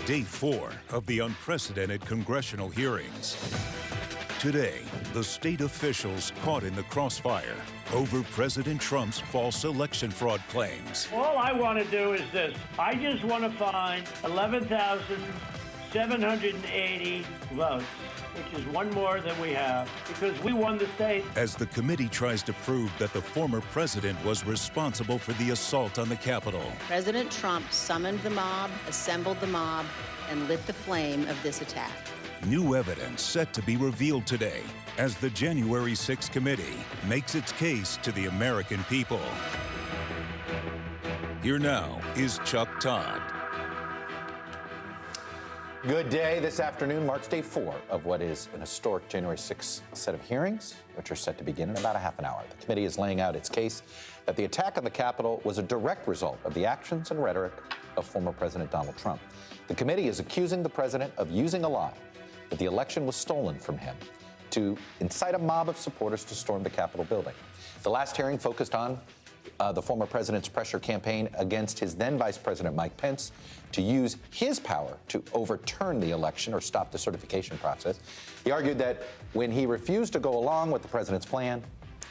Day 4 of the unprecedented congressional hearings. Today, the state officials caught in the crossfire over President Trump's false election fraud claims. All I want to do is this. I just want to find 11,780 votes, which is one more than we have, because we won the state. As the committee tries to prove that the former president was responsible for the assault on the Capitol. President Trump summoned the mob, assembled the mob, and lit the flame of this attack. New evidence set to be revealed today as the January 6th committee makes its case to the American people. Here now is Chuck Todd. Good day. This afternoon marks day 4 of what is an historic January 6th set of hearings, which are set to begin in about a half an hour. The committee is laying out its case that the attack on the Capitol was a direct result of the actions and rhetoric of former President Donald Trump. The committee is accusing the president of using a lie that the election was stolen from him to incite a mob of supporters to storm the Capitol building. The last hearing focused on the former president's pressure campaign against his then Vice President Mike Pence to use his power to overturn the election or stop the certification process. He argued that when he refused to go along with the president's plan,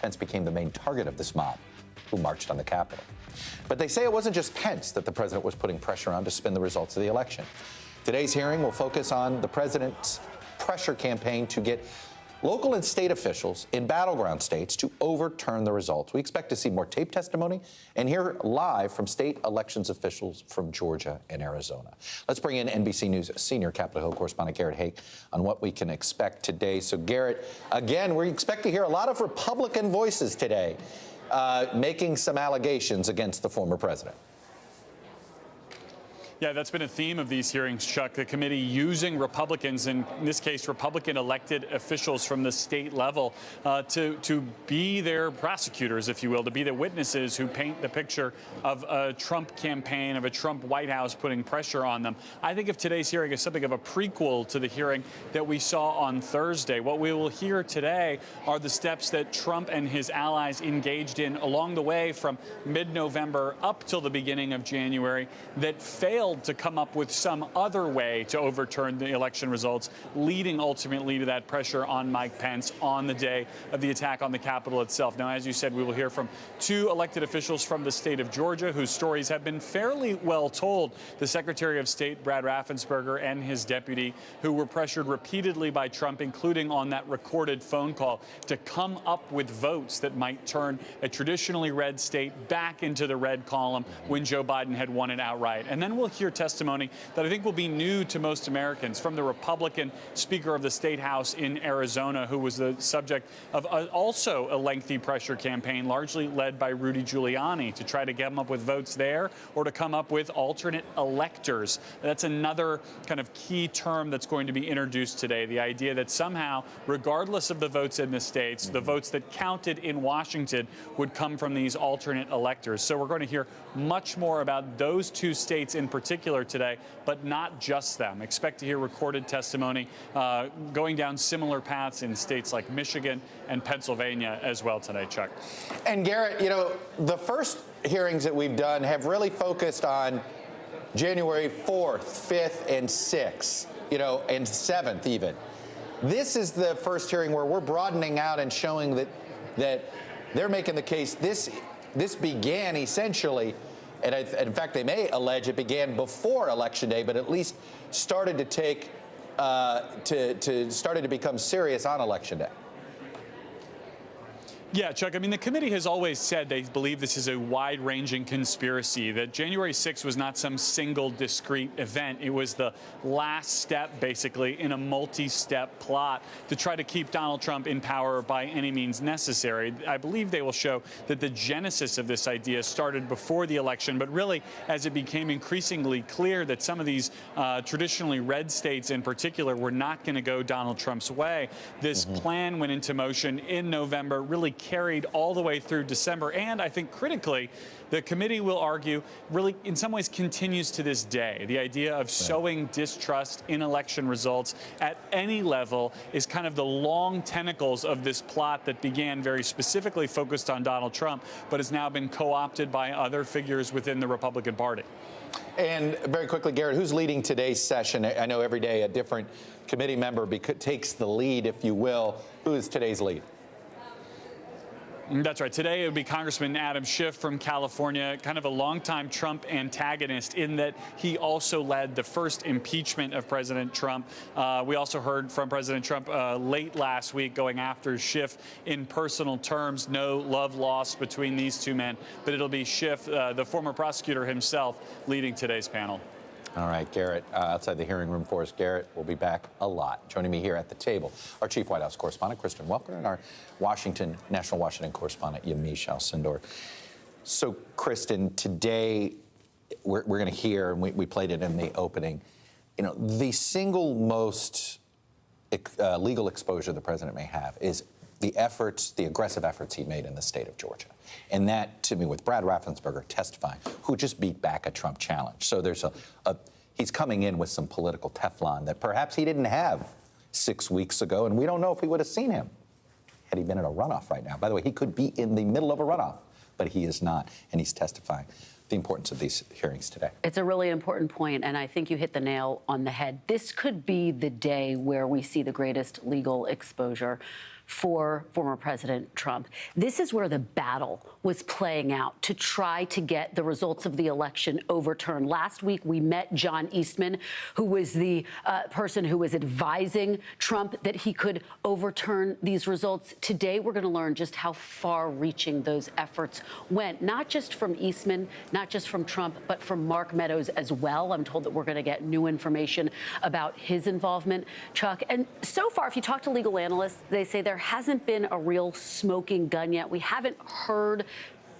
Pence became the main target of this mob who marched on the Capitol. But they say it wasn't just Pence that the president was putting pressure on to spin the results of the election. Today's hearing will focus on the president's pressure campaign to get local and state officials in battleground states to overturn the results. We expect to see more tape testimony and hear live from state elections officials from Georgia and Arizona. Let's bring in NBC News senior Capitol Hill correspondent Garrett Haake on what we can expect today. So, Garrett, again, we expect to hear a lot of Republican voices today making some allegations against the former president. Yeah, that's been a theme of these hearings, Chuck. The committee using Republicans, in this case, Republican elected officials from the state level, to be their prosecutors, if you will, to be the witnesses who paint the picture of a Trump campaign, of a Trump White House putting pressure on them. I think of today's hearing as something of a prequel to the hearing that we saw on Thursday. What we will hear today are the steps that Trump and his allies engaged in along the way from mid-November up till the beginning of January that failed to come up with some other way to overturn the election results, leading ultimately to that pressure on Mike Pence on the day of the attack on the Capitol itself. Now, as you said, we will hear from 2 elected officials from the state of Georgia whose stories have been fairly well told. The Secretary of State, Brad Raffensperger, and his deputy, who were pressured repeatedly by Trump, including on that recorded phone call, to come up with votes that might turn a traditionally red state back into the red column when Joe Biden had won it outright. And then we'll hear testimony that I think will be new to most Americans from the Republican Speaker of the State House in Arizona, who was the subject of also a lengthy pressure campaign, largely led by Rudy Giuliani, to try to come up with votes there or to come up with alternate electors. That's another kind of key term that's going to be introduced today, the idea that somehow, regardless of the votes in the states, the votes that counted in Washington would come from these alternate electors. So we're going to hear much more about those 2 states in particular today, but not just them. Expect to hear recorded testimony going down similar paths in states like Michigan and Pennsylvania as well today, Chuck. And Garrett, you know, the first hearings that we've done have really focused on January 4th, 5th, and 6th, you know, and 7th even. This is the first hearing where we're broadening out and showing that they're making the case this began essentially, and in fact, they may allege it began before Election Day, but at least started to take started to become serious on Election Day. Yeah, Chuck, I mean, the committee has always said they believe this is a wide-ranging conspiracy, that January 6th was not some single discrete event. It was the last step, basically, in a multi-step plot to try to keep Donald Trump in power by any means necessary. I believe they will show that the genesis of this idea started before the election, but really, as it became increasingly clear that some of these traditionally red states in particular were not going to go Donald Trump's way, this plan went into motion in November, really carried all the way through December. And I think critically, the committee will argue really in some ways continues to this day. The idea of sowing distrust in election results at any level is kind of the long tentacles of this plot that began very specifically focused on Donald Trump, but has now been co-opted by other figures within the Republican Party. And very quickly, Garrett, who's leading today's session? I know every day a different committee member takes the lead, if you will. Who is today's lead? That's right. Today it would be Congressman Adam Schiff from California, kind of a longtime Trump antagonist in that he also led the first impeachment of President Trump. We also heard from President Trump late last week going after Schiff in personal terms. No love lost between these two men, but it'll be Schiff, the former prosecutor himself, leading today's panel. All right, Garrett, outside the hearing room for us. Garrett will be back a lot. Joining me here at the table, our chief White House correspondent, Kristen Welker, and our national Washington correspondent, Yamiche Alcindor. So, Kristen, today we're going to hear, and we played it in the opening, the single most legal exposure the president may have is the aggressive efforts he made in the state of Georgia. And that, to me, with Brad Raffensperger testifying, who just beat back a Trump challenge. So there's he's coming in with some political Teflon that perhaps he didn't have 6 weeks ago, and we don't know if we would have seen him had he been in a runoff right now. By the way, he could be in the middle of a runoff, but he is not, and he's testifying. The importance of these hearings today. It's a really important point, and I think you hit the nail on the head. This could be the day where we see the greatest legal exposure for former President Trump. This is where the battle was playing out to try to get the results of the election overturned. Last week, we met John Eastman, who was the person who was advising Trump that he could overturn these results. Today, we're going to learn just how far-reaching those efforts went, not just from Eastman, not just from Trump, but from Mark Meadows as well. I'm told that we're going to get new information about his involvement, Chuck. And so far, if you talk to legal analysts, they say there hasn't been a real smoking gun yet. We haven't heard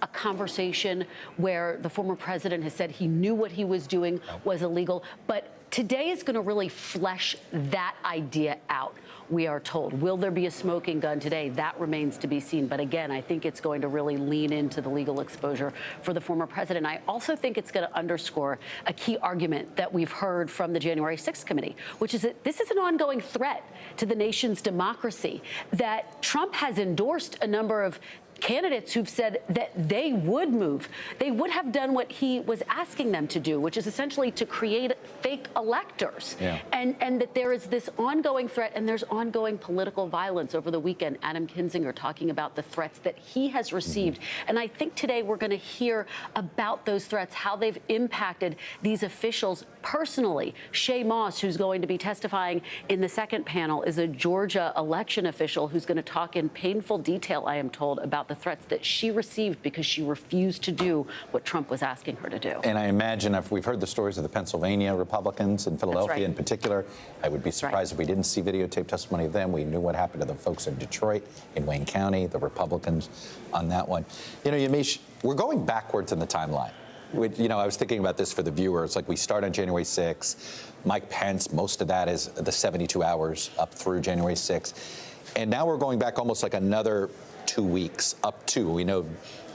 a conversation where the former president has said he knew what he was doing was illegal. But today is going to really flesh that idea out, we are told. Will there be a smoking gun today? That remains to be seen. But again, I think it's going to really lean into the legal exposure for the former president. I also think it's going to underscore a key argument that we've heard from the January 6th committee, which is that this is an ongoing threat to the nation's democracy, that Trump has endorsed a number of candidates who've said that they would move. They would have done what he was asking them to do, which is essentially to create fake electors. Yeah. And that there is this ongoing threat, and there's ongoing political violence. Over the weekend, Adam Kinzinger talking about the threats that he has received. And I think today we're going to hear about those threats, how they've impacted these officials personally. Shea, who's going to be testifying in the second panel, is a Georgia election official who's going to talk in painful detail, I am told, about the threats that she received because she refused to do what Trump was asking her to do. And I imagine if we've heard the stories of the Pennsylvania Republicans in Philadelphia in particular, I would be surprised if we didn't see videotape testimony of them. We knew what happened to the folks in Detroit, in Wayne County, the Republicans on that one. Yamiche, we're going backwards in the timeline. I was thinking about this for the viewers. Like, we start on January 6th. Mike Pence, most of that is the 72 hours up through January 6th. And now we're going back almost like another 2 weeks up to, we know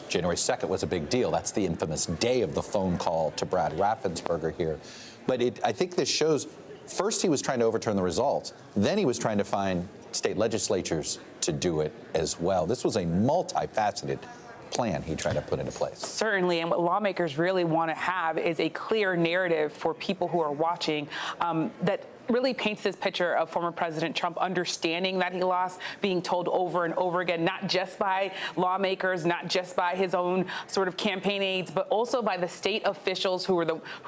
January 2nd was a big deal. That's the infamous day of the phone call to Brad Raffensperger here. But I think this shows, first he was trying to overturn the results. Then he was trying to find state legislatures to do it as well. This was a multifaceted plan he tried to put into place. Certainly, and what lawmakers really want to have is a clear narrative for people who are watching that really paints this picture of former President Trump understanding that he lost, being told over and over again, not just by lawmakers, not just by his own sort of campaign aides, but also by the state officials who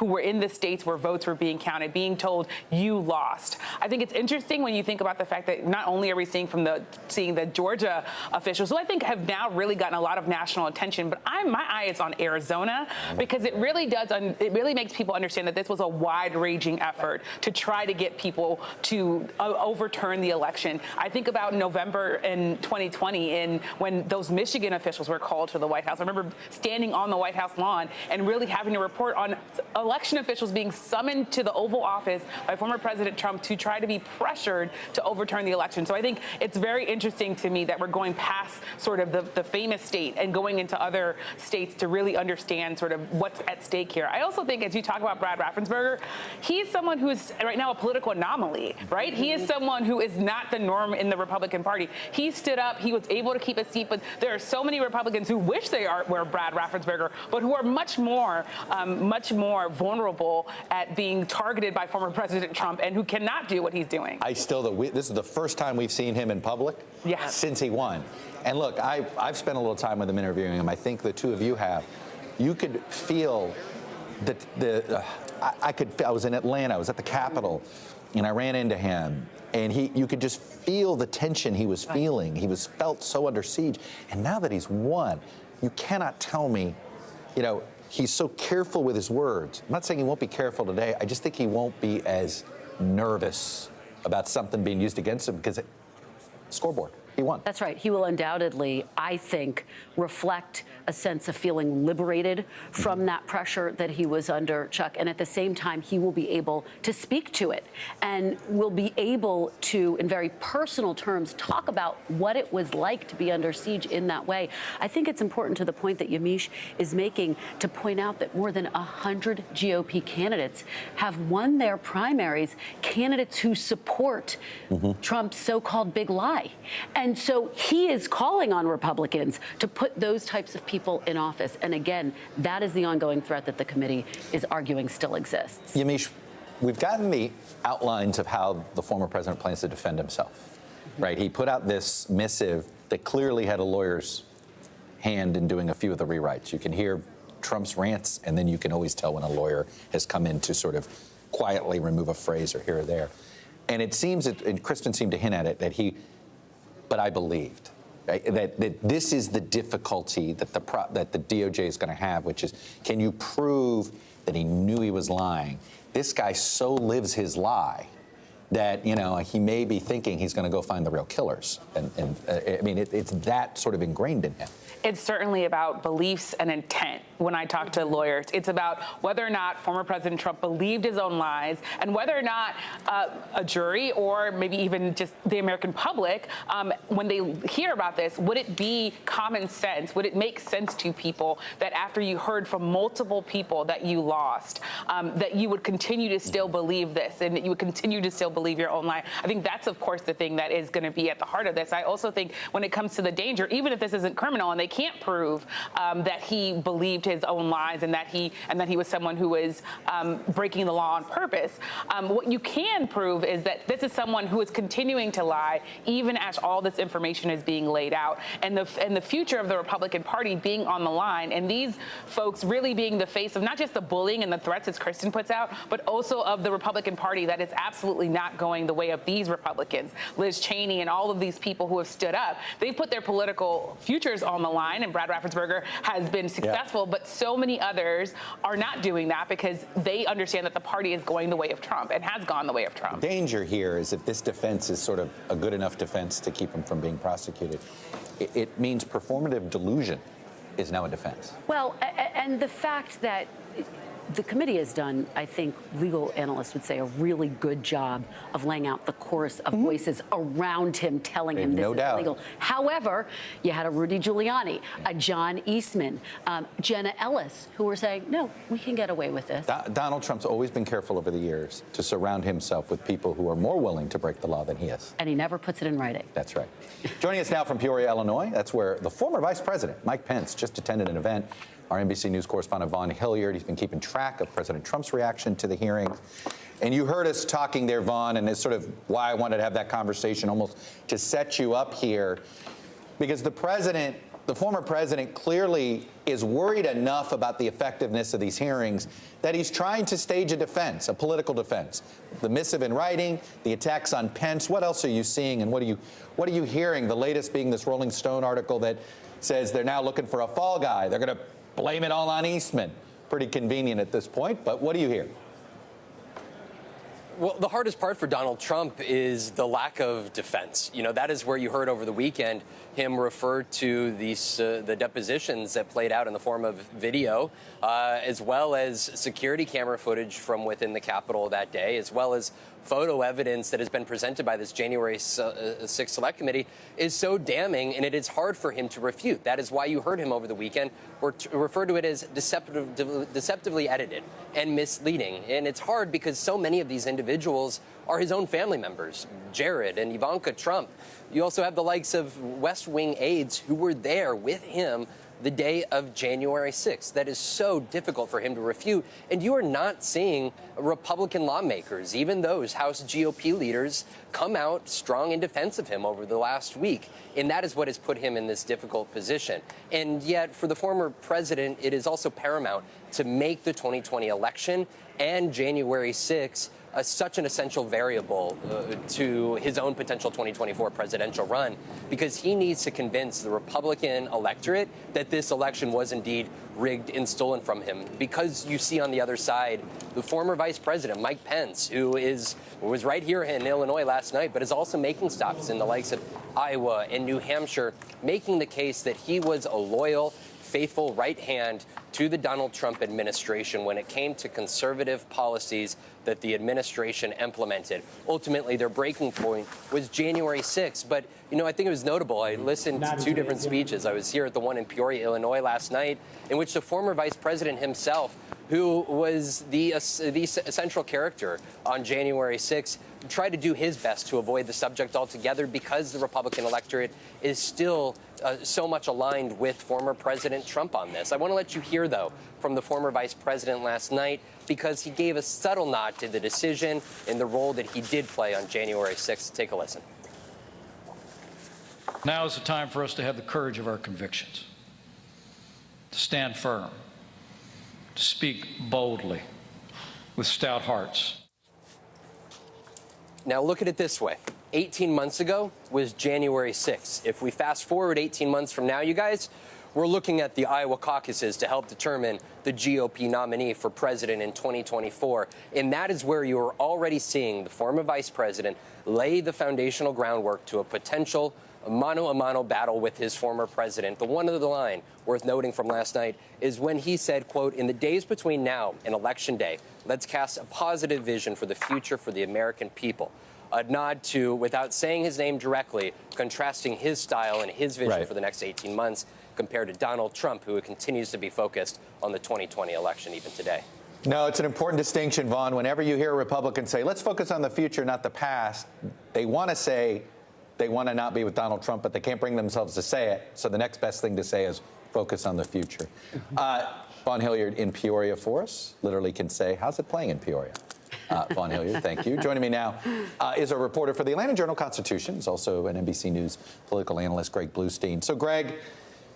were in the states where votes were being counted, being told you lost. I think it's interesting when you think about the fact that not only are we seeing the Georgia officials, who I think have now really gotten a lot of national attention, but my eye is on Arizona, because it really makes people understand that this was a wide-ranging effort to try to get get people to overturn the election. I think about November in 2020 when those Michigan officials were called to the White House. I remember standing on the White House lawn and really having to report on election officials being summoned to the Oval Office by former President Trump to try to be pressured to overturn the election. So I think it's very interesting to me that we're going past sort of the famous state and going into other states to really understand sort of what's at stake here. I also think, as you talk about Brad Raffensperger, he's someone who is right now a political anomaly, right? He is someone who is not the norm in the Republican Party. He stood up, he was able to keep a seat, but there are so many Republicans who wish they were Brad Raffensperger, but who are much more vulnerable at being targeted by former President Trump and who cannot do what he's doing. This is the first time we've seen him in public since he won. And look, I've spent a little time with him interviewing him. I think the two of you have. You could feel that I was in Atlanta, I was at the Capitol, and I ran into him. And you could just feel the tension he was feeling. He felt so under siege. And now that he's won, you cannot tell me, he's so careful with his words. I'm not saying he won't be careful today. I just think he won't be as nervous about something being used against him because scoreboard. He won. That's right. He will undoubtedly, I think, reflect a sense of feeling liberated from that pressure that he was under, Chuck. And at the same time, he will be able to speak to it and will be able to, in very personal terms, talk about what it was like to be under siege in that way. I think it's important to the point that Yamiche is making to point out that more than 100 GOP candidates have won their primaries, candidates who support Trump's so-called big lie. And so he is calling on Republicans to put those types of people in office. And again, that is the ongoing threat that the committee is arguing still exists. Yamiche, we've gotten the outlines of how the former president plans to defend himself, right? He put out this missive that clearly had a lawyer's hand in doing a few of the rewrites. You can hear Trump's rants, and then you can always tell when a lawyer has come in to sort of quietly remove a phrase or here or there. And it seems, and Kristen seemed to hint at it, but I believed, right? That this is the difficulty that the DOJ is going to have, which is, can you prove that he knew he was lying? This guy so lives his lie that, he may be thinking he's going to go find the real killers. And I mean, it's that sort of ingrained in him. It's certainly about beliefs and intent. When I talk to lawyers, it's about whether or not former President Trump believed his own lies and whether or not a jury or maybe even just the American public, when they hear about this, would it be common sense? Would it make sense to people that after you heard from multiple people that you lost, that you would continue to still believe this and that you would continue to still believe your own lie? I think that's, of course, the thing that is going to be at the heart of this. I also think when it comes to the danger, even if this isn't criminal and they can't prove that he believed his own lies and that he was someone who was breaking the law on purpose. What you can prove is that this is someone who is continuing to lie even as all this information is being laid out, and the future of the Republican Party being on the line, and these folks really being the face of not just the bullying and the threats, as Kristen puts out, but also of the Republican Party that is absolutely not going the way of these Republicans. Liz Cheney and all of these people who have stood up, they've put their political futures on the line, and Brad Raffensperger has been successful, but so many others are not doing that because they understand that the party is going the way of Trump and has gone the way of Trump. The danger here is if this defense is sort of a good enough defense to keep him from being prosecuted, it means performative delusion is now a defense. Well, and the fact that the committee has done, I think legal analysts would say, a really good job of laying out the chorus of voices around him telling him this is illegal. However, you had a Rudy Giuliani, a John Eastman, Jenna Ellis, who were saying, no, we can get away with this. Donald Trump's always been careful over the years to surround himself with people who are more willing to break the law than he is. And he never puts it in writing. That's right. Joining us now from Peoria, Illinois, that's where the former Vice President, Mike Pence, just attended an event. Our NBC News correspondent, Vaughn Hilliard, he's been keeping track of President Trump's reaction to the hearings. And you heard us talking there, Vaughn, and it's sort of why I wanted to have that conversation, almost to set you up here. Because the former president clearly is worried enough about the effectiveness of these hearings that he's trying to stage a defense, a political defense. The missive in writing, the attacks on Pence. What else are you seeing, and what are you hearing? The latest being this Rolling Stone article that says they're now looking for a fall guy. They're going to blame it all on Eastman. Pretty convenient at this point, but what do you hear? Well, the hardest part for Donald Trump is the lack of defense. You know, that is where you heard over the weekend him refer to these the depositions that played out in the form of video, as well as security camera footage from within the Capitol that day, as well as photo evidence that has been presented by this January 6th Select Committee is so damning, and it is hard for him to refute. That is why you heard him over the weekend refer to it as deceptively edited and misleading. And it's hard because so many of these individuals are his own family members, Jared and Ivanka Trump. You also have the likes of West Wing aides who were there with him the day of January 6th. That is so difficult for him to refute. And you are not seeing Republican lawmakers, even those House GOP leaders, come out strong in defense of him over the last week. And that is what has put him in this difficult position. And yet, for the former president, it is also paramount to make the 2020 election and January 6th such an essential variable to his own potential 2024 presidential run, because he needs to convince the Republican electorate that this election was indeed rigged and stolen from him. Because you see on the other side the former vice president, Mike Pence, who was right here in Illinois last night, but is also making stops in the likes of Iowa and New Hampshire, making the case that he was a loyal, faithful right hand to the Donald Trump administration when it came to conservative policies that the administration implemented. Ultimately, their breaking point was January 6th. But, you know, I think it was notable. I listened to two different speeches. I was here at the one in Peoria, Illinois last night, in which the former vice president himself, who was the central character on January 6th, tried to do his best to avoid the subject altogether because the Republican electorate is still so much aligned with former President Trump on this. I want to let you hear, though, from the former vice president last night, because he gave a subtle nod to the decision and the role that he did play on January 6th. Take a listen. Now is the time for us to have the courage of our convictions, to stand firm, to speak boldly with stout hearts. Now look at it this way. 18 months ago was January 6th. If we fast forward 18 months from now, you guys, we're looking at the Iowa caucuses to help determine the GOP nominee for president in 2024. And that is where you are already seeing the former vice president lay the foundational groundwork to a potential mano-a-mano battle with his former president. The one other line worth noting from last night is when he said, quote, "In the days between now and Election Day, let's cast a positive vision for the future for the American people." A nod to, without saying his name directly, contrasting his style and his vision for the next 18 months compared to Donald Trump, who continues to be focused on the 2020 election even today. No, it's an important distinction, Vaughn. Whenever you hear a Republican say, let's focus on the future, not the past, they want to say they want to not be with Donald Trump, but they can't bring themselves to say it. So the next best thing to say is focus on the future. Vaughn Hilliard in Peoria for us literally can say, how's it playing in Peoria? Vaughn Hilliard, thank you. Joining me now is a reporter for the Atlanta Journal-Constitution. He's also an NBC News political analyst, Greg Bluestein. So, Greg,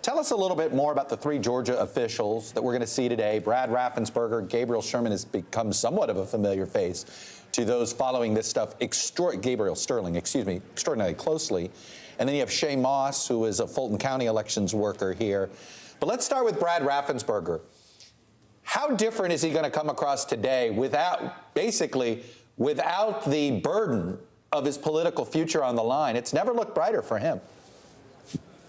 tell us a little bit more about the three Georgia officials that we're going to see today. Brad Raffensperger, Gabriel Sherman has become somewhat of a familiar face to those following this stuff, Gabriel Sterling, extraordinarily closely. And then you have Shea Moss, who is a Fulton County elections worker here. But let's start with Brad Raffensperger. How different is he going to come across today without the burden of his political future on the line? It's never looked brighter for him.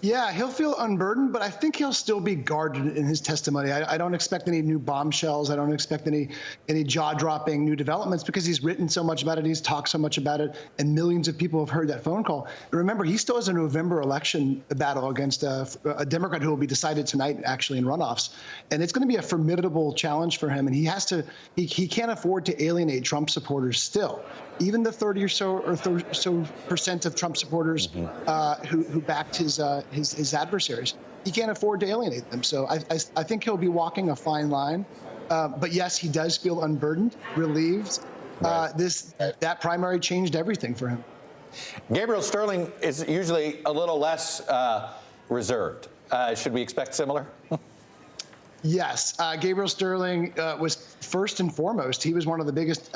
Yeah, he'll feel unburdened, but I think he'll still be guarded in his testimony. I don't expect any new bombshells. I don't expect any jaw-dropping new developments because he's written so much about it. He's talked so much about it, and millions of people have heard that phone call. And remember, he still has a November election battle against a Democrat who will be decided tonight, actually, in runoffs. And it's going to be a formidable challenge for him, and he can't afford to alienate Trump supporters still. Even the 30 or so percent of Trump supporters who backed his adversaries, he can't afford to alienate them. So I think he'll be walking a fine line. But yes, he does feel unburdened, relieved. That primary changed everything for him. Gabriel Sterling is usually a little less reserved. Should we expect similar? Yes, Gabriel Sterling was first and foremost. He was one of the biggest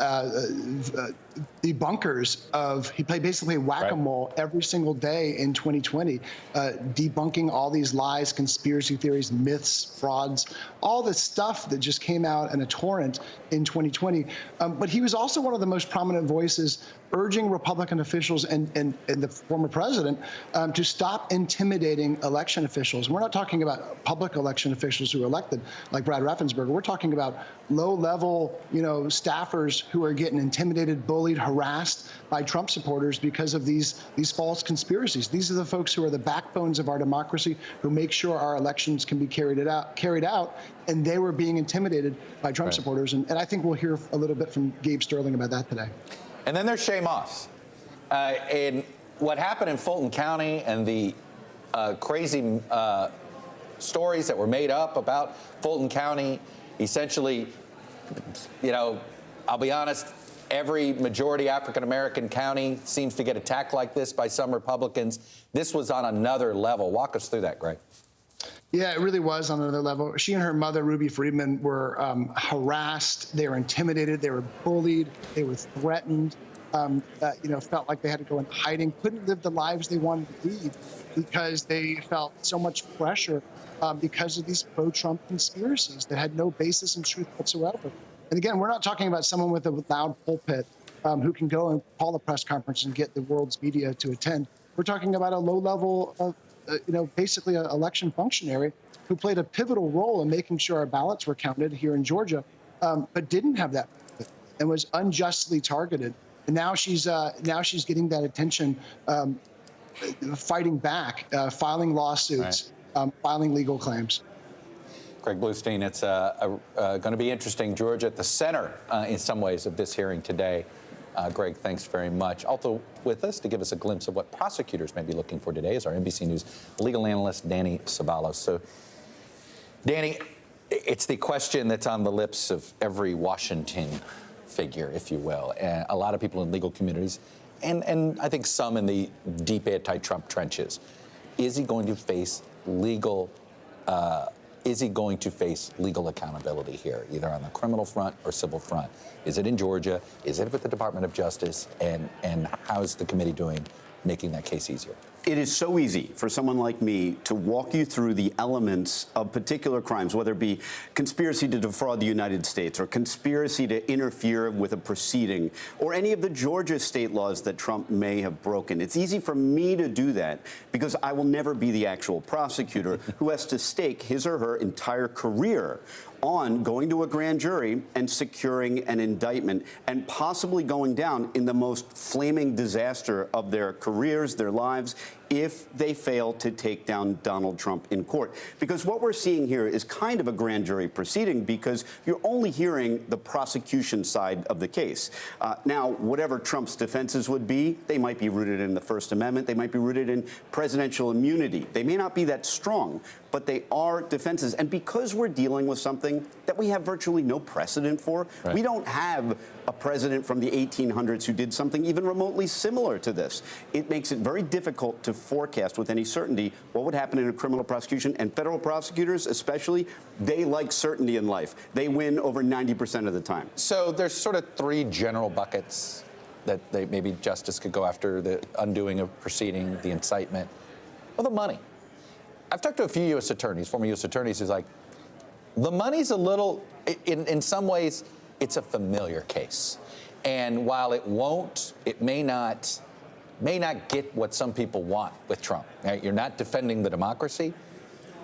debunkers of, he played basically whack-a-mole every single day in 2020, debunking all these lies, conspiracy theories, myths, frauds, all this stuff that just came out in a torrent in 2020. But he was also one of the most prominent voices urging Republican officials and the former president to stop intimidating election officials. We're not talking about public election officials who are elected, like Brad Raffensperger. We're talking about low-level, staffers who are getting intimidated, bullied, harassed by Trump supporters because of these false conspiracies. These are the folks who are the backbones of our democracy, who make sure our elections can be carried out, and they were being intimidated by Trump supporters. And I think we'll hear a little bit from Gabe Sterling about that today. And then there's Shea Moss. And what happened in Fulton County and the crazy stories that were made up about Fulton County, essentially, I'll be honest, every majority African-American county seems to get attacked like this by some Republicans. This was on another level. Walk us through that, Greg. Yeah, it really was on another level. She and her mother, Ruby Freeman, were harassed. They were intimidated. They were bullied. They were threatened. Felt like they had to go into hiding. Couldn't live the lives they wanted to lead because they felt so much pressure because of these pro-Trump conspiracies that had no basis in truth whatsoever. And again, we're not talking about someone with a loud pulpit who can go and call a press conference and get the world's media to attend. We're talking about a low-level of basically an election functionary who played a pivotal role in making sure our ballots were counted here in Georgia, but didn't have that and was unjustly targeted. And now she's getting that attention, fighting back, filing lawsuits, filing legal claims. Greg Bluestein, it's going to be interesting. Georgia at the center, in some ways, of this hearing today. Greg, thanks very much. Also with us to give us a glimpse of what prosecutors may be looking for today is our NBC News legal analyst, Danny Ceballos. So, Danny, it's the question that's on the lips of every Washington figure, if you will. A lot of people in legal communities, and I think some in the deep anti-Trump trenches. Is he going to face legal accountability here, either on the criminal front or civil front? Is it in Georgia? Is it with the Department of Justice? And how is the committee doing making that case easier? It is so easy for someone like me to walk you through the elements of particular crimes, whether it be conspiracy to defraud the United States or conspiracy to interfere with a proceeding or any of the Georgia state laws that Trump may have broken. It's easy for me to do that because I will never be the actual prosecutor who has to stake his or her entire career on going to a grand jury and securing an indictment and possibly going down in the most flaming disaster of their careers, their lives, if they fail to take down Donald Trump in court. Because what we're seeing here is kind of a grand jury proceeding because you're only hearing the prosecution side of the case. Now, whatever Trump's defenses would be, they might be rooted in the First Amendment. They might be rooted in presidential immunity. They may not be that strong, but they are defenses. And because we're dealing with something that we have virtually no precedent for, we don't have a president from the 1800s who did something even remotely similar to this. It makes it very difficult to forecast with any certainty what would happen in a criminal prosecution. And federal prosecutors, especially, they like certainty in life. They win over 90% of the time. So there's sort of three general buckets that maybe justice could go after: the undoing of proceeding, the incitement, or the money. I've talked to a few U.S. attorneys, former U.S. attorneys, who's like, the money's a little, in some ways, it's a familiar case. And while it may not get what some people want with Trump. Right? You're not defending the democracy.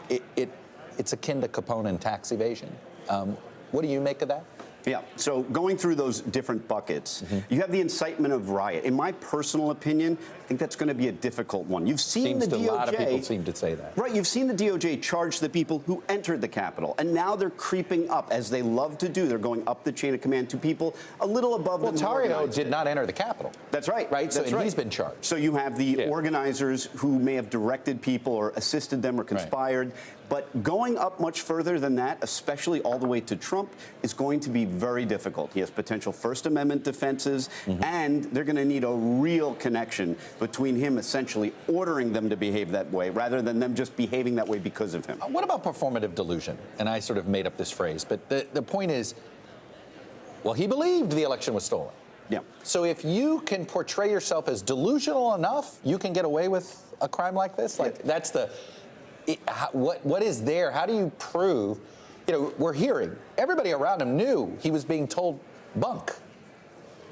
It's akin to Capone and tax evasion. What do you make of that? Yeah, so going through those different buckets, you have the incitement of riot. In my personal opinion, I think that's going to be a difficult one. You've seen the DOJ. A lot of people seem to say that. Right, you've seen the DOJ charge the people who entered the Capitol, and now they're creeping up, as they love to do. They're going up the chain of command to people a little above them. Well, Tario did not enter the Capitol. That's right. Right, so he's been charged. So you have the organizers who may have directed people or assisted them or conspired. But going up much further than that, especially all the way to Trump, is going to be very difficult. He has potential First Amendment defenses, and they're going to need a real connection between him essentially ordering them to behave that way rather than them just behaving that way because of him. What about performative delusion? And I sort of made up this phrase, but the point is, well, he believed the election was stolen. Yeah. So if you can portray yourself as delusional enough, you can get away with a crime like this? Like, that's the... What is there? How do you prove? You know, we're hearing everybody around him knew he was being told bunk,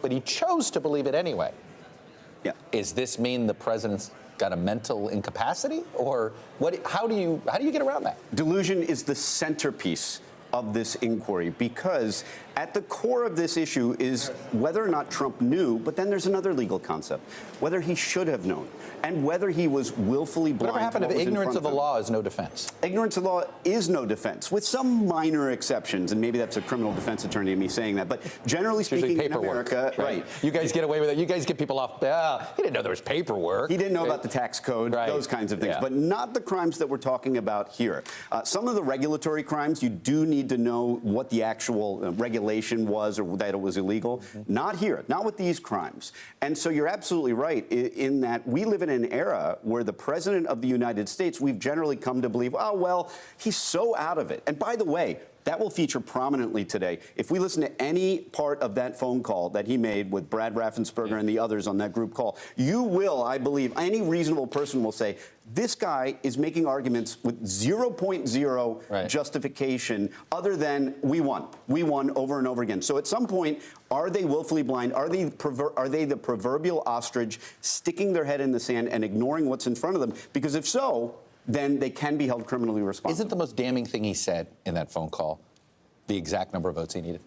but he chose to believe it anyway. Yeah. Does this mean the president's got a mental incapacity, or what? How do you get around that? Delusion is the centerpiece of this inquiry, because at the core of this issue is whether or not Trump knew, but then there's another legal concept, whether he should have known, and whether he was willfully blind. Whatever happened to if what was in ignorance front of the him. law is no defense? Ignorance of the law is no defense, with some minor exceptions, and maybe that's a criminal defense attorney and me saying that, but generally speaking, in America, right. You guys get away with it. You guys get people off. He didn't know there was paperwork. He didn't know about the tax code, those kinds of things, but not the crimes that we're talking about here. Some of the regulatory crimes, you do need to know what the actual regulation was or that it was illegal. Not here, not with these crimes. And so you're absolutely right in that we live in an era where the president of the United States, we've generally come to believe, oh, well, he's so out of it. And by the way, that will feature prominently today. If we listen to any part of that phone call that he made with Brad Raffensperger and the others on that group call, you will, I believe, any reasonable person will say, this guy is making arguments with 0.0 justification other than we won over and over again. So at some point, are they willfully blind? Are they the proverbial ostrich sticking their head in the sand and ignoring what's in front of them? Because if so, then they can be held criminally responsible. Isn't the most damning thing he said in that phone call the exact number of votes he needed?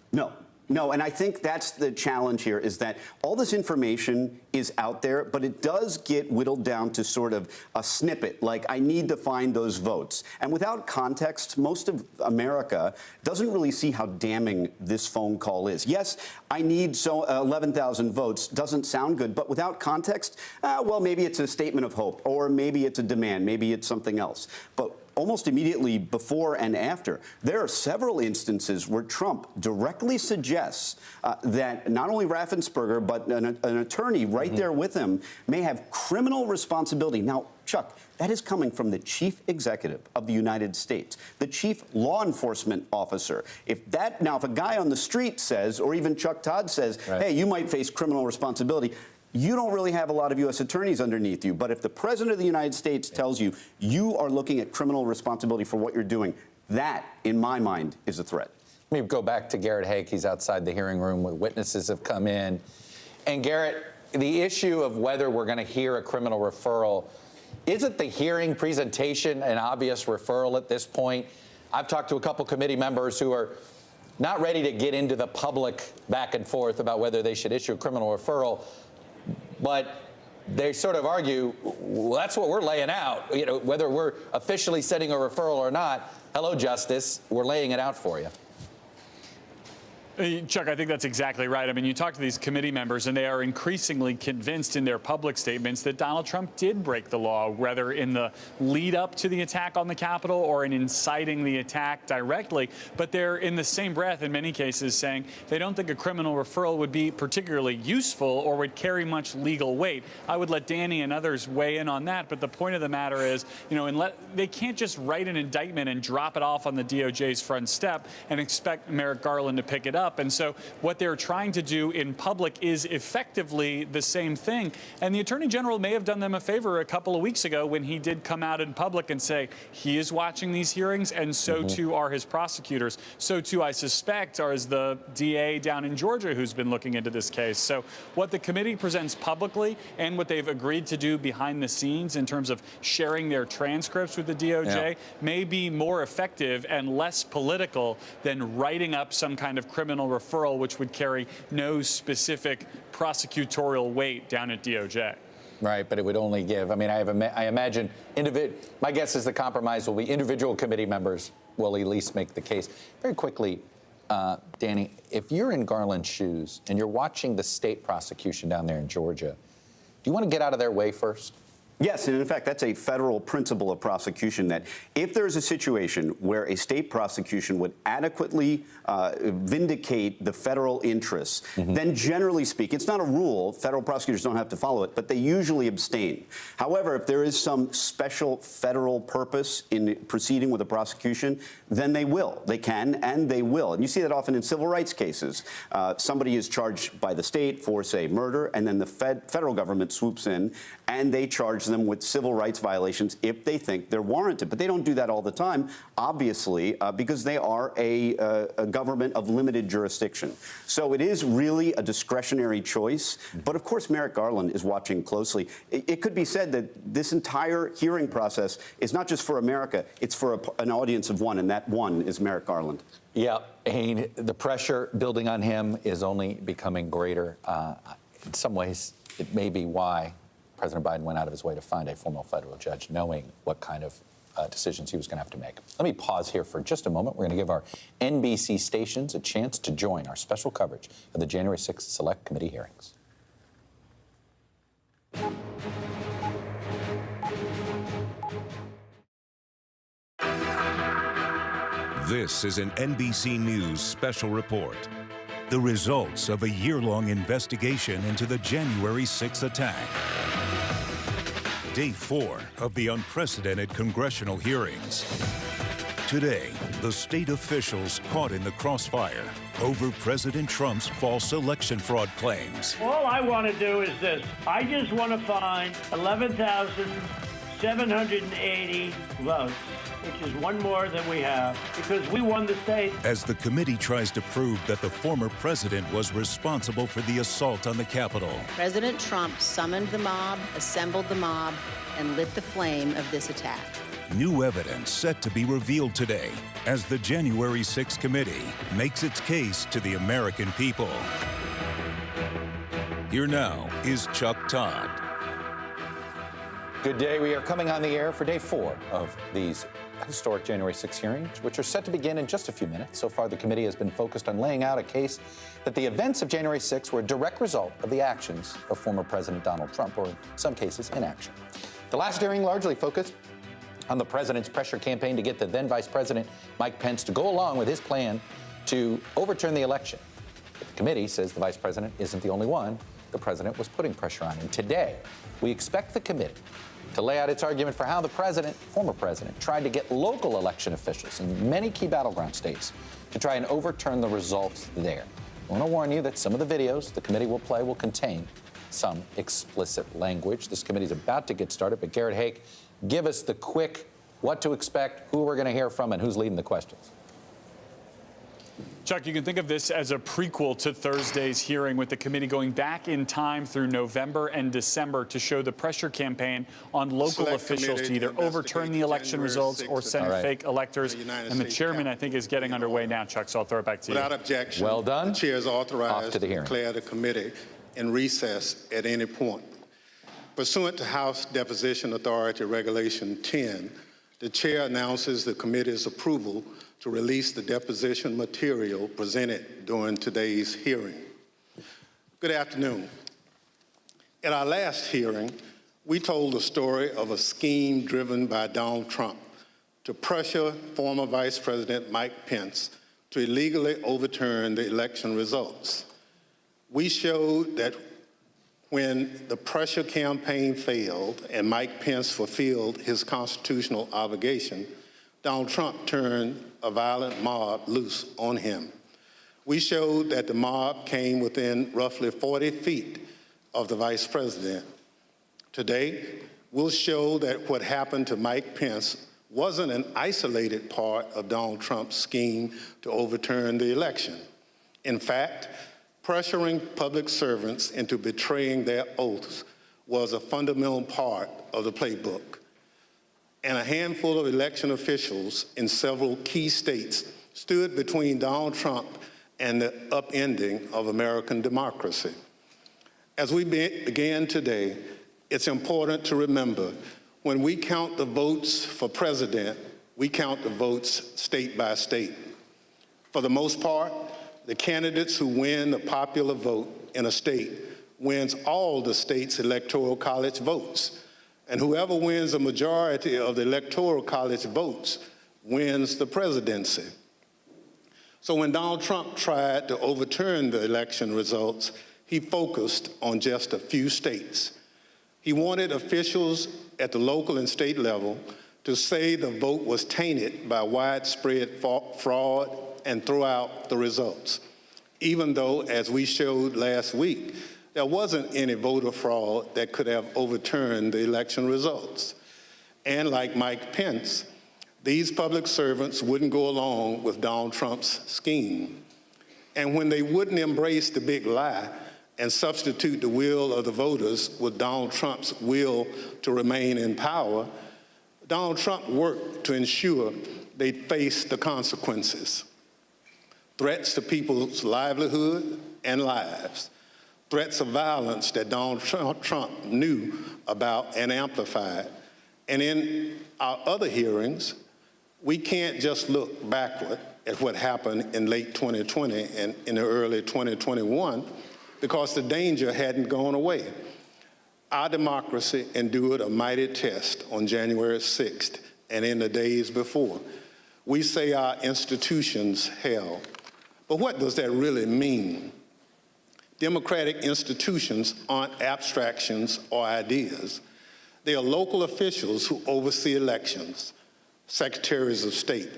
No, and I think that's the challenge here, is that all this information is out there, but it does get whittled down to sort of a snippet, like I need to find those votes. And without context, most of America doesn't really see how damning this phone call is. Yes, I need 11,000 votes, doesn't sound good, but without context, well, maybe it's a statement of hope, or maybe it's a demand, maybe it's something else. But almost immediately before and after, there are several instances where Trump directly suggests that not only Raffensperger, but an attorney right there with him may have criminal responsibility. Now, Chuck, that is coming from the chief executive of the United States, the chief law enforcement officer. If a guy on the street says, or even Chuck Todd says, hey, you might face criminal responsibility, you don't really have a lot of U.S. attorneys underneath you. But if the president of the United States tells you you are looking at criminal responsibility for what you're doing, that, in my mind, is a threat. Let me go back to Garrett Haake. He's outside the hearing room where witnesses have come in. And Garrett, the issue of whether we're going to hear a criminal referral, isn't the hearing presentation an obvious referral at this point? I've talked to a couple committee members who are not ready to get into the public back and forth about whether they should issue a criminal referral. But they sort of argue, well, that's what we're laying out. You know, whether we're officially sending a referral or not, hello, Justice, we're laying it out for you. Chuck, I think that's exactly right. I mean, you talk to these committee members, and they are increasingly convinced in their public statements that Donald Trump did break the law, whether in the lead up to the attack on the Capitol or in inciting the attack directly. But they're in the same breath, in many cases, saying they don't think a criminal referral would be particularly useful or would carry much legal weight. I would let Danny and others weigh in on that. But the point of the matter is, you know, they can't just write an indictment and drop it off on the DOJ's front step and expect Merrick Garland to pick it up. And so what they're trying to do in public is effectively the same thing. And the Attorney General may have done them a favor a couple of weeks ago when he did come out in public and say he is watching these hearings, and so too are his prosecutors. So too, I suspect, is the DA down in Georgia who's been looking into this case. So what the committee presents publicly and what they've agreed to do behind the scenes in terms of sharing their transcripts with the DOJ may be more effective and less political than writing up some kind of criminal referral, which would carry no specific prosecutorial weight down at DOJ. Right, but it would only give, I mean, I imagine, my guess is the compromise will be individual committee members will at least make the case. Very quickly, Danny, if you're in Garland's shoes and you're watching the state prosecution down there in Georgia, do you want to get out of their way first? Yes, and in fact, that's a federal principle of prosecution, that if there's a situation where a state prosecution would adequately vindicate the federal interests, then generally speaking, it's not a rule, federal prosecutors don't have to follow it, but they usually abstain. However, if there is some special federal purpose in proceeding with a prosecution, then they will. They can and they will. And you see that often in civil rights cases. Somebody is charged by the state for, say, murder, and then the federal government swoops in and they charge them with civil rights violations if they think they're warranted. But they don't do that all the time, obviously, because they are a government of limited jurisdiction. So it is really a discretionary choice. But of course, Merrick Garland is watching closely. It could be said that this entire hearing process is not just for America, it's for an audience of one, and that one is Merrick Garland. Yeah, and the pressure building on him is only becoming greater. In some ways, it may be why President Biden went out of his way to find a former federal judge, knowing what kind of decisions he was going to have to make. Let me pause here for just a moment. We're going to give our NBC stations a chance to join our special coverage of the January 6th Select Committee hearings. This is an NBC News special report. The results of a year-long investigation into the January 6th attack. Day 4 of the unprecedented congressional hearings. Today, the state officials caught in the crossfire over President Trump's false election fraud claims. All I want to do is this. I just want to find 11,780 votes, which is one more than we have, because we won the state. As the committee tries to prove that the former president was responsible for the assault on the Capitol. President Trump summoned the mob, assembled the mob, and lit the flame of this attack. New evidence set to be revealed today as the January 6th committee makes its case to the American people. Here now is Chuck Todd. Good day. We are coming on the air for day 4 of these historic January 6 hearings, which are set to begin in just a few minutes. So far, the committee has been focused on laying out a case that the events of January 6 were a direct result of the actions of former President Donald Trump, or in some cases, inaction. The last hearing largely focused on the president's pressure campaign to get the then Vice President Mike Pence to go along with his plan to overturn the election. But the committee says the Vice President isn't the only one the president was putting pressure on. And today, we expect the committee to lay out its argument for how the president, former president, tried to get local election officials in many key battleground states to try and overturn the results there. I want to warn you that some of the videos the committee will play will contain some explicit language. This committee is about to get started, but Garrett Haake, give us the quick what to expect, who we're going to hear from, and who's leading the questions. Chuck, you can think of this as a prequel to Thursday's hearing, with the committee going back in time through November and December to show the pressure campaign on local officials to either overturn the election results or send fake electors. And the chairman, I think, is getting underway now, Chuck, so I'll throw it back to you. Without objection, well done. The chair is authorized to declare the committee in recess at any point. Pursuant to House Deposition Authority Regulation 10, the chair announces the committee's approval to release the deposition material presented during today's hearing. Good afternoon. At our last hearing, we told the story of a scheme driven by Donald Trump to pressure former Vice President Mike Pence to illegally overturn the election results. We showed that when the pressure campaign failed and Mike Pence fulfilled his constitutional obligation, Donald Trump turned a violent mob loose on him. We showed that the mob came within roughly 40 feet of the vice president. Today, we'll show that what happened to Mike Pence wasn't an isolated part of Donald Trump's scheme to overturn the election. In fact, pressuring public servants into betraying their oaths was a fundamental part of the playbook. And a handful of election officials in several key states stood between Donald Trump and the upending of American democracy. As we begin today, it's important to remember, when we count the votes for president, we count the votes state by state. For the most part, the candidates who win the popular vote in a state wins all the state's electoral college votes. And whoever wins a majority of the Electoral College votes wins the presidency. So when Donald Trump tried to overturn the election results, he focused on just a few states. He wanted officials at the local and state level to say the vote was tainted by widespread fraud and throw out the results, even though, as we showed last week, there wasn't any voter fraud that could have overturned the election results. And like Mike Pence, these public servants wouldn't go along with Donald Trump's scheme. And when they wouldn't embrace the big lie and substitute the will of the voters with Donald Trump's will to remain in power, Donald Trump worked to ensure they faced the consequences. Threats to people's livelihood and lives, threats of violence that Donald Trump knew about and amplified. And in our other hearings, we can't just look backward at what happened in late 2020 and in the early 2021 because the danger hadn't gone away. Our democracy endured a mighty test on January 6th and in the days before. We say our institutions held. But what does that really mean? Democratic institutions aren't abstractions or ideas. They are local officials who oversee elections, secretaries of state,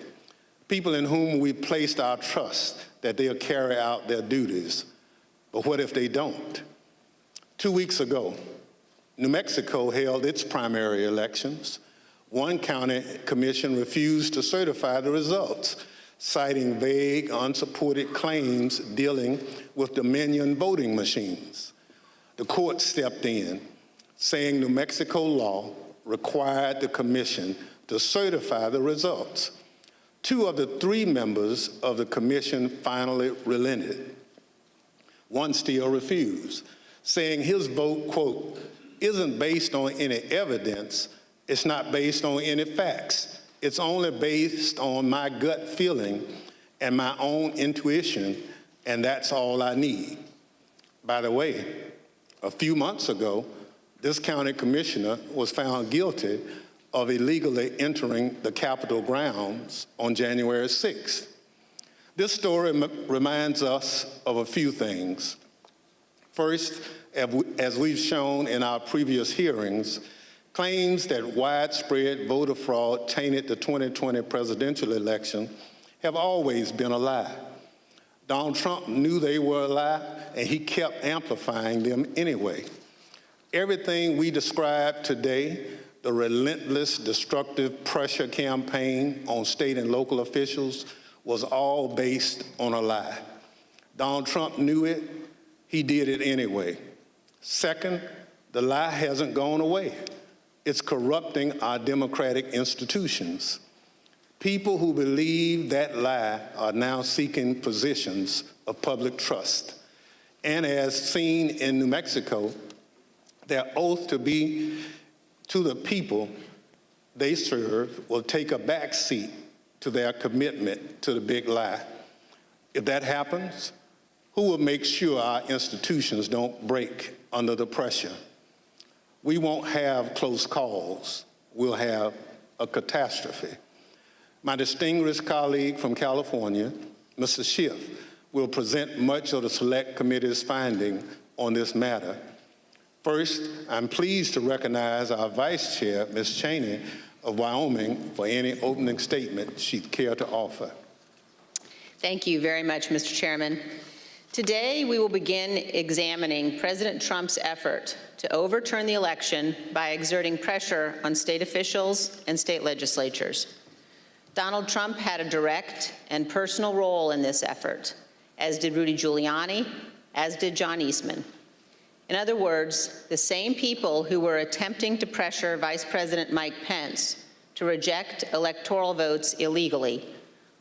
people in whom we placed our trust that they'll carry out their duties. But what if they don't? 2 weeks ago, New Mexico held its primary elections. One county commission refused to certify the results, citing vague, unsupported claims dealing with Dominion voting machines. The court stepped in, saying New Mexico law required the commission to certify the results. 2 of the 3 members of the commission finally relented. One still refused, saying his vote, quote, isn't based on any evidence, it's not based on any facts, it's only based on my gut feeling and my own intuition, and that's all I need. By the way, a few months ago, this county commissioner was found guilty of illegally entering the Capitol grounds on January 6th. This story reminds us of a few things. First, as we've shown in our previous hearings, claims that widespread voter fraud tainted the 2020 presidential election have always been a lie. Donald Trump knew they were a lie, and he kept amplifying them anyway. Everything we described today, the relentless, destructive pressure campaign on state and local officials, was all based on a lie. Donald Trump knew it, he did it anyway. Second, the lie hasn't gone away. It's corrupting our democratic institutions. People who believe that lie are now seeking positions of public trust. And as seen in New Mexico, their oath to be to the people they serve will take a backseat to their commitment to the big lie. If that happens, who will make sure our institutions don't break under the pressure? We won't have close calls. We'll have a catastrophe. My distinguished colleague from California, Mr. Schiff, will present much of the Select Committee's finding on this matter. First, I'm pleased to recognize our Vice Chair, Ms. Cheney of Wyoming, for any opening statement she'd care to offer. Thank you very much, Mr. Chairman. Today, we will begin examining President Trump's effort to overturn the election by exerting pressure on state officials and state legislatures. Donald Trump had a direct and personal role in this effort, as did Rudy Giuliani, as did John Eastman. In other words, the same people who were attempting to pressure Vice President Mike Pence to reject electoral votes illegally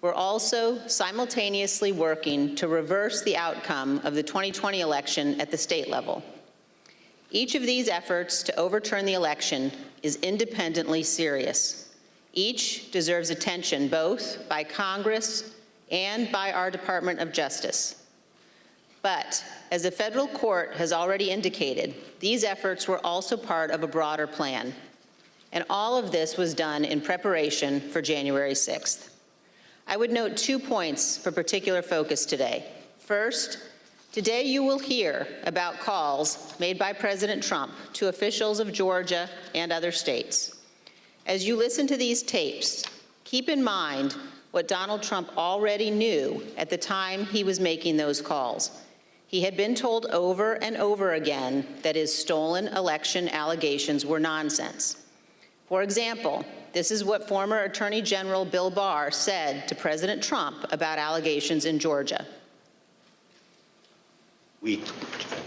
were also simultaneously working to reverse the outcome of the 2020 election at the state level. Each of these efforts to overturn the election is independently serious. Each deserves attention both by Congress and by our Department of Justice. But as the federal court has already indicated, these efforts were also part of a broader plan. And all of this was done in preparation for January 6th. I would note 2 points for particular focus today. First, today you will hear about calls made by President Trump to officials of Georgia and other states. As you listen to these tapes, keep in mind what Donald Trump already knew at the time he was making those calls. He had been told over and over again that his stolen election allegations were nonsense. For example, this is what former Attorney General Bill Barr said to President Trump about allegations in Georgia. We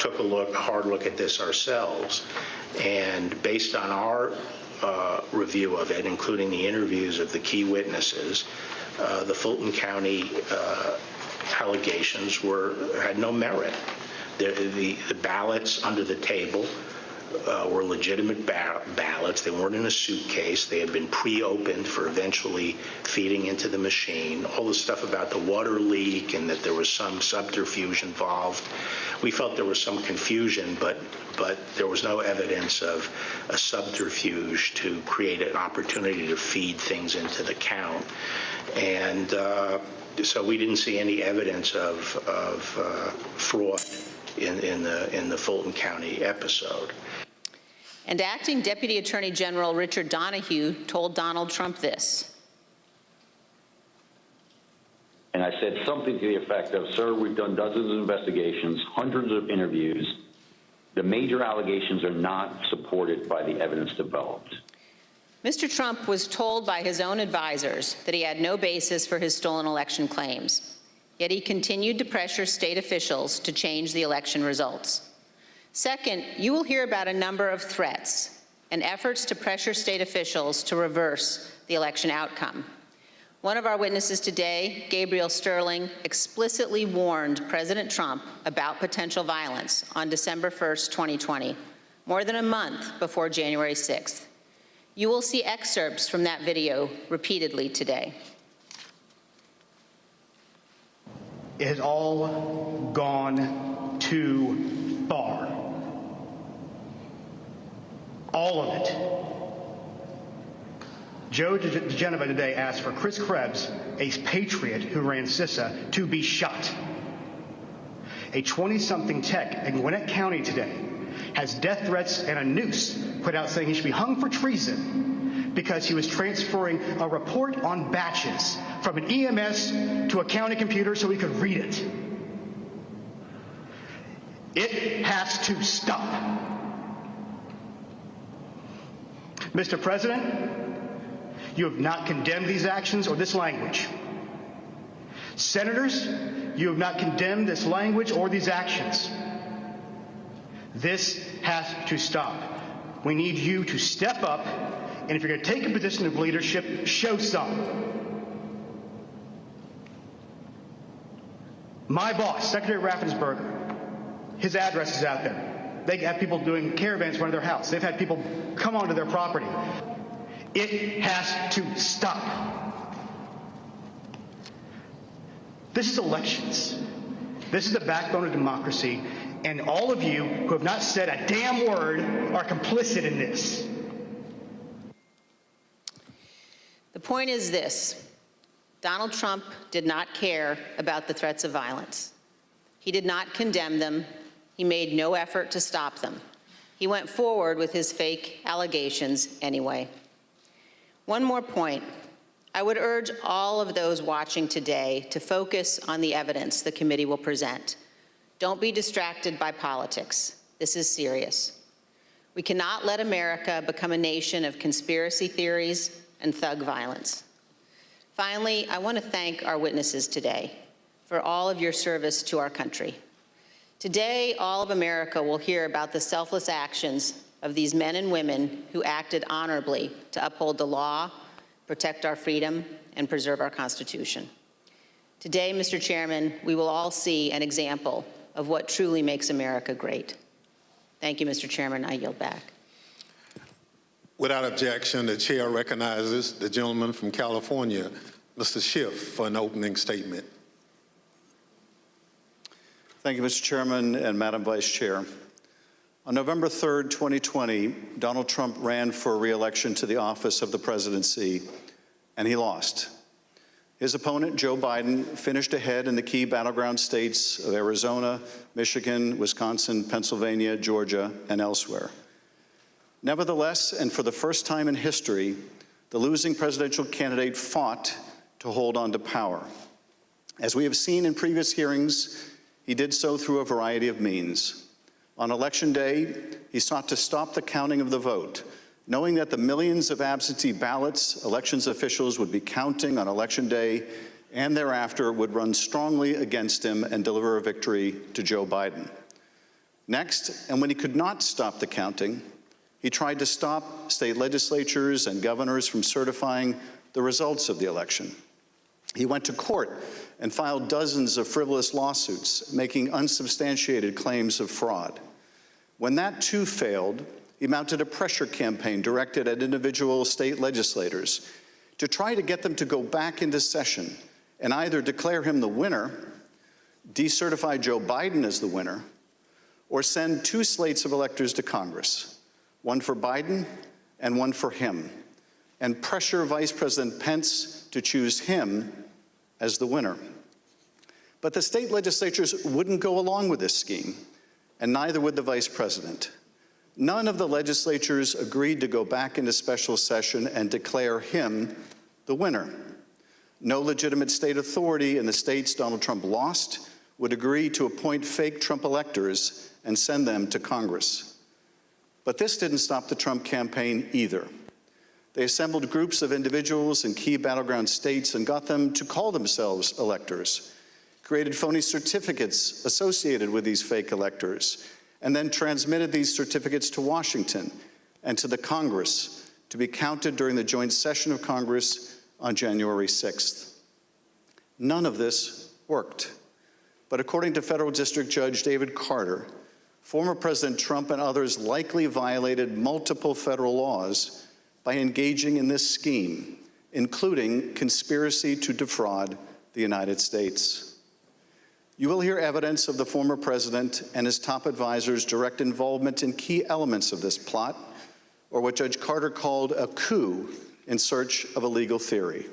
took a hard look at this ourselves, and based on our review of it, including the interviews of the key witnesses, the Fulton County allegations had no merit. The ballots under the table were legitimate ballots. They weren't in a suitcase. They had been pre-opened for eventually feeding into the machine. All the stuff about the water leak and that there was some subterfuge involved. We felt there was some confusion, but there was no evidence of a subterfuge to create an opportunity to feed things into the count. And so we didn't see any evidence of fraud in the Fulton County episode. And Acting Deputy Attorney General Richard Donahue told Donald Trump this. And I said something to the effect of, sir, we've done dozens of investigations, hundreds of interviews. The major allegations are not supported by the evidence developed. Mr. Trump was told by his own advisors that he had no basis for his stolen election claims. Yet he continued to pressure state officials to change the election results. Second, you will hear about a number of threats and efforts to pressure state officials to reverse the election outcome. One of our witnesses today, Gabriel Sterling, explicitly warned President Trump about potential violence on December 1st, 2020, more than a month before January 6th. You will see excerpts from that video repeatedly today. It has all gone too far. All of it. Joe DeGenova today asked for Chris Krebs, a patriot who ran CISA, to be shot. A 20-something tech in Gwinnett County today has death threats and a noose put out saying he should be hung for treason because he was transferring a report on batches from an EMS to a county computer so he could read it. It has to stop. Mr. President, you have not condemned these actions or this language. Senators, you have not condemned this language or these actions. This has to stop. We need you to step up, and if you're going to take a position of leadership, show some. My boss, Secretary Raffensperger, his address is out there. They have people doing caravans in front of their house. They've had people come onto their property. It has to stop. This is elections. This is the backbone of democracy, and all of you who have not said a damn word are complicit in this. The point is this: Donald Trump did not care about the threats of violence. He did not condemn them. He made no effort to stop them. He went forward with his fake allegations anyway. One more point. I would urge all of those watching today to focus on the evidence the committee will present. Don't be distracted by politics. This is serious. We cannot let America become a nation of conspiracy theories and thug violence. Finally, I want to thank our witnesses today for all of your service to our country. Today, all of America will hear about the selfless actions of these men and women who acted honorably to uphold the law, protect our freedom, and preserve our Constitution. Today, Mr. Chairman, we will all see an example of what truly makes America great. Thank you, Mr. Chairman. I yield back. Without objection, the chair recognizes the gentleman from California, Mr. Schiff, for an opening statement. Thank you, Mr. Chairman and Madam Vice Chair. On November 3rd, 2020, Donald Trump ran for re-election to the office of the presidency, and he lost. His opponent, Joe Biden, finished ahead in the key battleground states of Arizona, Michigan, Wisconsin, Pennsylvania, Georgia, and elsewhere. Nevertheless, and for the first time in history, the losing presidential candidate fought to hold on to power. As we have seen in previous hearings, he did so through a variety of means. On Election Day, he sought to stop the counting of the vote, knowing that the millions of absentee ballots elections officials would be counting on Election Day and thereafter would run strongly against him and deliver a victory to Joe Biden. Next, and when he could not stop the counting, he tried to stop state legislatures and governors from certifying the results of the election. He went to court and filed dozens of frivolous lawsuits, making unsubstantiated claims of fraud. When that too failed, he mounted a pressure campaign directed at individual state legislators to try to get them to go back into session and either declare him the winner, decertify Joe Biden as the winner, or send two slates of electors to Congress, one for Biden and one for him, and pressure Vice President Pence to choose him as the winner. But the state legislatures wouldn't go along with this scheme, and neither would the vice president. None of the legislatures agreed to go back into special session and declare him the winner. No legitimate state authority in the states Donald Trump lost would agree to appoint fake Trump electors and send them to Congress. But this didn't stop the Trump campaign either. They assembled groups of individuals in key battleground states and got them to call themselves electors, created phony certificates associated with these fake electors, and then transmitted these certificates to Washington and to the Congress to be counted during the joint session of Congress on January 6th. None of this worked. But according to Federal District Judge David Carter, former President Trump and others likely violated multiple federal laws by engaging in this scheme, including conspiracy to defraud the United States. You will hear evidence of the former president and his top advisors' direct involvement in key elements of this plot, or what Judge Carter called a coup in search of a legal theory.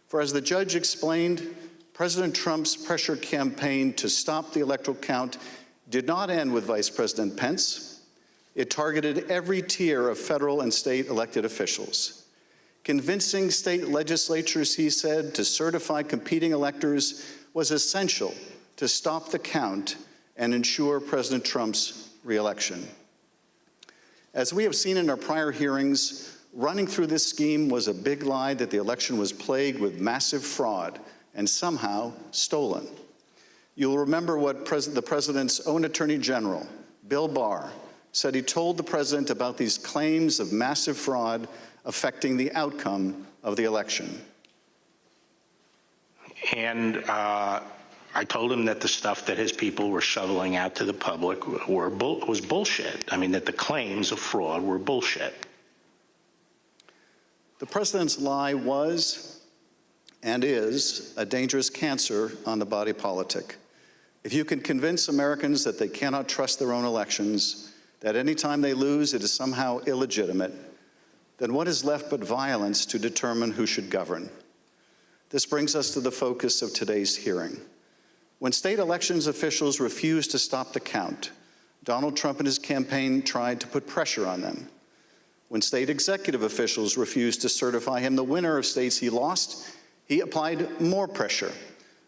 For as the judge explained, President Trump's pressure campaign to stop the electoral count did not end with Vice President Pence. It targeted every tier of federal and state elected officials. Convincing state legislatures, he said, to certify competing electors was essential to stop the count and ensure President Trump's re-election. As we have seen in our prior hearings, running through this scheme was a big lie that the election was plagued with massive fraud and somehow stolen. You'll remember what the president's own Attorney General, Bill Barr, said he told the president about these claims of massive fraud affecting the outcome of the election. And I told him that the stuff that his people were shoveling out to the public was bullshit. I mean, that the claims of fraud were bullshit. The president's lie was and is a dangerous cancer on the body politic. If you can convince Americans that they cannot trust their own elections, that any time they lose it is somehow illegitimate, then what is left but violence to determine who should govern? This brings us to the focus of today's hearing. When state elections officials refused to stop the count, Donald Trump and his campaign tried to put pressure on them. When state executive officials refused to certify him the winner of states he lost, he applied more pressure.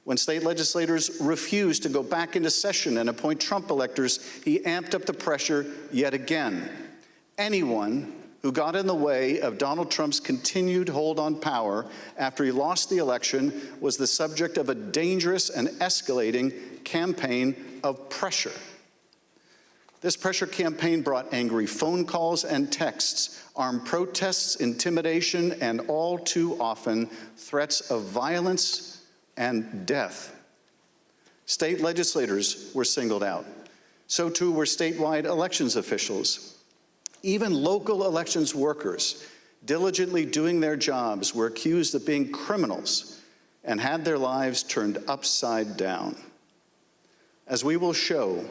When state legislators refused to go back into session and appoint Trump electors, he amped up the pressure yet again. Anyone who got in the way of Donald Trump's continued hold on power after he lost the election was the subject of a dangerous and escalating campaign of pressure. This pressure campaign brought angry phone calls and texts, armed protests, intimidation, and all too often, threats of violence and death. State legislators were singled out. So too were statewide elections officials. Even local elections workers, diligently doing their jobs, were accused of being criminals and had their lives turned upside down. As we will show,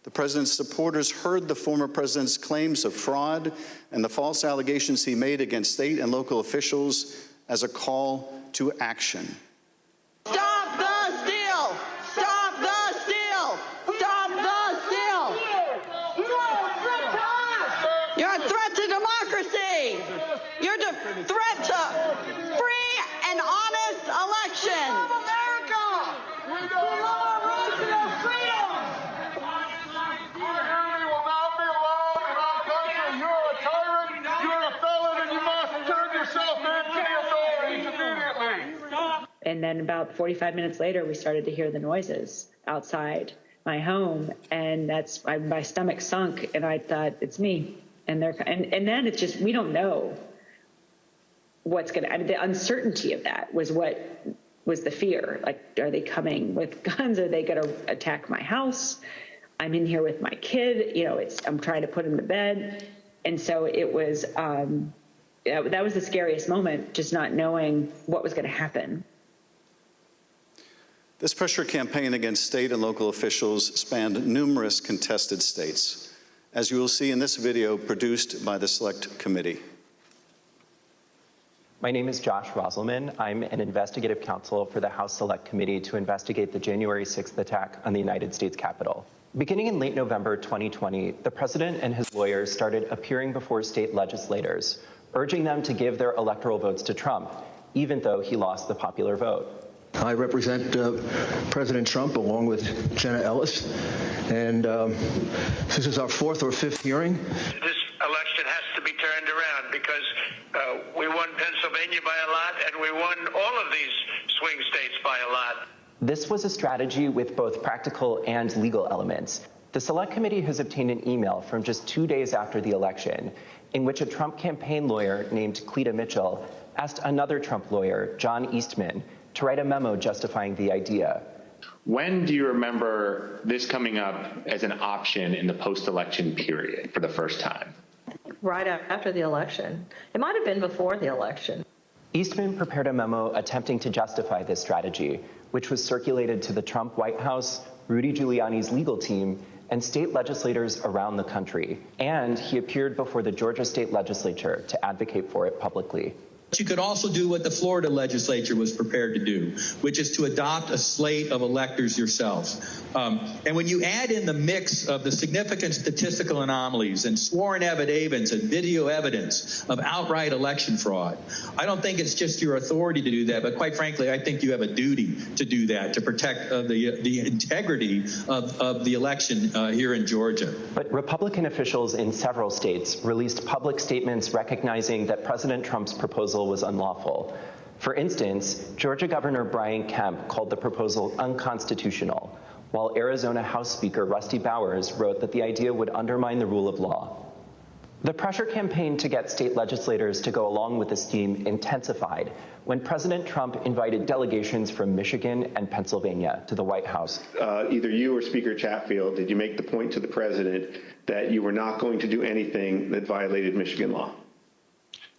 The president's supporters heard the former president's claims of fraud and the false allegations he made against state and local officials as a call to action. Stop the steal! Stop the steal! Stop the steal! You're a threat to democracy! You're a threat to free and honest election! America! We love our right to our freedom! Tyranny will not be allowed in our country. You're a tyrant, you're a felon, and you must turn yourself into the authorities immediately. And then about 45 minutes later, we started to hear the noises outside my home, and that's my stomach sunk, and I thought, it's me. And then it's just, we don't know what's going to, I mean, the uncertainty of that was what was the fear. Like, are they coming with guns? Are they going to attack my house? I'm in here with my kid, I'm trying to put him to bed. And so it was, that was the scariest moment, just not knowing what was going to happen. This pressure campaign against state and local officials spanned numerous contested states, as you will see in this video produced by the Select Committee. My name is Josh Roselman. I'm an investigative counsel for the House Select Committee to investigate the January 6th attack on the United States Capitol. Beginning in late November 2020, the president and his lawyers started appearing before state legislators, urging them to give their electoral votes to Trump, even though he lost the popular vote. I represent President Trump along with Jenna Ellis, and this is our fourth or fifth hearing. This election has to be turned around because we won Pennsylvania by a lot, and we won all of these swing states by a lot. This was a strategy with both practical and legal elements. The Select Committee has obtained an email from just 2 days after the election in which a Trump campaign lawyer named Cleta Mitchell asked another Trump lawyer, John Eastman, to write a memo justifying the idea. When do you remember this coming up as an option in the post-election period for the first time? Right after the election. It might have been before the election. Eastman prepared a memo attempting to justify this strategy, which was circulated to the Trump White House, Rudy Giuliani's legal team, and state legislators around the country. And he appeared before the Georgia state legislature to advocate for it publicly. But you could also do what the Florida legislature was prepared to do, which is to adopt a slate of electors yourselves. And when you add in the mix of the significant statistical anomalies and sworn affidavits and video evidence of outright election fraud, I don't think it's just your authority to do that, but quite frankly, I think you have a duty to do that, to protect the integrity of the election here in Georgia. But Republican officials in several states released public statements recognizing that President Trump's proposal was unlawful. For instance, Georgia Governor Brian Kemp called the proposal unconstitutional, while Arizona House Speaker Rusty Bowers wrote that the idea would undermine the rule of law. The pressure campaign to get state legislators to go along with the scheme intensified when President Trump invited delegations from Michigan and Pennsylvania to the White House. Either you or Speaker Chatfield, did you make the point to the president that you were not going to do anything that violated Michigan law?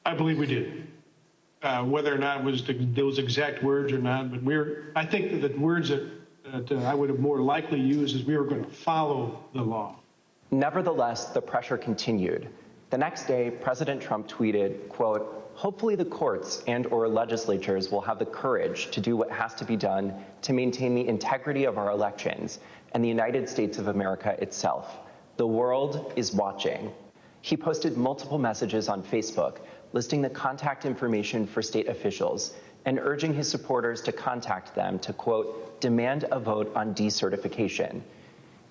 I believe we did. Whether or not it was those exact words or not, but I think that the words that I would have more likely used is we were going to follow the law. Nevertheless, the pressure continued. The next day, President Trump tweeted, quote, "Hopefully the courts and/or legislatures will have the courage to do what has to be done to maintain the integrity of our elections and the United States of America itself. The world is watching." He posted multiple messages on Facebook listing the contact information for state officials and urging his supporters to contact them to, quote, "demand a vote on decertification."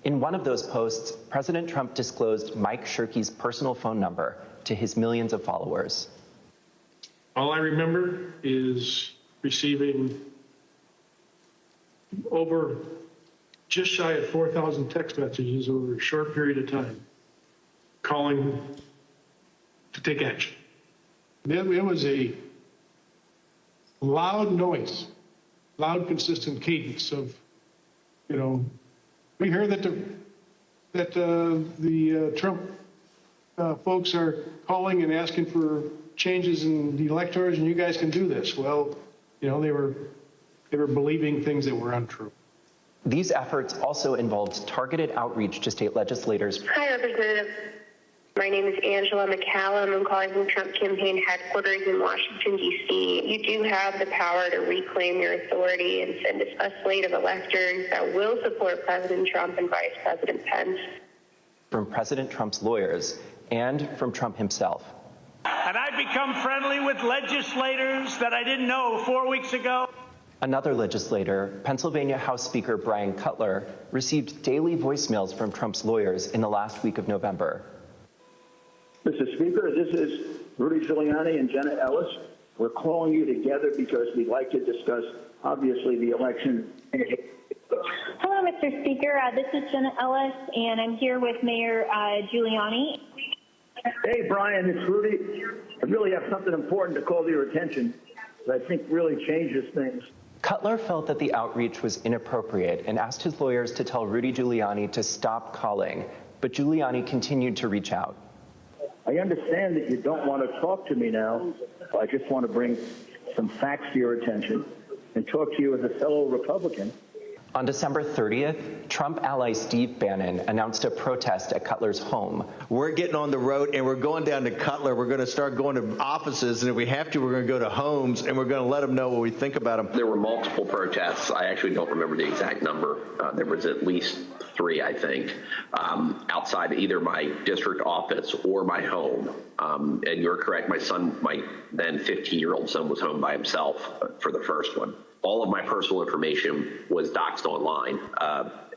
In one of those posts, President Trump disclosed Mike Shirkey's personal phone number to his millions of followers. All I remember is receiving over just shy of 4,000 text messages over a short period of time, calling to take action. It was a loud noise, loud, consistent cadence of, we hear that the Trump folks are calling and asking for changes in the electors, and you guys can do this. Well, they were believing things that were untrue. These efforts also involved targeted outreach to state legislators. Hi, Representative. My name is Angela McCallum. I'm calling from Trump campaign headquarters in Washington, D.C. You do have the power to reclaim your authority and send a slate of electors that will support President Trump and Vice President Pence. From President Trump's lawyers and from Trump himself. And I've become friendly with legislators that I didn't know 4 weeks ago. Another legislator, Pennsylvania House Speaker Brian Cutler, received daily voicemails from Trump's lawyers in the last week of November. Mr. Speaker, this is Rudy Giuliani and Jenna Ellis. We're calling you together because we'd like to discuss, obviously, the election. Hello, Mr. Speaker. This is Jenna Ellis, and I'm here with Mayor Giuliani. Hey, Brian, it's Rudy. I really have something important to call to your attention that I think really changes things. Cutler felt that the outreach was inappropriate and asked his lawyers to tell Rudy Giuliani to stop calling, but Giuliani continued to reach out. I understand that you don't want to talk to me now. I just want to bring some facts to your attention and talk to you as a fellow Republican. On December 30th, Trump ally Steve Bannon announced a protest at Cutler's home. We're getting on the road and we're going down to Cutler. We're going to start going to offices, and if we have to, we're going to go to homes, and we're going to let them know what we think about them. There were multiple protests. I actually don't remember the exact number. There was at least 3, I think, outside either my district office or my home. And you're correct, my son, my then 15-year-old son, was home by himself for the first one. All of my personal information was doxed online.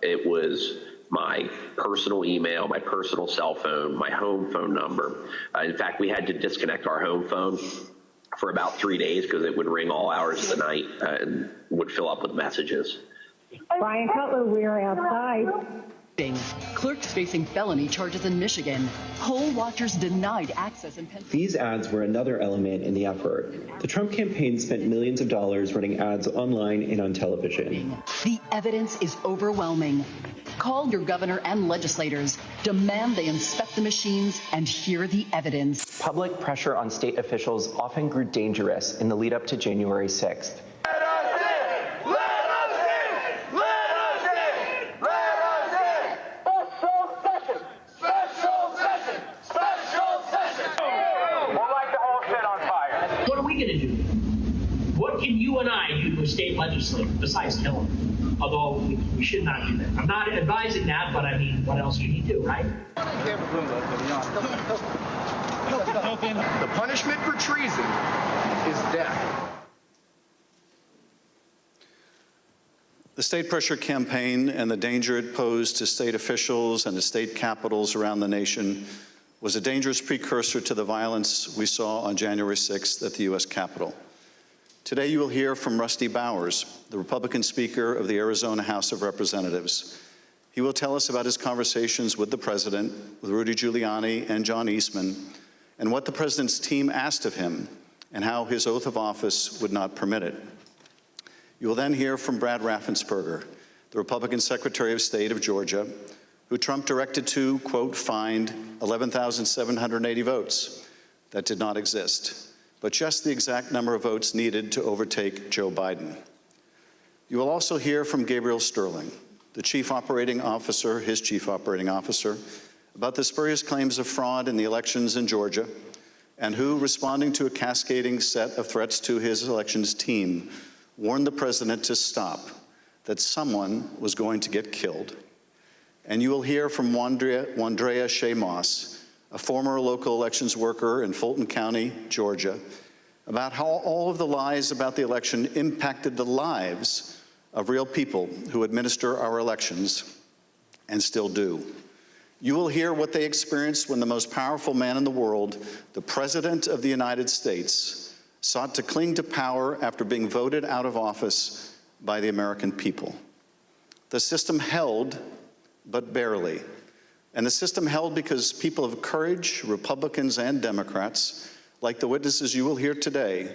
It was my personal email, my personal cell phone, my home phone number. In fact, we had to disconnect our home phone for about 3 days because it would ring all hours of the night and would fill up with messages. Brian Cutler, we're outside. Clerks facing felony charges in Michigan. Poll watchers denied access in Pennsylvania. These ads were another element in the effort. The Trump campaign spent millions of dollars running ads online and on television. The evidence is overwhelming. Call your governor and legislators. Demand they inspect the machines and hear the evidence. Public pressure on state officials often grew dangerous in the lead up to January 6th. What can you and I do to a state legislator besides kill him? Although we should not do that. I'm not advising that, but I mean, what else can he do, right? The punishment for treason is death. The state pressure campaign and the danger it posed to state officials and to state capitals around the nation was a dangerous precursor to the violence we saw on January 6th at the U.S. Capitol. Today you will hear from Rusty Bowers, the Republican Speaker of the Arizona House of Representatives. He will tell us about his conversations with the President, with Rudy Giuliani and John Eastman, and what the President's team asked of him and how his oath of office would not permit it. You will then hear from Brad Raffensperger, the Republican Secretary of State of Georgia, who Trump directed to, quote, find 11,780 votes that did not exist, but just the exact number of votes needed to overtake Joe Biden. You will also hear from Gabriel Sterling, the chief operating officer, his chief operating officer, about the spurious claims of fraud in the elections in Georgia, and who, responding to a cascading set of threats to his elections team, warned the president to stop, that someone was going to get killed. And you will hear from Wandrea Shea Moss, a former local elections worker in Fulton County, Georgia, about how all of the lies about the election impacted the lives of real people who administer our elections and still do. You will hear what they experienced when the most powerful man in the world, the President of the United States, sought to cling to power after being voted out of office by the American people. The system held, but barely. And the system held because people of courage, Republicans and Democrats, like the witnesses you will hear today,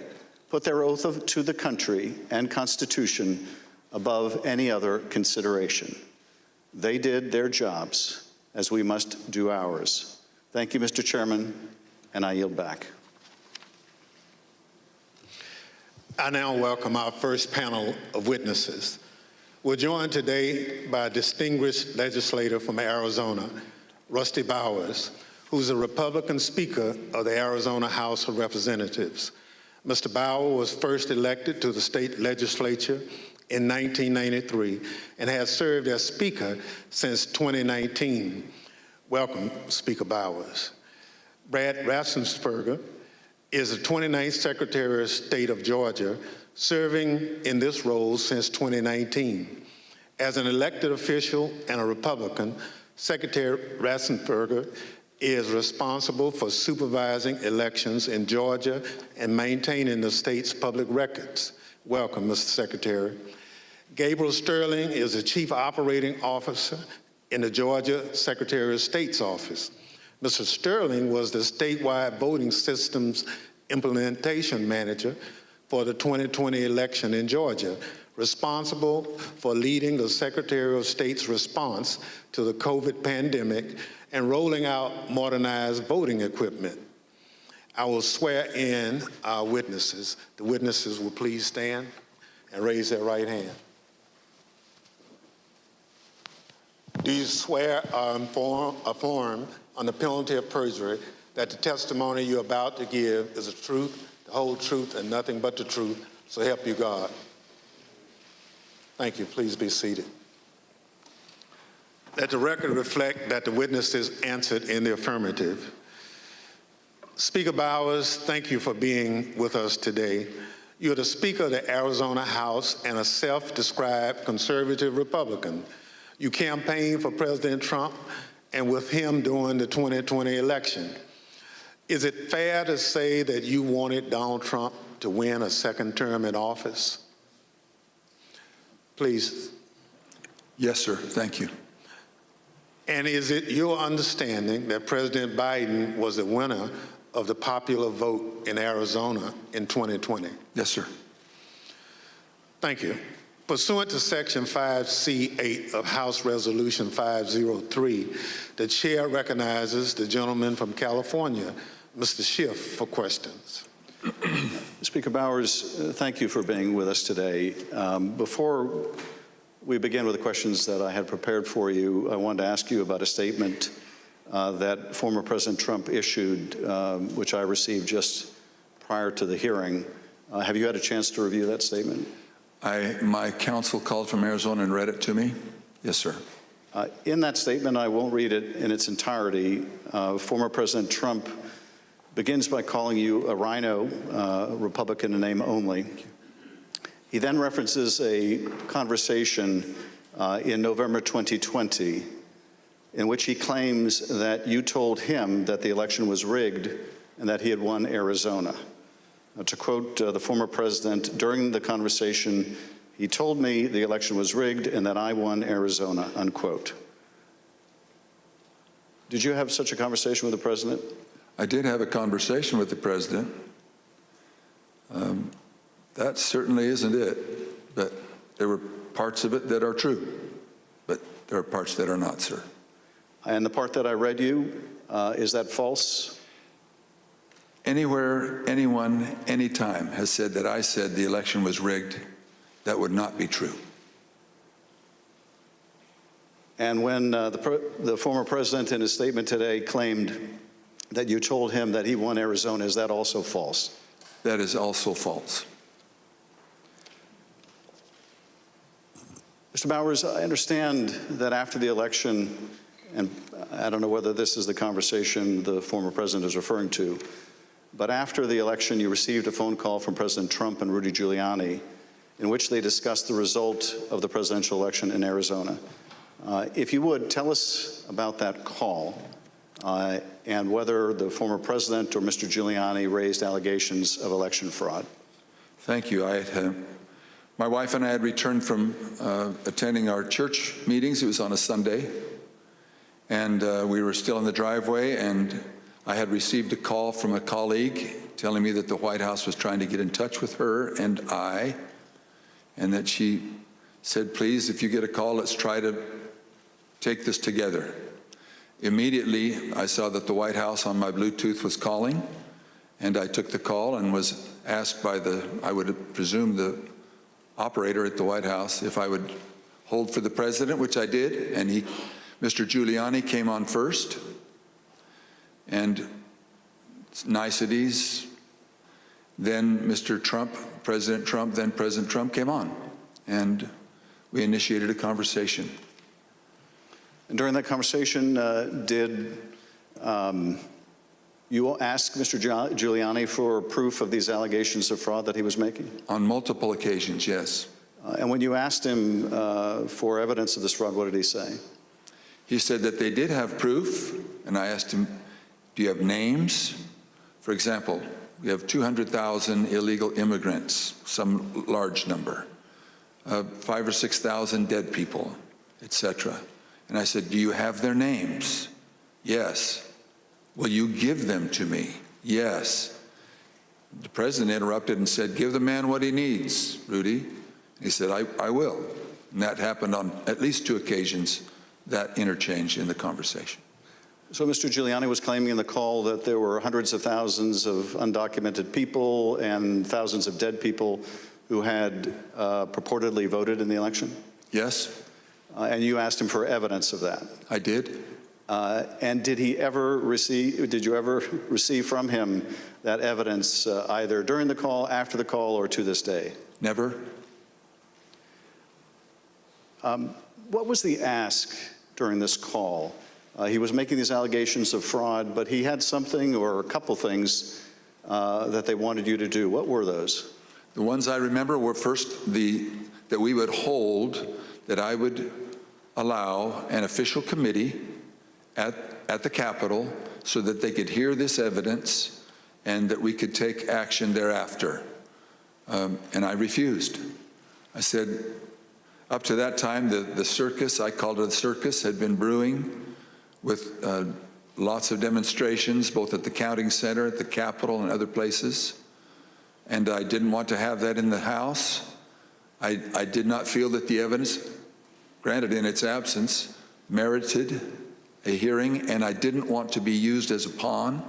put their oath to the country and Constitution above any other consideration. They did their jobs, as we must do ours. Thank you, Mr. Chairman, and I yield back. I now welcome our first panel of witnesses. We're joined today by a distinguished legislator from Arizona, Rusty Bowers, who's a Republican Speaker of the Arizona House of Representatives. Mr. Bowers was first elected to the state legislature in 1993 and has served as Speaker since 2019. Welcome, Speaker Bowers. Brad Raffensperger is the 29th Secretary of State of Georgia, serving in this role since 2019. As an elected official and a Republican, Secretary Raffensperger is responsible for supervising elections in Georgia and maintaining the state's public records. Welcome, Mr. Secretary. Gabriel Sterling is the Chief Operating Officer in the Georgia Secretary of State's office. Mr. Sterling was the statewide voting systems implementation manager for the 2020 election in Georgia, responsible for leading the Secretary of State's response to the COVID pandemic and rolling out modernized voting equipment. I will swear in our witnesses. The witnesses will please stand and raise their right hand. Do you swear or affirm on the penalty of perjury that the testimony you're about to give is the truth, the whole truth, and nothing but the truth, so help you God? Thank you. Please be seated. Let the record reflect that the witnesses answered in the affirmative. Speaker Bowers, thank you for being with us today. You're the Speaker of the Arizona House and a self-described conservative Republican. You campaigned for President Trump and with him during the 2020 election. Is it fair to say that you wanted Donald Trump to win a second term in office? Please. Yes, sir. Thank you. And is it your understanding that President Biden was the winner of the popular vote in Arizona in 2020? Yes, sir. Thank you. Pursuant to Section 5C8 of House Resolution 503, the chair recognizes the gentleman from California, Mr. Schiff, for questions. Speaker Bowers, thank you for being with us today. Before we begin with the questions that I had prepared for you, I wanted to ask you about a statement that former President Trump issued, which I received just prior to the hearing. Have you had a chance to review that statement? My counsel called from Arizona and read it to me. Yes, sir. In that statement, I won't read it in its entirety. Former President Trump begins by calling you a rhino, Republican in name only. He then references a conversation in November 2020 in which he claims that you told him that the election was rigged and that he had won Arizona. To quote the former president, during the conversation, he told me the election was rigged and that I won Arizona, unquote. Did you have such a conversation with the president? I did have a conversation with the president. That certainly isn't it, but there were parts of it that are true, but there are parts that are not, sir. And the part that I read you, is that false? Anywhere, anyone, anytime has said that I said the election was rigged, that would not be true. And when the former president in his statement today claimed that you told him that he won Arizona, is that also false? That is also false. Mr. Bowers, I understand that after the election, and I don't know whether this is the conversation the former president is referring to, but after the election, you received a phone call from President Trump and Rudy Giuliani in which they discussed the result of the presidential election in Arizona. If you would, tell us about that call and whether the former president or Mr. Giuliani raised allegations of election fraud. Thank you. My wife and I had returned from attending our church meetings. It was on a Sunday. And we were still in the driveway, and I had received a call from a colleague telling me that the White House was trying to get in touch with her and I, and that she said, please, if you get a call, let's try to take this together. Immediately, I saw that the White House on my Bluetooth was calling, and I took the call and was asked by I would presume, the operator at the White House if I would hold for the president, which I did, and Mr. Giuliani came on first, and niceties. Then Mr. Trump, President Trump, then President Trump came on, and we initiated a conversation. And during that conversation, did you ask Mr. Giuliani for proof of these allegations of fraud that he was making? On multiple occasions, yes. And when you asked him for evidence of this fraud, what did he say? He said that they did have proof, and I asked him, do you have names? For example, we have 200,000 illegal immigrants, some large number, 5,000 or 6,000 dead people, etc. And I said, do you have their names? Yes. Will you give them to me? Yes. The president interrupted and said, give the man what he needs, Rudy. He said, I will. And that happened on at least 2 occasions, that interchange in the conversation. So Mr. Giuliani was claiming in the call that there were hundreds of thousands of undocumented people and thousands of dead people who had purportedly voted in the election? Yes. And you asked him for evidence of that? I did. And did you ever receive from him that evidence either during the call, after the call, or to this day? Never. What was the ask during this call? He was making these allegations of fraud, but he had something or a couple things that they wanted you to do. What were those? The ones I remember were first that we would hold, that I would allow an official committee at the Capitol so that they could hear this evidence and that we could take action thereafter. And I refused. I said, up to that time, the circus, I called it a circus, had been brewing with lots of demonstrations, both at the counting center, at the Capitol, and other places. And I didn't want to have that in the House. I did not feel that the evidence, granted in its absence, merited a hearing, and I didn't want to be used as a pawn.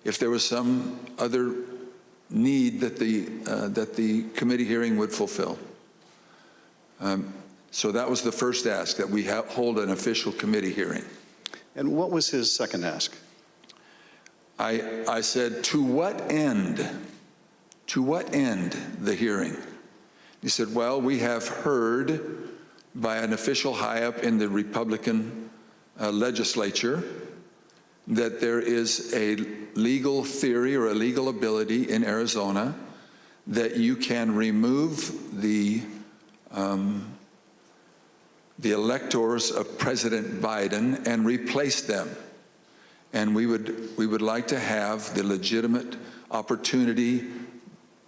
If there was some other need that the committee hearing would fulfill. So that was the first ask, that we hold an official committee hearing. And what was his second ask? I said, to what end? To what end the hearing? He said, well, we have heard by an official high up in the Republican legislature that there is a legal theory or a legal ability in Arizona that you can remove the electors of President Biden and replace them. And we would like to have the legitimate opportunity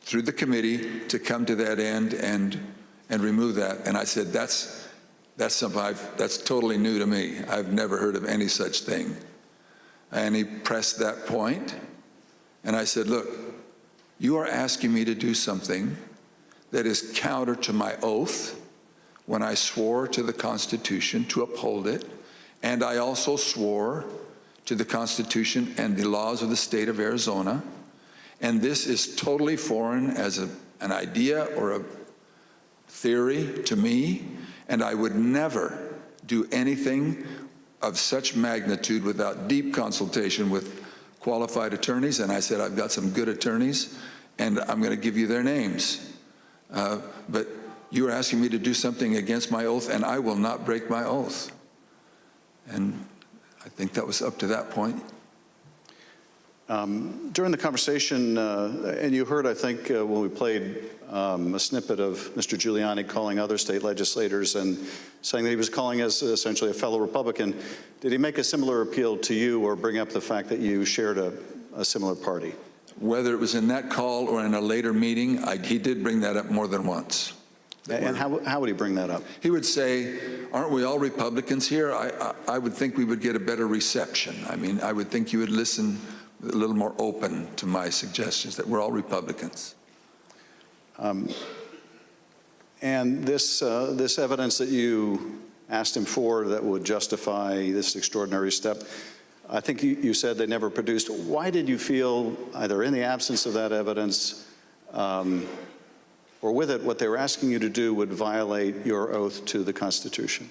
through the committee to come to that end and remove that. And I said, that's something that's totally new to me. I've never heard of any such thing. And he pressed that point. And I said, look, you are asking me to do something that is counter to my oath when I swore to the Constitution to uphold it. And I also swore to the Constitution and the laws of the state of Arizona. And this is totally foreign as an idea or a theory to me. And I would never do anything of such magnitude without deep consultation with qualified attorneys. And I said, I've got some good attorneys, and I'm going to give you their names. But you are asking me to do something against my oath, and I will not break my oath. And I think that was up to that point. During the conversation, and you heard, I think, when we played a snippet of Mr. Giuliani calling other state legislators and saying that he was calling us essentially a fellow Republican, did he make a similar appeal to you or bring up the fact that you shared a similar party? Whether it was in that call or in a later meeting, he did bring that up more than once. And how would he bring that up? He would say, aren't we all Republicans here? I would think we would get a better reception. I mean, I would think you would listen a little more open to my suggestions, that we're all Republicans. And this evidence that you asked him for that would justify this extraordinary step, I think you said they never produced. Why did you feel, either in the absence of that evidence or with it, what they were asking you to do would violate your oath to the Constitution?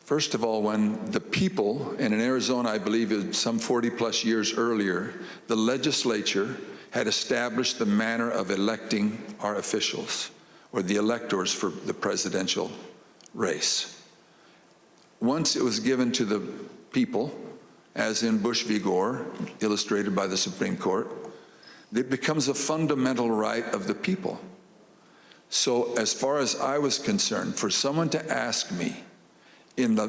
First of all, when the people, and in Arizona, I believe it's some 40 plus years earlier, the legislature had established the manner of electing our officials, or the electors for the presidential race. Once it was given to the people, as in Bush v. Gore, illustrated by the Supreme Court, it becomes a fundamental right of the people. So as far as I was concerned, for someone to ask me in the,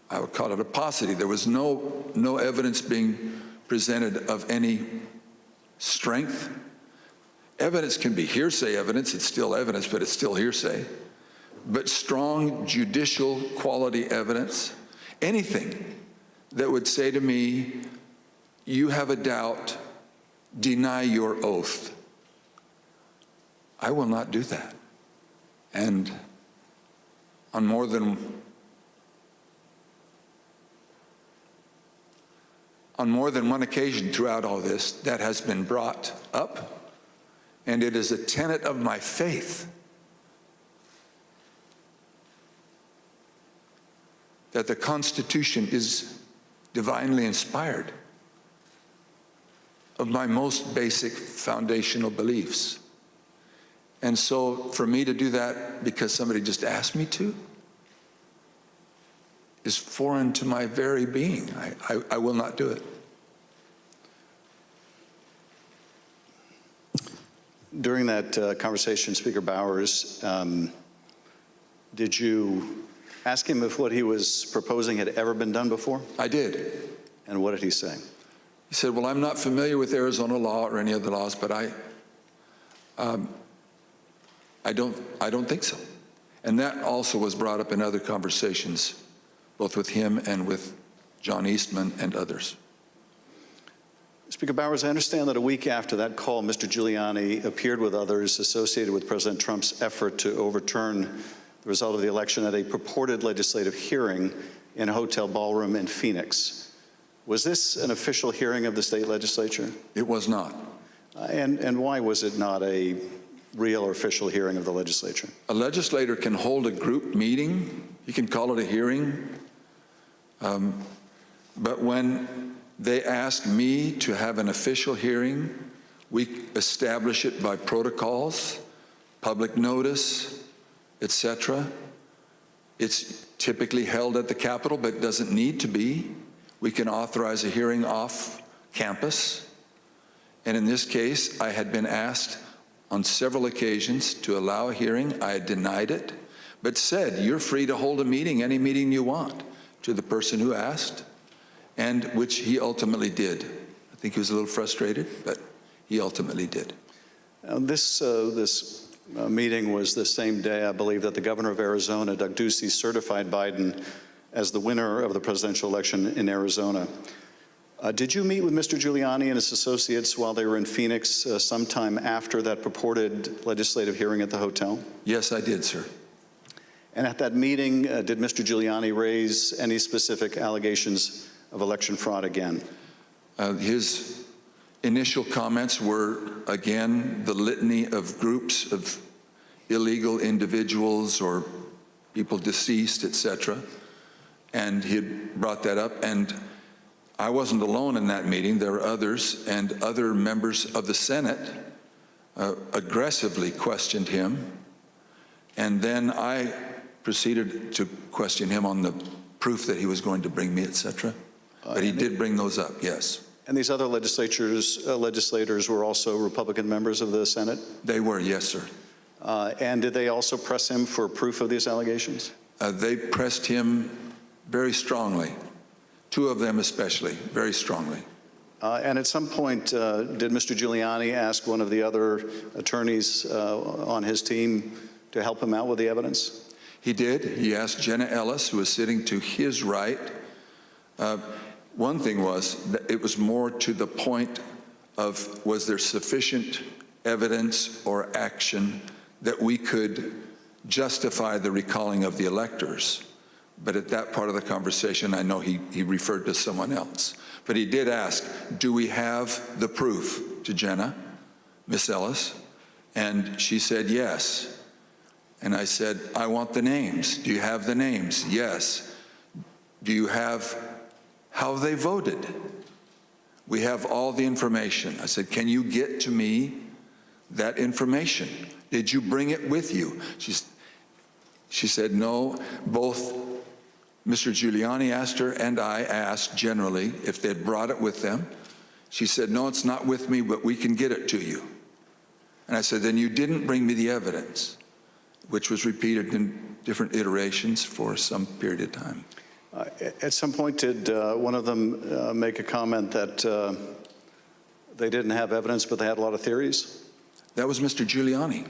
I would call it a paucity, there was no evidence being presented of any strength. Evidence can be hearsay evidence, it's still evidence, but it's still hearsay. But strong judicial quality evidence, anything that would say to me, you have a doubt, deny your oath. I will not do that. And on more than one occasion throughout all this, that has been brought up, and it is a tenet of my faith that the Constitution is divinely inspired of my most basic foundational beliefs. And so for me to do that because somebody just asked me to is foreign to my very being. I will not do it. During that conversation, Speaker Bowers, did you ask him if what he was proposing had ever been done before? I did. And what did he say? He said, well, I'm not familiar with Arizona law or any other laws, but I don't think so. And that also was brought up in other conversations, both with him and with John Eastman and others. Speaker Bowers, I understand that a week after that call, Mr. Giuliani appeared with others associated with President Trump's effort to overturn the result of the election at a purported legislative hearing in a hotel ballroom in Phoenix. Was this an official hearing of the state legislature? It was not. And why was it not a real or official hearing of the legislature? A legislator can hold a group meeting. You can call it a hearing. But when they ask me to have an official hearing, we establish it by protocols, public notice, etc. It's typically held at the Capitol, but it doesn't need to be. We can authorize a hearing off campus. And in this case, I had been asked on several occasions to allow a hearing. I had denied it, but said, you're free to hold a meeting, any meeting you want, to the person who asked, and which he ultimately did. I think he was a little frustrated, but he ultimately did. This meeting was the same day, I believe, that the governor of Arizona, Doug Ducey, certified Biden as the winner of the presidential election in Arizona. Did you meet with Mr. Giuliani and his associates while they were in Phoenix sometime after that purported legislative hearing at the hotel? Yes, I did, sir. And at that meeting, did Mr. Giuliani raise any specific allegations of election fraud again? His initial comments were, again, the litany of groups of illegal individuals or people deceased, etc. And he had brought that up, and I wasn't alone in that meeting. There were others, and other members of the Senate aggressively questioned him. And then I proceeded to question him on the proof that he was going to bring me, etc. But he did bring those up, yes. And these other legislators were also Republican members of the Senate? They were, yes, sir. And did they also press him for proof of these allegations? They pressed him very strongly. Two of them especially, very strongly. And at some point, did Mr. Giuliani ask one of the other attorneys on his team to help him out with the evidence? He did. He asked Jenna Ellis, who was sitting to his right. One thing was that it was more to the point of, was there sufficient evidence or action that we could justify the recalling of the electors? But at that part of the conversation, I know he referred to someone else. But he did ask, do we have the proof, to Jenna, Miss Ellis? And she said, yes. And I said, I want the names. Do you have the names? Yes. Do you have how they voted? We have all the information. I said, can you get to me that information? Did you bring it with you? She said, no. Both Mr. Giuliani asked her and I asked generally if they'd brought it with them. She said, no, it's not with me, but we can get it to you. And I said, then you didn't bring me the evidence, which was repeated in different iterations for some period of time. At some point, did one of them make a comment that they didn't have evidence, but they had a lot of theories? That was Mr. Giuliani.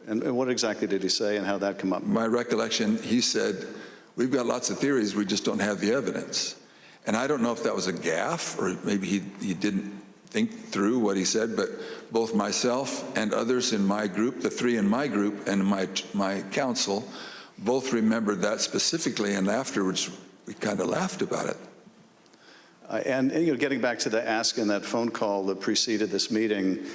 And what exactly did he say, and how did that come up? My recollection, he said, we've got lots of theories, we just don't have the evidence. And I don't know if that was a gaffe, or maybe he didn't think through what he said, but both myself and others in my group, the three in my group and my counsel, both remembered that specifically, and afterwards we kind of laughed about it. And you know, getting back to the ask in that phone call that preceded this meeting,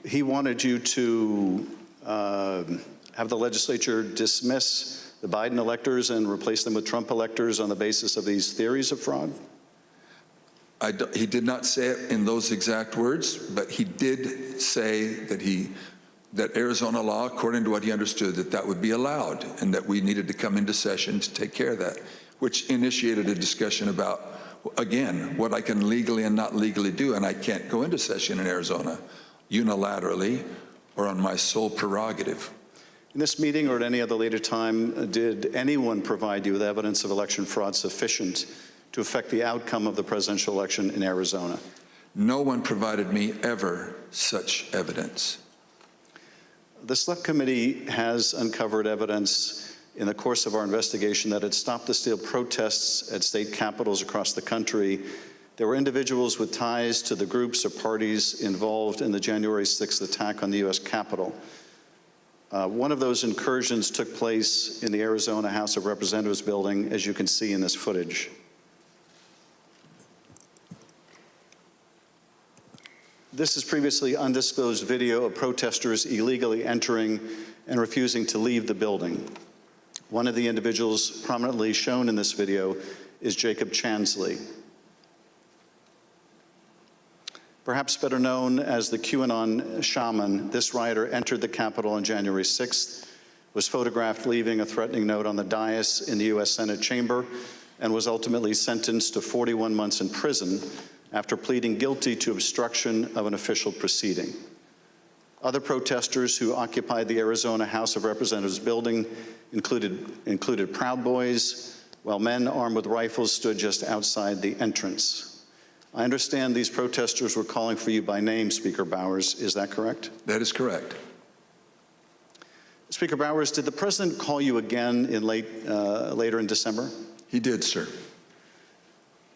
he wanted you to have the legislature dismiss the Biden electors and replace them with Trump electors on the basis of these theories of fraud? He did not say it in those exact words, but he did say that Arizona law, according to what he understood, that would be allowed, and that we needed to come into session to take care of that, which initiated a discussion about, again, what I can legally and not legally do, and I can't go into session in Arizona unilaterally or on my sole prerogative. In this meeting or at any other later time, did anyone provide you with evidence of election fraud sufficient to affect the outcome of the presidential election in Arizona? No one provided me ever such evidence. The Select Committee has uncovered evidence in the course of our investigation that at Stop the Steal protests at state capitals across the country, there were individuals with ties to the groups or parties involved in the January 6th attack on the U.S. Capitol. One of those incursions took place in the Arizona House of Representatives building, as you can see in this footage. This is previously undisclosed video of protesters illegally entering and refusing to leave the building. One of the individuals prominently shown in this video is Jacob Chansley. Perhaps better known as the QAnon shaman, this rioter entered the Capitol on January 6th, was photographed leaving a threatening note on the dais in the U.S. Senate chamber, and was ultimately sentenced to 41 months in prison after pleading guilty to obstruction of an official proceeding. Other protesters who occupied the Arizona House of Representatives building included Proud Boys, while men armed with rifles stood just outside the entrance. I understand these protesters were calling for you by name, Speaker Bowers. Is that correct? That is correct. Speaker Bowers, did the president call you again in later in December? He did, sir.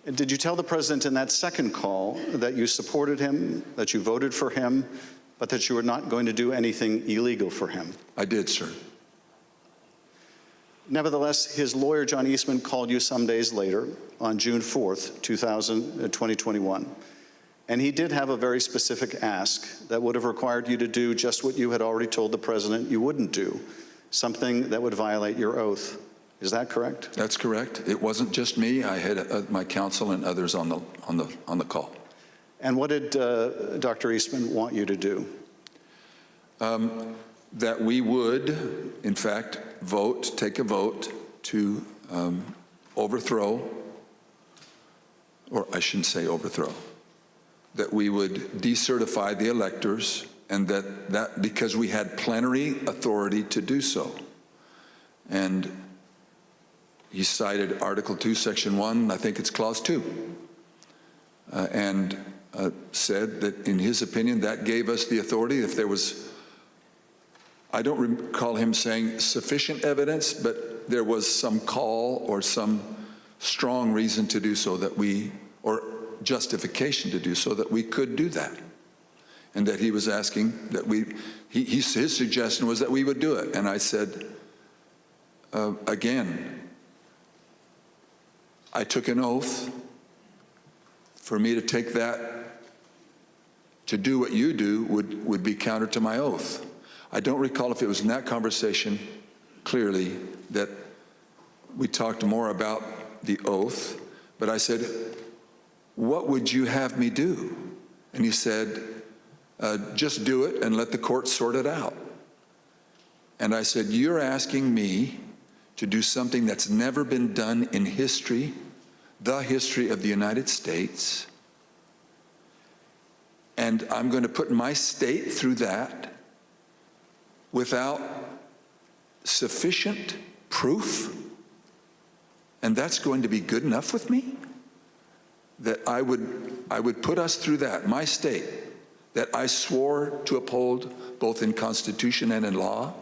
And did you tell the president in that second call that you supported him, that you voted for him, but that you were not going to do anything illegal for him? I did, sir. Nevertheless, his lawyer, John Eastman, called you some days later on June 4th, 2021. And he did have a very specific ask that would have required you to do just what you had already told the president you wouldn't do, something that would violate your oath. Is that correct? That's correct. It wasn't just me. I had my counsel and others on the call. And what did Dr. Eastman want you to do? That we would, in fact, take a vote to overthrow, or I shouldn't say overthrow, that we would decertify the electors, and that because we had plenary authority to do so. And he cited Article 2, Section 1, I think it's Clause 2, and said that, in his opinion, that gave us the authority if there was, I don't recall him saying sufficient evidence, but there was some call or some strong reason to do so or justification to do so that we could do that. And that he was asking that his suggestion was that we would do it. And I said, again, I took an oath. For me to take that, to do what you do, would be counter to my oath. I don't recall if it was in that conversation, clearly, that we talked more about the oath, but I said, what would you have me do? And he said, just do it and let the court sort it out. And I said, you're asking me to do something that's never been done in history, the history of the United States, and I'm going to put my state through that without sufficient proof, and that's going to be good enough with me? That I would put us through that, my state, that I swore to uphold both in Constitution and in law?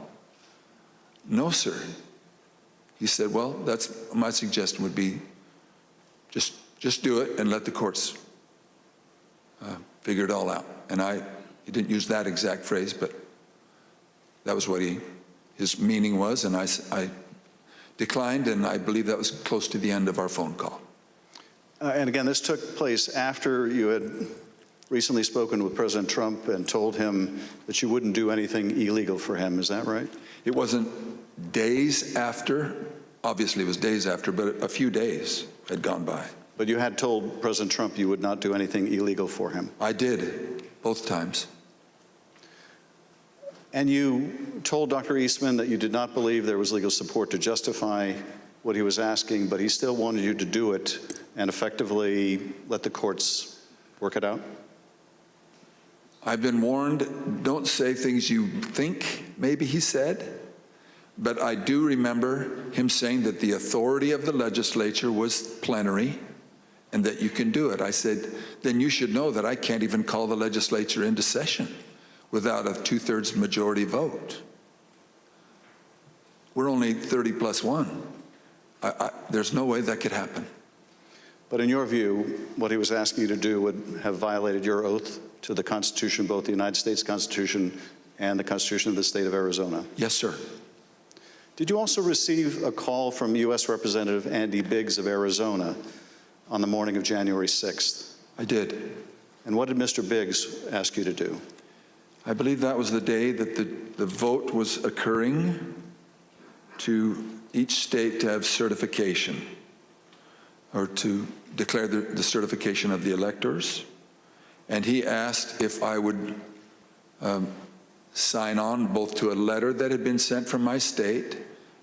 No, sir. He said, well, that's my suggestion would be just do it and let the courts figure it all out. And he didn't use that exact phrase, but that was what his meaning was, and I declined, and I believe that was close to the end of our phone call. And again, this took place after you had recently spoken with President Trump and told him that you wouldn't do anything illegal for him. Is that right? It wasn't days after. Obviously, it was days after, but a few days had gone by. But you had told President Trump you would not do anything illegal for him. I did, both times. And you told Dr. Eastman that you did not believe there was legal support to justify what he was asking, but he still wanted you to do it and effectively let the courts work it out? I've been warned, don't say things you think, maybe he said, but I do remember him saying that the authority of the legislature was plenary and that you can do it. I said, then you should know that I can't even call the legislature into session without a 2/3 majority vote. We're only 30 plus 1. There's no way that could happen. But in your view, what he was asking you to do would have violated your oath to the Constitution, both the United States Constitution and the Constitution of the state of Arizona? Yes, sir. Did you also receive a call from U.S. Representative Andy Biggs of Arizona on the morning of January 6th? I did. And what did Mr. Biggs ask you to do? I believe that was the day that the vote was occurring to each state to have certification, or to declare the certification of the electors. And he asked if I would sign on both to a letter that had been sent from my state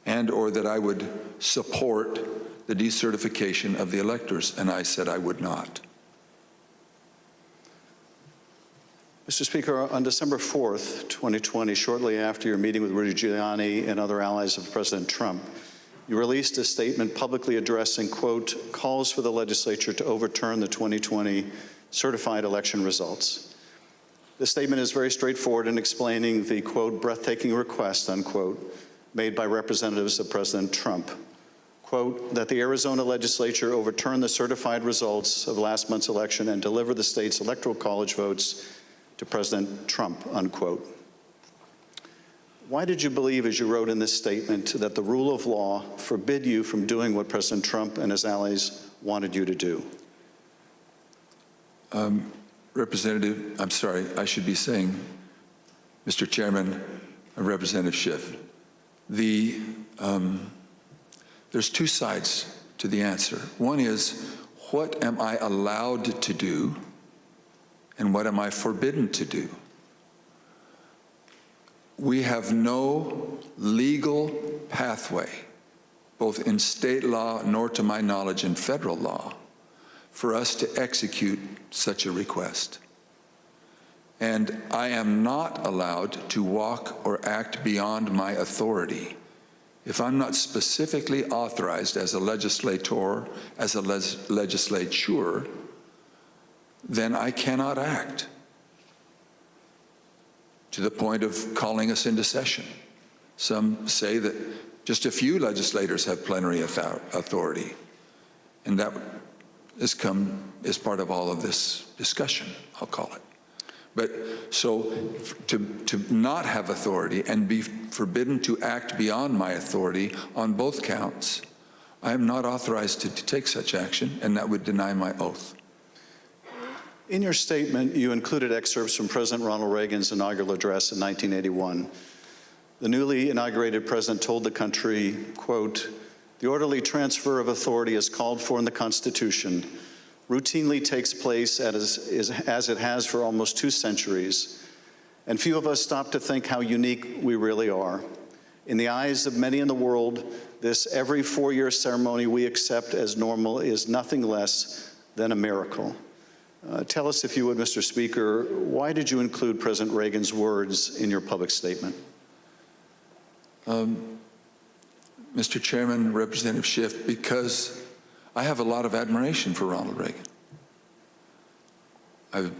and or that I would support the decertification of the electors, and I said I would not. Mr. Speaker, on December 4th, 2020, shortly after your meeting with Rudy Giuliani and other allies of President Trump, you released a statement publicly addressing, quote, calls for the legislature to overturn the 2020 certified election results. The statement is very straightforward in explaining the, quote, breathtaking request, unquote, made by representatives of President Trump, quote, that the Arizona legislature overturn the certified results of last month's election and deliver the state's electoral college votes to President Trump, unquote. Why did you believe, as you wrote in this statement, that the rule of law forbid you from doing what President Trump and his allies wanted you to do? Representative, I'm sorry, I should be saying, Mr. Chairman, Representative Schiff, there's two sides to the answer. One is, what am I allowed to do, and what am I forbidden to do? We have no legal pathway, both in state law nor, to my knowledge, in federal law, for us to execute such a request. And I am not allowed to walk or act beyond my authority. If I'm not specifically authorized as a legislator, as a legislature, then I cannot act to the point of calling us into session. Some say that just a few legislators have plenary authority, and that has come as part of all of this discussion, I'll call it. But so to not have authority and be forbidden to act beyond my authority on both counts I am not authorized to take such action, and that would deny my oath. In your statement, you included excerpts from President Ronald Reagan's inaugural address in 1981. The newly inaugurated president told the country, quote, "The orderly transfer of authority as called for in the Constitution routinely takes place as it has for almost 2 centuries, and few of us stop to think how unique we really are. In the eyes of many in the world, this every 4-year ceremony we accept as normal is nothing less than a miracle." Tell us, if you would, Mr. Speaker, why did you include President Reagan's words in your public statement? Mr. Chairman, Representative Schiff, because I have a lot of admiration for Ronald Reagan. I've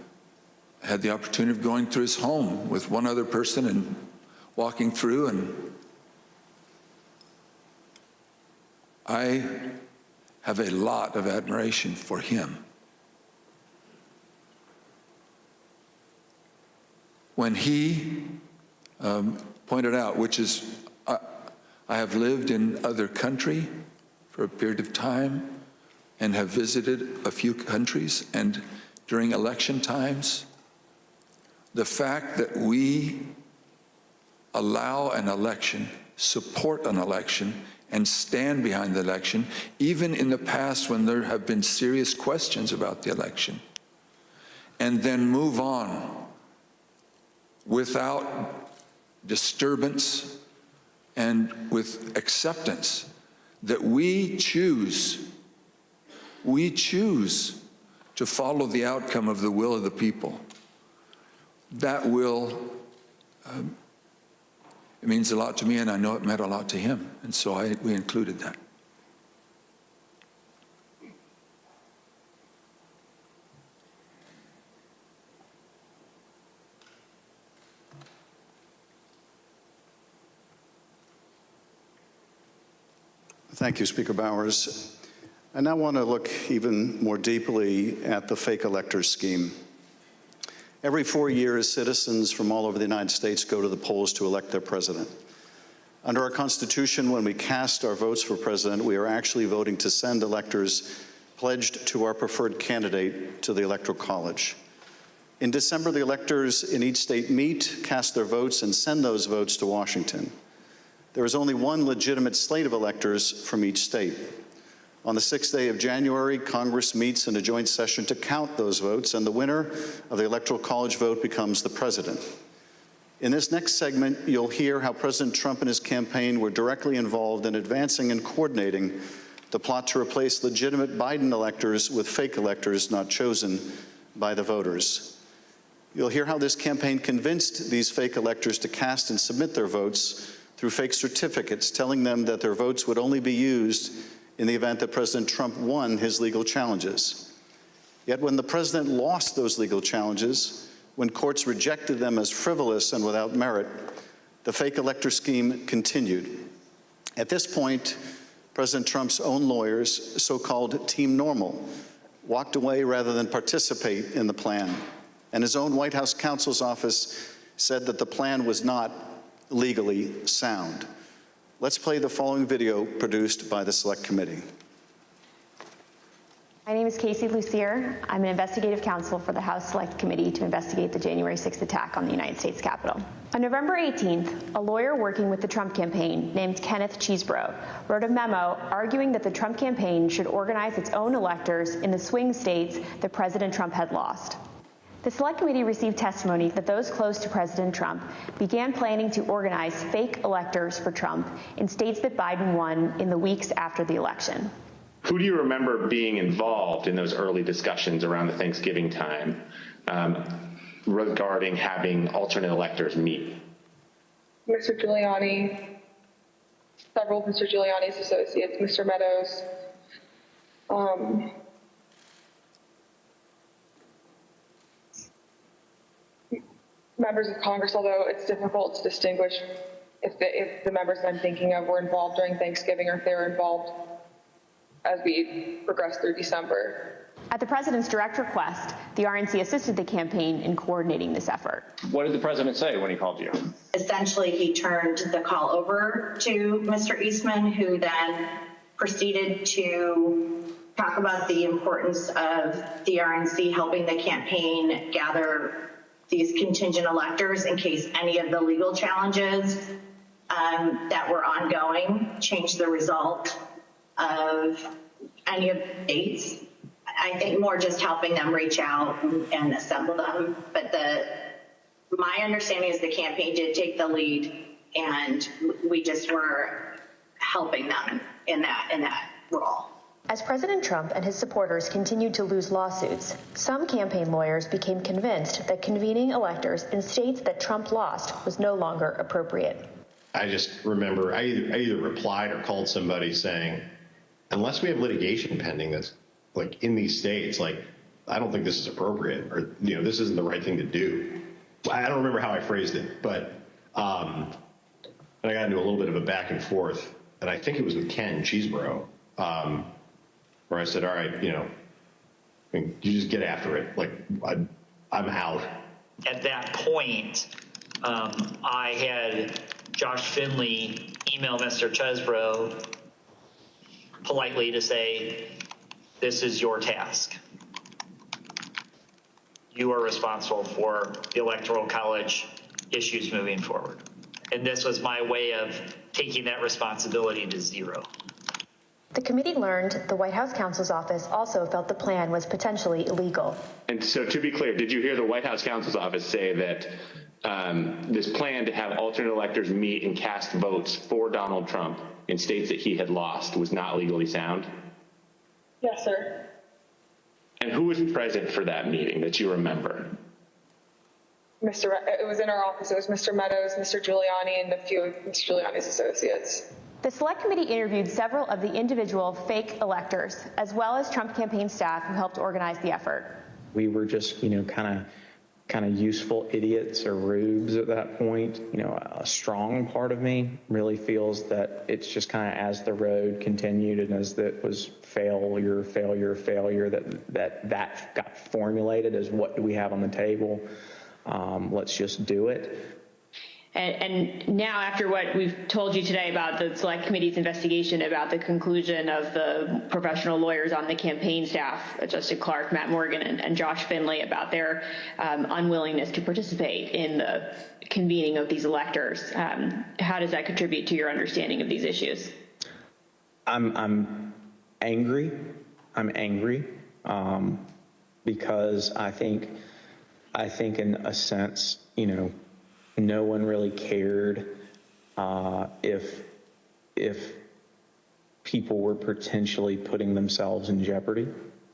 had the opportunity of going through his home with one other person and walking through, and I have a lot of admiration for him. When he pointed out, which is, I have lived in other country for a period of time and have visited a few countries, and during election times, the fact that we allow an election, support an election, and stand behind the election, even in the past when there have been serious questions about the election, and then move on without disturbance and with acceptance that we choose to follow the outcome of the will of the people. That will, it means a lot to me, and I know it meant a lot to him, and so we included that. Thank you, Speaker Bowers. I now want to look even more deeply at the fake electors scheme. Every 4 years, citizens from all over the United States go to the polls to elect their president. Under our Constitution, when we cast our votes for president, we are actually voting to send electors pledged to our preferred candidate to the Electoral College. In December, the electors in each state meet, cast their votes, and send those votes to Washington. There is only one legitimate slate of electors from each state. On the 6th day of January, Congress meets in a joint session to count those votes, and the winner of the Electoral College vote becomes the president. In this next segment, you'll hear how President Trump and his campaign were directly involved in advancing and coordinating the plot to replace legitimate Biden electors with fake electors not chosen by the voters. You'll hear how this campaign convinced these fake electors to cast and submit their votes through fake certificates, telling them that their votes would only be used in the event that President Trump won his legal challenges. Yet when the president lost those legal challenges, when courts rejected them as frivolous and without merit, the fake elector scheme continued. At this point, President Trump's own lawyers, so-called Team Normal, walked away rather than participate in the plan. And his own White House counsel's office said that the plan was not legally sound. Let's play the following video produced by the Select Committee. My name is Casey Lucier. I'm an investigative counsel for the House Select Committee to investigate the January 6th attack on the United States Capitol. On November 18th, a lawyer working with the Trump campaign named Kenneth Cheesebro wrote a memo arguing that the Trump campaign should organize its own electors in the swing states that President Trump had lost. The Select Committee received testimony that those close to President Trump began planning to organize fake electors for Trump in states that Biden won in the weeks after the election. Who do you remember being involved in those early discussions around the Thanksgiving time regarding having alternate electors meet? Mr. Giuliani, several of Mr. Giuliani's associates, Mr. Meadows, members of Congress, although it's difficult to distinguish if the members that I'm thinking of were involved during Thanksgiving or if they were involved as we progressed through December. At the president's direct request, the RNC assisted the campaign in coordinating this effort. What did the president say when he called you? Essentially, he turned the call over to Mr. Eastman, who then proceeded to talk about the importance of the RNC helping the campaign gather these contingent electors in case any of the legal challenges that were ongoing changed the result of any of the states. I think more just helping them reach out and assemble them. But my understanding is the campaign did take the lead, and we just were helping them in that role. As President Trump and his supporters continued to lose lawsuits, some campaign lawyers became convinced that convening electors in states that Trump lost was no longer appropriate. I just remember I either replied or called somebody saying, unless we have litigation pending that's like in these states, like, I don't think this is appropriate, or, you know, this isn't the right thing to do. I don't remember how I phrased it, but and I got into a little bit of a back and forth, and I think it was with Ken Cheeseborough, where I said, all right, you know, I mean, you just get after it. Like, I'm out. At that point, I had Josh Finley email Mr. Chesbrough politely to say, this is your task. You are responsible for the Electoral College issues moving forward. And this was my way of taking that responsibility to zero. The committee learned the White House counsel's office also felt the plan was potentially illegal. And so, to be clear, did you hear the White House counsel's office say that this plan to have alternate electors meet and cast votes for Donald Trump in states that he had lost was not legally sound? Yes, sir. And who was present for that meeting that you remember? It was in our office. It was Mr. Meadows, Mr. Giuliani, and a few of Mr. Giuliani's associates. The Select Committee interviewed several of the individual fake electors, as well as Trump campaign staff who helped organize the effort. We were just, kind of useful idiots or rubes at that point. A strong part of me really feels that it's just kind of as the road continued and as it was failure, that got formulated as what do we have on the table? Let's just do it. And now, after what we've told you today about the Select Committee's investigation about the conclusion of the professional lawyers on the campaign staff, Justin Clark, Matt Morgan, and Josh Finley, about their unwillingness to participate in the convening of these electors, how does that contribute to your understanding of these issues? I'm angry. Because I think in a sense, no one really cared if people were potentially putting themselves in jeopardy.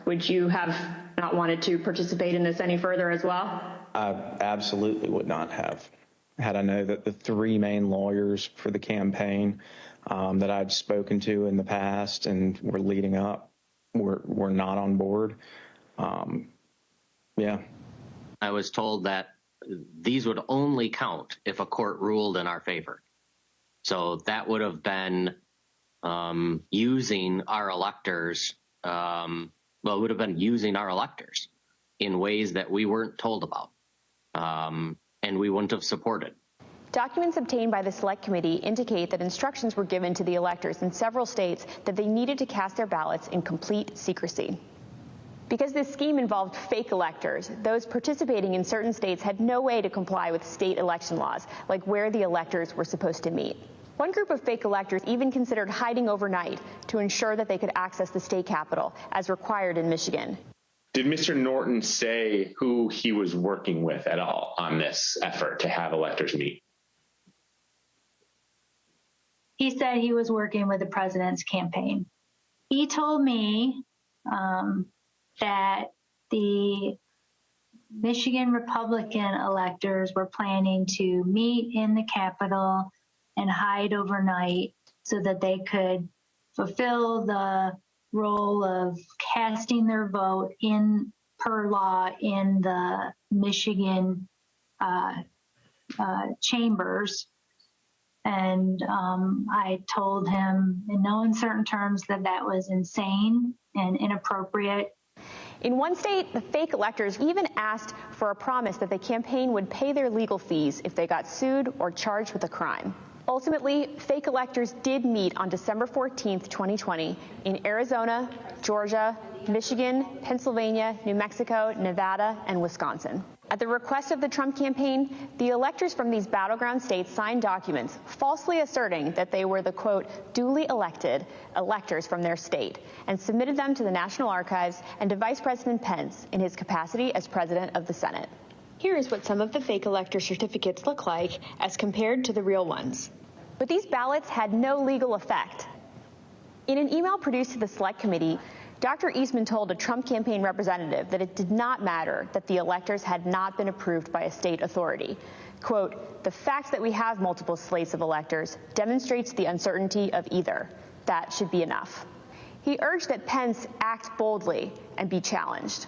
Would you have not wanted to participate in this any further as well? I absolutely would not have. Had I known that the three main lawyers for the campaign that I'd spoken to in the past and were leading up were not on board. Yeah. I was told that these would only count if a court ruled in our favor. So that would have been using our electors, it would have been using our electors in ways that we weren't told about, and we wouldn't have supported. Documents obtained by the Select Committee indicate that instructions were given to the electors in several states that they needed to cast their ballots in complete secrecy. Because this scheme involved fake electors, those participating in certain states had no way to comply with state election laws, like where the electors were supposed to meet. One group of fake electors even considered hiding overnight to ensure that they could access the state capitol, as required in Michigan. Did Mr. Norton say who he was working with at all on this effort to have electors meet? He said he was working with the president's campaign. He told me that the Michigan Republican electors were planning to meet in the Capitol and hide overnight so that they could fulfill the role of casting their vote per law in the Michigan chambers. And I told him in no uncertain terms that that was insane and inappropriate. In one state, the fake electors even asked for a promise that the campaign would pay their legal fees if they got sued or charged with a crime. Ultimately, fake electors did meet on December 14th, 2020 in Arizona, Georgia, Michigan, Pennsylvania, New Mexico, Nevada, and Wisconsin. At the request of the Trump campaign, the electors from these battleground states signed documents falsely asserting that they were the, quote, duly elected electors from their state and submitted them to the National Archives and to Vice President Pence in his capacity as President of the Senate. Here is what some of the fake elector certificates look like as compared to the real ones. But these ballots had no legal effect. In an email produced to the Select Committee, Dr. Eastman told a Trump campaign representative that it did not matter that the electors had not been approved by a state authority. Quote, the fact that we have multiple slates of electors demonstrates the uncertainty of either. That should be enough. He urged that Pence act boldly and be challenged.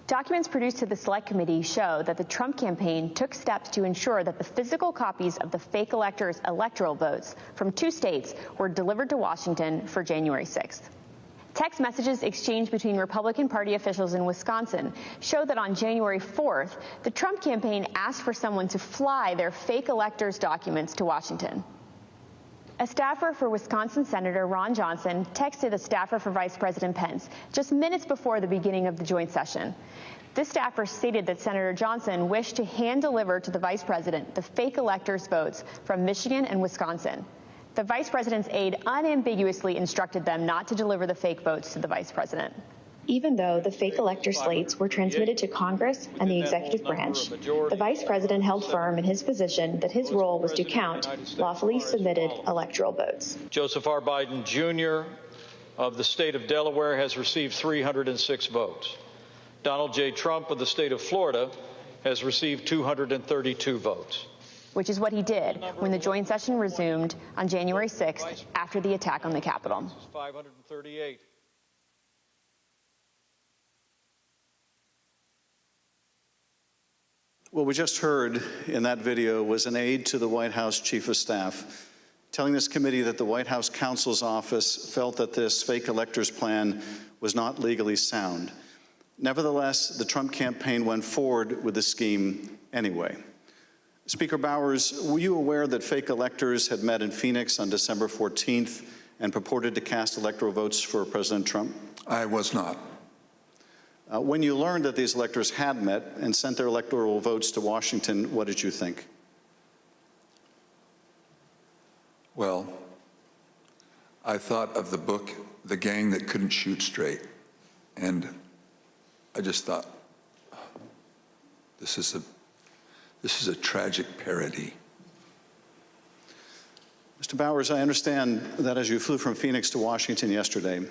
Documents produced to the Select Committee show that the Trump campaign took steps to ensure that the physical copies of the fake electors' electoral votes from 2 states were delivered to Washington for January 6th. Text messages exchanged between Republican Party officials in Wisconsin show that on January 4th, the Trump campaign asked for someone to fly their fake electors' documents to Washington. A staffer for Wisconsin Senator Ron Johnson texted a staffer for Vice President Pence just minutes before the beginning of the joint session. This staffer stated that Senator Johnson wished to hand-deliver to the vice president the fake electors' votes from Michigan and Wisconsin. The vice president's aide unambiguously instructed them not to deliver the fake votes to the vice president. Even though the fake elector slates were transmitted to Congress and the executive branch, the vice president held firm in his position that his role was to count lawfully submitted electoral votes. Joseph R. Biden Jr. of the state of Delaware has received 306 votes. Donald J. Trump of the state of Florida has received 232 votes. Which is what he did when the joint session resumed on January 6th after the attack on the Capitol. 538. What we just heard in that video was an aide to the White House Chief of Staff telling this committee that the White House counsel's office felt that this fake electors plan was not legally sound. Nevertheless, the Trump campaign went forward with the scheme anyway. Speaker Bowers, were you aware that fake electors had met in Phoenix on December 14th and purported to cast electoral votes for President Trump? I was not. When you learned that these electors had met and sent their electoral votes to Washington, what did you think? Well, I thought of the book, The Gang That Couldn't Shoot Straight. And I just thought, this is a tragic parody. Mr. Bowers, I understand that as you flew from Phoenix to Washington yesterday,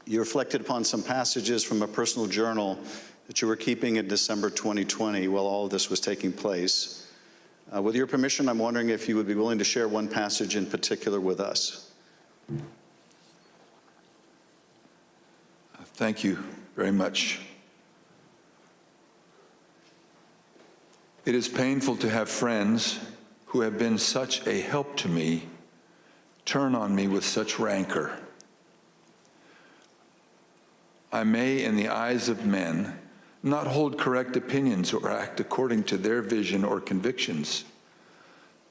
you reflected upon some passages from a personal journal that you were keeping in December 2020 while all of this was taking place. With your permission, I'm wondering if you would be willing to share one passage in particular with us. Thank you very much. It is painful to have friends who have been such a help to me turn on me with such rancor. I may, in the eyes of men, not hold correct opinions or act according to their vision or convictions,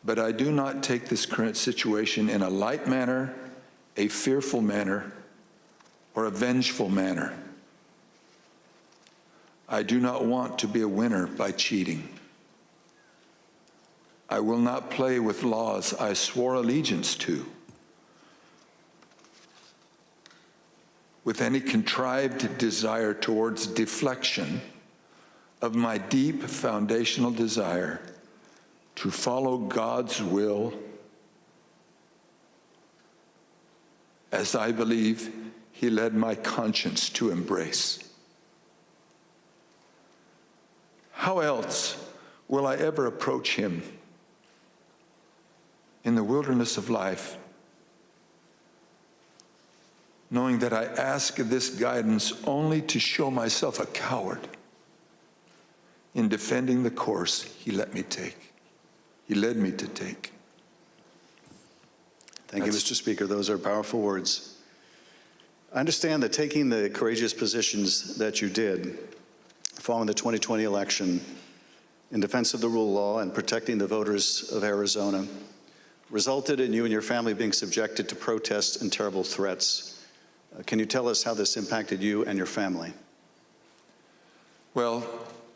but I do not take this current situation in a light manner, a fearful manner, or a vengeful manner. I do not want to be a winner by cheating. I will not play with laws I swore allegiance to, with any contrived desire towards deflection of my deep foundational desire to follow God's will as I believe He led my conscience to embrace. How else will I ever approach Him in the wilderness of life, knowing that I ask this guidance only to show myself a coward in defending the course He let me take. He led me to take. Thank you, Mr. Speaker. Those are powerful words. I understand that taking the courageous positions that you did following the 2020 election in defense of the rule of law and protecting the voters of Arizona resulted in you and your family being subjected to protests and terrible threats. Can you tell us how this impacted you and your family? Well,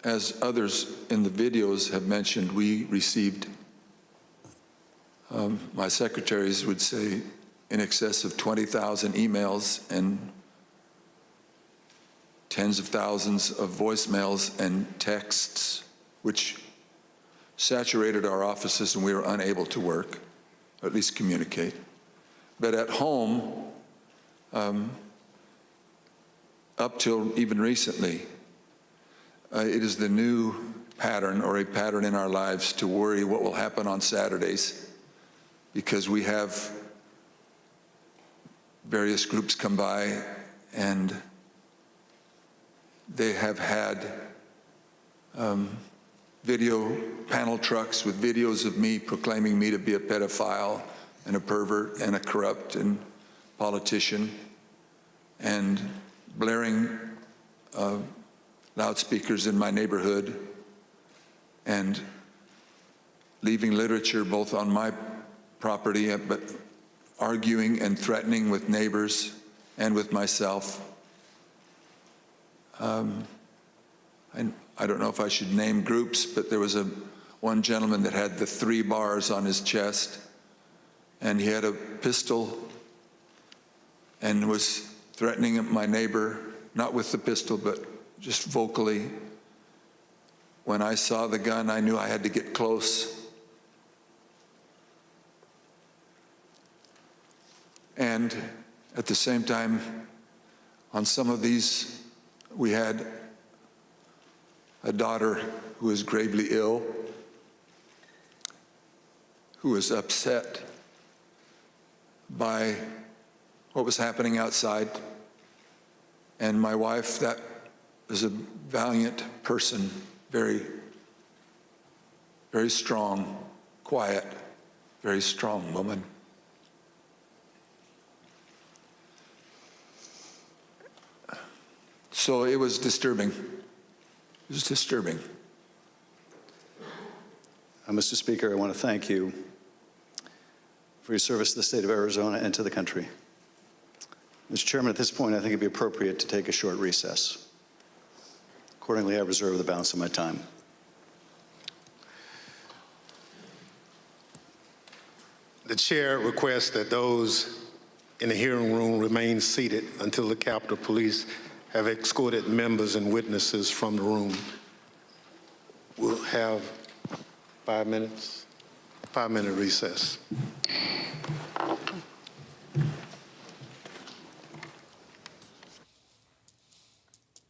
as others in the videos have mentioned, we received, my secretaries would say, in excess of 20,000 emails and tens of thousands of voicemails and texts, which saturated our offices and we were unable to work, or at least communicate. But at home, up till even recently, it is the new pattern, or a pattern in our lives, to worry what will happen on Saturdays, because we have various groups come by and they have had video panel trucks with videos of me proclaiming me to be a pedophile and a pervert and a corrupt and politician, and blaring loudspeakers in my neighborhood, and leaving literature both on my property, but arguing and threatening with neighbors and with myself. I don't know if I should name groups, but there was one gentleman that had the 3 bars on his chest, and he had a pistol and was threatening my neighbor, not with the pistol, but just vocally. When I saw the gun, I knew I had to get close. And at the same time, on some of these, we had a daughter who was gravely ill, who was upset by what was happening outside. And my wife, that was a valiant person, very, very strong, quiet, very strong woman. So it was disturbing. It was disturbing. Mr. Speaker, I want to thank you for your service to the state of Arizona and to the country. Mr. Chairman, at this point, I think it'd be appropriate to take a short recess. Accordingly, I reserve the balance of my time. The chair requests that those in the hearing room remain seated until the Capitol Police have escorted members and witnesses from the room. We'll have 5 minutes, 5-minute recess.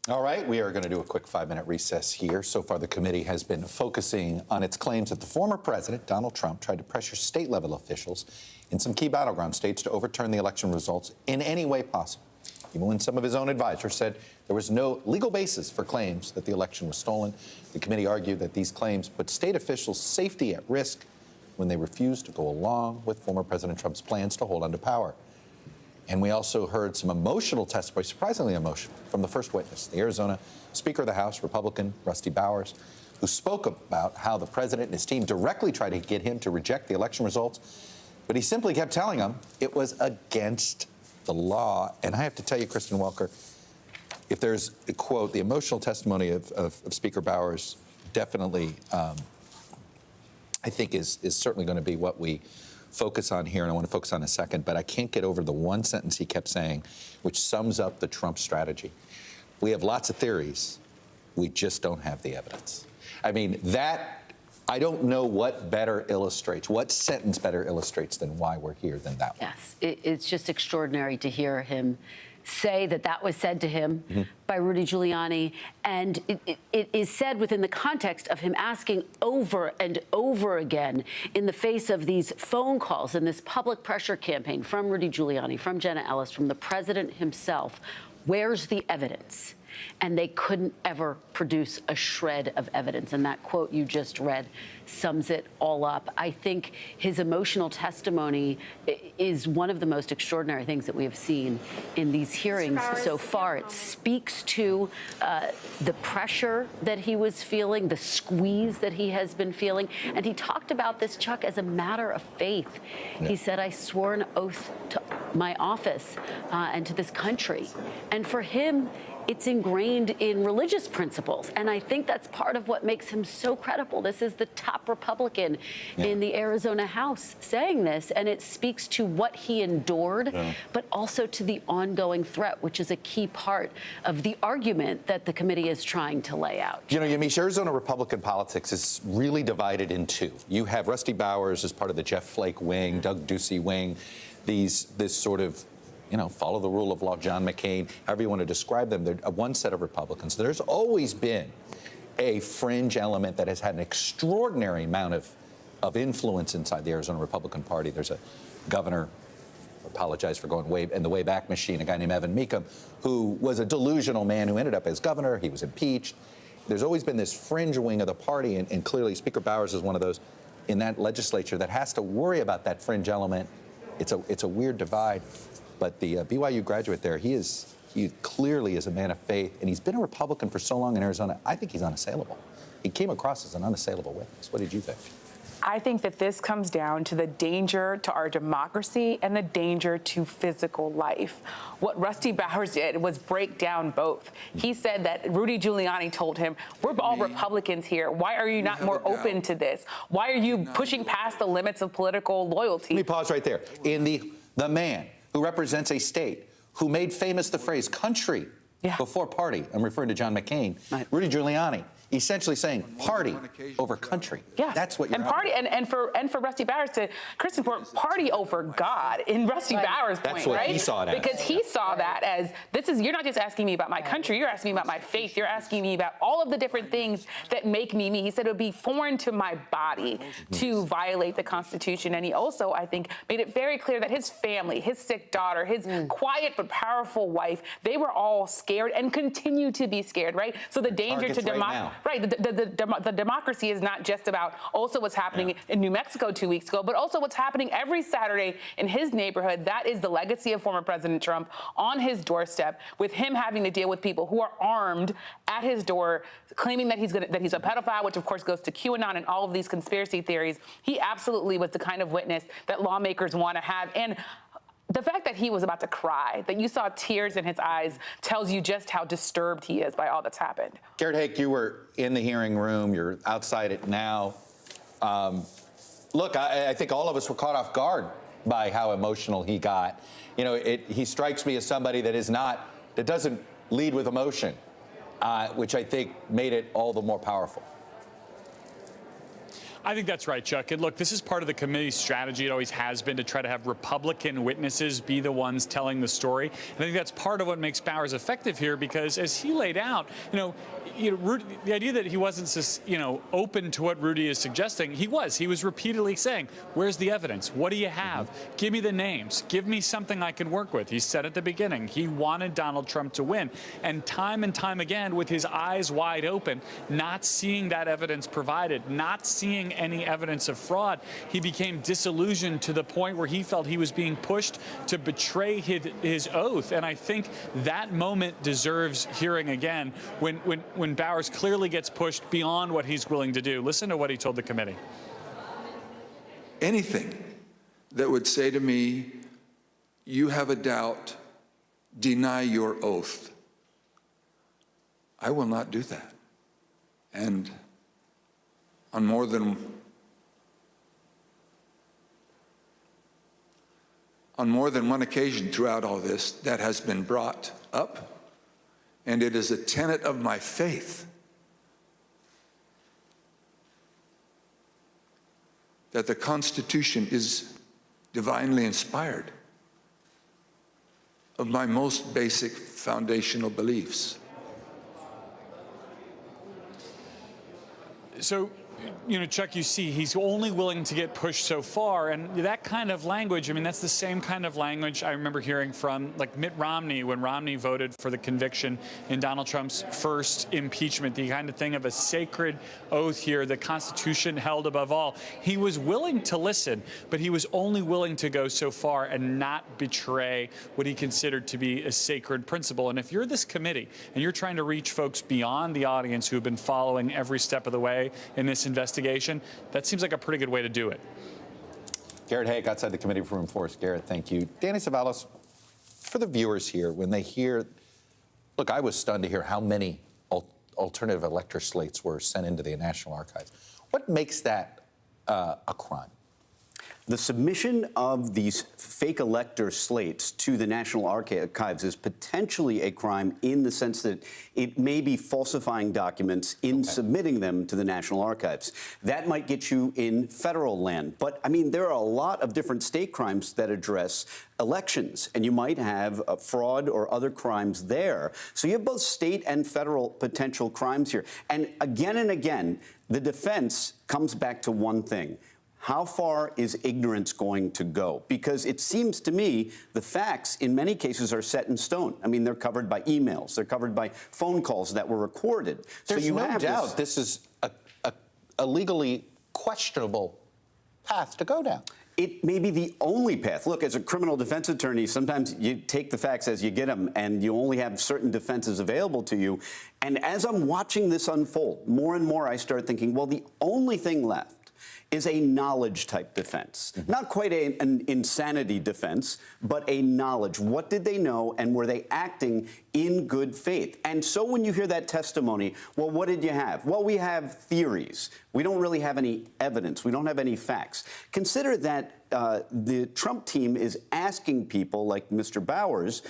All right, we are going to do a quick 5-minute recess here. So far, the committee has been focusing on its claims that the former president, Donald Trump, tried to pressure state-level officials in some key battleground states to overturn the election results in any way possible, even when some of his own advisors said there was no legal basis for claims that the election was stolen. The committee argued that these claims put state officials' safety at risk when they refused to go along with former President Trump's plans to hold on to power. And we also heard some emotional testimony, surprisingly emotional, from the first witness, the Arizona Speaker of the House, Republican Rusty Bowers, who spoke about how the president and his team directly tried to get him to reject the election results, but he simply kept telling them it was against the law. And I have to tell you, Kristen Welker, if there's a quote, the emotional testimony of Speaker Bowers definitely, I think, is certainly going to be what we focus on here, and I want to focus on in a second, but I can't get over the one sentence he kept saying, which sums up the Trump strategy. We have lots of theories. We just don't have the evidence. I mean, that, I don't know what better illustrates, what sentence better illustrates than why we're here than that one. Yes, it's just extraordinary to hear him say that was said to him by Rudy Giuliani, and it is said within the context of him asking over and over again in the face of these phone calls and this public pressure campaign from Rudy Giuliani, from Jenna Ellis, from the president himself, where's the evidence? and they couldn't ever produce a shred of evidence. And that quote you just read sums it all up. I think his emotional testimony is one of the most extraordinary things that we have seen in these hearings so far. It speaks to the pressure that he was feeling, the squeeze that he has been feeling. And he talked about this, Chuck, as a matter of faith. Yeah. He said, I swore an oath to my office and to this country. And for him, it's ingrained in religious principles. And I think that's part of what makes him so credible. This is the top Republican in the Arizona House saying this, and it speaks to what he endured, but also to the ongoing threat, which is a key part of the argument that the committee is trying to lay out. You know, Yamiche, Arizona Republican politics is really divided in two. You have Rusty Bowers as part of the Jeff Flake wing, Doug Ducey wing, this sort of, you know, follow the rule of law, John McCain, however you want to describe them. They're one set of Republicans. There's always been a fringe element that has had an extraordinary amount of influence inside the Arizona Republican Party. There's a governor, apologize for going in the Wayback Machine, a guy named Evan Mecham, who was a delusional man who ended up as governor. He was impeached. There's always been this fringe wing of the party, and clearly Speaker Bowers is one of those in that legislature that has to worry about that fringe element. It's a weird divide. But the BYU graduate there, he clearly is a man of faith, and he's been a Republican for so long in Arizona. I think he's unassailable. He came across as an unassailable witness. What did you think? I think that this comes down to the danger to our democracy and the danger to physical life. What Rusty Bowers did was break down both. He said that Rudy Giuliani told him, we're all Republicans here. Why are you not more open to this? Why are you pushing past the limits of political loyalty? Let me pause right there. In the man who represents a state who made famous the phrase country before party, I'm referring to John McCain, Rudy Giuliani, essentially saying party over country. Yeah, that's what you're and party and for Rusty Bowers to Kristen Ford, party over God in Rusty Bowers' point, that's what right? he saw it as. Because he saw that as you're not just asking me about my country, you're asking me about my faith, you're asking me about all of the different things that make me me. He said it would be foreign to my body to violate the Constitution, and he also, I think, made it very clear that his family, his sick daughter, his quiet but powerful wife, they were all scared and continue to be scared, right? So the danger to democracy. Right, the democracy is not just about also what's happening in New Mexico 2 weeks ago, but also what's happening every Saturday in his neighborhood. That is the legacy of former President Trump on his doorstep, with him having to deal with people who are armed at his door, claiming that he's a pedophile, which of course goes to QAnon and all of these conspiracy theories. He absolutely was the kind of witness that lawmakers want to have. And the fact that he was about to cry, that you saw tears in his eyes, tells you just how disturbed he is by all that's happened. Garrett Hake, you were in the hearing room. You're outside it now. Look, I think all of us were caught off guard by how emotional he got. You know, he strikes me as somebody that doesn't lead with emotion, which I think made it all the more powerful. I think that's right, Chuck. And look, this is part of the committee's strategy. It always has been to try to have Republican witnesses be the ones telling the story. And I think that's part of what makes Bowers effective here, because as he laid out, Rudy, the idea that he wasn't, open to what Rudy is suggesting, he was repeatedly saying, where's the evidence? What do you have? Give me the names. Give me something I can work with. He said at the beginning, he wanted Donald Trump to win. And time again, with his eyes wide open, not seeing that evidence provided, not seeing any evidence of fraud, he became disillusioned to the point where he felt he was being pushed to betray his oath. And I think that moment deserves hearing again when Bowers clearly gets pushed beyond what he's willing to do. Listen to what he told the committee. Anything that would say to me, you have a doubt, deny your oath, I will not do that. And on more than one occasion throughout all this, that has been brought up, and it is a tenet of my faith that the Constitution is divinely inspired of my most basic foundational beliefs. So Chuck, you see, he's only willing to get pushed so far. And that kind of language, I mean, that's the same kind of language I remember hearing from, like, Mitt Romney when Romney voted for the conviction in Donald Trump's first impeachment, the kind of thing of a sacred oath here, the Constitution held above all. He was willing to listen, but he was only willing to go so far and not betray what he considered to be a sacred principle. And if you're this committee and you're trying to reach folks beyond the audience who have been following every step of the way in this investigation, that seems like a pretty good way to do it. Garrett Haake outside the committee room for us. Garrett, thank you. Danny Cevallos, for the viewers here, when they hear, look, I was stunned to hear how many alternative elector slates were sent into the National Archives. What makes that a crime? The submission of these fake elector slates to the National Archives is potentially a crime in the sense that it may be falsifying documents in submitting them to the National Archives. That might get you in federal land. But, I mean, there are a lot of different state crimes that address elections, and you might have fraud or other crimes there. So you have both state and federal potential crimes here. And again, the defense comes back to one thing. How far is ignorance going to go? Because it seems to me the facts in many cases are set in stone. I mean, they're covered by emails. They're covered by phone calls that were recorded. There's no doubt this is a legally questionable path to go down. It may be the only path. Look, as a criminal defense attorney, sometimes you take the facts as you get them, and you only have certain defenses available to you. And as I'm watching this unfold, more and more I start thinking, well, the only thing left is a knowledge-type defense. Not quite an insanity defense, but a knowledge. What did they know, and were they acting in good faith? And so when you hear that testimony, well, what did you have? Well, we have theories. We don't really have any evidence. We don't have any facts. Consider that the Trump team is asking people like Mr. Bowers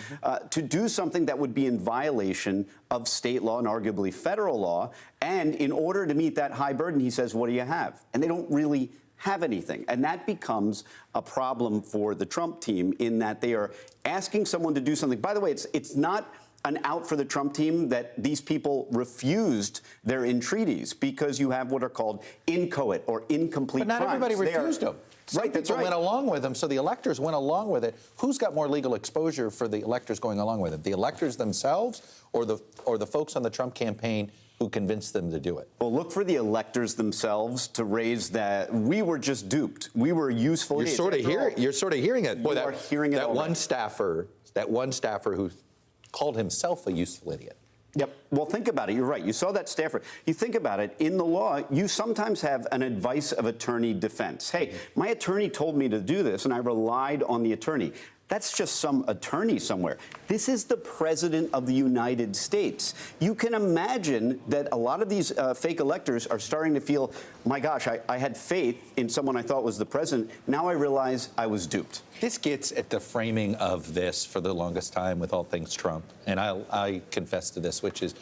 to do something that would be in violation of state law and arguably federal law. And in order to meet that high burden, he says, what do you have? And they don't really have anything. And that becomes a problem for the Trump team in that they are asking someone to do something. By the way, it's not an out for the Trump team that these people refused their entreaties, because you have what are called inchoate or incomplete crimes. But not everybody refused them. Right, that's right. Went along with them, so the electors went along with it. Who's got more legal exposure for the electors going along with it? The electors themselves, or the folks on the Trump campaign who convinced them to do it? Well, look for the electors themselves to raise that we were just duped. We were useful. You're sort of hearing it. Boy, that one staffer who called himself a useful idiot. Yep. Well, think about it. You're right. You saw that staffer. You think about it. In the law, you sometimes have an advice of attorney defense. Hey, my attorney told me to do this, and I relied on the attorney. That's just some attorney somewhere. This is the President of the United States. You can imagine that a lot of these fake electors are starting to feel, my gosh, I had faith in someone I thought was the president. Now I realize I was duped. This gets at the framing of this for the longest time with all things Trump. And I confess to this, which is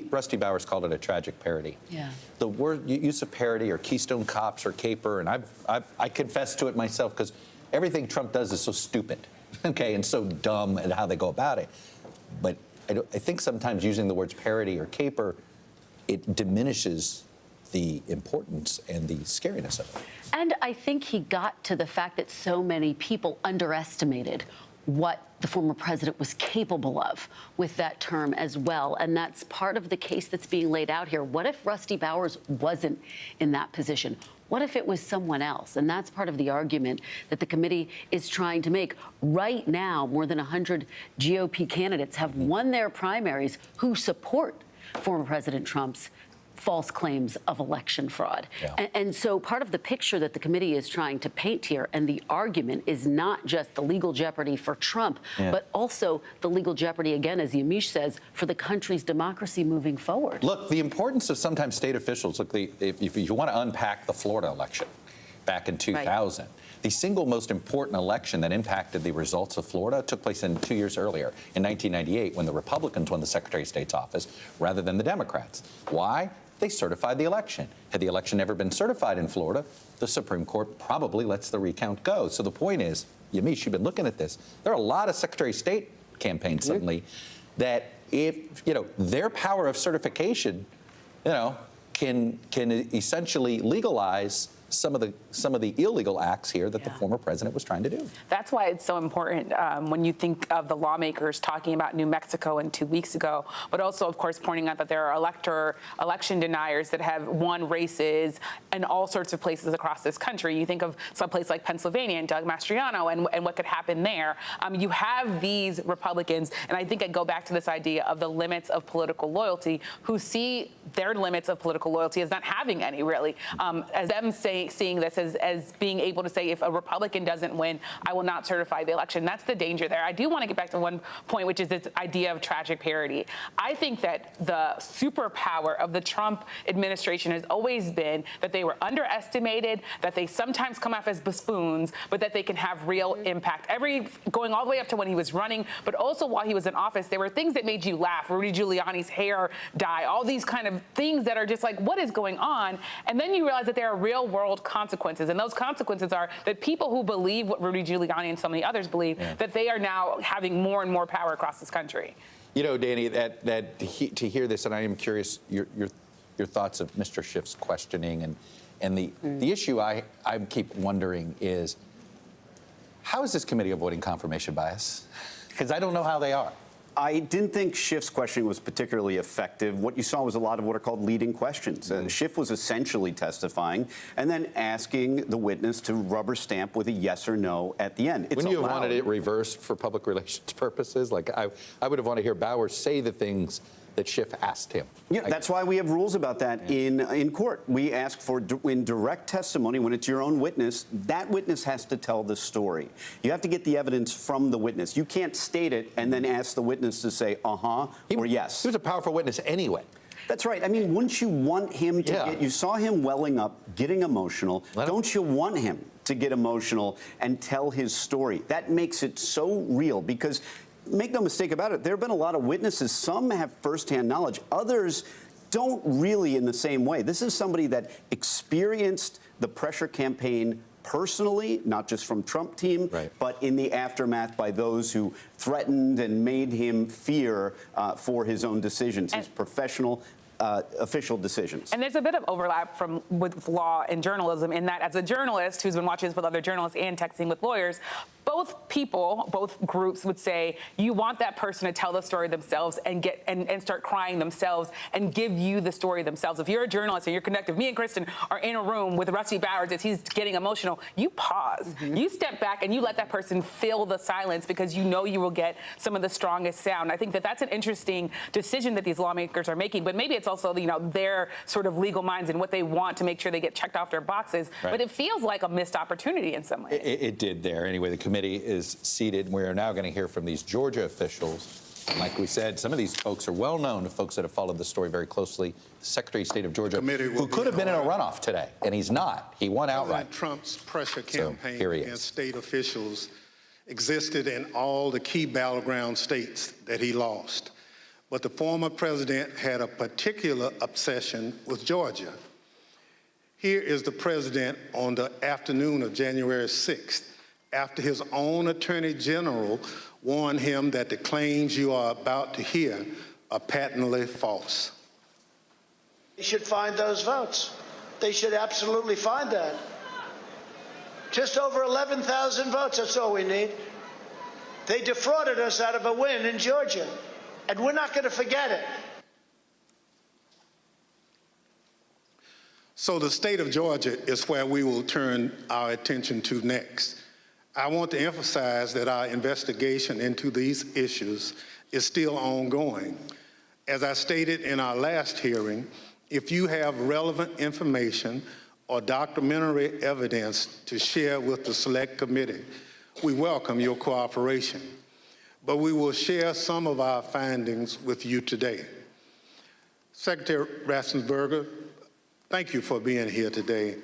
Rusty Bowers called it a tragic parody. Yeah. The word use of parody or Keystone Cops or caper, and I confess to it myself because everything Trump does is so stupid. Okay, and so dumb at how they go about it. But I think sometimes using the words parody or caper, it diminishes the importance and the scariness of it. And I think he got to the fact that so many people underestimated what the former president was capable of with that term as well. And that's part of the case that's being laid out here. What if Rusty Bowers wasn't in that position? What if it was someone else? And that's part of the argument that the committee is trying to make. Right now, more than 100 GOP candidates have won their primaries who support former President Trump's false claims of election fraud. Yeah. And so part of the picture that the committee is trying to paint here, and the argument, is not just the legal jeopardy for Trump, but also the legal jeopardy, again, as Yamiche says, for the country's democracy moving forward. Look, the importance of sometimes state officials, look, if you want to unpack the Florida election back in 2000, the single most important election that impacted the results of Florida took place 2 years earlier, in 1998, when the Republicans won the Secretary of State's office rather than the Democrats. Why? They certified the election. Had the election never been certified in Florida, the Supreme Court probably lets the recount go. So the point is, Yamiche, you've been looking at this. There are a lot of Secretary of State campaigns suddenly that if, their power of certification, can essentially legalize some of the illegal acts here that the former president was trying to do. That's why it's so important when you think of the lawmakers talking about New Mexico and 2 weeks ago, but also, of course, pointing out that there are election deniers that have won races in all sorts of places across this country. You think of some place like Pennsylvania and Doug Mastriano and what could happen there. You have these Republicans, and I think I go back to this idea of the limits of political loyalty, who see their limits of political loyalty as not having any, really, as them seeing this as being able to say, if a Republican doesn't win, I will not certify the election. That's the danger there. I do want to get back to one point, which is this idea of tragic parity. I think that the superpower of the Trump administration has always been that they were underestimated, that they sometimes come off as buffoons, but that they can have real impact. Going all the way up to when he was running, but also while he was in office, there were things that made you laugh. Rudy Giuliani's hair dye, all these kind of things that are just like, what is going on? And then you realize that there are real world consequences. And those consequences are that people who believe what Rudy Giuliani and so many others believe, that they are now having more and more power across this country. You know, Danny, to hear this, and I am curious your thoughts of Mr. Schiff's questioning, and the issue I keep wondering is, how is this committee avoiding confirmation bias? Because I don't know how they are. I didn't think Schiff's questioning was particularly effective. What you saw was a lot of what are called leading questions. Schiff was essentially testifying and then asking the witness to rubber stamp with a yes or no at the end. Wouldn't you have wanted it reversed for public relations purposes? Like, I would have wanted to hear Bowers say the things that Schiff asked him. Yeah, that's why we have rules about that in court. We ask for, in direct testimony, when it's your own witness, that witness has to tell the story. You have to get the evidence from the witness. You can't state it and then ask the witness to say, or yes. He was a powerful witness anyway. That's right. I mean, wouldn't you want him to get, you saw him welling up, getting emotional. Don't you want him to get emotional and tell his story? That makes it so real, because make no mistake about it, there have been a lot of witnesses. Some have firsthand knowledge. Others don't really in the same way. This is somebody that experienced the pressure campaign personally, not just from Trump team, but in the aftermath by those who threatened and made him fear for his own decisions, his professional official decisions. And there's a bit of overlap with law and journalism in that, as a journalist who's been watching this with other journalists and texting with lawyers, both groups would say you want that person to tell the story themselves and start crying themselves and give you the story themselves. If you're a journalist and you're connected, me and Kristen are in a room with Rusty Bowers as he's getting emotional, you pause. You step back and you let that person fill the silence, because you know you will get some of the strongest sound. I think that that's an interesting decision that these lawmakers are making, but maybe it's also, their sort of legal minds and what they want to make sure they get checked off their boxes. But it feels like a missed opportunity in some ways. It did there. Anyway, the committee is seated, and we are now going to hear from these Georgia officials. Like we said, some of these folks are well known to folks that have followed the story very closely. The Secretary of State of Georgia, who could have been in a runoff today, and he's not. He won outright. Trump's pressure campaign against against state officials existed in all the key battleground states that he lost. But the former president had a particular obsession with Georgia. Here is the president on the afternoon of January 6th, after his own attorney general warned him that the claims you are about to hear are patently false. They should find those votes. They should absolutely find that. Just over 11,000 votes, that's all we need. They defrauded us out of a win in Georgia, and we're not going to forget it. So the state of Georgia is where we will turn our attention to next. I want to emphasize that our investigation into these issues is still ongoing. As I stated in our last hearing, if you have relevant information or documentary evidence to share with the Select Committee, we welcome your cooperation. But we will share some of our findings with you today. Secretary Raffensperger, thank you for being here today.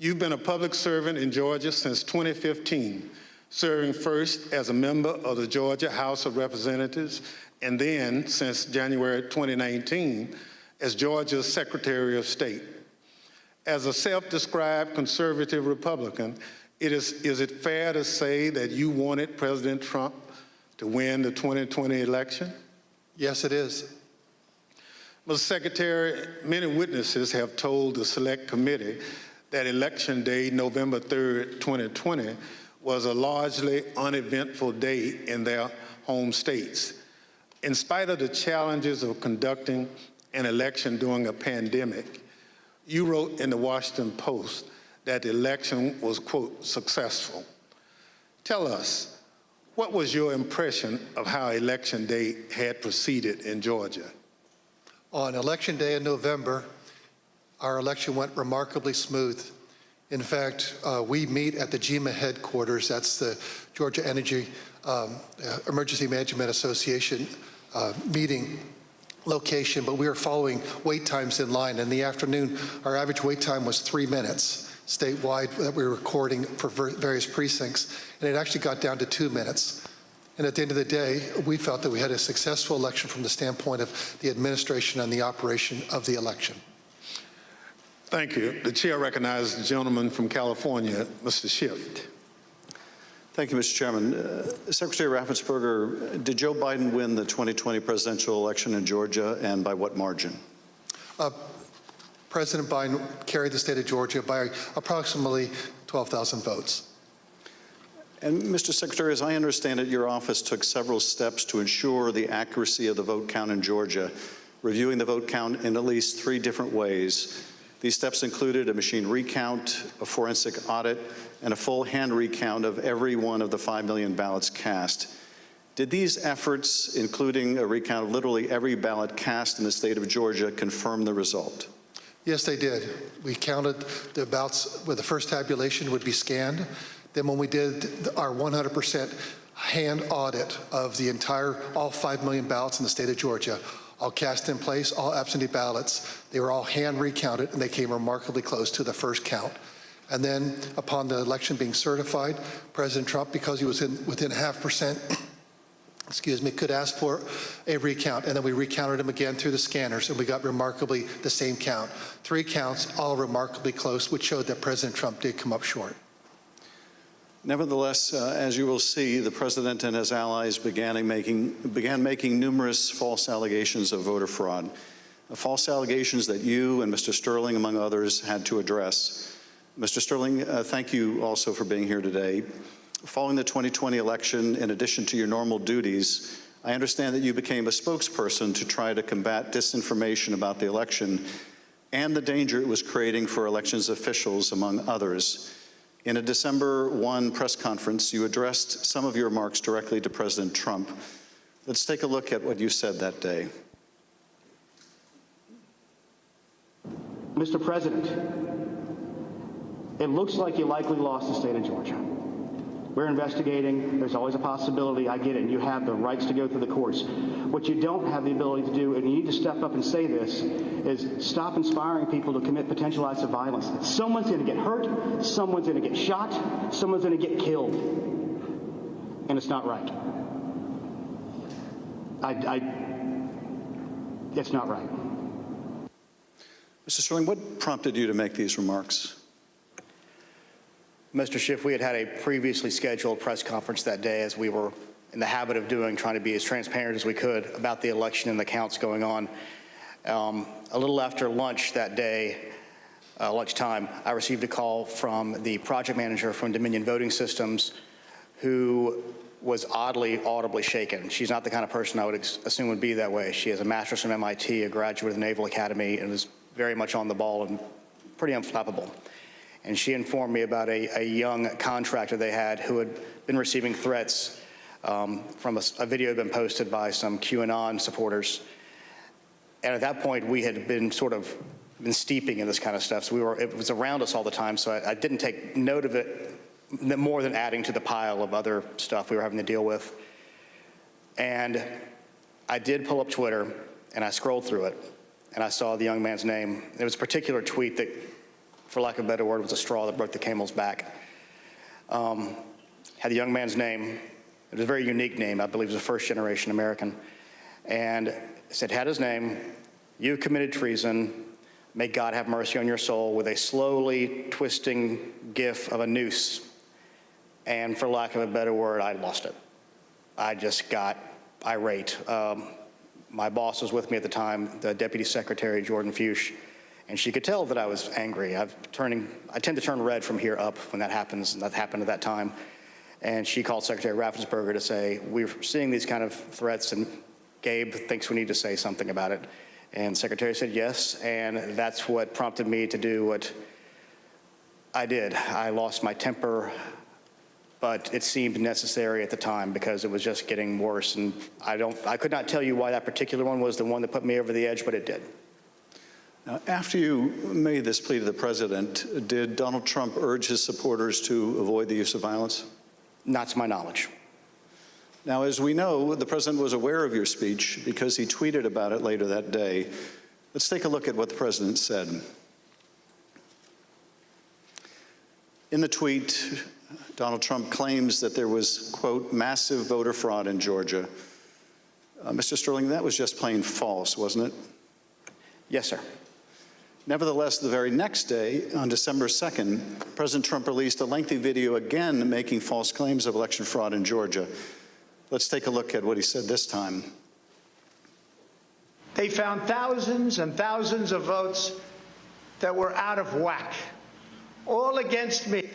You've been a public servant in Georgia since 2015, serving first as a member of the Georgia House of Representatives, and then, since January 2019, as Georgia's Secretary of State. As a self-described conservative Republican, is it fair to say that you wanted President Trump to win the 2020 election? Yes, it is. Mr. Secretary, many witnesses have told the Select Committee that Election Day, November 3rd, 2020, was a largely uneventful day in their home states. In spite of the challenges of conducting an election during a pandemic, you wrote in the Washington Post that the election was, quote, successful. Tell us, what was your impression of how Election Day had proceeded in Georgia? On Election Day in November, our election went remarkably smooth. In fact, we meet at the GEMA headquarters. That's the Georgia Energy Emergency Management Association meeting location, but we were following wait times in line. In the afternoon, our average wait time was 3 minutes statewide that we were recording for various precincts, and it actually got down to 2 minutes. And at the end of the day, we felt that we had a successful election from the standpoint of the administration and the operation of the election. Thank you. The chair recognizes the gentleman from California, Mr. Schiff. Thank you, Mr. Chairman. Secretary Raffensperger, did Joe Biden win the 2020 presidential election in Georgia, and by what margin? President Biden carried the state of Georgia by approximately 12,000 votes. And Mr. Secretary, as I understand it, your office took several steps to ensure the accuracy of the vote count in Georgia, reviewing the vote count in at least 3 different ways. These steps included a machine recount, a forensic audit, and a full hand recount of every one of the 5 million ballots cast. Did these efforts, including a recount of literally every ballot cast in the state of Georgia, confirm the result? Yes, they did. We counted the ballots where the first tabulation would be scanned. Then when we did our 100% hand audit of the all 5 million ballots in the state of Georgia, all cast in place, all absentee ballots, they were all hand recounted, and they came remarkably close to the first count. And then upon the election being certified, President Trump, because he was within 0.5%, could ask for a recount. And then we recounted them again through the scanners, and we got remarkably the same count. 3 counts, all remarkably close, which showed that President Trump did come up short. Nevertheless, as you will see, the president and his allies began making numerous false allegations of voter fraud, false allegations that you and Mr. Sterling, among others, had to address. Mr. Sterling, thank you also for being here today. Following the 2020 election, in addition to your normal duties, I understand that you became a spokesperson to try to combat disinformation about the election and the danger it was creating for elections officials, among others. In a December 1 press conference, you addressed some of your remarks directly to President Trump. Let's take a look at what you said that day. Mr. President, it looks like you likely lost the state of Georgia. We're investigating. There's always a possibility. I get it. You have the rights to go through the courts. What you don't have the ability to do, and you need to step up and say this, is stop inspiring people to commit potential acts of violence. Someone's going to get hurt. Someone's going to get shot. Someone's going to get killed. And it's not right. It's not right. Mr. Sterling, what prompted you to make these remarks? Mr. Schiff, we had a previously scheduled press conference that day, as we were in the habit of doing, trying to be as transparent as we could about the election and the counts going on. A little after lunch that day, lunchtime, I received a call from the project manager from Dominion Voting Systems, who was oddly, audibly shaken. She's not the kind of person I would assume would be that way. She has a master's from MIT, a graduate of the Naval Academy, and is very much on the ball and pretty unflappable. And she informed me about a young contractor they had who had been receiving threats from a video had been posted by some QAnon supporters. And at that point, we had been steeping in this kind of stuff. So it was around us all the time. So I didn't take note of it more than adding to the pile of other stuff we were having to deal with. And I did pull up Twitter, and I scrolled through it, and I saw the young man's name. There was a particular tweet that, for lack of a better word, was a straw that broke the camel's back. Had the young man's name. It was a very unique name. I believe it was a first-generation American. And it said, had his name, "You committed treason. May God have mercy on your soul," with a slowly twisting gif of a noose. And for lack of a better word, I lost it. I just got irate. my boss was with me at the time, the Deputy Secretary, Jordan Fuchs, and she could tell that I was angry. I tend to turn red from here up when that happens, and that happened at that time. And she called Secretary Raffensperger to say, we're seeing these kind of threats, and Gabe thinks we need to say something about it. And the Secretary said yes, and that's what prompted me to do what I did. I lost my temper, but it seemed necessary at the time because it was just getting worse. And I could not tell you why that particular one was the one that put me over the edge, but it did. Now, after you made this plea to the president, did Donald Trump urge his supporters to avoid the use of violence? Not to my knowledge. Now, as we know, the president was aware of your speech because he tweeted about it later that day. Let's take a look at what the president said. In the tweet, Donald Trump claims that there was, quote, massive voter fraud in Georgia. Mr. Sterling, that was just plain false, wasn't it? Yes, sir. Nevertheless, the very next day, on December 2nd, President Trump released a lengthy video again making false claims of election fraud in Georgia. Let's take a look at what he said this time. They found thousands and thousands of votes that were out of whack, all against me.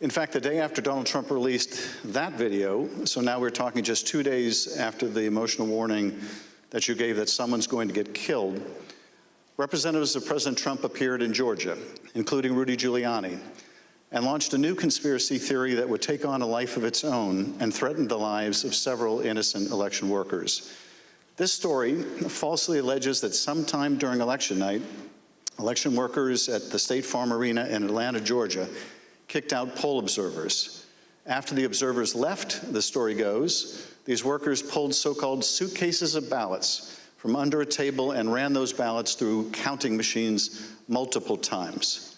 In fact, the day after Donald Trump released that video, so now we're talking just 2 days after the emotional warning that you gave that someone's going to get killed, representatives of President Trump appeared in Georgia, including Rudy Giuliani, and launched a new conspiracy theory that would take on a life of its own and threaten the lives of several innocent election workers. This story falsely alleges that sometime during election night, election workers at the State Farm Arena in Atlanta, Georgia, kicked out poll observers. After the observers left, the story goes, these workers pulled so-called suitcases of ballots from under a table and ran those ballots through counting machines multiple times.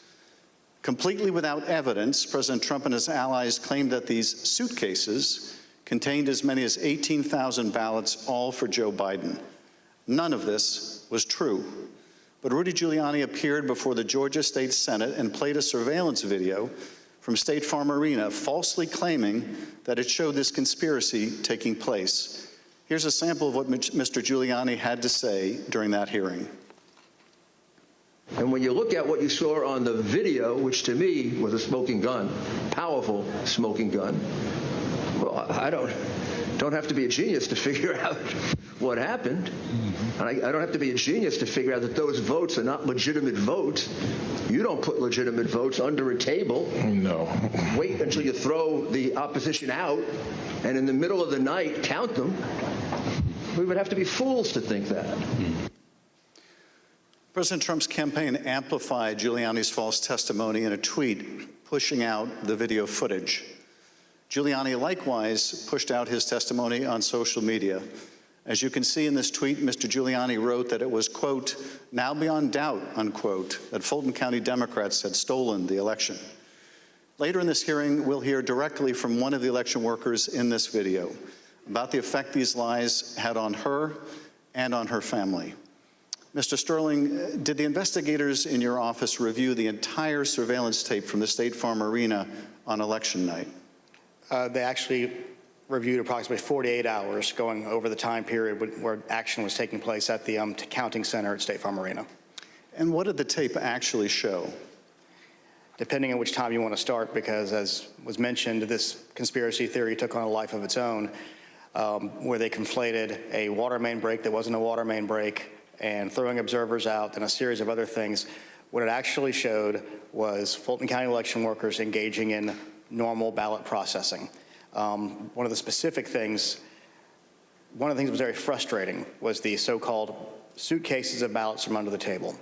Completely without evidence, President Trump and his allies claimed that these suitcases contained as many as 18,000 ballots, all for Joe Biden. None of this was true. But Rudy Giuliani appeared before the Georgia State Senate and played a surveillance video from State Farm Arena, falsely claiming that it showed this conspiracy taking place. Here's a sample of what Mr. Giuliani had to say during that hearing. And when you look at what you saw on the video, which to me was a smoking gun, powerful smoking gun, well, I don't have to be a genius to figure out what happened. And I don't have to be a genius to figure out that those votes are not legitimate votes. You don't put legitimate votes under a table. No. Wait until you throw the opposition out and in the middle of the night count them. We would have to be fools to think that. President Trump's campaign amplified Giuliani's false testimony in a tweet, pushing out the video footage. Giuliani likewise pushed out his testimony on social media. As you can see in this tweet, Mr. Giuliani wrote that it was, quote, now beyond doubt, unquote, that Fulton County Democrats had stolen the election. Later in this hearing, we'll hear directly from one of the election workers in this video about the effect these lies had on her and on her family. Mr. Sterling, did the investigators in your office review the entire surveillance tape from the State Farm Arena on election night? They actually reviewed approximately 48 hours going over the time period where action was taking place at the counting center at State Farm Arena. And what did the tape actually show? Depending on which time you want to start, because as was mentioned, this conspiracy theory took on a life of its own, where they conflated a water main break that wasn't a water main break and throwing observers out and a series of other things. What it actually showed was Fulton County election workers engaging in normal ballot processing. One of the things that was very frustrating was the so-called suitcases of ballots from under the table.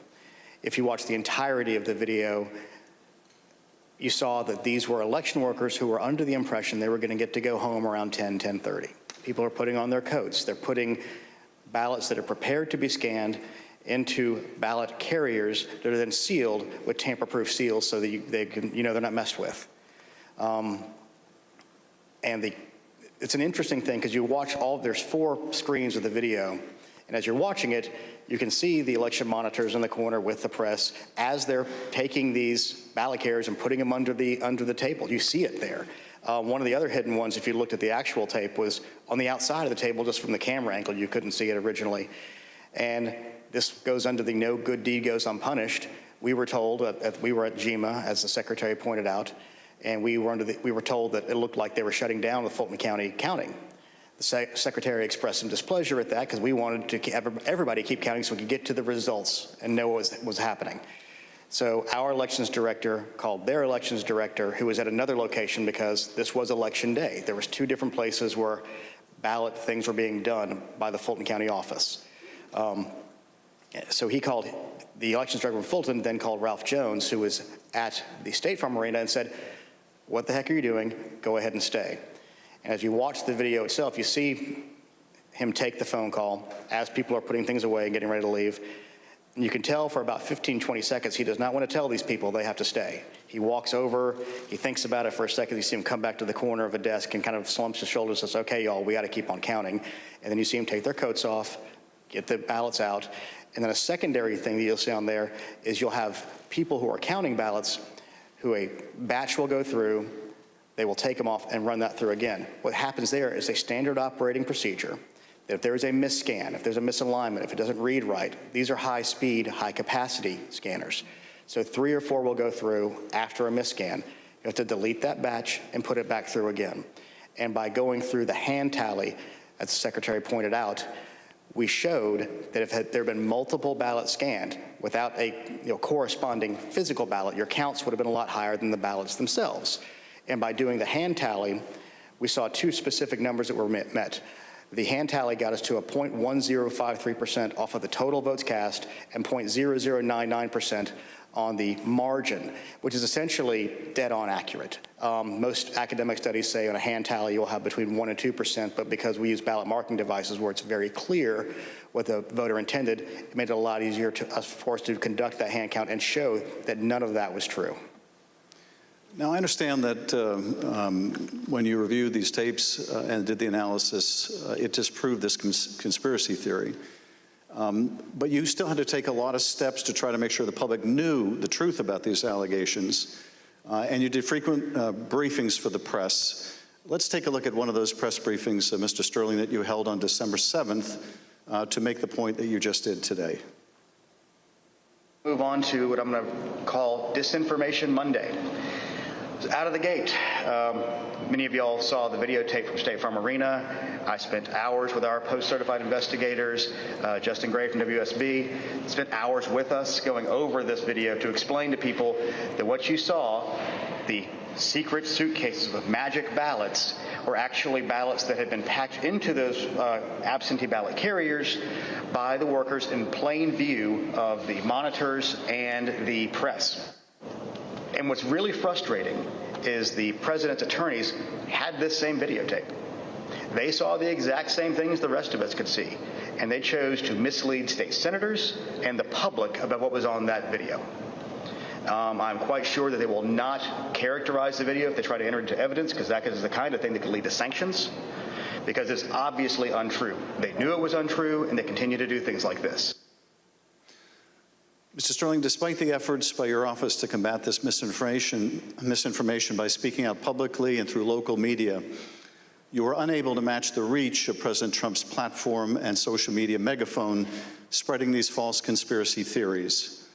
If you watch the entirety of the video, you saw that these were election workers who were under the impression they were going to get to go home around 10:30. People are putting on their coats. They're putting ballots that are prepared to be scanned into ballot carriers that are then sealed with tamper-proof seals so that they're not messed with. It's an interesting thing because you watch there's 4 screens of the video, and as you're watching it, you can see the election monitors in the corner with the press as they're taking these ballot carriers and putting them under the table. You see it there. One of the other hidden ones, if you looked at the actual tape, was on the outside of the table, just from the camera angle. You couldn't see it originally. And this goes under the no good deed goes unpunished. We were told, we were at GEMA, as the secretary pointed out, and we were told that it looked like they were shutting down the Fulton County counting. The secretary expressed some displeasure at that because we wanted to everybody keep counting so we could get to the results and know what was happening. So our elections director called their elections director, who was at another location because this was election day. There was 2 different places where ballot things were being done by the Fulton County office. So he called, the elections director of Fulton then called Ralph Jones, who was at the State Farm Arena, and said, "What the heck are you doing? Go ahead and stay." And as you watch the video itself, you see him take the phone call as people are putting things away and getting ready to leave. And you can tell for about 15, 20 seconds, he does not want to tell these people they have to stay. He walks over, he thinks about it for a second, you see him come back to the corner of a desk and kind of slumps his shoulders and says, "Okay, y'all, we got to keep on counting." And then you see him take their coats off, get the ballots out. And then a secondary thing that you'll see on there is you'll have people who are counting ballots who a batch will go through, they will take them off and run that through again. What happens there is a standard operating procedure. If there is a misscan, if there's a misalignment, if it doesn't read right, these are high-speed, high-capacity scanners. So 3 or 4 will go through after a misscan. You have to delete that batch and put it back through again. And by going through the hand tally, as the secretary pointed out, we showed that if there had been multiple ballots scanned without a corresponding physical ballot, your counts would have been a lot higher than the ballots themselves. And by doing the hand tally, we saw 2 specific numbers that were met. The hand tally got us to a 0.1053% off of the total votes cast and 0.0099% on the margin, which is essentially dead on accurate. Most academic studies say on a hand tally you'll have between 1% and 2%, but because we use ballot marking devices where it's very clear what the voter intended, it made it a lot easier for us to conduct that hand count and show that none of that was true. Now, I understand that when you reviewed these tapes and did the analysis, it disproved this conspiracy theory. But you still had to take a lot of steps to try to make sure the public knew the truth about these allegations. And you did frequent briefings for the press. Let's take a look at one of those press briefings, Mr. Sterling, that you held on December 7th to make the point that you just did today. Move on to what I'm going to call Disinformation Monday. Out of the gate, many of y'all saw the videotape from State Farm Arena. I spent hours with our post-certified investigators, Justin Gray from WSB, spent hours with us going over this video to explain to people that what you saw, the secret suitcases with magic ballots, were actually ballots that had been packed into those absentee ballot carriers by the workers in plain view of the monitors and the press. And what's really frustrating is the president's attorneys had this same videotape. They saw the exact same things the rest of us could see, and they chose to mislead state senators and the public about what was on that video. I'm quite sure that they will not characterize the video if they try to enter it into evidence, because that is the kind of thing that could lead to sanctions, because it's obviously untrue. They knew it was untrue, and they continue to do things like this. Mr. Sterling, despite the efforts by your office to combat this misinformation by speaking out publicly and through local media, you were unable to match the reach of President Trump's platform and social media megaphone spreading these false conspiracy theories.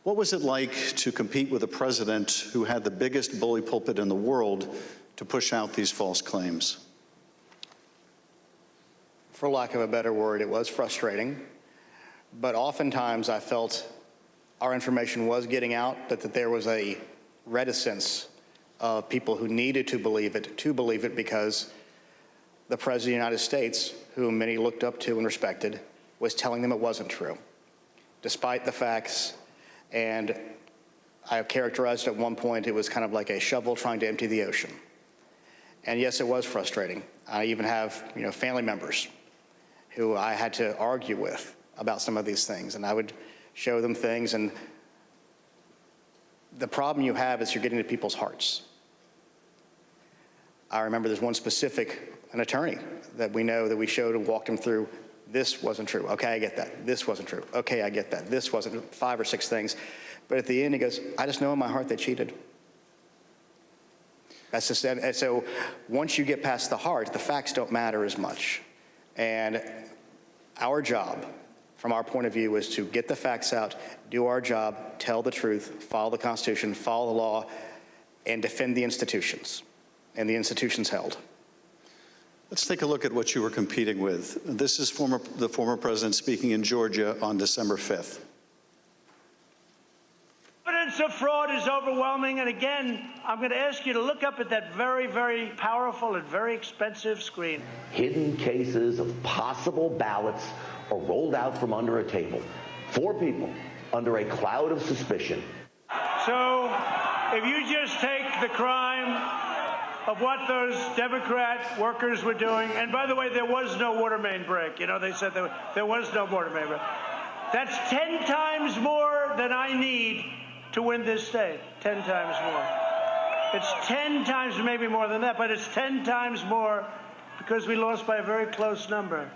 What was it like to compete with a president who had the biggest bully pulpit in the world to push out these false claims? For lack of a better word, it was frustrating, but oftentimes I felt our information was getting out, but that there was a reticence of people who needed to believe it because the President of the United States, whom many looked up to and respected, was telling them it wasn't true, despite the facts. And I have characterized at one point it was kind of like a shovel trying to empty the ocean. And yes, it was frustrating. I even have family members who I had to argue with about some of these things, and I would show them things, and the problem you have is you're getting to people's hearts. I remember there's one specific, an attorney that we know that we showed and walked him through, this wasn't true, okay, I get that, this wasn't true, okay, I get that, this wasn't, 5 or 6 things, but at the end he goes, I just know in my heart they cheated. That's just, and so once you get past the heart, the facts don't matter as much. And our job, from our point of view, is to get the facts out, do our job, tell the truth, follow the Constitution, follow the law, and defend the institutions, and the institutions held. Let's take a look at what you were competing with. This is the former president speaking in Georgia on December 5th. Evidence of fraud is overwhelming, and again, I'm going to ask you to look up at that very, very powerful and very expensive screen. Hidden cases of possible ballots are rolled out from under a table. 4 people under a cloud of suspicion. So, if you just take the crime of what those Democrat workers were doing, and by the way, there was no water main break. You know, they said there was no water main break. That's 10 times more than I need to win this state. 10 times more. It's 10 times, maybe more than that, but it's 10 times more because we lost by a very close number.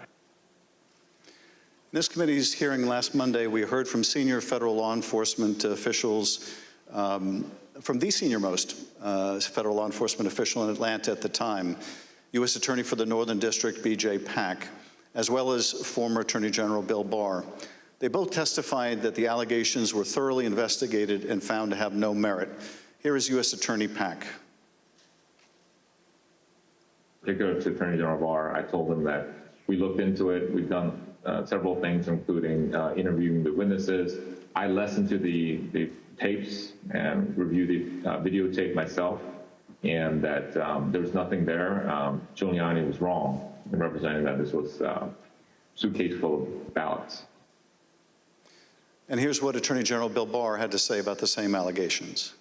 In this committee's hearing last Monday, we heard from senior federal law enforcement officials, from the senior-most federal law enforcement official in Atlanta at the time, U.S. Attorney for the Northern District, B.J. Pack, as well as former Attorney General Bill Barr. They both testified that the allegations were thoroughly investigated and found to have no merit. Here is U.S. Attorney Pack. Particularly to Attorney General Barr, I told him that we looked into it. We've done several things, including interviewing the witnesses. I listened to the tapes and reviewed the videotape myself, and that there was nothing there. Giuliani was wrong in representing that this was a suitcase full of ballots. And here's what Attorney General Bill Barr had to say about the same allegations.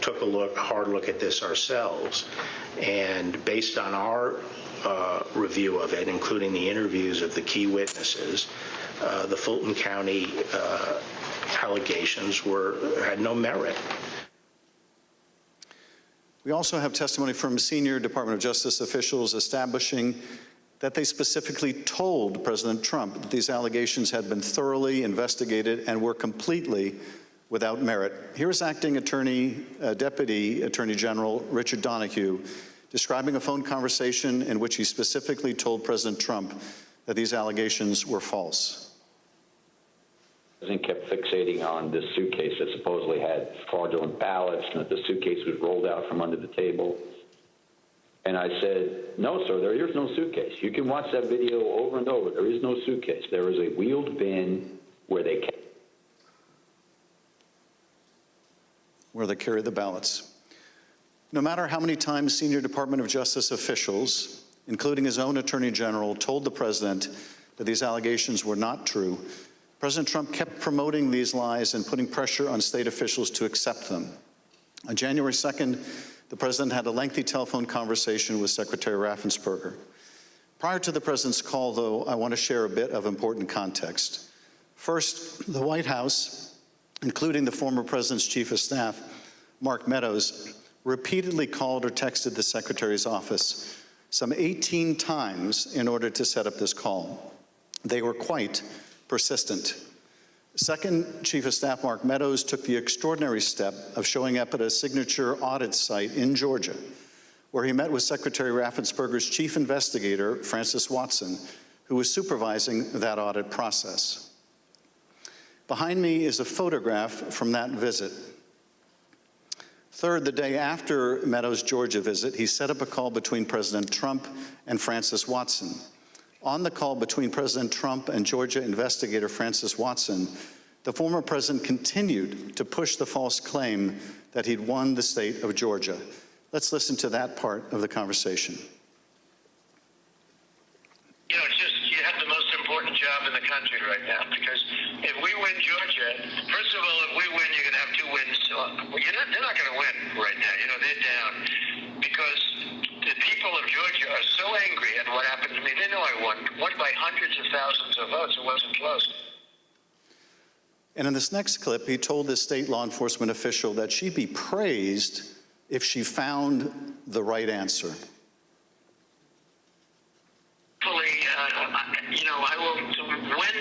Took a hard look at this ourselves, and based on our review of it, including the interviews of the key witnesses, the Fulton County allegations had no merit. We also have testimony from senior Department of Justice officials establishing that they specifically told President Trump that these allegations had been thoroughly investigated and were completely without merit. Here is Acting Deputy Attorney General Richard Donoghue describing a phone conversation in which he specifically told President Trump that these allegations were false. The president kept fixating on this suitcase that supposedly had fraudulent ballots and that the suitcase was rolled out from under the table. And I said, no, sir, there is no suitcase. You can watch that video over and over. There is no suitcase. There is a wheeled bin where they carry the ballots. No matter how many times senior Department of Justice officials, including his own Attorney General, told the president that these allegations were not true, President Trump kept promoting these lies and putting pressure on state officials to accept them. On January 2nd, the president had a lengthy telephone conversation with Secretary Raffensperger. Prior to the president's call, though, I want to share a bit of important context. First, the White House, including the former president's chief of staff, Mark Meadows, repeatedly called or texted the secretary's office some 18 times in order to set up this call. They were quite persistent. Second, Chief of Staff Mark Meadows took the extraordinary step of showing up at a signature audit site in Georgia, where he met with Secretary Raffensperger's chief investigator, Francis Watson, who was supervising that audit process. Behind me is a photograph from that visit. Third, the day after Meadows' Georgia visit, he set up a call between President Trump and Francis Watson. On the call between President Trump and Georgia investigator Francis Watson, the former president continued to push the false claim that he'd won the state of Georgia. Let's listen to that part of the conversation. You know, it's just, you have the most important job in the country right now, because if we win Georgia, first of all, if we win, you're going to have 2 wins. They're not going to win right now. You know, they're down because the people of Georgia are so angry at what happened to me. They know I won by hundreds of thousands of votes. It wasn't close. And in this next clip, he told this state law enforcement official that she'd be praised if she found the right answer. You know, I will, when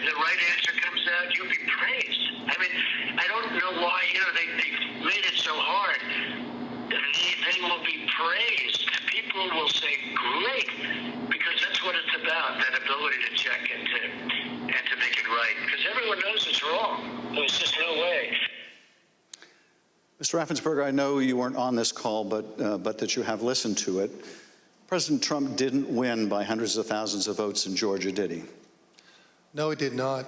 the right answer comes out, you'll be praised. I mean, I don't know why, they made it so hard. They will be praised. People will say, great, because that's what it's about, that ability to check and to make it right, because everyone knows it's wrong. There's just no way. Mr. Raffensperger, I know you weren't on this call, but that you have listened to it. President Trump didn't win by hundreds of thousands of votes in Georgia, did he? No, he did not.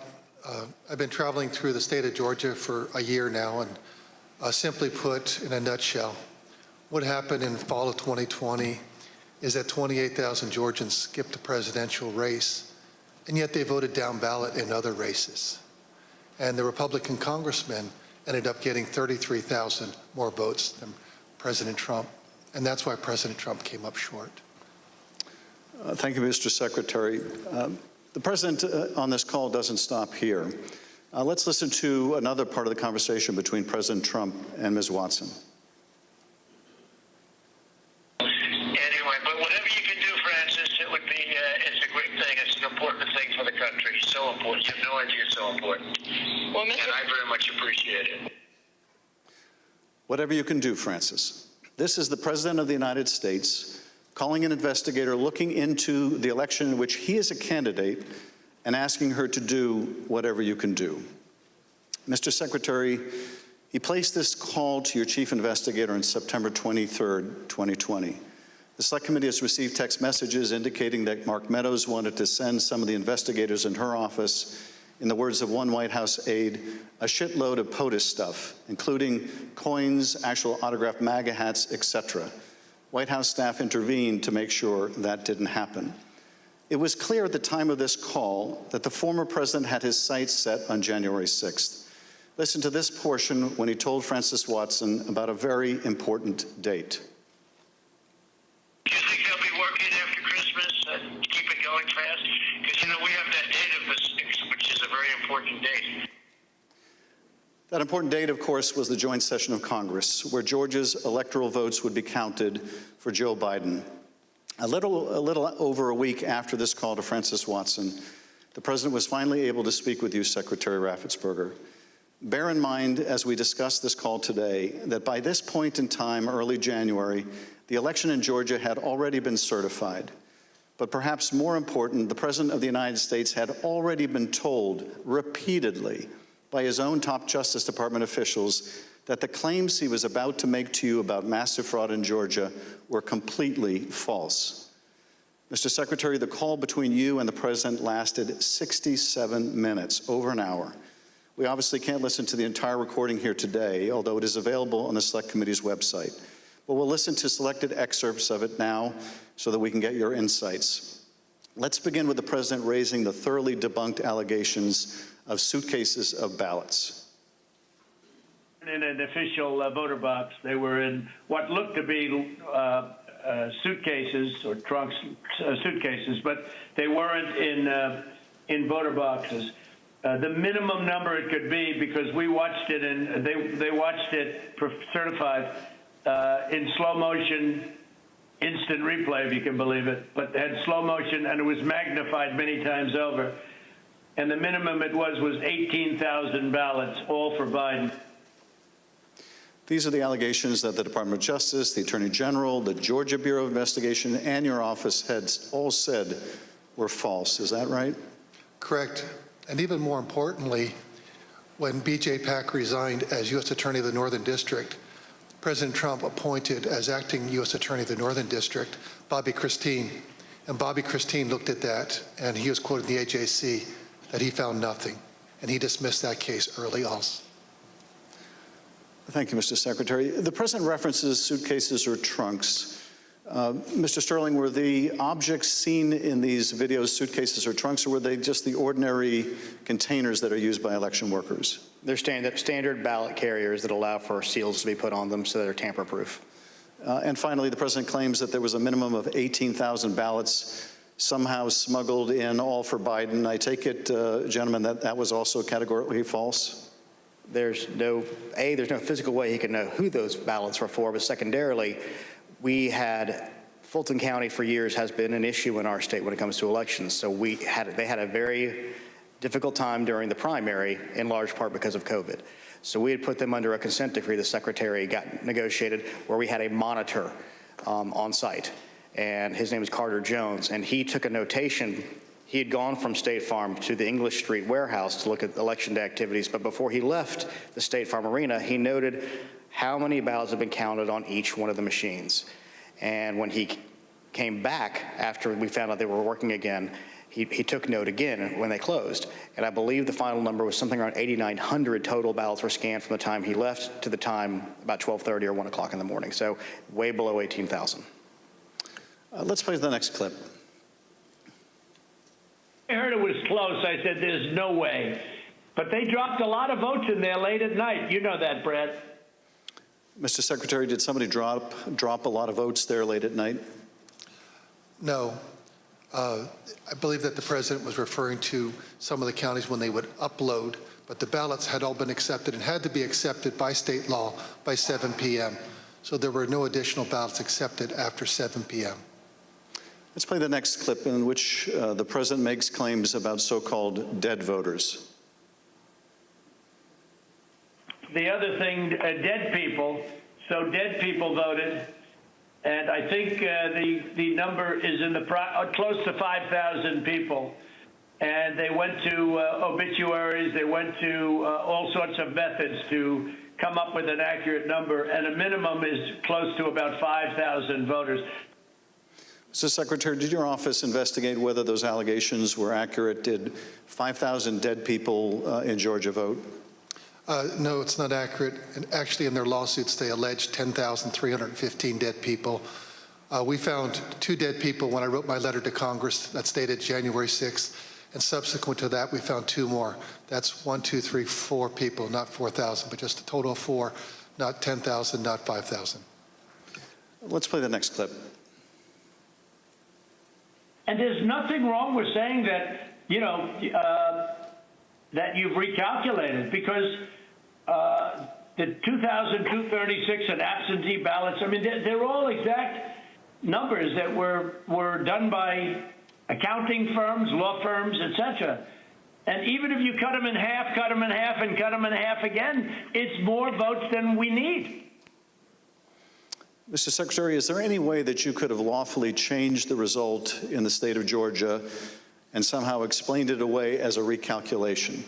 I've been traveling through the state of Georgia for a year now, and simply put, in a nutshell, what happened in fall of 2020 is that 28,000 Georgians skipped the presidential race, and yet they voted down ballot in other races. And the Republican congressman ended up getting 33,000 more votes than President Trump, and that's why President Trump came up short. Thank you, Mr. Secretary. The president on this call doesn't stop here. Let's listen to another part of the conversation between President Trump and Ms. Watson. Anyway, but whatever you can do, Francis, it would be, it's a great thing. It's an important thing for the country. So important. You have no idea it's so important. Well, and I very much appreciate it. Whatever you can do, Francis. This is the President of the United States calling an investigator looking into the election in which he is a candidate and asking her to do whatever you can do. Mr. Secretary, he placed this call to your chief investigator on September 23rd, 2020. The Select Committee has received text messages indicating that Mark Meadows wanted to send some of the investigators in her office, in the words of one White House aide, a shitload of POTUS stuff, including coins, actual autographed MAGA hats, etc. White House staff intervened to make sure that didn't happen. It was clear at the time of this call that the former president had his sights set on January 6th. Listen to this portion when he told Francis Watson about a very important date. Do you think they'll be working after Christmas and keep it going fast? Because, we have that date of the 6th, which is a very important date. That important date, of course, was the joint session of Congress, where Georgia's electoral votes would be counted for Joe Biden. A little over a week after this call to Francis Watson, the president was finally able to speak with you, Secretary Raffensperger. Bear in mind, as we discuss this call today, that by this point in time, early January, the election in Georgia had already been certified. But perhaps more important, the President of the United States had already been told repeatedly by his own top Justice Department officials that the claims he was about to make to you about massive fraud in Georgia were completely false. Mr. Secretary, the call between you and the President lasted 67 minutes, over an hour. We obviously can't listen to the entire recording here today, although it is available on the Select Committee's website. But we'll listen to selected excerpts of it now so that we can get your insights. Let's begin with the President raising the thoroughly debunked allegations of suitcases of ballots. In an official voter box, they were in what looked to be suitcases or trunks, suitcases, but they weren't in voter boxes. The minimum number it could be, because we watched it and they watched it certified in slow motion, instant replay, if you can believe it, but had slow motion and it was magnified many times over. And the minimum it was 18,000 ballots, all for Biden. These are the allegations that the Department of Justice, the Attorney General, the Georgia Bureau of Investigation, and your office had all said were false. Is that right? Correct. And even more importantly, when B.J. Pack resigned as U.S. Attorney of the Northern District, President Trump appointed as acting U.S. Attorney of the Northern District Bobby Christine. And Bobby Christine looked at that, and he was quoted in the AJC that he found nothing, and he dismissed that case early also. Thank you, Mr. Secretary. The President references suitcases or trunks. Mr. Sterling, were the objects seen in these videos suitcases or trunks, or were they just the ordinary containers that are used by election workers? They're standard ballot carriers that allow for seals to be put on them so they're tamper-proof. And finally, the President claims that there was a minimum of 18,000 ballots somehow smuggled in, all for Biden. I take it, gentlemen, that was also categorically false? There's no physical way he can know who those ballots were for, but secondarily, we had Fulton County for years has been an issue in our state when it comes to elections. So they had a very difficult time during the primary, in large part because of COVID. So we had put them under a consent decree the secretary got negotiated where we had a monitor on site. And his name is Carter Jones. And he took a notation. He had gone from State Farm to the English Street warehouse to look at election day activities. But before he left the State Farm arena, he noted how many ballots have been counted on each one of the machines. And when he came back after we found out they were working again, he took note again when they closed. And I believe the final number was something around 8,900 total ballots were scanned from the time he left to the time about 12:30 or 1 o'clock in the morning. So way below 18,000. Let's play the next clip. I heard it was close. I said, there's no way. But they dropped a lot of votes in there late at night. You know that, Brad. Mr. Secretary, did somebody drop a lot of votes there late at night? No. I believe that the president was referring to some of the counties when they would upload, but the ballots had all been accepted and had to be accepted by state law by 7 p.m. So there were no additional ballots accepted after 7 p.m. Let's play the next clip in which the president makes claims about so-called dead voters. The other thing, dead people. So dead people voted. And I think the number is in the close to 5,000 people. And they went to obituaries. They went to all sorts of methods to come up with an accurate number. And a minimum is close to about 5,000 voters. Mr. Secretary, did your office investigate whether those allegations were accurate? Did 5,000 dead people in Georgia vote? No, it's not accurate. And actually, in their lawsuits, they alleged 10,315 dead people. We found 2 dead people when I wrote my letter to Congress that's dated January 6th. And subsequent to that, we found 2 more. That's 1, 2, 3, 4 people, not 4,000, but just a total of 4, not 10,000, not 5,000. Let's play the next clip. And there's nothing wrong with saying that, you know, that you've recalculated, because the 2,236 and absentee ballots, I mean, they're all exact numbers that were done by accounting firms, law firms, etc. And even if you cut them in half, cut them in half, and cut them in half again, it's more votes than we need. Mr. Secretary, is there any way that you could have lawfully changed the result in the state of Georgia and somehow explained it away as a recalculation?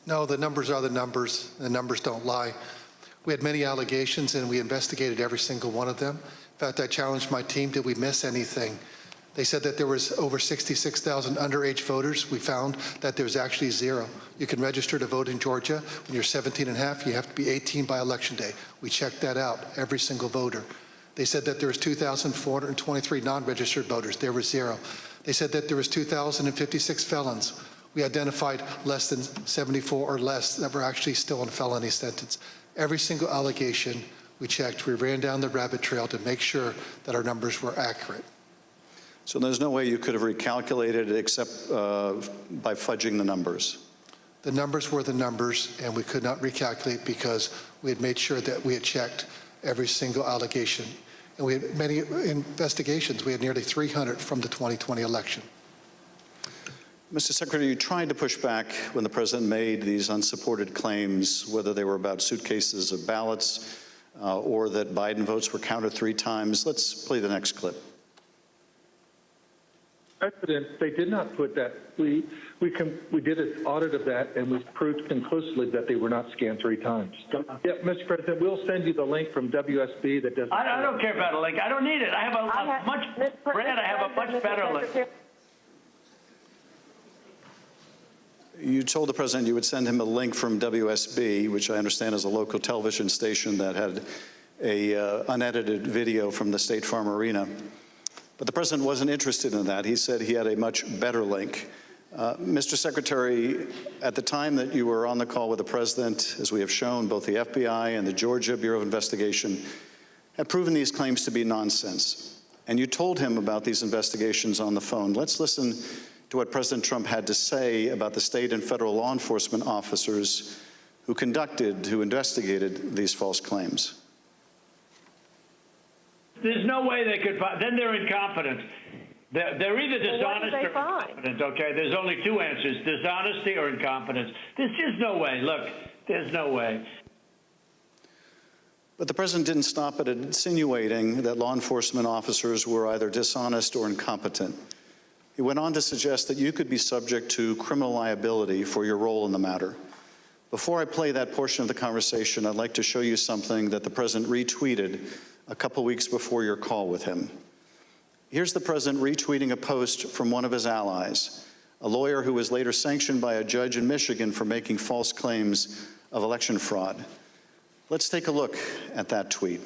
No, the numbers are the numbers. The numbers don't lie. We had many allegations, and we investigated every single one of them. In fact, I challenged my team, did we miss anything? They said that there was over 66,000 underage voters. We found that there's actually 0. You can register to vote in Georgia. When you're 17 and a half, you have to be 18 by Election Day. We checked that out, every single voter. They said that there was 2,423 non-registered voters. There were 0. They said that there was 2,056 felons. We identified less than 74 or less that were actually still in felony sentence. Every single allegation we checked. We ran down the rabbit trail to make sure that our numbers were accurate. So there's no way you could have recalculated it except by fudging the numbers? The numbers were the numbers, and we could not recalculate because we had made sure that we had checked every single allegation. And we had many investigations. We had nearly 300 from the 2020 election. Mr. Secretary, you tried to push back when the president made these unsupported claims, whether they were about suitcases of ballots or that Biden votes were counted 3 times. Let's play the next clip. President, they did not put that. We did an audit of that, and we proved conclusively that they were not scanned 3 times. Yeah, Mr. President, we'll send you the link from WSB that does. I don't care about a link. I don't need it. I have a much better link. You told the president you would send him a link from WSB, which I understand is a local television station that had a unedited video from the State Farm Arena. But the president wasn't interested in that. He said he had a much better link. Mr. Secretary, at the time that you were on the call with the president, as we have shown, both the FBI and the Georgia Bureau of Investigation have proven these claims to be nonsense. And you told him about these investigations on the phone. Let's listen to what President Trump had to say about the state and federal law enforcement officers who investigated these false claims. There's no way they could. Then they're incompetent. They're either dishonest or incompetent, okay? There's only two answers, dishonesty or incompetence. There's just no way. Look, there's no way. But the president didn't stop at insinuating that law enforcement officers were either dishonest or incompetent. He went on to suggest that you could be subject to criminal liability for your role in the matter. Before I play that portion of the conversation, I'd like to show you something that the president retweeted a couple weeks before your call with him. Here's the president retweeting a post from one of his allies, a lawyer who was later sanctioned by a judge in Michigan for making false claims of election fraud. Let's take a look at that tweet.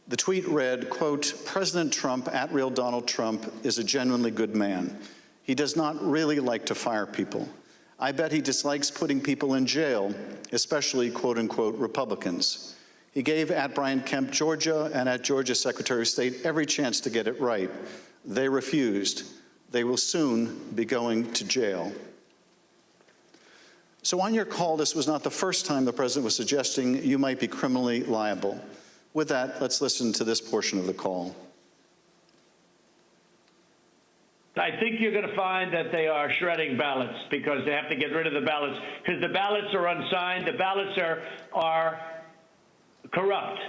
The tweet read, quote, "President Trump, @real Donald Trump, is a genuinely good man. He does not really like to fire people. I bet he dislikes putting people in jail, especially, quote unquote, Republicans. He gave @Brian Kemp, Georgia, and @Georgia Secretary of State every chance to get it right. They refused. They will soon be going to jail." So on your call, this was not the first time the president was suggesting you might be criminally liable. With that, let's listen to this portion of the call. I think you're going to find that they are shredding ballots because they have to get rid of the ballots because the ballots are unsigned. The ballots are corrupt.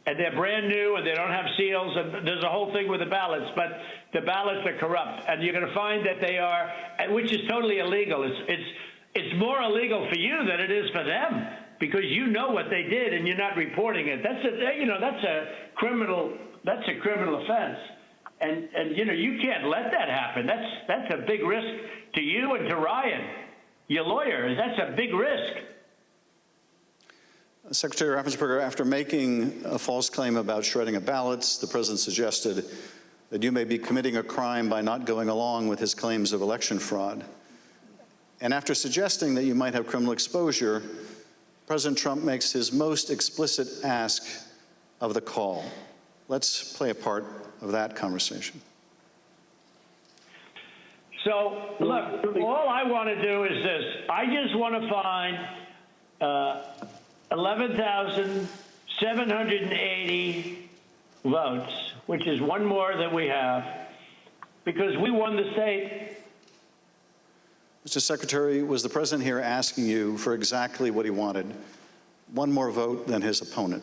And they're brand new and they don't have seals. And there's a whole thing with the ballots, but the ballots are corrupt. And you're going to find that they are, which is totally illegal. It's more illegal for you than it is for them because you know what they did and you're not reporting it. That's a criminal offense. And you can't let that happen. That's a big risk to you and to Ryan, your lawyer. That's a big risk. Secretary Raffensperger, after making a false claim about shredding of ballots, the president suggested that you may be committing a crime by not going along with his claims of election fraud. And after suggesting that you might have criminal exposure, President Trump makes his most explicit ask of the call. Let's play a part of that conversation. So, look, all I want to do is this. I just want to find 11,780 votes, which is one more than we have, because we won the state. Mr. Secretary, was the president here asking you for exactly what he wanted, one more vote than his opponent?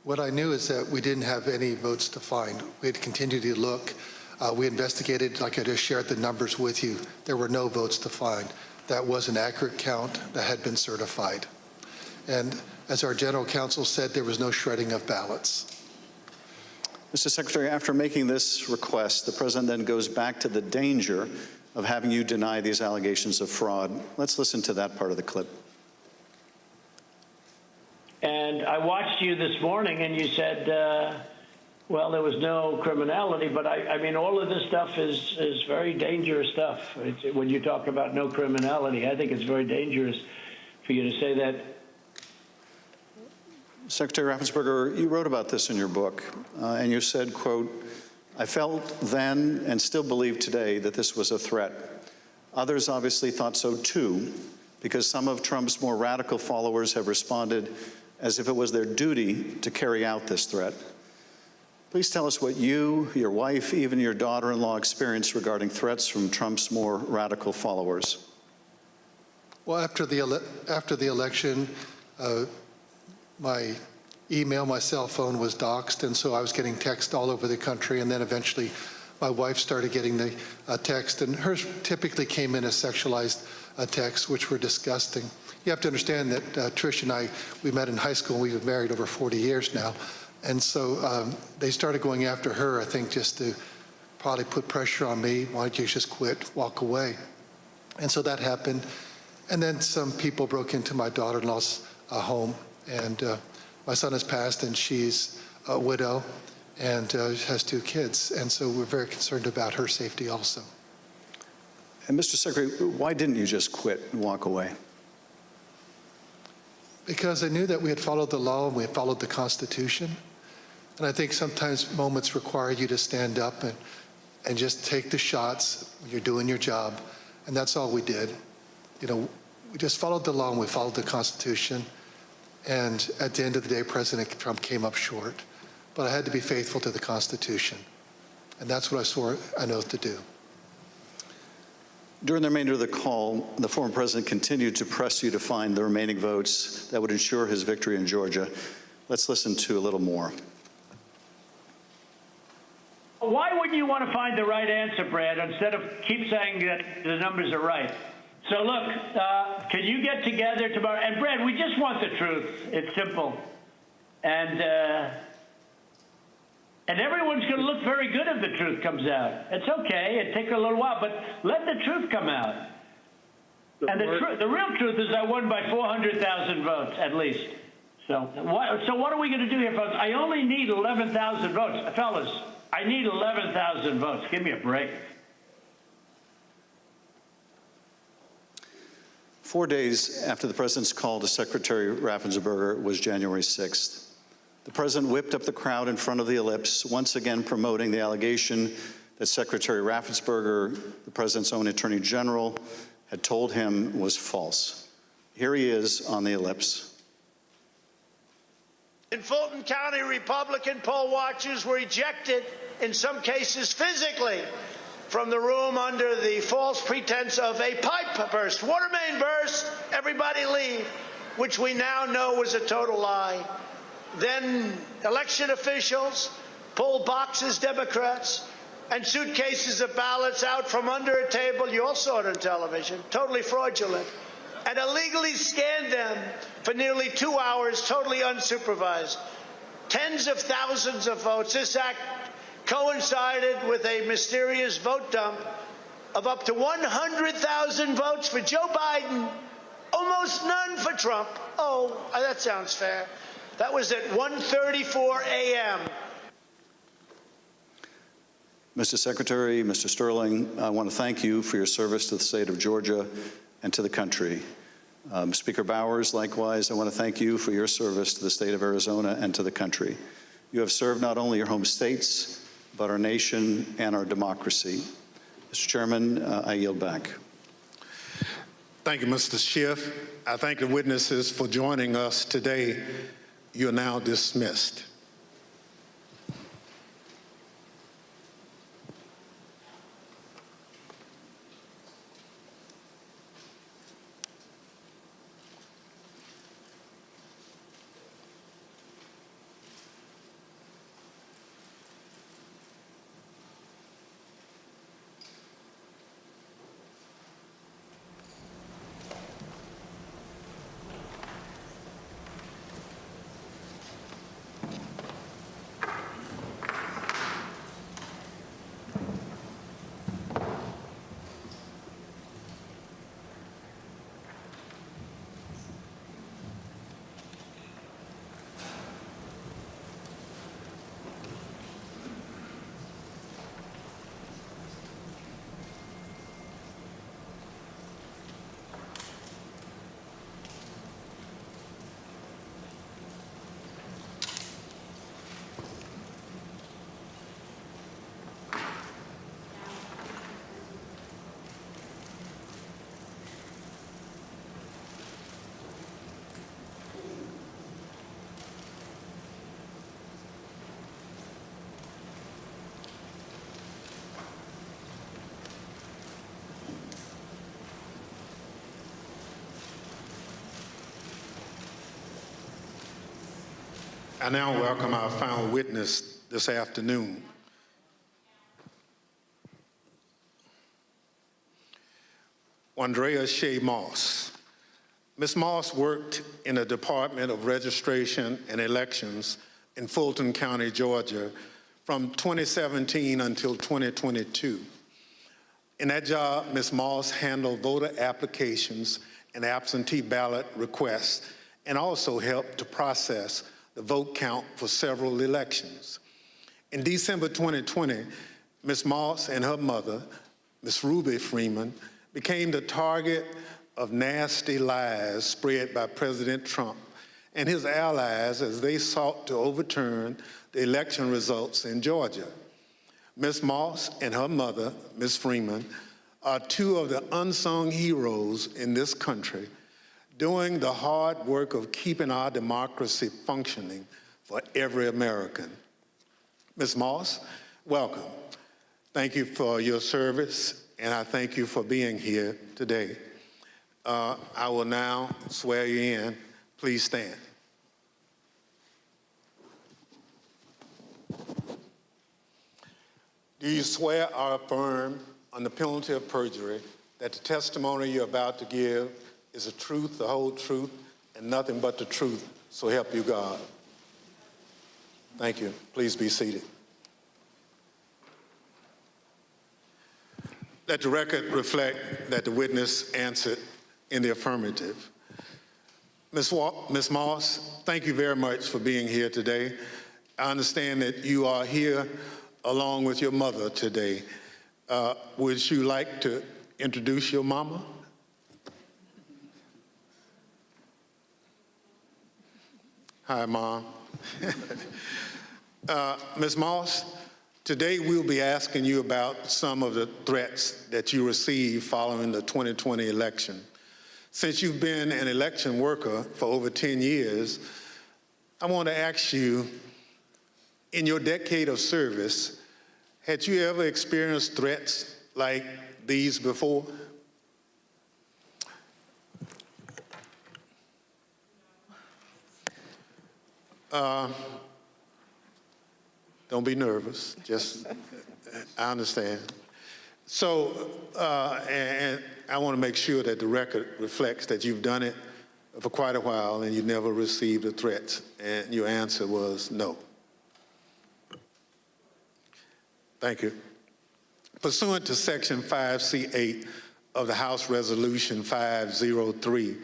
What I knew is that we didn't have any votes to find. We had continued to look. We investigated, like I just shared the numbers with you. There were no votes to find. That was an accurate count that had been certified. And as our general counsel said, there was no shredding of ballots. Mr. Secretary, after making this request, the president then goes back to the danger of having you deny these allegations of fraud. Let's listen to that part of the clip. And I watched you this morning, and you said, well, there was no criminality. But I mean, all of this stuff is very dangerous stuff. When you talk about no criminality, I think it's very dangerous for you to say that. Secretary Raffensperger, you wrote about this in your book, and you said, quote, "I felt then and still believe today that this was a threat. Others obviously thought so too, because some of Trump's more radical followers have responded as if it was their duty to carry out this threat. Please tell us what you, your wife, even your daughter-in-law experienced regarding threats from Trump's more radical followers." Well, after the election, my email, my cell phone was doxxed, and so I was getting text all over the country, and then eventually my wife started getting the text, and hers typically came in as sexualized texts, which were disgusting. You have to understand that Trish and I, we met in high school, and we've been married over 40 years now, and so they started going after her, I think, just to probably put pressure on me. Why don't you just quit, walk away? And so that happened, and then some people broke into my daughter-in-law's home, and my son has passed, and she's a widow and has 2 kids. And so we're very concerned about her safety also. And Mr. Secretary, why didn't you just quit and walk away? Because I knew that we had followed the law and we had followed the Constitution. And I think sometimes moments require you to stand up and just take the shots when you're doing your job. And that's all we did. You know, we just followed the law and we followed the Constitution. And at the end of the day, President Trump came up short. but I had to be faithful to the Constitution. And that's what I swore an oath to do. During the remainder of the call, the former president continued to press you to find the remaining votes that would ensure his victory in Georgia. Let's listen to a little more. Why wouldn't you want to find the right answer, Brad, instead of keep saying that the numbers are right? So look, can you get together tomorrow? And Brad, we just want the truth. It's simple. And everyone's going to look very good if the truth comes out. It's okay. It takes a little while, but let the truth come out. And the real truth is I won by 400,000 votes, at least. So what are we going to do here, folks? I only need 11,000 votes. Fellas, I need 11,000 votes. Give me a break. 4 days after the president's call to Secretary Raffensperger was January 6th. The president whipped up the crowd in front of the ellipse, once again promoting the allegation that Secretary Raffensperger, the president's own attorney general, had told him was false. Here he is on the ellipse. In Fulton County, Republican poll watchers were ejected, in some cases physically, from the room under the false pretense of a pipe burst. Water main burst, everybody leave, which we now know was a total lie. Then election officials pulled boxes, Democrats, and suitcases of ballots out from under a table. You all saw it on television, totally fraudulent, and illegally scanned them for nearly 2 hours, totally unsupervised. Tens of thousands of votes. This act coincided with a mysterious vote dump of up to 100,000 votes for Joe Biden, almost none for Trump. Oh, that sounds fair. That was at 1:34 a.m. Mr. Secretary, Mr. Sterling, I want to thank you for your service to the state of Georgia and to the country. Speaker Bowers, likewise, I want to thank you for your service to the state of Arizona and to the country. You have served not only your home states, but our nation and our democracy. Mr. Chairman, I yield back. Thank you, Mr. Schiff. I thank the witnesses for joining us today. You are now dismissed. I now welcome our final witness this afternoon. Andrea Shea Moss. Ms. Moss worked in the Department of Registration and Elections in Fulton County, Georgia, from 2017 until 2022. In that job, Ms. Moss handled voter applications and absentee ballot requests, and also helped to process the vote count for several elections. In December 2020, Ms. Moss and her mother, Ms. Ruby Freeman, became the target of nasty lies spread by President Trump and his allies as they sought to overturn the election results in Georgia. Ms. Moss and her mother, Ms. Freeman, are two of the unsung heroes in this country, doing the hard work of keeping our democracy functioning for every American. Ms. Moss, welcome. Thank you for your service, and I thank you for being here today. I will now swear you in. Please stand. Do you swear or affirm on the penalty of perjury that the testimony you're about to give is the truth, the whole truth, and nothing but the truth, so help you God? Thank you. Please be seated. Let the record reflect that the witness answered in the affirmative. Ms. Moss, thank you very much for being here today. I understand that you are here along with your mother today. Would you like to introduce your mama? Hi, Mom. Ms. Moss, today we'll be asking you about some of the threats that you received following the 2020 election. Since you've been an election worker for over 10 years, I want to ask you, in your decade of service, had you ever experienced threats like these before? Don't be nervous. Just, I understand. So, and I want to make sure that the record reflects that you've done it for quite a while and you never received a threat, and your answer was no. Thank you. Pursuant to Section 5C8 of the House Resolution 503,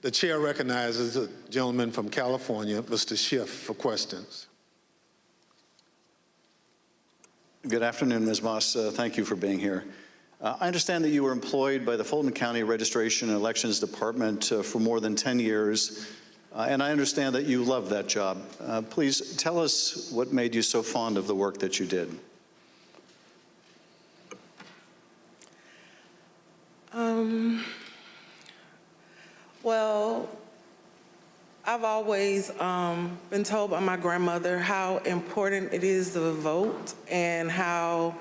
the chair recognizes the gentleman from California, Mr. Schiff, for questions. Good afternoon, Ms. Moss. Thank you for being here. I understand that you were employed by the Fulton County Registration and Elections Department for more than 10 years, and I understand that you love that job. Please tell us what made you so fond of the work that you did. Well, I've always been told by my grandmother how important it is to vote, and how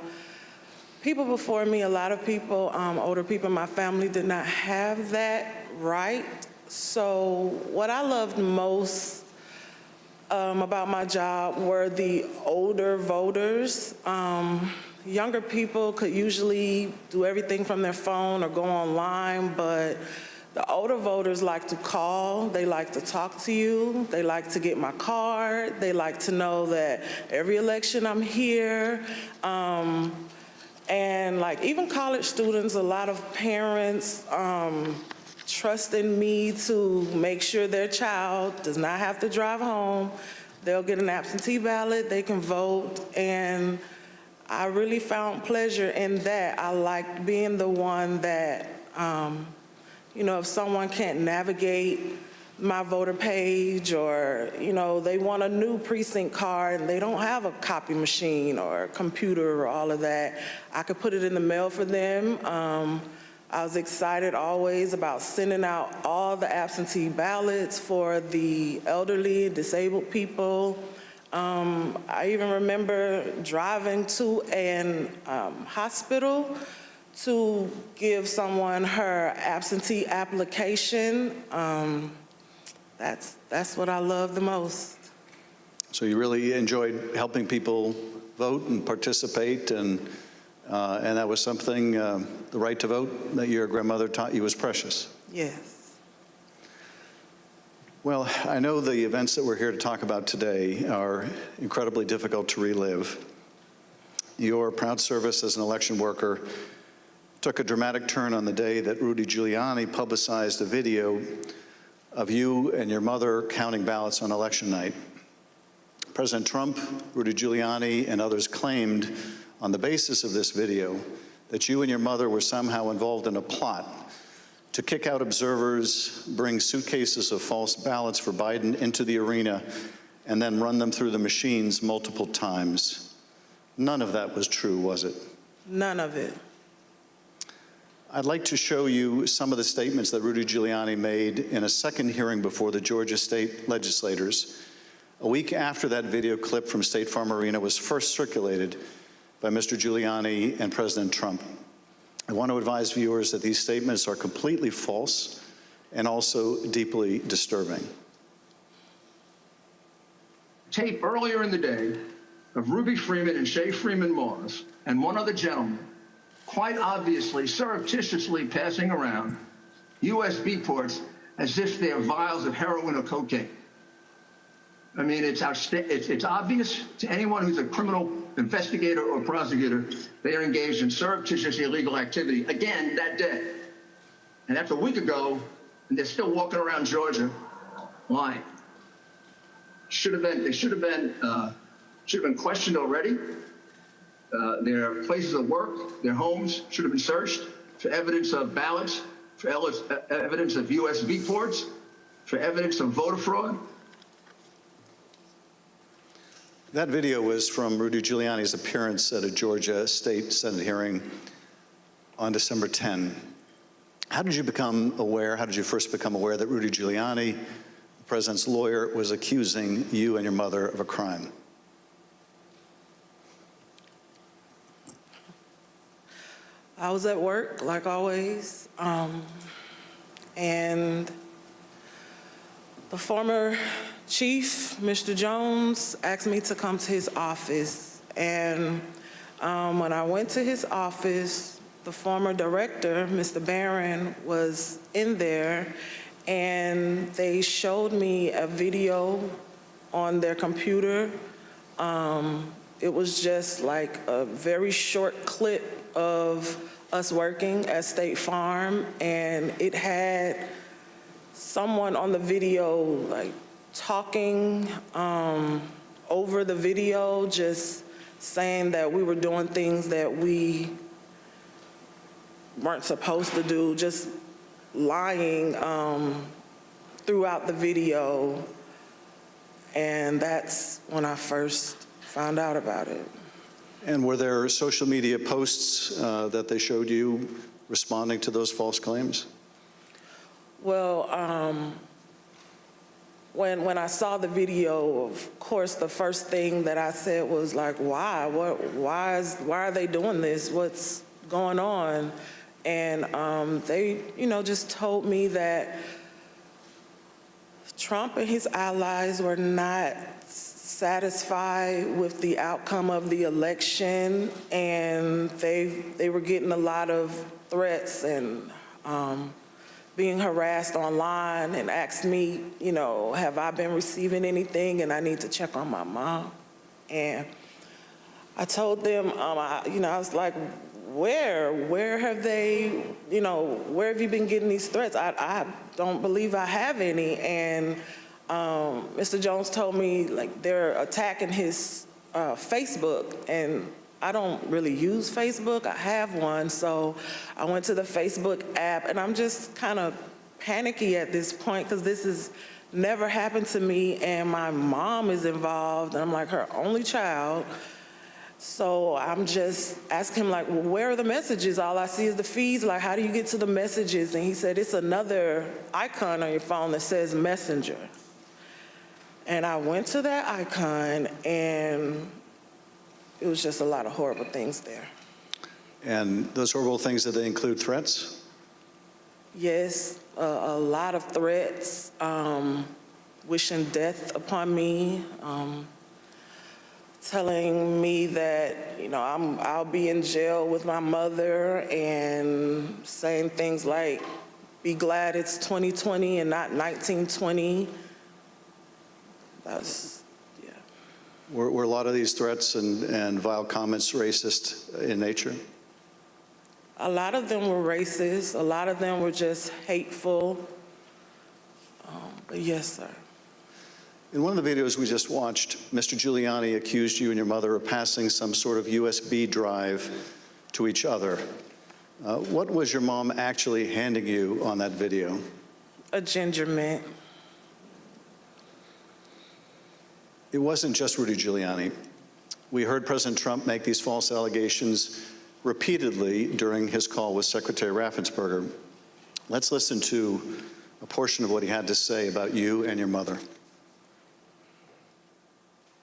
people before me, a lot of people, older people in my family, did not have that right. So what I loved most about my job were the older voters. Younger people could usually do everything from their phone or go online, but the older voters like to call, they like to talk to you, they like to get my card, they like to know that every election I'm here. And like even college students, a lot of parents trust in me to make sure their child does not have to drive home. They'll get an absentee ballot, they can vote, and I really found pleasure in that. I liked being the one that, you know, if someone can't navigate my voter page, or, you know, they want a new precinct card and they don't have a copy machine or a computer or all of that, I could put it in the mail for them. I was excited always about sending out all the absentee ballots for the elderly, disabled people. I even remember driving to an hospital to give someone her absentee application. That's what I love the most. So you really enjoyed helping people vote and participate, and that was something, the right to vote, that your grandmother taught you was precious. Yes. Well, I know the events that we're here to talk about today are incredibly difficult to relive. Your proud service as an election worker took a dramatic turn on the day that Rudy Giuliani publicized a video of you and your mother counting ballots on election night. President Trump, Rudy Giuliani, and others claimed on the basis of this video that you and your mother were somehow involved in a plot to kick out observers, bring suitcases of false ballots for Biden into the arena, and then run them through the machines multiple times. None of that was true, was it? None of it. I'd like to show you some of the statements that Rudy Giuliani made in a second hearing before the Georgia state legislators A week after that video clip from State Farm Arena was first circulated by Mr. Giuliani and President Trump, I want to advise viewers that these statements are completely false and also deeply disturbing. Tape earlier in the day of Ruby Freeman and Shea Freeman Moss and one other gentleman quite obviously surreptitiously passing around USB ports as if they're vials of heroin or cocaine. I mean, it's obvious to anyone who's a criminal investigator or prosecutor they are engaged in surreptitious illegal activity again that day. And that's a week ago, and they're still walking around Georgia lying. They should have been questioned already. Their places of work, their homes should have been searched for evidence of ballots, for evidence of USB ports, for evidence of voter fraud. That video was from Rudy Giuliani's appearance at a Georgia State Senate hearing on December 10. How did you first become aware that Rudy Giuliani, the president's lawyer, was accusing you and your mother of a crime? I was at work, like always, and the former chief, Mr. Jones, asked me to come to his office. And when I went to his office, the former director, Mr. Barron, was in there, and they showed me a video on their computer. It was just like a very short clip of us working at State Farm, and it had someone on the video like talking over the video, just saying that we were doing things that we weren't supposed to do, just lying throughout the video. And that's when I first found out about it. And were there social media posts that they showed you responding to those false claims? Well, when I saw the video, of course, the first thing that I said was like, why? Why are they doing this? What's going on? And they, just told me that Trump and his allies were not satisfied with the outcome of the election, and they were getting a lot of threats and being harassed online, and asked me, have I been receiving anything, and I need to check on my mom. And I told them, I was like, where have they, where have you been getting these threats? I don't believe I have any. And Mr. Jones told me, like, they're attacking his Facebook, and I don't really use Facebook. I have one, so I went to the Facebook app, and I'm just kind of panicky at this point because this has never happened to me, and my mom is involved, and I'm like her only child. So I'm just asking him, like, well, where are the messages? All I see is the feeds. Like, how do you get to the messages? And he said, it's another icon on your phone that says Messenger. And I went to that icon, and it was just a lot of horrible things there. And those horrible things, did they include threats? Yes, a lot of threats, wishing death upon me, telling me that, I'll be in jail with my mother, and saying things like, be glad it's 2020 and not 1920. That's, yeah. Were a lot of these threats and vile comments racist in nature? A lot of them were racist. A lot of them were just hateful. But yes, sir. In one of the videos we just watched, Mr. Giuliani accused you and your mother of passing some sort of USB drive to each other. What was your mom actually handing you on that video? A ginger mint. It wasn't just Rudy Giuliani. We heard President Trump make these false allegations repeatedly during his call with Secretary Raffensperger. Let's listen to a portion of what he had to say about you and your mother.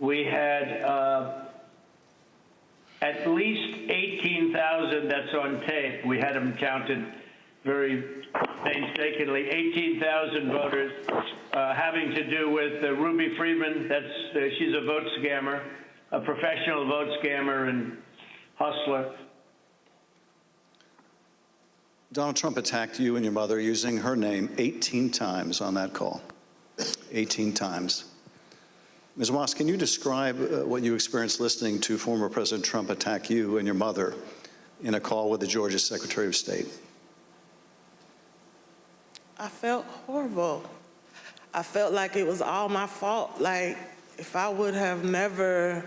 we had at least 18,000, that's on tape. We had them counted very painstakingly, 18,000 voters having to do with Ruby Freeman. She's a vote scammer, a professional vote scammer and hustler. Donald Trump attacked you and your mother using her name 18 times on that call. 18 times. Ms. Moss, can you describe what you experienced listening to former President Trump attack you and your mother in a call with the Georgia Secretary of State? I felt horrible. I felt like it was all my fault. Like, if I would have never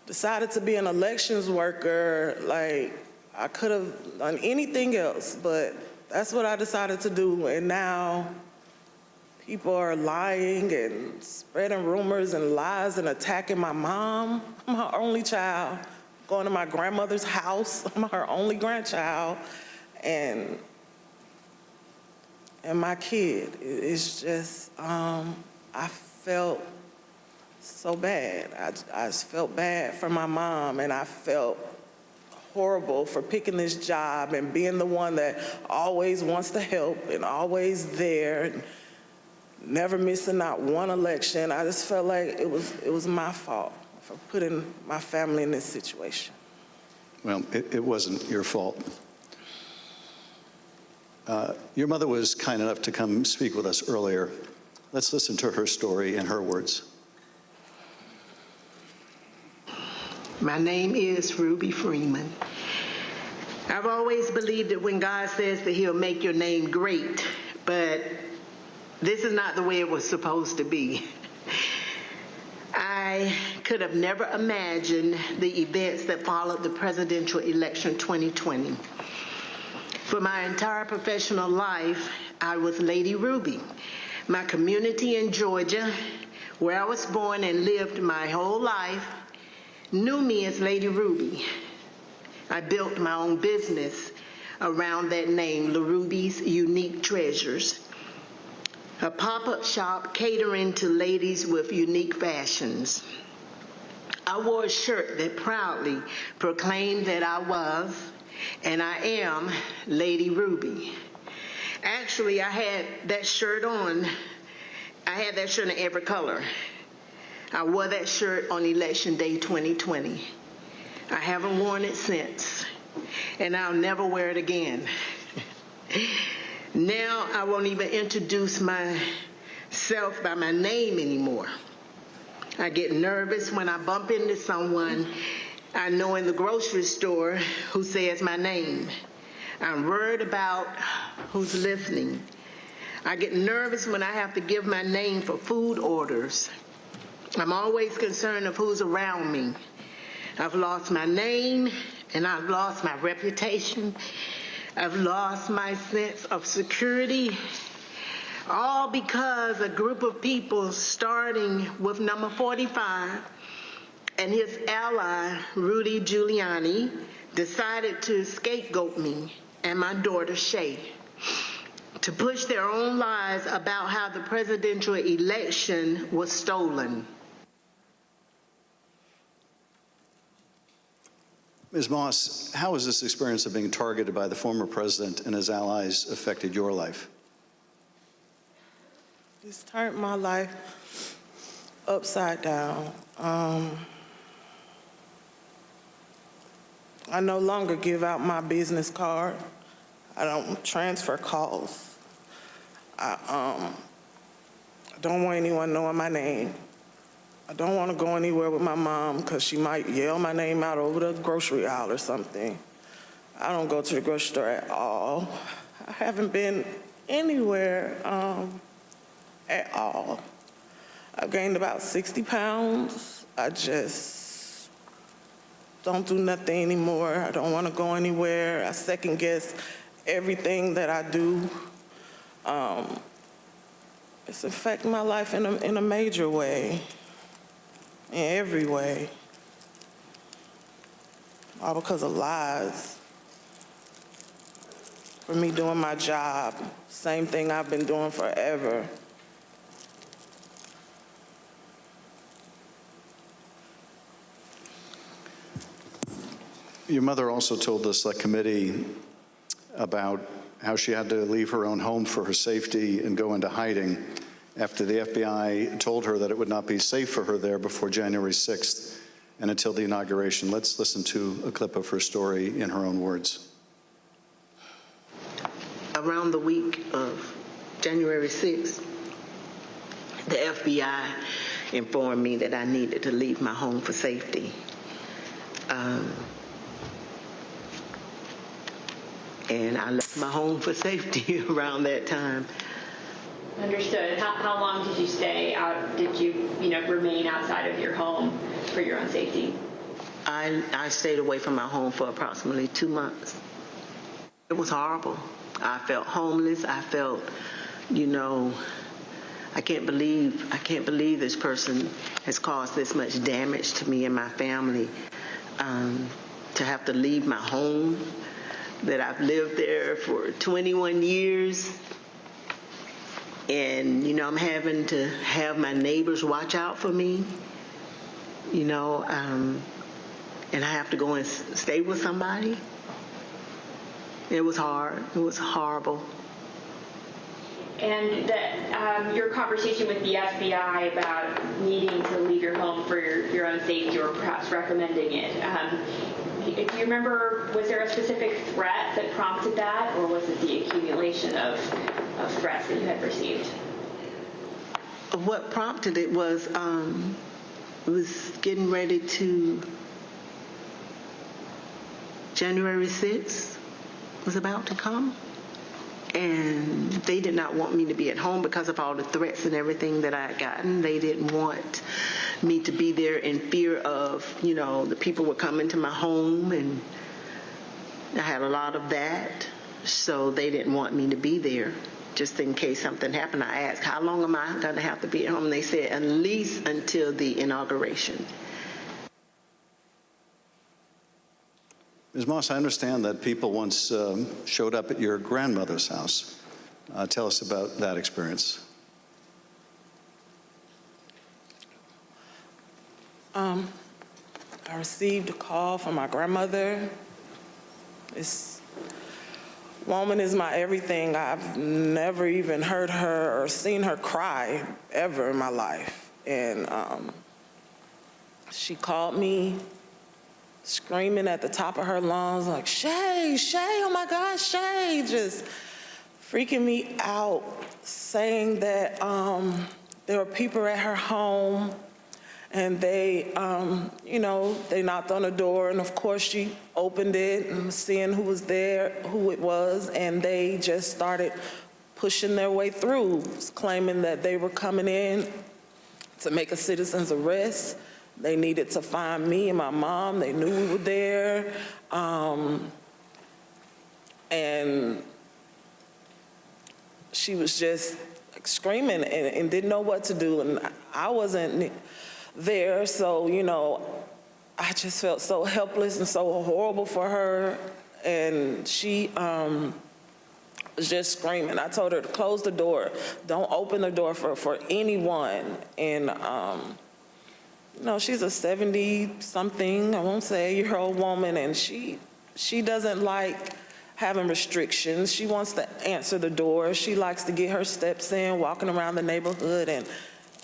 decided to be an elections worker, like, I could have done anything else, but that's what I decided to do. And now people are lying and spreading rumors and lies and attacking my mom. I'm her only child. Going to my grandmother's house. I'm her only grandchild. And my kid. It's just, I felt so bad. I just felt bad for my mom, and I felt horrible for picking this job and being the one that always wants to help and always there, and never missing not one election. I just felt like it was my fault for putting my family in this situation. Well, it wasn't your fault. Your mother was kind enough to come speak with us earlier. Let's listen to her story in her words. My name is Ruby Freeman. I've always believed that when God says that he'll make your name great, but this is not the way it was supposed to be. I could have never imagined the events that followed the presidential election 2020. For my entire professional life, I was Lady Ruby. My community in Georgia, where I was born and lived my whole life, knew me as Lady Ruby. I built my own business around that name, La Ruby's Unique Treasures, a pop-up shop catering to ladies with unique fashions. I wore a shirt that proudly proclaimed that I was, and I am, Lady Ruby. Actually, I had that shirt on. I had that shirt in every color. I wore that shirt on Election Day 2020. I haven't worn it since, and I'll never wear it again. Now I won't even introduce myself by my name anymore. I get nervous when I bump into someone I know in the grocery store who says my name. I'm worried about who's listening. I get nervous when I have to give my name for food orders. I'm always concerned of who's around me. I've lost my name, and I've lost my reputation. I've lost my sense of security, all because a group of people, starting with number 45 and his ally, Rudy Giuliani, decided to scapegoat me and my daughter, Shea, to push their own lies about how the presidential election was stolen. Ms. Moss, how has this experience of being targeted by the former president and his allies affected your life? It's turned my life upside down. I no longer give out my business card. I don't transfer calls. I don't want anyone knowing my name. I don't want to go anywhere with my mom because she might yell my name out over the grocery aisle or something. I don't go to the grocery store at all. I haven't been anywhere at all. I've gained about 60 pounds. I just don't do nothing anymore. I don't want to go anywhere. I second guess everything that I do. It's affecting my life in a major way. In every way, all because of lies. For me doing my job, same thing I've been doing forever. Your mother also told us, that committee, about how she had to leave her own home for her safety and go into hiding after the FBI told her that it would not be safe for her there before January 6th and until the inauguration. Let's listen to a clip of her story in her own words. Around the week of January 6th, the FBI informed me that I needed to leave my home for safety. And I left my home for safety around that time. Understood. How long did you stay out? Did you, remain outside of your home for your own safety? I stayed away from my home for approximately 2 months. It was horrible. I felt homeless. I felt, I can't believe this person has caused this much damage to me and my family. To have to leave my home, that I've lived there for 21 years. And, I'm having to have my neighbors watch out for me, and I have to go and stay with somebody. It was hard. It was horrible. And your conversation with the FBI about needing to leave your home for your own safety, or perhaps recommending it, do you remember, was there a specific threat that prompted that, or was it the accumulation of threats that you had received? What prompted it was getting ready to, January 6th was about to come. And they did not want me to be at home because of all the threats and everything that I had gotten. They didn't want me to be there in fear of, the people were coming to my home, and I had a lot of that. So they didn't want me to be there just in case something happened. I asked, how long am I going to have to be at home? And they said, at least until the inauguration. Ms. Moss, I understand that people once showed up at your grandmother's house. Tell us about that experience. I received a call from my grandmother. This woman is my everything. I've never even heard her or seen her cry ever in my life. And she called me screaming at the top of her lungs, like, Shea, oh my God, Shea, just freaking me out, saying that there were people at her home, and they, they knocked on the door, and of course she opened it and seeing who was there, who it was, and they just started pushing their way through, claiming that they were coming in to make a citizen's arrest. They needed to find me and my mom. They knew we were there. And she was just screaming and didn't know what to do. And I wasn't there, so, I just felt so helpless and so horrible for her. And she was just screaming. I told her to close the door. Don't open the door for anyone. And she's a 70-something, I won't say, year-old woman, and she doesn't like having restrictions. She wants to answer the door. She likes to get her steps in, walking around the neighborhood, and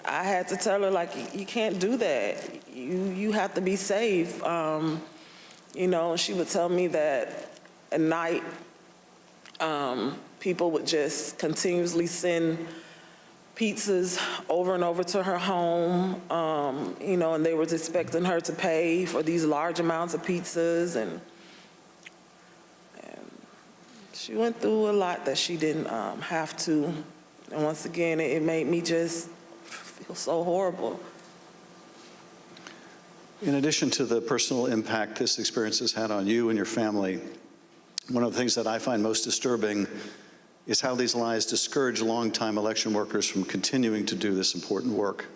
I had to tell her, like, you can't do that. You have to be safe. She would tell me that at night, people would just continuously send pizzas over and over to her home, and they were expecting her to pay for these large amounts of pizzas, and she went through a lot that she didn't have to. And once again, it made me just feel so horrible. In addition to the personal impact this experience has had on you and your family, one of the things that I find most disturbing is how these lies discourage longtime election workers from continuing to do this important work.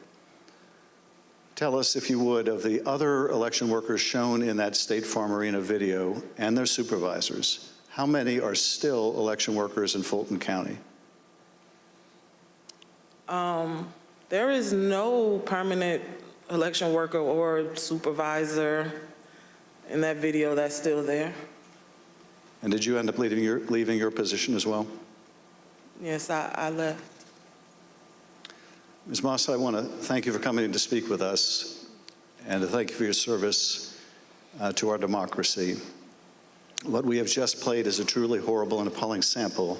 Tell us, if you would, of the other election workers shown in that State Farm Arena video and their supervisors. How many are still election workers in Fulton County? There is no permanent election worker or supervisor In that video, that's still there. And did you end up leaving your position as well? Yes, I left. Ms. Moss, I want to thank you for coming in to speak with us and to thank you for your service to our democracy. What we have just played is a truly horrible and appalling sample,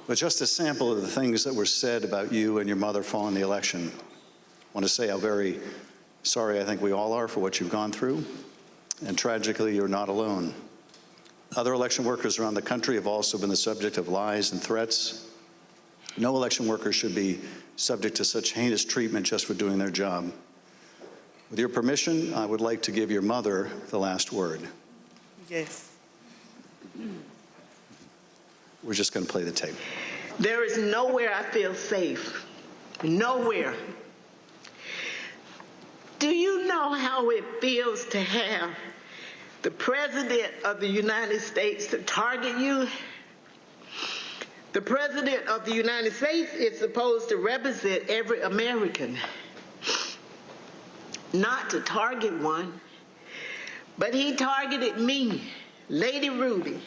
but just a sample of the things that were said about you and your mother following the election. I want to say how very sorry I think we all are for what you've gone through, and tragically, you're not alone. Other election workers around the country have also been the subject of lies and threats. No election worker should be subject to such heinous treatment just for doing their job. With your permission, I would like to give your mother the last word. Yes. We're just going to play the tape. There is nowhere I feel safe. Nowhere. Do you know how it feels to have the President of the United States to target you? The President of the United States is supposed to represent every American, not to target one, but he targeted me, Lady Ruby,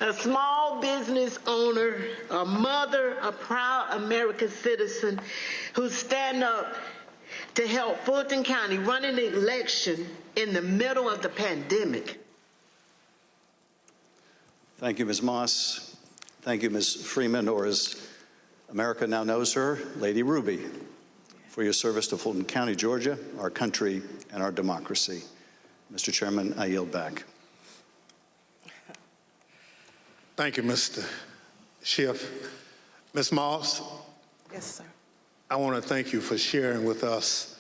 a small business owner, a mother, a proud American citizen who stand up to help Fulton County run an election in the middle of the pandemic. Thank you, Ms. Moss. Thank you, Ms. Freeman, or as America now knows her, Lady Ruby, for your service to Fulton County, Georgia, our country, and our democracy. Mr. Chairman, I yield back. Thank you, Mr. Schiff. Ms. Moss? Yes, sir. I want to thank you for sharing with us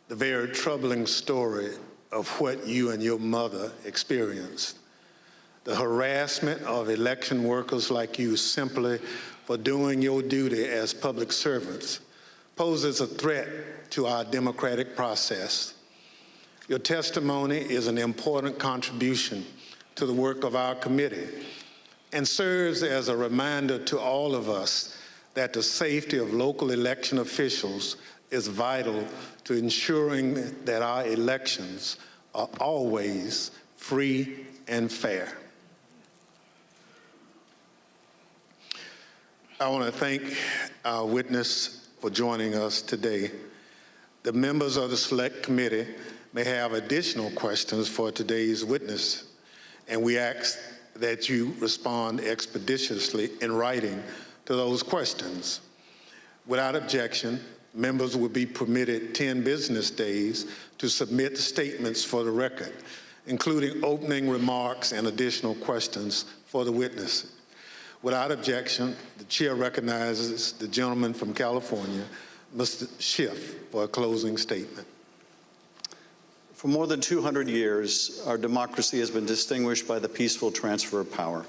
the very troubling story of what you and your mother experienced. The harassment of election workers like you simply for doing your duty as public servants poses a threat to our democratic process. Your testimony is an important contribution to the work of our committee and serves as a reminder to all of us that the safety of local election officials is vital to ensuring that our elections are always free and fair. I want to thank our witness for joining us today. The members of the Select Committee may have additional questions for today's witness, and we ask that you respond expeditiously in writing to those questions. Without objection, members will be permitted 10 business days to submit statements for the record, including opening remarks and additional questions for the witness. Without objection, the chair recognizes the gentleman from California, Mr. Schiff, for a closing statement. For more than 200 years, our democracy has been distinguished by the peaceful transfer of power.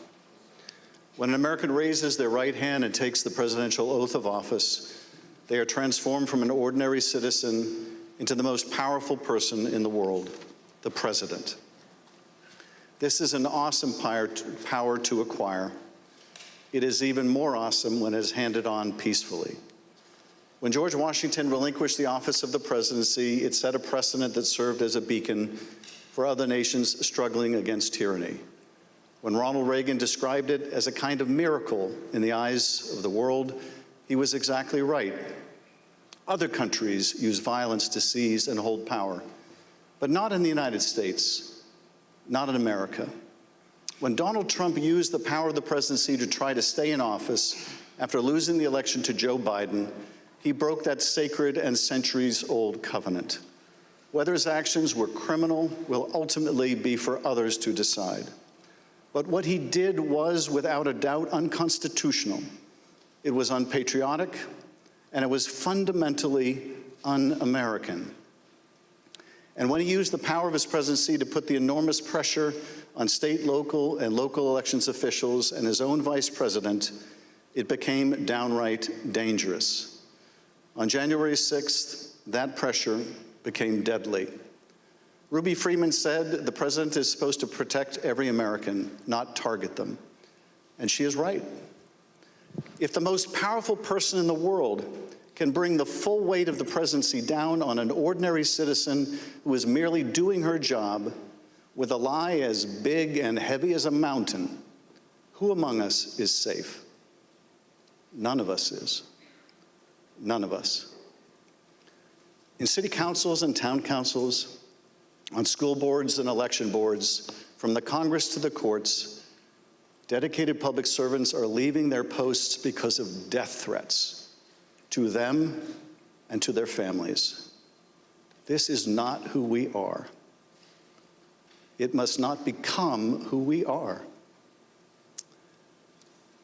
When an American raises their right hand and takes the presidential oath of office, they are transformed from an ordinary citizen into the most powerful person in the world, the president. This is an awesome power to acquire. It is even more awesome when it is handed on peacefully. When George Washington relinquished the office of the presidency, it set a precedent that served as a beacon for other nations struggling against tyranny. When Ronald Reagan described it as a kind of miracle in the eyes of the world, he was exactly right. Other countries use violence to seize and hold power, but not in the United States, not in America. When Donald Trump used the power of the presidency to try to stay in office after losing the election to Joe Biden, he broke that sacred and centuries-old covenant. Whether his actions were criminal will ultimately be for others to decide. But what he did was, without a doubt, unconstitutional. It was unpatriotic, and it was fundamentally un-American. And when he used the power of his presidency to put the enormous pressure on state, local, and local elections officials and his own vice president, it became downright dangerous. On January 6th, that pressure became deadly. Ruby Freeman said the president is supposed to protect every American, not target them. And she is right. If the most powerful person in the world can bring the full weight of the presidency down on an ordinary citizen who is merely doing her job, with a lie as big and heavy as a mountain, who among us is safe? None of us is. None of us. In city councils and town councils, on school boards and election boards, from the Congress to the courts, dedicated public servants are leaving their posts because of death threats to them and to their families. This is not who we are. It must not become who we are.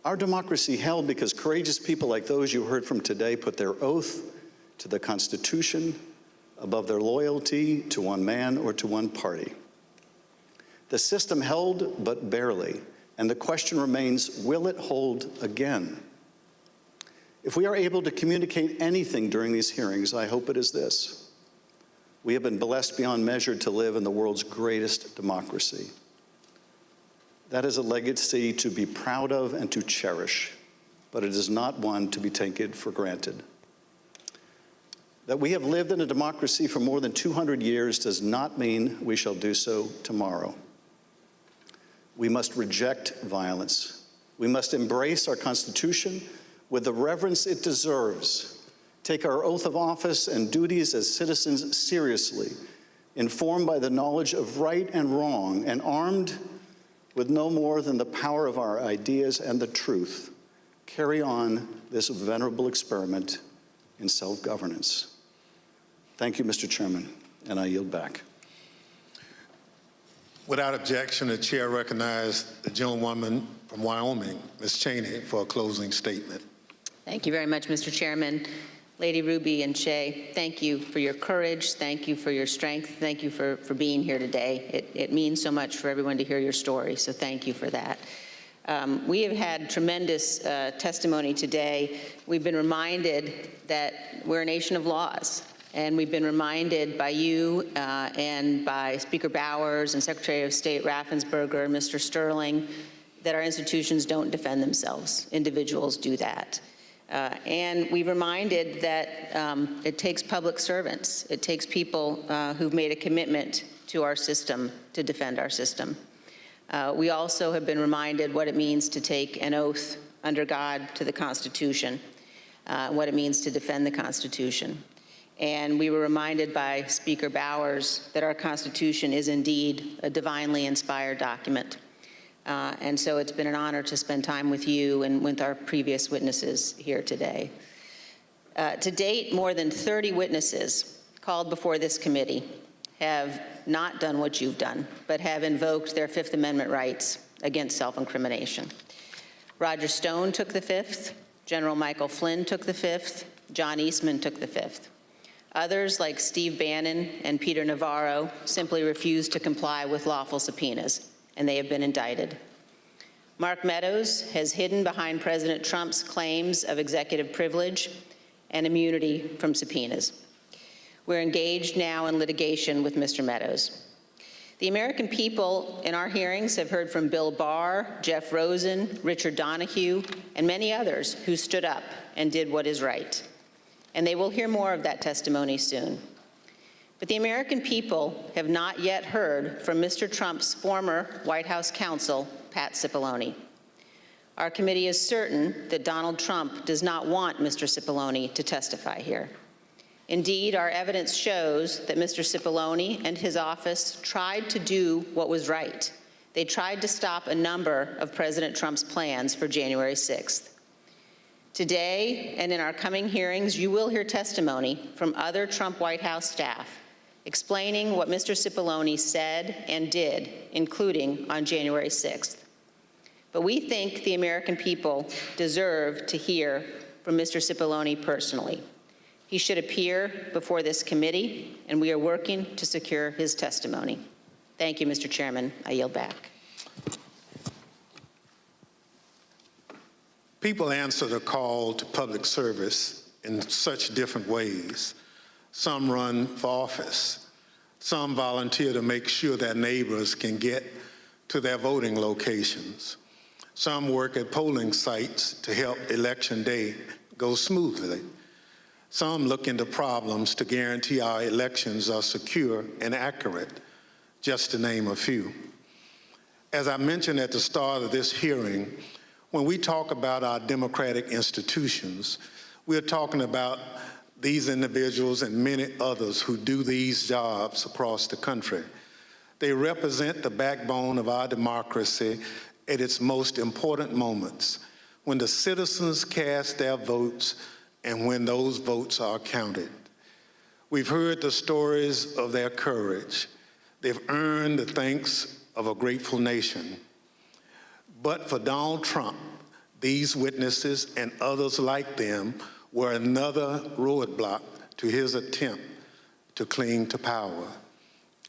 Our democracy held because courageous people like those you heard from today put their oath to the Constitution above their loyalty to one man or to one party. The system held, but barely, and the question remains, will it hold again? If we are able to communicate anything during these hearings, I hope it is this. We have been blessed beyond measure to live in the world's greatest democracy. That is a legacy to be proud of and to cherish, but it is not one to be taken for granted. That we have lived in a democracy for more than 200 years does not mean we shall do so tomorrow. We must reject violence. We must embrace our Constitution with the reverence it deserves, take our oath of office and duties as citizens seriously, informed by the knowledge of right and wrong, and armed with no more than the power of our ideas and the truth, carry on this venerable experiment in self-governance. Thank you, Mr. Chairman, and I yield back. Without objection, the chair recognized the gentlewoman from Wyoming, Ms. Cheney, for a closing statement. Thank you very much, Mr. Chairman. Lady Ruby and Shea, thank you for your courage. Thank you for your strength. Thank you for being here today. It means so much for everyone to hear your story, so thank you for that. We have had tremendous testimony today. We've been reminded that we're a nation of laws, and we've been reminded by you and by Speaker Bowers and Secretary of State Raffensperger and Mr. Sterling that our institutions don't defend themselves. Individuals do that. And we've reminded that it takes public servants. It takes people who've made a commitment to our system to defend our system. We also have been reminded what it means to take an oath under God to the Constitution, what it means to defend the Constitution. And we were reminded by Speaker Bowers that our Constitution is indeed a divinely inspired document. And so it's been an honor to spend time with you and with our previous witnesses here today. To date, more than 30 witnesses called before this committee have not done what you've done, but have invoked their Fifth Amendment rights against self-incrimination. Roger Stone took the Fifth, General Michael Flynn took the Fifth, John Eastman took the Fifth. Others, like Steve Bannon and Peter Navarro, simply refused to comply with lawful subpoenas, and they have been indicted. Mark Meadows has hidden behind President Trump's claims of executive privilege and immunity from subpoenas. We're engaged now in litigation with Mr. Meadows. The American people in our hearings have heard from Bill Barr, Jeff Rosen, Richard Donahue, and many others who stood up and did what is right. And they will hear more of that testimony soon. But the American people have not yet heard from Mr. Trump's former White House counsel, Pat Cipolloni. Our committee is certain that Donald Trump does not want Mr. Cipolloni to testify here. Indeed, our evidence shows that Mr. Cipolloni and his office tried to do what was right. They tried to stop a number of President Trump's plans for January 6th. Today, and in our coming hearings, you will hear testimony from other Trump White House staff explaining what Mr. Cipolloni said and did, including on January 6th. But we think the American people deserve to hear from Mr. Cipolloni personally. He should appear before this committee, and we are working to secure his testimony. Thank you, Mr. Chairman. I yield back. People answer the call to public service in such different ways. Some run for office. Some volunteer to make sure their neighbors can get to their voting locations. Some work at polling sites to help election day go smoothly. Some look into problems to guarantee our elections are secure and accurate. just to name a few. As I mentioned at the start of this hearing, when we talk about our democratic institutions, we're talking about these individuals and many others who do these jobs across the country. They represent the backbone of our democracy at its most important moments, when the citizens cast their votes and when those votes are counted. We've heard the stories of their courage. They've earned the thanks of a grateful nation. But for Donald Trump, these witnesses and others like them were another roadblock to his attempt to cling to power.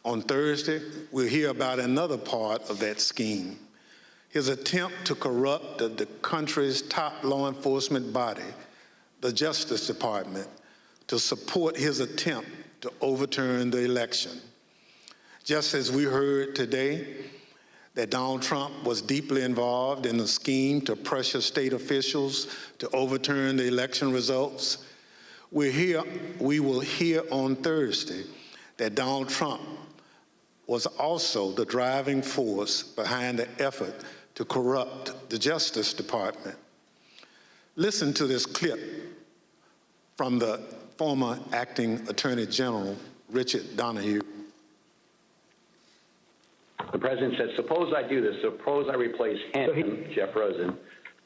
On Thursday, we'll hear about another part of that scheme, his attempt to corrupt the country's top law enforcement body, the Justice Department, to support his attempt to overturn the election. Just as we heard today that Donald Trump was deeply involved in a scheme to pressure state officials to overturn the election results, we will hear on Thursday that Donald Trump was also the driving force behind the effort to corrupt the Justice Department. Listen to this clip from the former acting Attorney General, Richard Donahue. The president said, suppose I do this. Suppose I replace him, Jeff Rosen,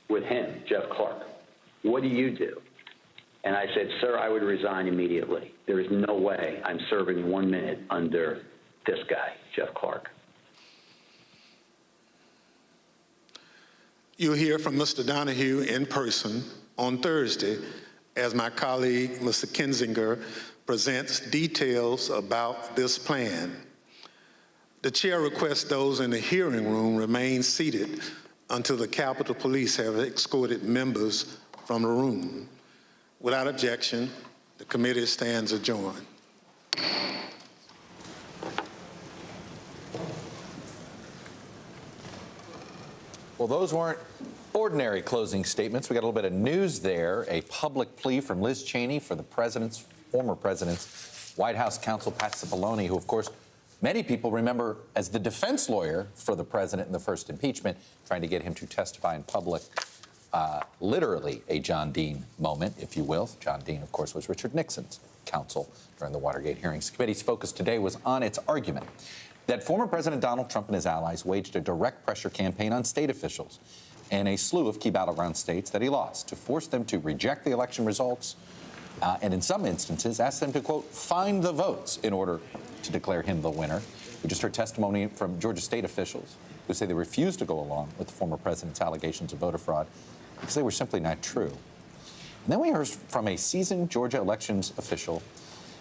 with him, Jeff Clark. What do you do? And I said, sir, I would resign immediately. There is no way I'm serving 1 minute under this guy, Jeff Clark. You'll hear from Mr. Donahue in person on Thursday as my colleague, Mr. Kinzinger, presents details about this plan. The chair requests those in the hearing room remain seated until the Capitol Police have escorted members from the room. Without objection, the committee stands adjourned. Well, those weren't ordinary closing statements. We got a little bit of news there. A public plea from Liz Cheney for the former president's White House counsel, Pat Cipolloni, who, of course, many people remember as the defense lawyer for the president in the first impeachment, trying to get him to testify in public. Literally a John Dean moment, if you will. John Dean, of course, was Richard Nixon's counsel during the Watergate hearings. The committee's focus today was on its argument that former President Donald Trump and his allies waged a direct pressure campaign on state officials in a slew of key battleground states that he lost to force them to reject the election results and in some instances ask them to, quote, find the votes in order to declare him the winner. We just heard testimony from Georgia state officials who say they refused to go along with the former president's allegations of voter fraud because they were simply not true. And then we heard from a seasoned Georgia elections official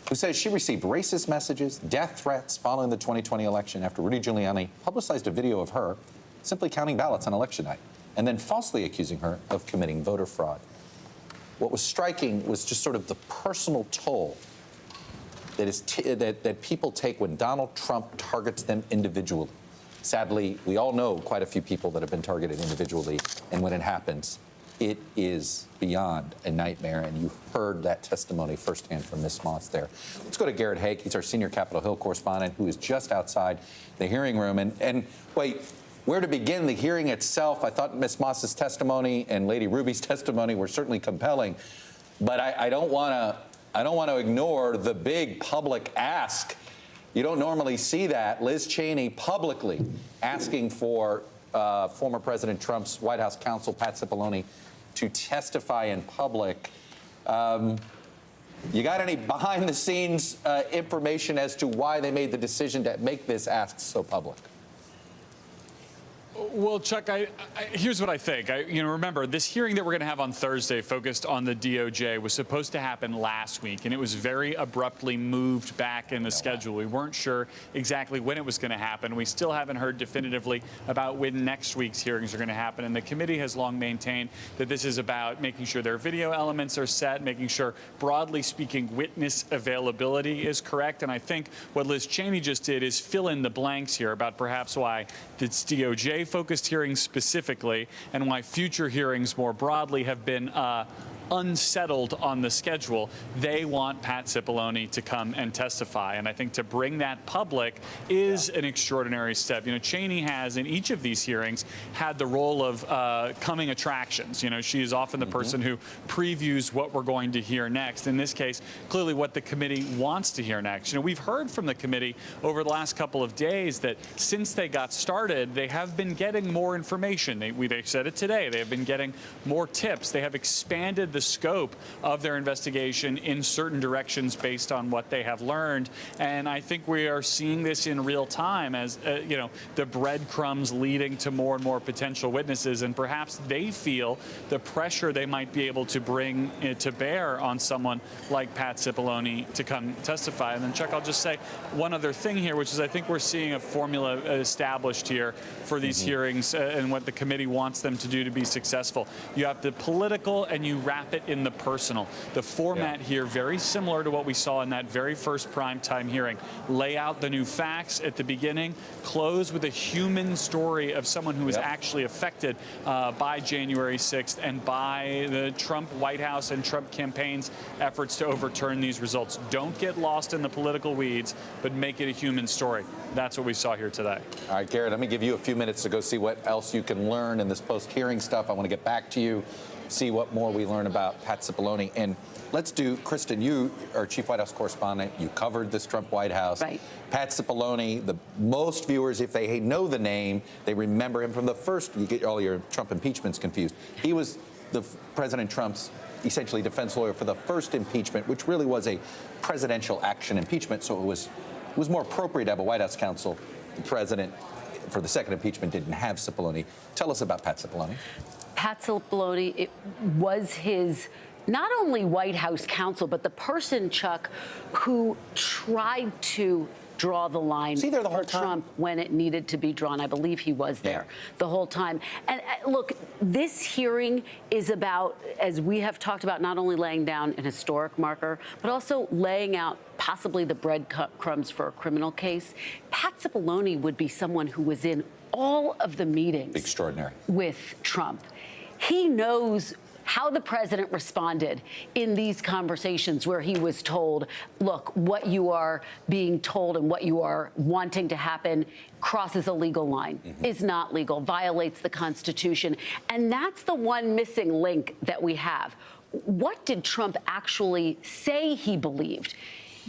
who says she received racist messages, death threats following the 2020 election after Rudy Giuliani publicized a video of her simply counting ballots on election night and then falsely accusing her of committing voter fraud. What was striking was just sort of the personal toll that people take when Donald Trump targets them individually. Sadly, we all know quite a few people that have been targeted individually, and when it happens, it is beyond a nightmare, and you heard that testimony firsthand from Ms. Moss there. Let's go to Garrett Haake. He's our senior Capitol Hill correspondent who is just outside the hearing room. And wait, where to begin the hearing itself? I thought Ms. Moss's testimony and Lady Ruby's testimony were certainly compelling, but I don't want to ignore the big public ask. You don't normally see that. Liz Cheney publicly asking for former President Trump's White House counsel, Pat Cipolloni, to testify in public. You got any behind-the-scenes information as to why they made the decision to make this ask so public? Well, Chuck, here's what I think. Remember, this hearing that we're going to have on Thursday focused on the DOJ was supposed to happen last week, and it was very abruptly moved back in the schedule. We weren't sure exactly when it was going to happen. We still haven't heard definitively about when next week's hearings are going to happen, and the committee has long maintained that this is about making sure their video elements are set, making sure, broadly speaking, witness availability is correct. And I think what Liz Cheney just did is fill in the blanks here about perhaps why this DOJ focused hearings specifically and why future hearings more broadly have been unsettled on the schedule. They want Pat Cipolloni to come and testify. And I think to bring that public is an extraordinary step. You know, Cheney has, in each of these hearings, had the role of coming attractions. You know, she is often the person who previews what we're going to hear next. In this case, clearly what the committee wants to hear next. You know, we've heard from the committee over the last couple of days that since they got started, they have been getting more information. They said it today. They have been getting more tips. They have expanded the scope of their investigation in certain directions based on what they have learned. And I think we are seeing this in real time as, you know, the breadcrumbs leading to more and more potential witnesses. And perhaps they feel the pressure they might be able to bring to bear on someone like Pat Cipolloni to come testify. And then, Chuck, I'll just say one other thing here, which is I think we're seeing a formula established here for these hearings and what the committee wants them to do to be successful. You have the political and you wrap it in the personal. The format here, very similar to what we saw in that very first primetime hearing. Lay out the new facts at the beginning, close with a human story of someone who was actually affected by January 6th and by the Trump White House and Trump campaign's efforts to overturn these results. Don't get lost in the political weeds, but make it a human story. That's what we saw here today. All right, Garrett, let me give you a few minutes to go see what else you can learn in this post-hearing stuff. I want to get back to you, see what more we learn about Pat Cipolloni. And let's do, Kristen, you are Chief White House correspondent. You covered this Trump White House. Right. Pat Cipolloni, the most viewers, if they know the name, they remember him from the first, you get all your Trump impeachments confused. He was the President Trump's essentially defense lawyer for the first impeachment, which really was a presidential action impeachment. So it was more appropriate to have a White House counsel. The president, for the second impeachment, didn't have Cipolloni. Tell us about Pat Cipolloni. Pat Cipolloni, it was his not only White House counsel, but the person, Chuck, who tried to draw the line for Trump when it needed to be drawn. I believe he was there the whole time. And look, this hearing is about, as we have talked about, not only laying down an historic marker, but also laying out possibly the breadcrumbs for a criminal case. Pat Cipolloni would be someone who was in all of the meetings with Trump. He knows how the president responded in these conversations where he was told, look, what you are being told and what you are wanting to happen crosses a legal line, is not legal, violates the Constitution. And that's the one missing link that we have. What did Trump actually say he believed?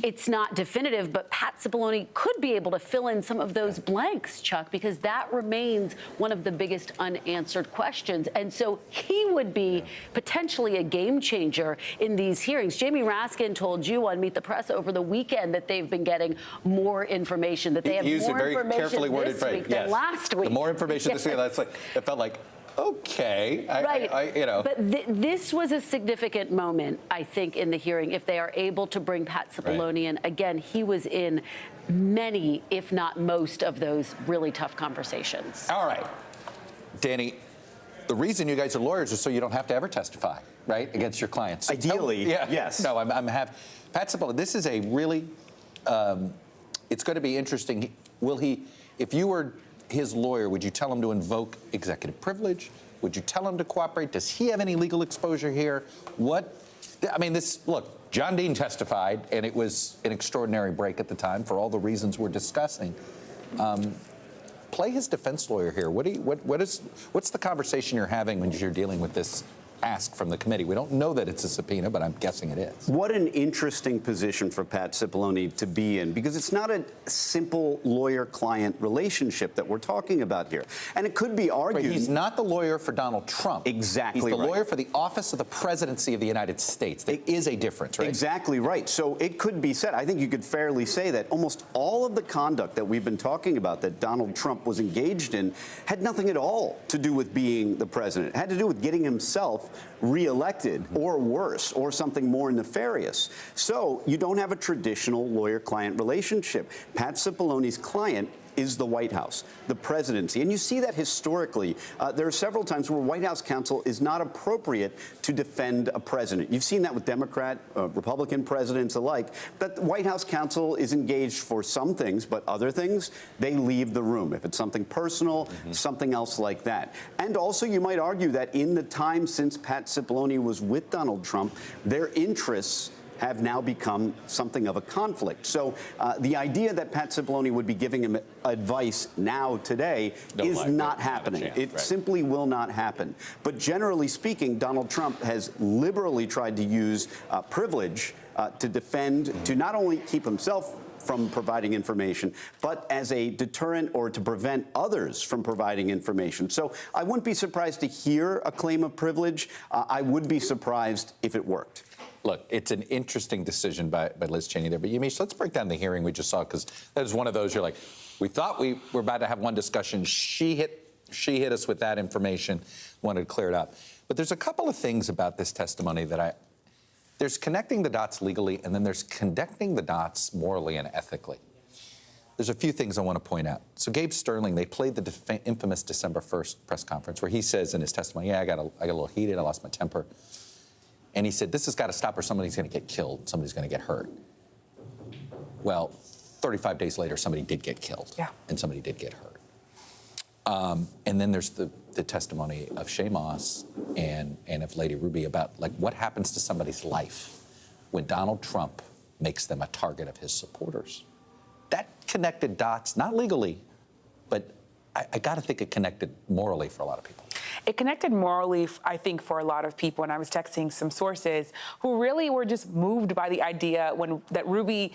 It's not definitive, but Pat Cipolloni could be able to fill in some of those blanks, Chuck, because that remains one of the biggest unanswered questions. And so he would be potentially a game changer in these hearings. Jamie Raskin told you on Meet the Press over the weekend that they've been getting more information, that they have more information this week than last week. The more information this week, that's like, it felt like, okay, you know. But this was a significant moment, I think, in the hearing. If they are able to bring Pat Cipolloni in, again, he was in many, if not most, of those really tough conversations. All right, Danny, the reason you guys are lawyers is so you don't have to ever testify, right, against your clients. Ideally, yes. No, Pat Cipolloni, this is a really, it's going to be interesting. Will he, if you were his lawyer, would you tell him to invoke executive privilege? Would you tell him to cooperate? Does he have any legal exposure here? Look, John Dean testified, and it was an extraordinary break at the time for all the reasons we're discussing. Play his defense lawyer here. What's the conversation you're having when you're dealing with this ask from the committee? We don't know that it's a subpoena, but I'm guessing it is. What an interesting position for Pat Cipolloni to be in, because it's not a simple lawyer-client relationship that we're talking about here. And it could be argued... He's not the lawyer for Donald Trump. Exactly He's the lawyer for the office of the presidency of the United States. There is a difference, right? Exactly right. So it could be said, I think you could fairly say that almost all of the conduct that we've been talking about that Donald Trump was engaged in had nothing at all to do with being the president. It had to do with getting himself reelected, or worse, or something more nefarious. So you don't have a traditional lawyer-client relationship. Pat Cipolloni's client is the White House, the presidency. And you see that historically. There are several times where White House counsel is not appropriate to defend a president. You've seen that with Democrat, Republican presidents alike, that the White House counsel is engaged for some things, but other things, they leave the room. If it's something personal, something else like that. And also, you might argue that in the time since Pat Cipolloni was with Donald Trump, their interests have now become something of a conflict. So the idea that Pat Cipolloni would be giving him advice now, today, is not happening. It simply will not happen. But generally speaking, Donald Trump has liberally tried to use privilege to defend, to not only keep himself from providing information, but as a deterrent or to prevent others from providing information. So I wouldn't be surprised to hear a claim of privilege. I would be surprised if it worked. Look, it's an interesting decision by Liz Cheney there. But Yamiche, let's break down the hearing we just saw, because that was one of those you're like, we thought we were about to have one discussion. She hit us with that information, wanted to clear it up. But there's a couple of things about this testimony that there's connecting the dots legally, and then there's connecting the dots morally and ethically. There's a few things I want to point out. So Gabe Sterling, they played the infamous December 1st press conference where he says in his testimony, yeah, I got a little heated, I lost my temper. And he said, this has got to stop or somebody's going to get killed, somebody's going to get hurt. Well, 35 days later, somebody did get killed, and somebody did get hurt. And then there's the testimony of Shea and of Lady Ruby about like what happens to somebody's life when Donald Trump makes them a target of his supporters. That connected dots, not legally, but I got to think it connected morally for a lot of people. It connected morally, I think, for a lot of people. And I was texting some sources who really were just moved by the idea that Ruby,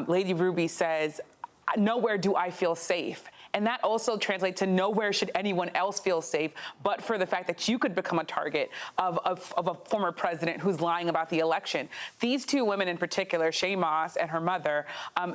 Lady Ruby says, nowhere do I feel safe. And that also translates to nowhere should anyone else feel safe, but for the fact that you could become a target of a former president who's lying about the election. These two women in particular, Shea Moss and her mother,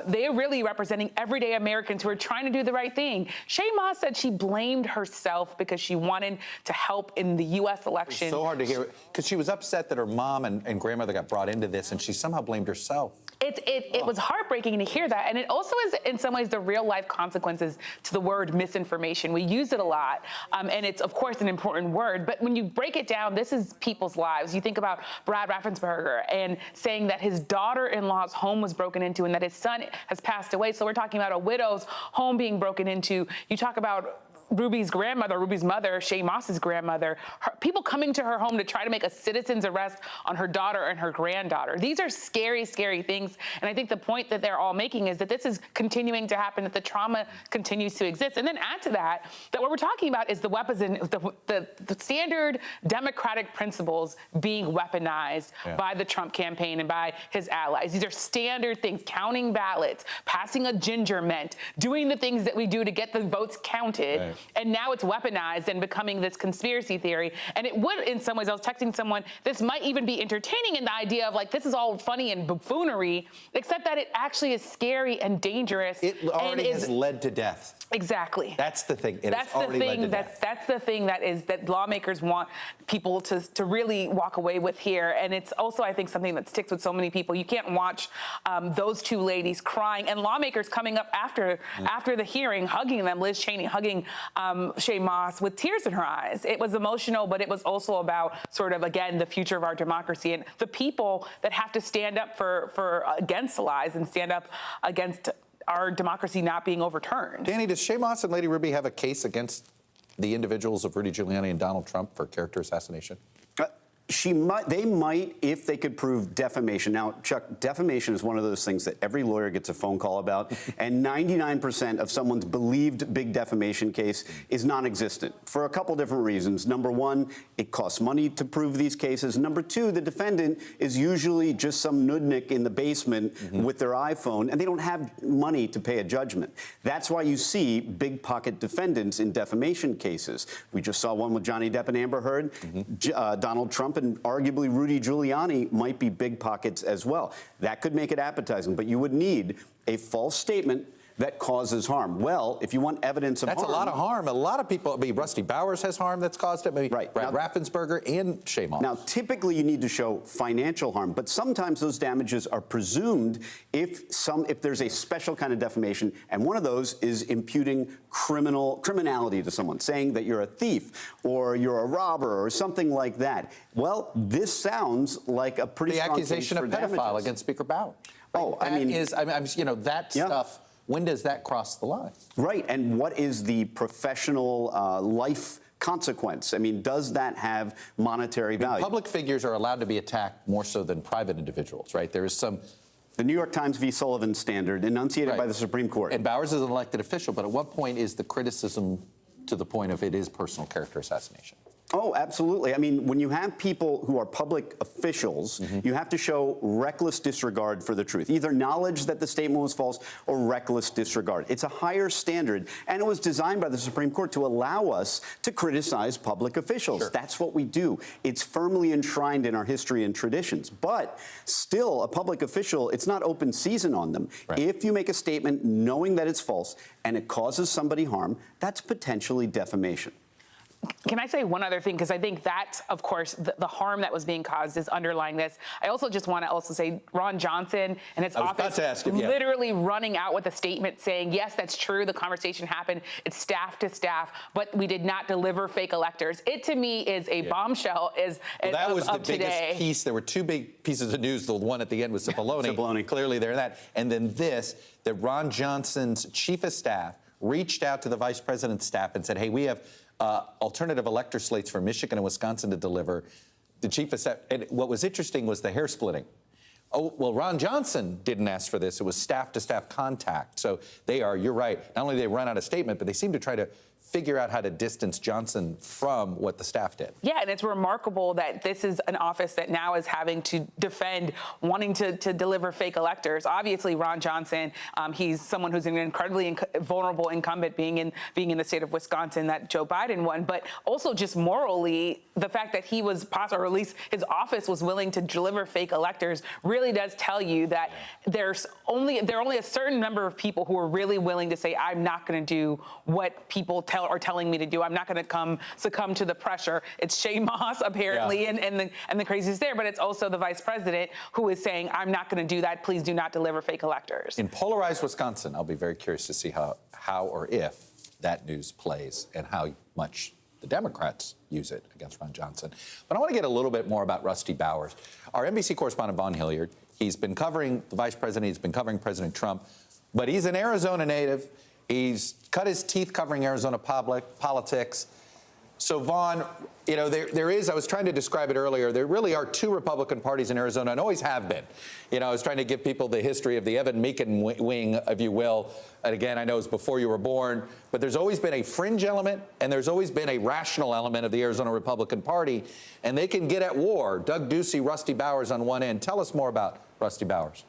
they are really representing everyday Americans who are trying to do the right thing. Shea Moss said she blamed herself because she wanted to help in the U.S. election. It's so hard to hear, because she was upset that her mom and grandmother got brought into this, and she somehow blamed herself. It was heartbreaking to hear that. And it also is, in some ways, the real-life consequences to the word misinformation. We use it a lot, and it's, of course, an important word. But when you break it down, this is people's lives. You think about Brad Raffensperger and saying that his daughter-in-law's home was broken into and that his son has passed away. So we're talking about a widow's home being broken into. You talk about Ruby's grandmother, Ruby's mother, Shea Moss's grandmother, people coming to her home to try to make a citizen's arrest on her daughter and her granddaughter. These are scary, scary things. And I think the point that they're all making is that this is continuing to happen, that the trauma continues to exist. And then add to that what we're talking about is the weapons and the standard democratic principles being weaponized by the Trump campaign and by his allies. These are standard things: counting ballots, passing a ginger mint, doing the things that we do to get the votes counted. Right. And now it's weaponized and becoming this conspiracy theory. And it would, in some ways, I was texting someone, this might even be entertaining in the idea of like, this is all funny and buffoonery, except that it actually is scary and dangerous. It already has led to death. Exactly. That's the thing. That's the thing that lawmakers want people to really walk away with here. And it's also, I think, something that sticks with so many people. You can't watch those two ladies crying and lawmakers coming up after the hearing, hugging them, Liz Cheney hugging Shea Moss with tears in her eyes. It was emotional, but it was also about sort of, again, the future of our democracy and the people that have to stand up for against lies and stand up against our democracy not being overturned. Danny, does Shea Moss and Lady Ruby have a case against the individuals of Rudy Giuliani and Donald Trump for character assassination? They might if they could prove defamation. Now, Chuck, defamation is one of those things that every lawyer gets a phone call about, and 99% of someone's believed big defamation case is non-existent for a couple different reasons. Number one, it costs money to prove these cases. Number two, the defendant is usually just some nudnik in the basement with their iPhone, and they don't have money to pay a judgment. That's why you see big pocket defendants in defamation cases. We just saw one with Johnny Depp and Amber Heard. Donald Trump and arguably Rudy Giuliani might be big pockets as well. That could make it appetizing, but you would need a false statement that causes harm. Well, if you want evidence of That's harm... a lot of harm. A lot of people, I mean, Rusty Bowers has harm that's caused it, maybe right. Brad Raffensperger and Shea. Now, typically you need to show financial harm, but sometimes those damages are presumed if there's a special kind of defamation, and one of those is imputing criminality to someone, saying that you're a thief or you're a robber or something like that. Well, this sounds like a pretty strong case accusation of for pedophile damages. against Speaker Bauer. Oh, that that stuff. When does that cross the line? Right, and what is the professional life consequence? I mean, does that have monetary value? Public figures are allowed to be attacked more so than private individuals, right? There is some... The New York Times v. Sullivan standard enunciated by the Supreme Court. And Bowers is an elected official, but at what point is the criticism to the point of it is personal character assassination? Oh, absolutely. I mean, when you have people who are public officials, you have to show reckless disregard for the truth, either knowledge that the statement was false or reckless disregard. It's a higher standard, and it was designed by the Supreme Court to allow us to criticize public officials. Sure. That's what we do. It's firmly enshrined in our history and traditions. But still, a public official, it's not open season on them. Right. If you make a statement knowing that it's false and it causes somebody harm, that's potentially defamation. Can I say one other thing? Because I think that, of course, the harm that was being caused is underlying this. I also just want to say Ron Johnson and his office literally running out with a statement saying, yes, that's true, the conversation happened, it's staff to staff, but we did not deliver fake electors. It, to me, is a bombshell that was the today. biggest piece. There were two big pieces of news. The one at the end was Cipolloni. Clearly there that. And then this, that Ron Johnson's chief of staff reached out to the vice president's staff and said, hey, we have alternative elector slates for Michigan and Wisconsin to deliver. The chief of staff, and what was interesting was the hair splitting. Oh, well, Ron Johnson didn't ask for this. It was staff-to-staff contact. So they are, you're right, not only did they run out a statement, but they seem to try to figure out how to distance Johnson from what the staff did. Yeah, and it's remarkable that this is an office that now is having to defend wanting to deliver fake electors. Obviously, Ron Johnson, he's someone who's an incredibly vulnerable incumbent being in the state of Wisconsin that Joe Biden won, but also just morally, the fact that he was possible, or at least his office was willing to deliver fake electors really does tell you that there are only a certain number of people who are really willing to say, I'm not going to do what people are telling me to do. I'm not going to succumb to the pressure. It's Shea Moss, apparently, and the crazies there, but it's also the vice president who is saying, I'm not going to do that. Please do not deliver fake electors. In polarized Wisconsin, I'll be very curious to see how or if that news plays and how much the Democrats use it against Ron Johnson. But I want to get a little bit more about Rusty Bowers. Our NBC correspondent, Vaughn Hilliard, he's been covering the vice president, he's been covering President Trump, but he's an Arizona native. He's cut his teeth covering Arizona politics. So, Vaughn, there is, I was trying to describe it earlier, there really are two Republican parties in Arizona and always have been. I was trying to give people the history of the Evan Meekin wing, if you will. And again, I know it's before you were born, but there's always been a fringe element and there's always been a rational element of the Arizona Republican Party, and they can get at war. Doug Ducey, Rusty Bowers on one end. Tell us more about Rusty Bowers.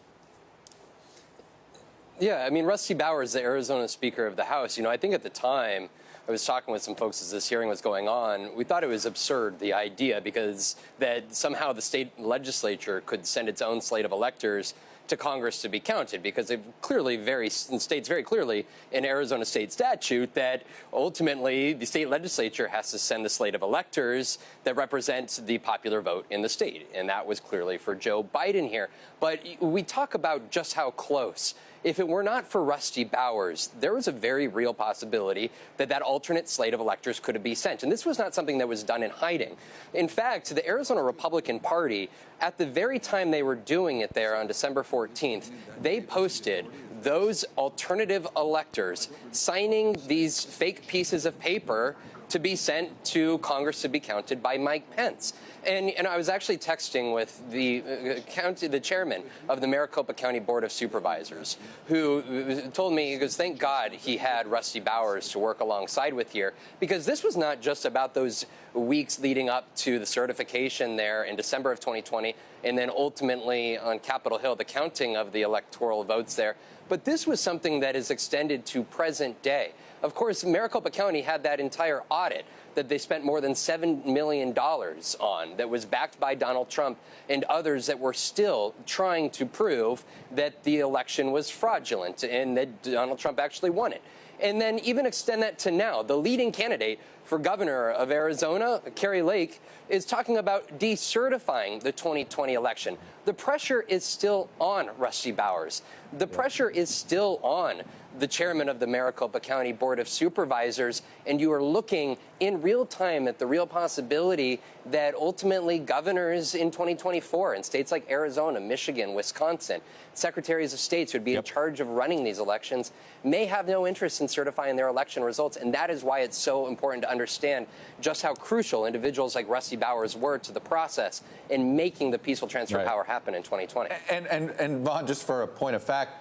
Yeah, I mean, Rusty Bowers, the Arizona Speaker of the House, I think at the time, I was talking with some folks as this hearing was going on, we thought it was absurd, the idea, because that somehow the state legislature could send its own slate of electors to Congress to be counted, because it clearly states very clearly in Arizona state statute that ultimately the state legislature has to send the slate of electors that represent the popular vote in the state. And that was clearly for Joe Biden here. But we talk about just how close. If it were not for Rusty Bowers, there was a very real possibility that that alternate slate of electors could be sent. And this was not something that was done in hiding. In fact, the Arizona Republican Party, at the very time they were doing it there on December 14th, they posted those alternative electors signing these fake pieces of paper to be sent to Congress to be counted by Mike Pence. And I was actually texting with the chairman of the Maricopa County Board of Supervisors, who told me, he goes, thank God he had Rusty Bowers to work alongside with here, because this was not just about those weeks leading up to the certification there in December of 2020, and then ultimately on Capitol Hill, the counting of the electoral votes there. But this was something that is extended to present day. Of course, Maricopa County had that entire audit that they spent more than $7 million on that was backed by Donald Trump and others that were still trying to prove that the election was fraudulent and that Donald Trump actually won it. And then even extend that to now. The leading candidate for governor of Arizona, Kari Lake, is talking about decertifying the 2020 election. The pressure is still on Rusty Bowers. The pressure is still on the chairman of the Maricopa County Board of Supervisors, and you are looking in real time at the real possibility that ultimately governors in 2024 in states like Arizona, Michigan, Wisconsin, secretaries of states who would be in charge of running these elections may have no interest in certifying their election results. And that is why it's so important to understand just how crucial individuals like Rusty Bowers were to the process in making the peaceful transfer of power happen in 2020. And Vaughn, just for a point of fact,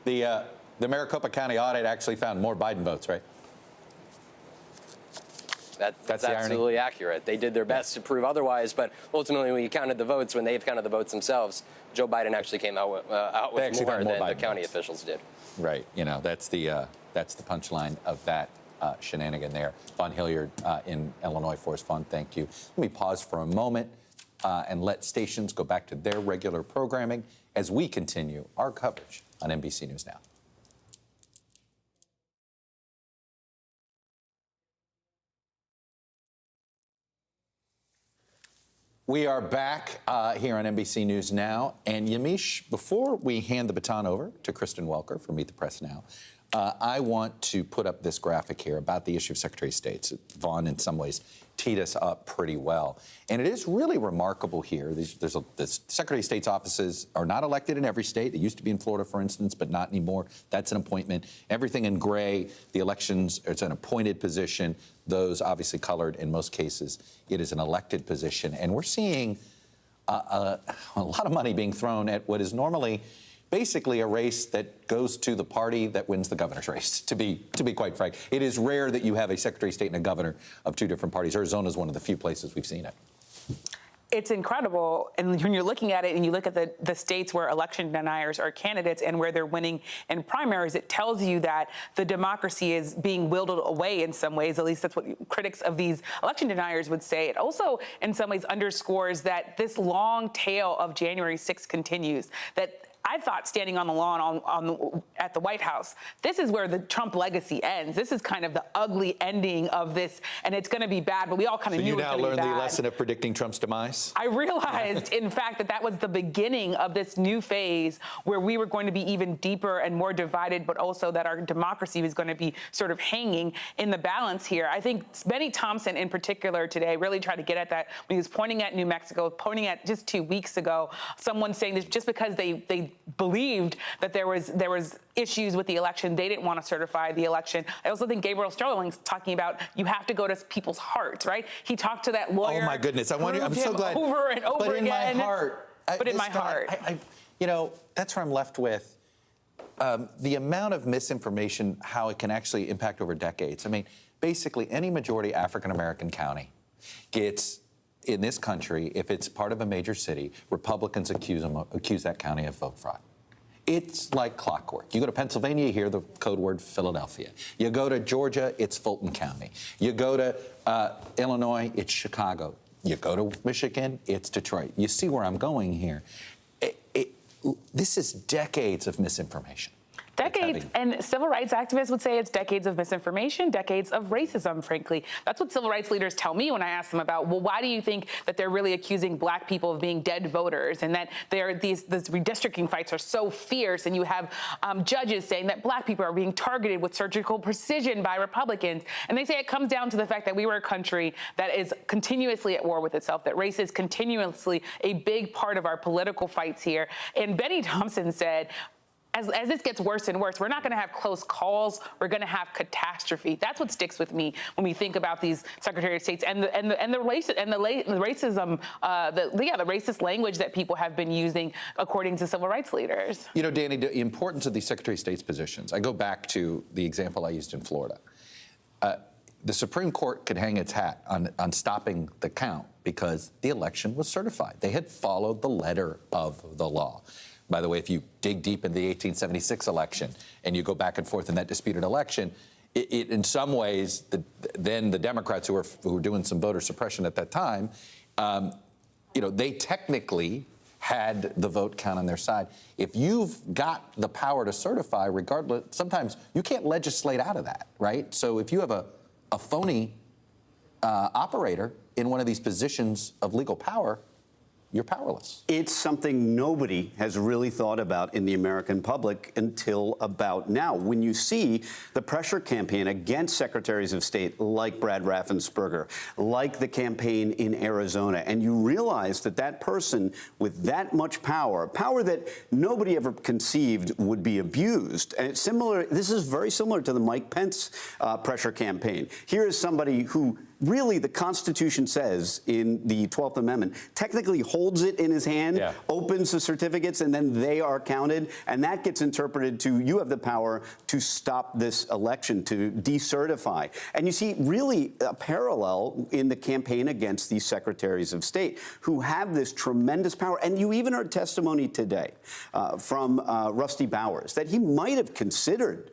the Maricopa County audit actually found more Biden votes, right? That's absolutely accurate. They did their best to prove otherwise, but ultimately when you counted the votes, when they've counted the votes themselves, Joe Biden actually came out with more than the county officials did. Right. You know, that's the punchline of that shenanigan there. Vaughn Hilliard in Illinois for us. Vaughn, thank you. Let me pause for a moment and let stations go back to their regular programming as we continue our coverage on NBC News Now. We are back here on NBC News Now. And Yamiche, before we hand the baton over to Kristen Welker from Meet the Press Now, I want to put up this graphic here about the issue of Secretary of State. Vaughn, in some ways, teed us up pretty well. And it is really remarkable here. The Secretary of State's offices are not elected in every state. They used to be in Florida, for instance, but not anymore. That's an appointment. Everything in gray, the elections, it's an appointed position. Those obviously colored in most cases. It is an elected position. And we're seeing a lot of money being thrown at what is normally basically a race that goes to the party that wins the governor's race, to be quite frank. It is rare that you have a Secretary of State and a governor of two different parties. Arizona is one of the few places we've seen it. It's incredible. And when you're looking at it and you look at the states where election deniers are candidates and where they're winning in primaries, it tells you that the democracy is being whittled away in some ways. At least that's what critics of these election deniers would say. It also, in some ways, underscores that this long tail of January 6th continues, that I thought standing on the lawn at the White House, this is where the Trump legacy ends. This is kind of the ugly ending of this, and it's going to be bad, but we all kind of knew it was going to be bad. So you now learned the lesson of predicting Trump's demise? I realized, in fact, that was the beginning of this new phase where we were going to be even deeper and more divided, but also that our democracy was going to be sort of hanging in the balance here. I think Benny Thompson, in particular, today really tried to get at that when he was pointing at New Mexico, pointing at just 2 weeks ago, someone saying that just because they believed that there was issues with the election, they didn't want to certify the election. I also think Gabriel Sterling's talking about you have to go to people's hearts, right? He talked to that lawyer. Oh my goodness! I'm so glad. Over and over but again. In my heart. But in my heart. You know, that's where I'm left with the amount of misinformation, how it can actually impact over decades. I mean, basically, any majority African American county gets. In this country, if it's part of a major city, Republicans accuse that county of vote fraud. It's like clockwork. You go to Pennsylvania, you hear the code word Philadelphia. You go to Georgia, it's Fulton County. You go to Illinois, it's Chicago. You go to Michigan, it's Detroit. You see where I'm going here. This is decades of misinformation. Decades, and civil rights activists would say it's decades of misinformation, decades of racism, frankly. That's what civil rights leaders tell me when I ask them about, well, why do you think that they're really accusing black people of being dead voters and that these redistricting fights are so fierce, and you have judges saying that black people are being targeted with surgical precision by Republicans. And they say it comes down to the fact that we were a country that is continuously at war with itself, that race is continuously a big part of our political fights here. And Benny Thompson said, as this gets worse and worse, we're not going to have close calls. We're going to have catastrophe. That's what sticks with me when we think about these Secretary of States and the racism, the racist language that people have been using, according to civil rights leaders. You know, Danny, the importance of these Secretary of State's positions. I go back to the example I used in Florida. the Supreme Court could hang its hat on stopping the count because the election was certified. They had followed the letter of the law. By the way, if you dig deep into the 1876 election and you go back and forth in that disputed election, it in some ways, then the Democrats who were doing some voter suppression at that time, they technically had the vote count on their side. If you've got the power to certify, regardless, sometimes you can't legislate out of that, right? So if you have a phony operator in one of these positions of legal power, you're powerless. It's something nobody has really thought about in the American public until about now. When you see the pressure campaign against secretaries of state like Brad Raffensperger, like the campaign in Arizona, and you realize that that person with that much power that nobody ever conceived would be abused. And it's similar. This is very similar to the Mike Pence pressure campaign. Here is somebody who really, the Constitution says in the 12th Amendment, technically holds it in his hand, opens the certificates, and then they are counted. And that gets interpreted to, you have the power to stop this election, to decertify. And you see really a parallel in the campaign against these secretaries of state who have this tremendous power. And you even heard testimony today from Rusty Bowers that he might have considered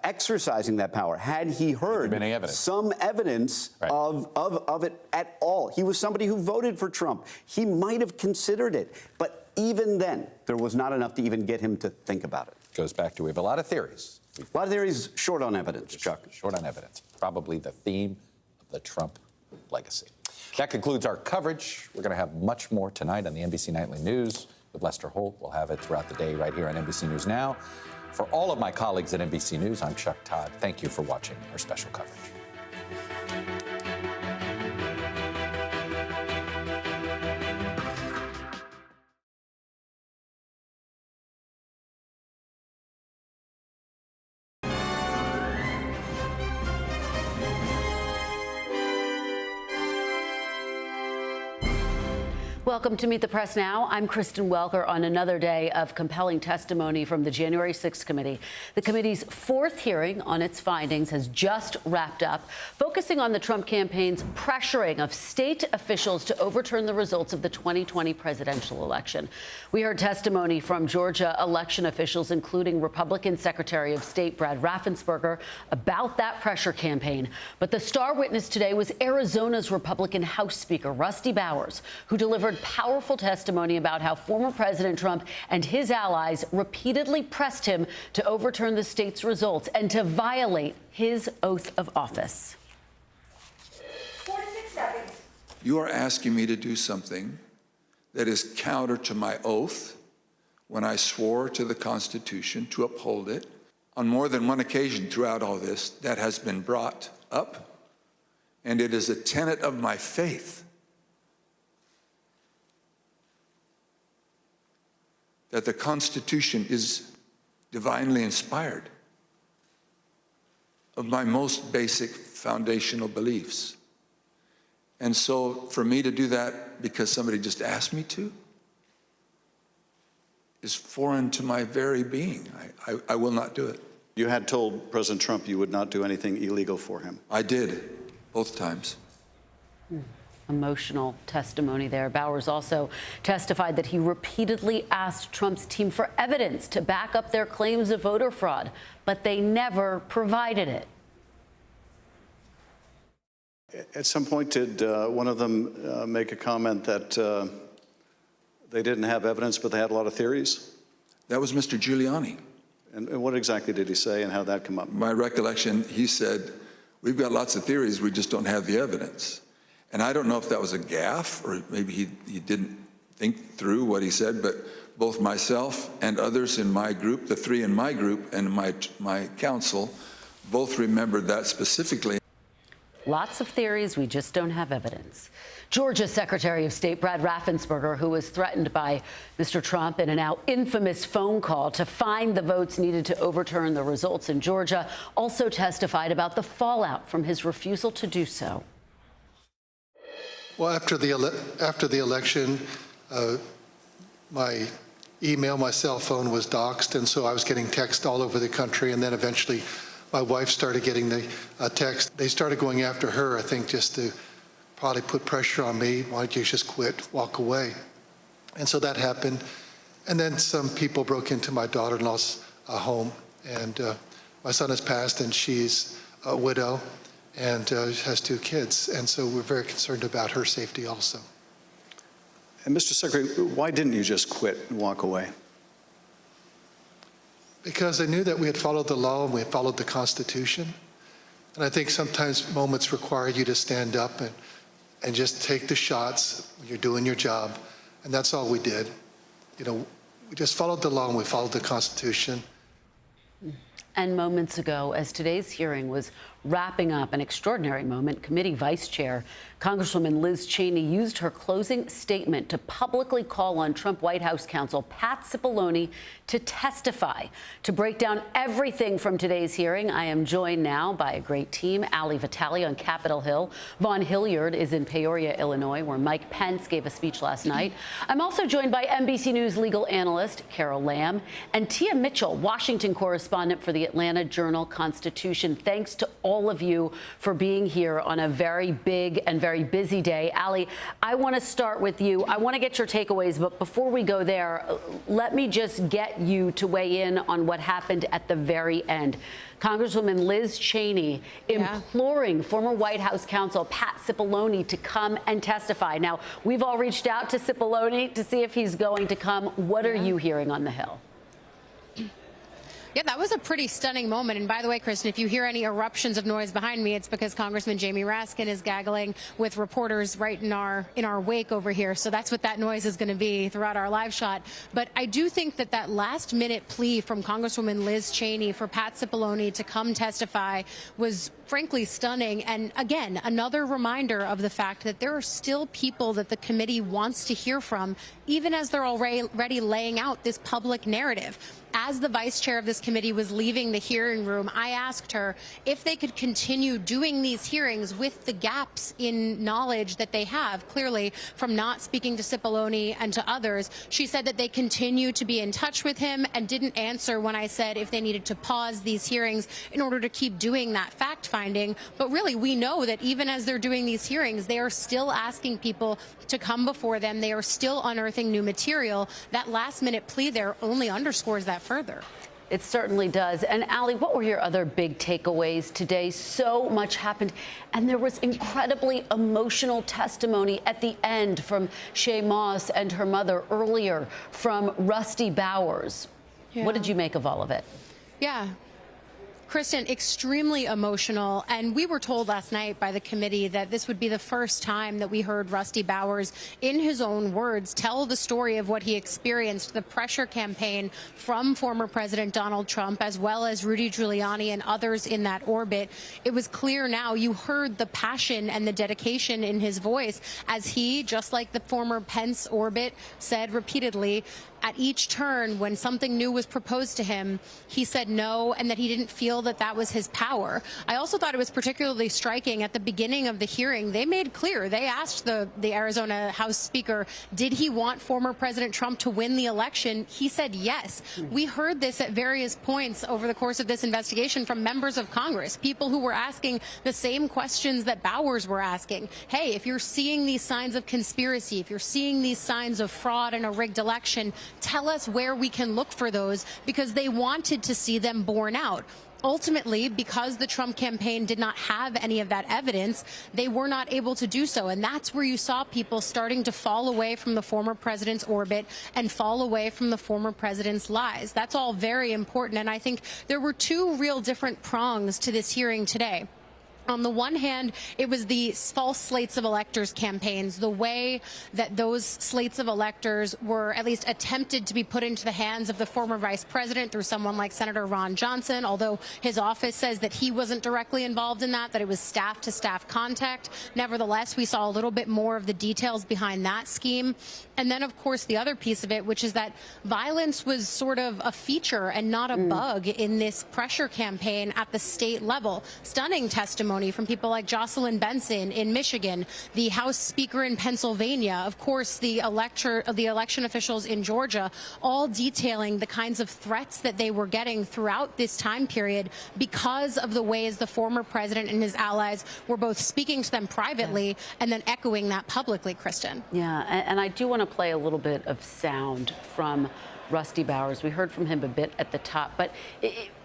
exercising that power had he heard some evidence of it at all. He was somebody who voted for Trump. He might have considered it. But even then, there was not enough to even get him to think about it. Goes back to, we have a lot of theories. A lot of theories short on evidence, Chuck. Short on evidence. Probably the theme of the Trump legacy. That concludes our coverage. We're going to have much more tonight on the NBC Nightly News with Lester Holt. We'll have it throughout the day right here on NBC News Now. For all of my colleagues at NBC News, I'm Chuck Todd. Thank you for watching our special coverage. Welcome to Meet the Press Now. I'm Kristen Welker on another day of compelling testimony from the January 6th committee. The committee's fourth hearing on its findings has just wrapped up, focusing on the Trump campaign's pressuring of state officials to overturn the results of the 2020 presidential election. We heard testimony from Georgia election officials, including Republican Secretary of State Brad Raffensperger, about that pressure campaign. But the star witness today was Arizona's Republican House Speaker Rusty Bowers, who delivered powerful testimony about how former President Trump and his allies repeatedly pressed him to overturn the state's results and to violate his oath of office. 46 seconds. You are asking me to do something that is counter to my oath when I swore to the Constitution to uphold it. On more than one occasion throughout all this, that has been brought up, and it is a tenet of my faith that the Constitution is divinely inspired of my most basic foundational beliefs. And so for me to do that because somebody just asked me to is foreign to my very being. I will not do it. You had told President Trump you would not do anything illegal for him. I did, both times. Emotional testimony there. Bowers also testified that he repeatedly asked Trump's team for evidence to back up their claims of voter fraud, but they never provided it. At some point, did one of them make a comment that they didn't have evidence, but they had a lot of theories? That was Mr. Giuliani. And what exactly did he say, and how did that come up? My recollection, he said, we've got lots of theories, we just don't have the evidence. And I don't know if that was a gaffe, or maybe he didn't think through what he said, but both myself and others in my group, the three in my group and my counsel, both remembered that specifically. Lots of theories, we just don't have evidence. Georgia's Secretary of State Brad Raffensperger, who was threatened by Mr. Trump in a now infamous phone call to find the votes needed to overturn the results in Georgia, also testified about the fallout from his refusal to do so. Well, after the election, my email, my cell phone was doxxed, and so I was getting text all over the country, and then eventually my wife started getting the text. They started going after her, I think, just to probably put pressure on me. Why don't you just quit, walk away? And so that happened. And then some people broke into my daughter-in-law's home. And my son has passed, and she's a widow and has 2 kids. And so we're very concerned about her safety also. And Mr. Secretary, why didn't you just quit and walk away? Because I knew that we had followed the law and we had followed the Constitution. And I think sometimes moments require you to stand up and just take the shots when you're doing your job. And that's all we did. You know, we just followed the law and we followed the Constitution. And moments ago, as today's hearing was wrapping up, an extraordinary moment, Committee Vice Chair Congresswoman Liz Cheney used her closing statement to publicly call on Trump White House counsel Pat Cipolloni to testify. To break down everything from today's hearing, I am joined now by a great team. Ali Vitale on Capitol Hill. Vaughn Hilliard is in Peoria, Illinois, where Mike Pence gave a speech last night. I'm also joined by NBC News legal analyst Carol Lamb and Tia Mitchell, Washington correspondent for the Atlanta Journal-Constitution. Thanks to all of you for being here on a very big and very busy day. Ali, I want to start with you. I want to get your takeaways, but before we go there, let me just get you to weigh in on what happened at the very end. Congresswoman Liz Cheney imploring former White House counsel Pat Cipolloni to come and testify. Now, we've all reached out to Cipolloni to see if he's going to come. What are you hearing on the Hill? Yeah, that was a pretty stunning moment. And by the way, Kristen, if you hear any eruptions of noise behind me, it's because Congressman Jamie Raskin is gaggling with reporters right in our wake over here. So that's what that noise is going to be throughout our live shot. But I do think that that last minute plea from Congresswoman Liz Cheney for Pat Cipolloni to come testify was frankly stunning. And again, another reminder of the fact that there are still people that the committee wants to hear from, even as they're already laying out this public narrative. As the vice chair of this committee was leaving the hearing room, I asked her if they could continue doing these hearings with the gaps in knowledge that they have, clearly, from not speaking to Cipolloni and to others. She said that they continue to be in touch with him and didn't answer when I said if they needed to pause these hearings in order to keep doing that fact-finding. But really, we know that even as they're doing these hearings, they are still asking people to come before them. They are still unearthing new material. That last-minute plea there only underscores that further. It certainly does. And Ali, what were your other big takeaways today? So much happened, and there was incredibly emotional testimony at the end from Shea Moss and her mother, earlier from Rusty Bowers. What did you make of all of it? Yeah. Kristen, extremely emotional, and we were told last night by the committee that this would be the first time that we heard Rusty Bowers, in his own words, tell the story of what he experienced, the pressure campaign from former President Donald Trump, as well as Rudy Giuliani and others in that orbit. It was clear now, you heard the passion and the dedication in his voice as he, just like the former Pence orbit, said repeatedly, at each turn, when something new was proposed to him, he said no, and that he didn't feel that that was his power. I also thought it was particularly striking at the beginning of the hearing. They made clear, they asked the Arizona House Speaker, did he want former President Trump to win the election? He said yes. We heard this at various points over the course of this investigation from members of Congress, people who were asking the same questions that Bowers were asking. Hey, if you're seeing these signs of conspiracy, if you're seeing these signs of fraud in a rigged election, tell us where we can look for those, because they wanted to see them borne out. Ultimately, because the Trump campaign did not have any of that evidence, they were not able to do so. And that's where you saw people starting to fall away from the former president's orbit and fall away from the former president's lies. That's all very important. And I think there were two real different prongs to this hearing today. On the one hand, it was the false slates of electors campaigns, the way that those slates of electors were at least attempted to be put into the hands of the former vice president through someone like Senator Ron Johnson, although his office says that he wasn't directly involved in that it was staff-to-staff contact. Nevertheless, we saw a little bit more of the details behind that scheme. And then, of course, the other piece of it, which is that violence was sort of a feature and not a bug in this pressure campaign at the state level. Stunning testimony testimony from people like Jocelyn Benson in Michigan, the House Speaker in Pennsylvania, of course, the election officials in Georgia, all detailing the kinds of threats that they were getting throughout this time period because of the ways the former president and his allies were both speaking to them privately and then echoing that publicly, Kristen. Yeah, and I do want to play a little bit of sound from Rusty Bowers. We heard from him a bit at the top, but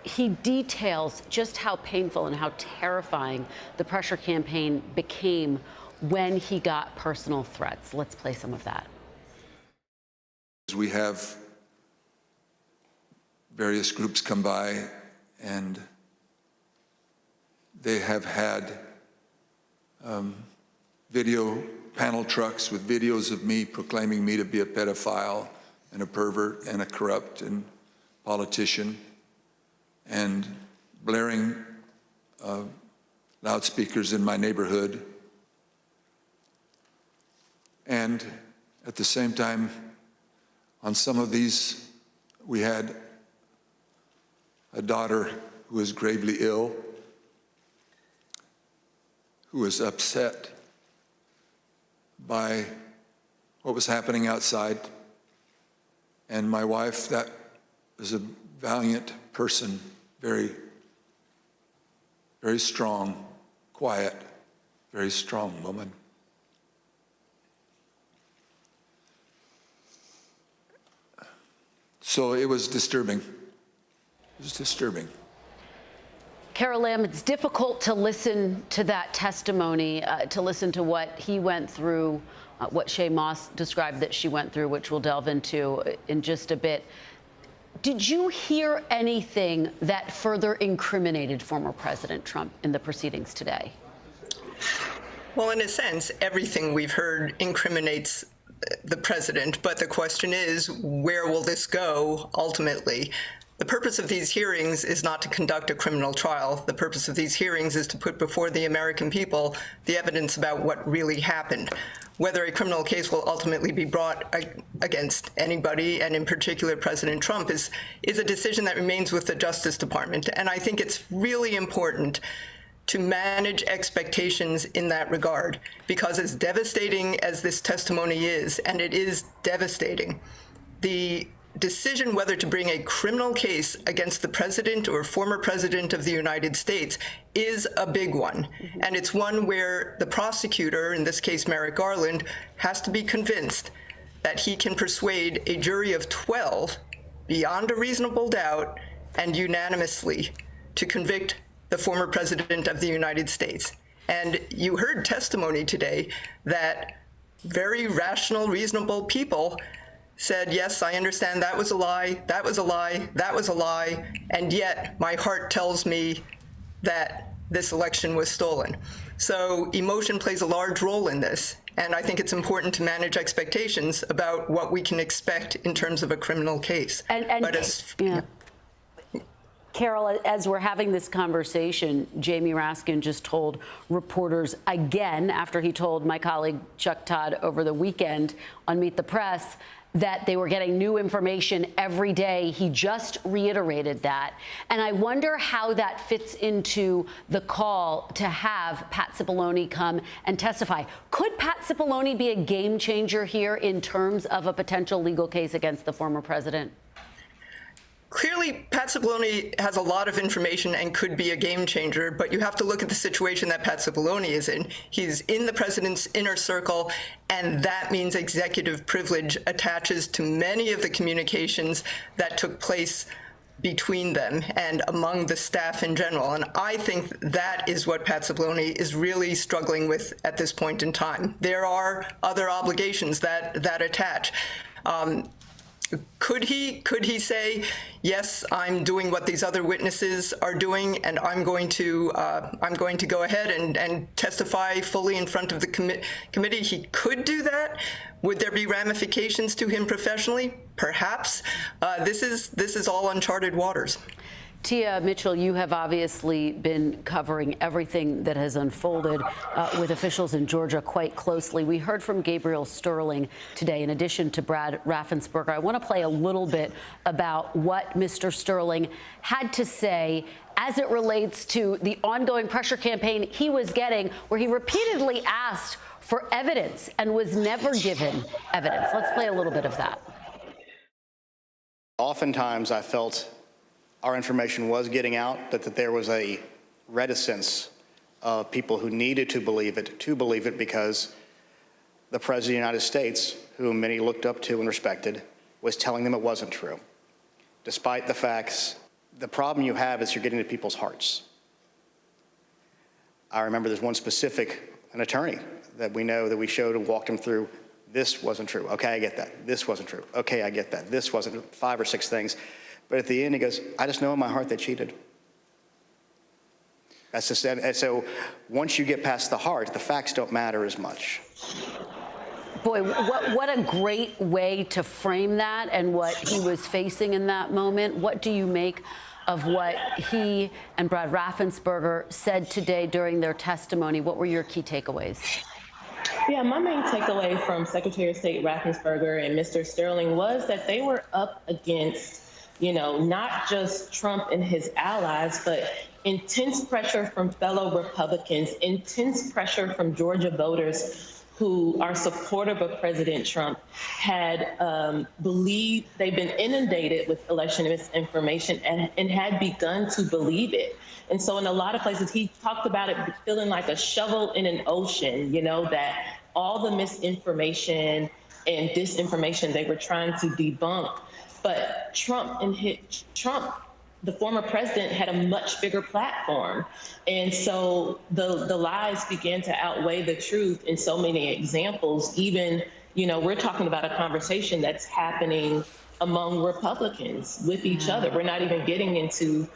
he details just how painful and how terrifying the pressure campaign became when he got personal threats. Let's play some of that. We have various groups come by, and they have had video panel trucks with videos of me proclaiming me to be a pedophile and a pervert and a corrupt and politician, and blaring loudspeakers in my neighborhood. And at the same time, on some of these, we had a daughter who was gravely ill, who was upset by what was happening outside. And my wife, that was a valiant person, very, very strong, quiet, very strong woman. So it was disturbing. It was disturbing. Carol Lamb, it's difficult to listen to that testimony, to listen to what he went through, what Shea Moss described that she went through, which we'll delve into in just a bit. Did you hear anything that further incriminated former President Trump in the proceedings today? Well, in a sense, everything we've heard incriminates the president, but the question is, where will this go ultimately? The purpose of these hearings is not to conduct a criminal trial. The purpose of these hearings is to put before the American people the evidence about what really happened. Whether a criminal case will ultimately be brought against anybody, and in particular President Trump, is a decision that remains with the Justice Department. And I think it's really important to manage expectations in that regard, because as devastating as this testimony is, and it is devastating, the decision whether to bring a criminal case against the president or former president of the United States is a big one. And it's one where the prosecutor, in this case Merrick Garland, has to be convinced that he can persuade a jury of 12 beyond a reasonable doubt and unanimously to convict the former president of the United States. And you heard testimony today that very rational, reasonable people said, yes, I understand that was a lie, that was a lie, that was a lie, and yet my heart tells me that this election was stolen. So emotion plays a large role in this, and I think it's important to manage expectations about what we can expect in terms of a criminal case. Carol, as we're having this conversation, Jamie Raskin just told reporters again, after he told my colleague Chuck Todd over the weekend on Meet the Press, that they were getting new information every day. He just reiterated that. And I wonder how that fits into the call to have Pat Cipolloni come and testify. Could Pat Cipolloni be a game changer here in terms of a potential legal case against the former president? Clearly, Pat Cipolloni has a lot of information and could be a game changer, but you have to look at the situation that Pat Cipolloni is in. He's in the president's inner circle, and that means executive privilege attaches to many of the communications that took place between them and among the staff in general. And I think that is what Pat Cipolloni is really struggling with at this point in time. There are other obligations that attach. Could he say, yes, I'm doing what these other witnesses are doing, and I'm going to go ahead and testify fully in front of the committee? He could do that. Would there be ramifications to him professionally? Perhaps. This is all uncharted waters. Tia Mitchell, you have obviously been covering everything that has unfolded with officials in Georgia quite closely. We heard from Gabriel Sterling today, in addition to Brad Raffensperger. I want to play a little bit about what Mr. Sterling had to say as it relates to the ongoing pressure campaign he was getting, where he repeatedly asked for evidence and was never given evidence. Let's play a little bit of that. Oftentimes, I felt our information was getting out, but that there was a reticence of people who needed to believe it because the President of the United States, whom many looked up to and respected, was telling them it wasn't true. Despite the facts, the problem you have is you're getting to people's hearts. I remember there's one specific, an attorney that we know that we showed and walked him through. This wasn't true. Okay, I get that. This wasn't true. Okay, I get that. This wasn't 5 or 6 things. But at the end, he goes, I just know in my heart they cheated. That's just, and so once you get past the heart, the facts don't matter as much. Boy, what a great way to frame that and what he was facing in that moment. What do you make of what he and Brad Raffensperger said today during their testimony? What were your key takeaways? Yeah, my main takeaway from Secretary of State Raffensperger and Mr. Sterling was that they were up against, not just Trump and his allies, but intense pressure from fellow Republicans, intense pressure from Georgia voters who are supportive of President Trump, had believed, they've been inundated with election misinformation and had begun to believe it. And so in a lot of places, he talked about it feeling like a shovel in an ocean, that all the misinformation and disinformation they were trying to debunk. But Trump, the former president, had a much bigger platform. And so the lies began to outweigh the truth in so many examples. Even, we're talking about a conversation that's happening among Republicans with each other. We're not even getting into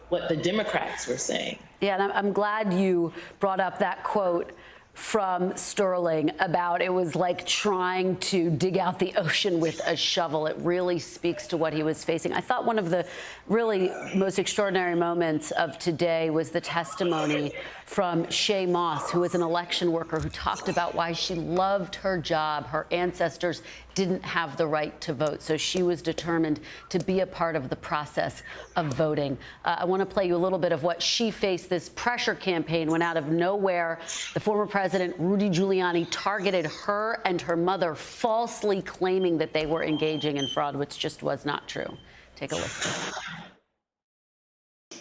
what the Democrats were saying. Yeah, and I'm glad you brought up that quote from Sterling about it was like trying to dig out the ocean with a shovel. It really speaks to what he was facing. I thought one of the really most extraordinary moments of today was the testimony from Shea, who is an election worker who talked about why she loved her job. Her ancestors didn't have the right to vote, so she was determined to be a part of the process of voting. I want to play you a little bit of what she faced. This pressure campaign went out of nowhere. The former president, Rudy Giuliani, targeted her and her mother, falsely claiming that they were engaging in fraud, which just was not true. Take a listen.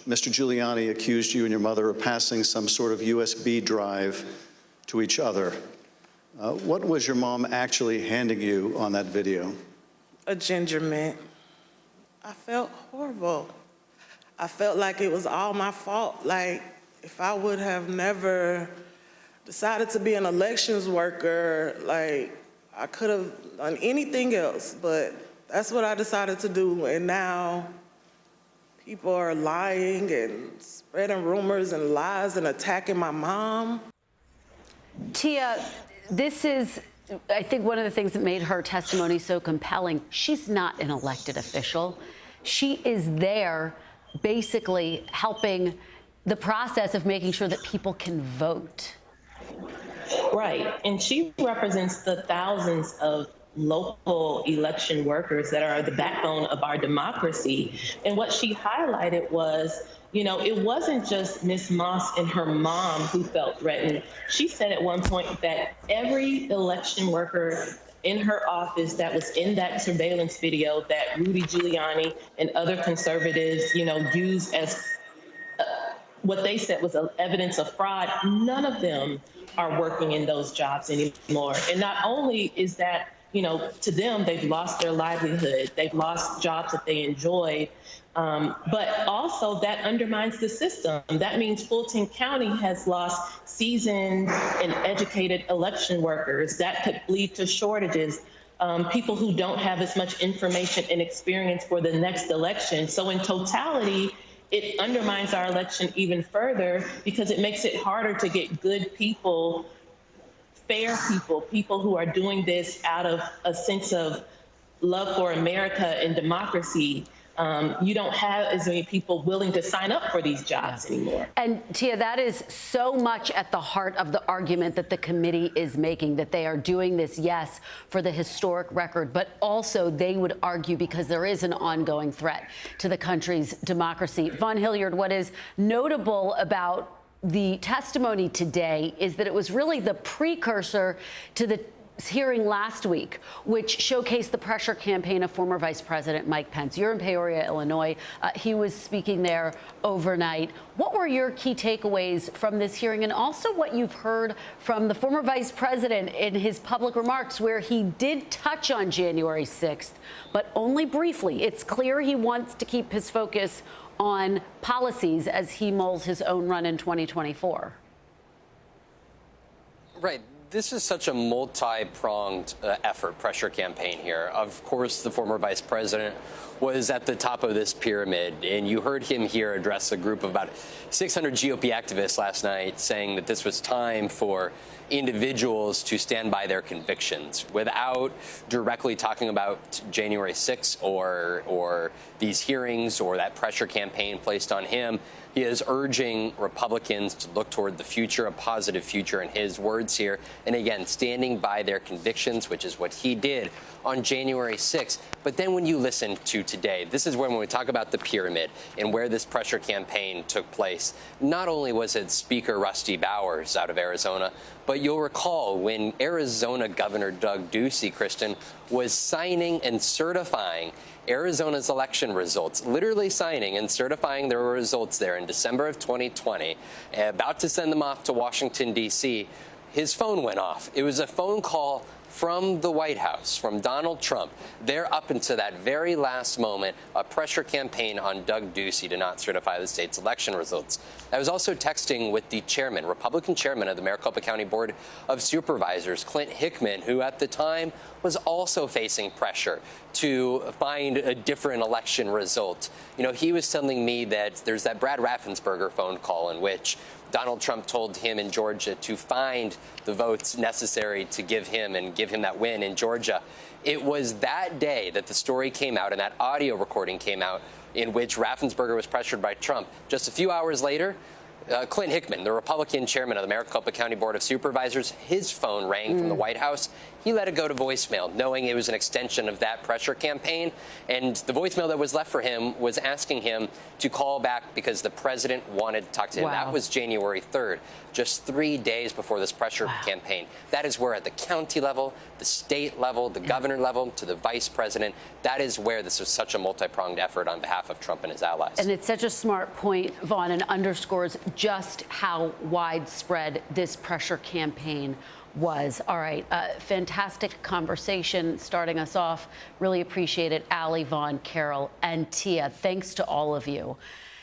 Mr. Giuliani accused you and your mother of passing some sort of USB drive to each other. What was your mom actually handing you on that video? A ginger mint. I felt horrible. I felt like it was all my fault. Like, if I would have never decided to be an elections worker, like, I could have done anything else, but that's what I decided to do. And now people are lying and spreading rumors and lies and attacking my mom. Tia, this is, I think, one of the things that made her testimony so compelling. She's not an elected official. She is there basically helping the process of making sure that people can vote. Right. And she represents the thousands of local election workers that are the backbone of our democracy. And what she highlighted was, it wasn't just Ms. Moss and her mom who felt threatened. She said at one point that every election worker in her office that was in that surveillance video that Rudy Giuliani and other conservatives, used as what they said was evidence of fraud, none of them are working in those jobs anymore. And not only is that, to them, they've lost their livelihood, they've lost jobs that they enjoyed, but also that undermines the system. That means Fulton County has lost seasoned and educated election workers. That could lead to shortages, people who don't have as much information and experience for the next election. So in totality, it undermines our election even further because it makes it harder to get good people, fair people, people who are doing this out of a sense of love for America and democracy. you don't have as many people willing to sign up for these jobs anymore. And Tia, that is so much at the heart of the argument that the committee is making, that they are doing this, yes, for the historic record, but also they would argue because there is an ongoing threat to the country's democracy. Von Hilliard, what is notable about the testimony today is that it was really the precursor to the hearing last week, which showcased the pressure campaign of former Vice President Mike Pence. You're in Peoria, Illinois. He was speaking there overnight. What were your key takeaways from this hearing, and also what you've heard from the former Vice President in his public remarks, where he did touch on January 6th, but only briefly? It's clear he wants to keep his focus on policies as he mulls his own run in 2024. Right. This is such a multi-pronged effort, pressure campaign here. Of course, the former vice president was at the top of this pyramid, and you heard him here address a group of about 600 GOP activists last night, saying that this was time for individuals to stand by their convictions without directly talking about January 6th or these hearings or that pressure campaign placed on him. He is urging Republicans to look toward the future, a positive future in his words here. And again, standing by their convictions, which is what he did on January 6th. But then when you listen to today, this is when we talk about the pyramid and where this pressure campaign took place. Not only was it Speaker Rusty Bowers out of Arizona, but you'll recall when Arizona Governor Doug Ducey, Kristen, was signing and certifying Arizona's election results, literally signing and certifying their results there in December of 2020, about to send them off to Washington, D.C., his phone went off. It was a phone call from the White House, from Donald Trump. There up until that very last moment, a pressure campaign on Doug Ducey to not certify the state's election results. I was also texting with the chairman, Republican chairman of the Maricopa County Board of Supervisors, Clint Hickman, who at the time was also facing pressure to find a different election result. You know, he was telling me that there's that Brad Raffensperger phone call in which Donald Trump told him in Georgia to find the votes necessary to give him that win in Georgia. It was that day that the story came out and that audio recording came out in which Raffensperger was pressured by Trump. Just a few hours later, Clint Hickman, the Republican chairman of the Maricopa County Board of Supervisors, his phone rang from the White House. He let it go to voicemail, knowing it was an extension of that pressure campaign. And the voicemail that was left for him was asking him to call back because the president wanted to talk to him. Wow. That was January 3rd, just 3 days before this pressure campaign. That is where at the county level, the state level, the governor level, to the vice president, that is where this was such a multi-pronged effort on behalf of Trump and his allies. And it's such a smart point, Vaughn, and underscores just how widespread this pressure campaign was. All right, fantastic conversation starting us off. Really appreciate it, Allie, Vaughn, Carol, and Tia. Thanks to all of you.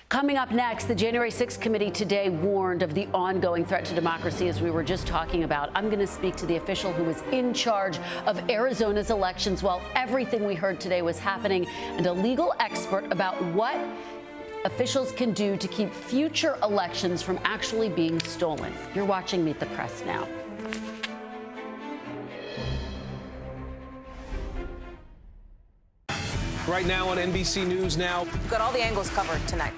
Coming up next, the January 6th committee today warned of the ongoing threat to democracy, as we were just talking about. I'm going to speak to the official who was in charge of Arizona's elections while everything we heard today was happening, and a legal expert about what officials can do to keep future elections from actually being stolen. You're watching Meet the Press now. Right now on NBC News Now. We've got all the angles covered tonight.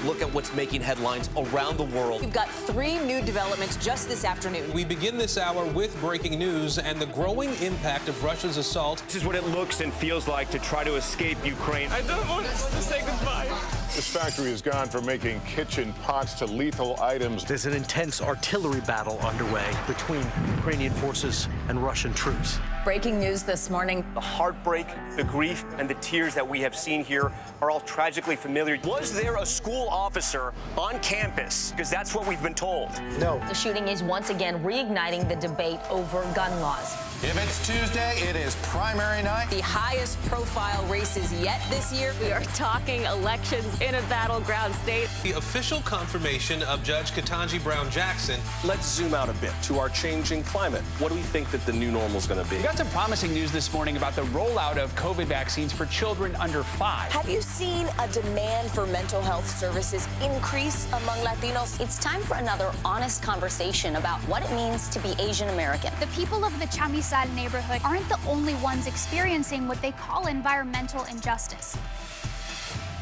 Look at what's making headlines around the world. We've got 3 new developments just this afternoon. We begin this hour with breaking news and the growing impact of Russia's assault. This is what it looks and feels like to try to escape Ukraine. I don't want to say goodbye. This factory has gone from making kitchen pots to lethal items. There's an intense artillery battle underway between Ukrainian forces and Russian troops. Breaking news this morning. The heartbreak, the grief, and the tears that we have seen here are all tragically familiar. Was there a school officer on campus? Because that's what we've been told. No. The shooting is once again reigniting the debate over gun laws. If it's Tuesday, it is primary night. The highest profile races yet this year. We are talking elections in a battleground state. The official confirmation of Judge Ketanji Brown Jackson. Let's zoom out a bit to our changing climate. What do we think that the new normal is going to be? We got some promising news this morning about the rollout of COVID vaccines for children under 5. Have you seen a demand for mental health services increase among Latinos? It's time for another honest conversation about what it means to be Asian American. The people of the Chamizal neighborhood aren't the only ones experiencing what they call environmental injustice.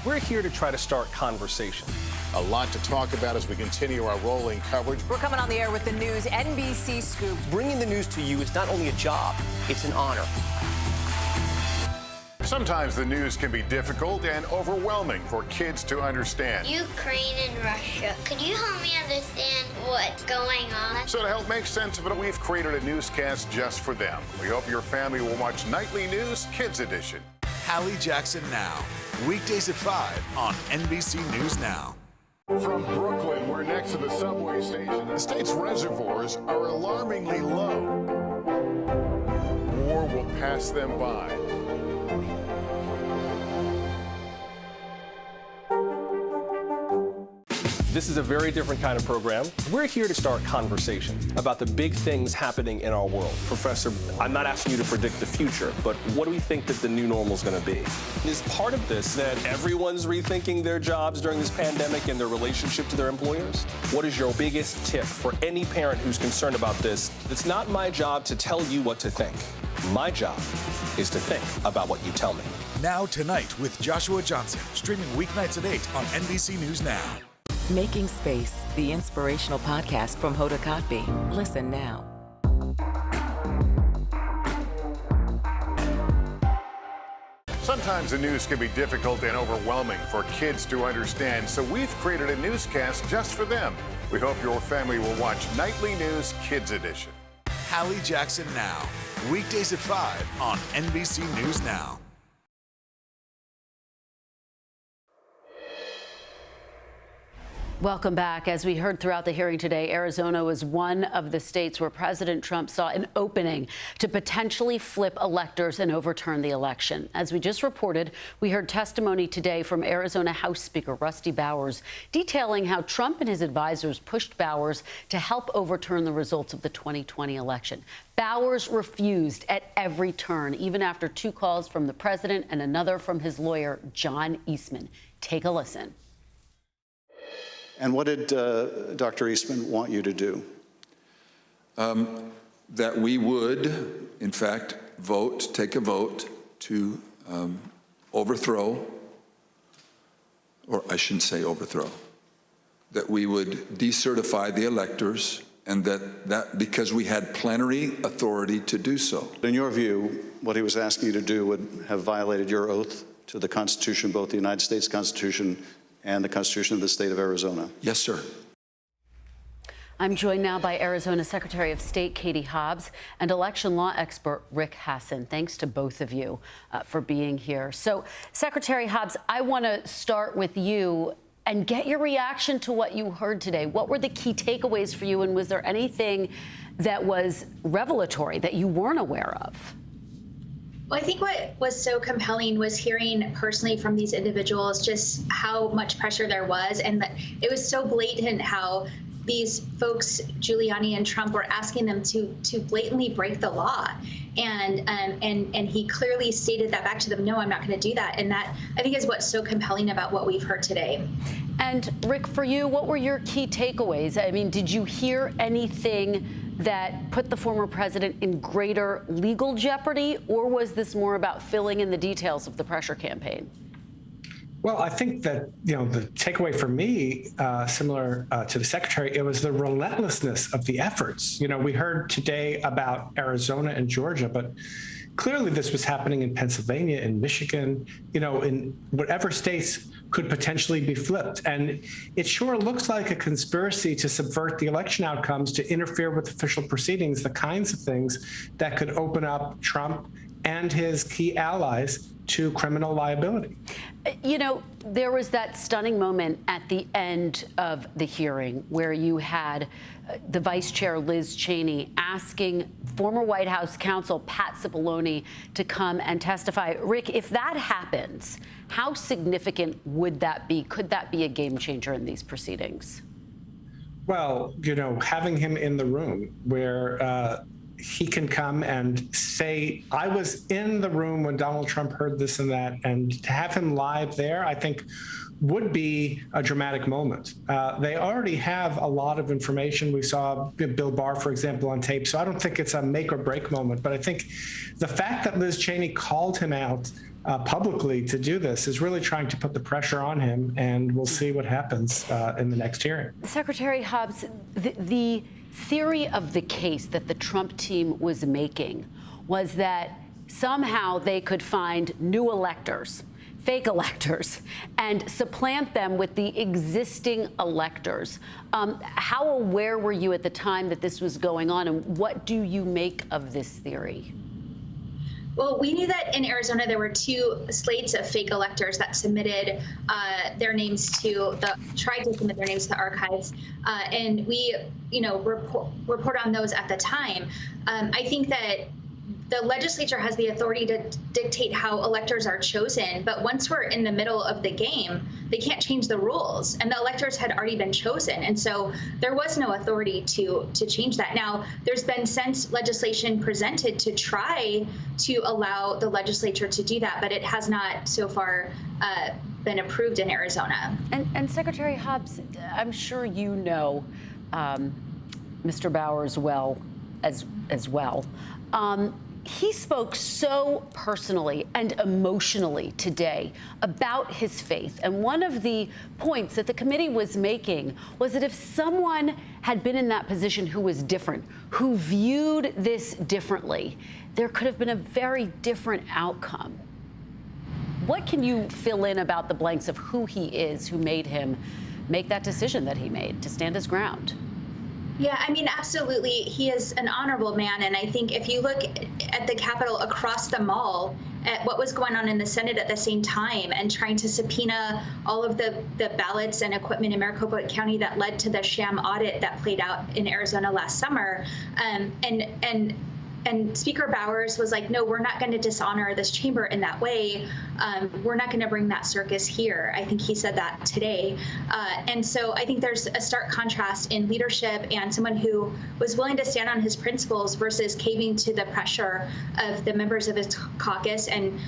We're here to try to start conversation. A lot to talk about as we continue our rolling coverage. We're coming on the air with the news NBC Scoop. Bringing the news to you is not only a job, it's an honor. Sometimes the news can be difficult and overwhelming for kids to understand. Ukraine and Russia. Could you help me understand what's going on? So to help make sense of it, we've created a newscast just for them. We hope your family will watch Nightly News Kids Edition. Hallie Jackson Now, weekdays at 5 on NBC News Now. From Brooklyn, we're next to the subway station. The state's reservoirs are alarmingly low. War will pass them by. This is a very different kind of program. We're here to start conversation about the big things happening in our world. Professor, I'm not asking you to predict the future, but what do we think that the new normal is going to be? Is part of this that everyone's rethinking their jobs during this pandemic and their relationship to their employers? What is your biggest tip for any parent who's concerned about this? It's not my job to tell you what to think. My job is to think about what you tell me. Now Tonight with Joshua Johnson, streaming weeknights at 8 on NBC News Now. Making Space, the inspirational podcast from Hoda Kotb. Listen now. Sometimes the news can be difficult and overwhelming for kids to understand, so we've created a newscast just for them. We hope your family will watch Nightly News Kids Edition. Hallie Jackson Now, weekdays at 5 on NBC News Now. Welcome back. As we heard throughout the hearing today, Arizona was one of the states where President Trump saw an opening to potentially flip electors and overturn the election. As we just reported, we heard testimony today from Arizona House Speaker Rusty Bowers detailing how Trump and his advisors pushed Bowers to help overturn the results of the 2020 election. Bowers refused at every turn, even after 2 calls from the president and another from his lawyer, John Eastman. Take a listen. And what did Dr. Eastman want you to do? That we would, in fact, take a vote to overthrow, or I shouldn't say overthrow, that we would decertify the electors, and that because we had plenary authority to do so. In your view, what he was asking you to do would have violated your oath to the Constitution, both the United States Constitution and the Constitution of the state of Arizona? Yes, sir. I'm joined now by Arizona Secretary of State Katie Hobbs and election law expert Rick Hasen. Thanks to both of you for being here. So, Secretary Hobbs, I want to start with you and get your reaction to what you heard today. What were the key takeaways for you, and was there anything that was revelatory that you weren't aware of? Well, I think what was so compelling was hearing personally from these individuals just how much pressure there was, and that it was so blatant how these folks, Giuliani and Trump, were asking them to blatantly break the law. And he clearly stated that back to them, no, I'm not going to do that. And that, I think, is what's so compelling about what we've heard today. And Rick, for you, what were your key takeaways? I mean, did you hear anything that put the former president in greater legal jeopardy, or was this more about filling in the details of the pressure campaign? Well, I think that, the takeaway for me, similar to the secretary, it was the relentlessness of the efforts. We heard today about Arizona and Georgia, but clearly this was happening in Pennsylvania, in Michigan, in whatever states could potentially be flipped. And it sure looks like a conspiracy to subvert the election outcomes, to interfere with official proceedings, the kinds of things that could open up Trump and his key allies to criminal liability. There was that stunning moment at the end of the hearing where you had the Vice Chair Liz Cheney asking former White House counsel Pat Cipolloni to come and testify. Rick, if that happens, how significant would that be? Could that be a game changer in these proceedings? Well, having him in the room where he can come and say, I was in the room when Donald Trump heard this and that, and to have him live there, I think would be a dramatic moment. They already have a lot of information. We saw Bill Barr, for example, on tape, so I don't think it's a make or break moment, but I think the fact that Liz Cheney called him out publicly to do this is really trying to put the pressure on him, and we'll see what happens in the next hearing. Secretary Hobbs, the theory of the case that the Trump team was making was that somehow they could find new electors, fake electors, and supplant them with the existing electors. How aware were you at the time that this was going on, and what do you make of this theory? Well, we knew that in Arizona there were 2 slates of fake electors that submitted their names tried to submit their names to the archives, and we, report on those at the time. I think that the legislature has the authority to dictate how electors are chosen, but once we're in the middle of the game, they can't change the rules, and the electors had already been chosen, and so there was no authority to change that. Now, there's been since legislation presented to try to allow the legislature to do that, but it has not so far been approved in Arizona. And Secretary Hobbs, I'm sure you know Mr. Bowers well as well. He spoke so personally and emotionally today about his faith. And one of the points that the committee was making was that if someone had been in that position who was different, who viewed this differently, there could have been a very different outcome. What can you fill in about the blanks of who he is, who made him make that decision that he made to stand his ground? Yeah, I mean, absolutely. He is an honorable man. And I think if you look at the Capitol across the mall, at what was going on in the Senate at the same time and trying to subpoena all of the ballots and equipment in Maricopa County that led to the sham audit that played out in Arizona last summer. And Speaker Bowers was like, no, we're not going to dishonor this chamber in that way. We're not going to bring that circus here. I think he said that today. And so I think there's a stark contrast in leadership and someone who was willing to stand on his principles versus caving to the pressure of the members of his caucus and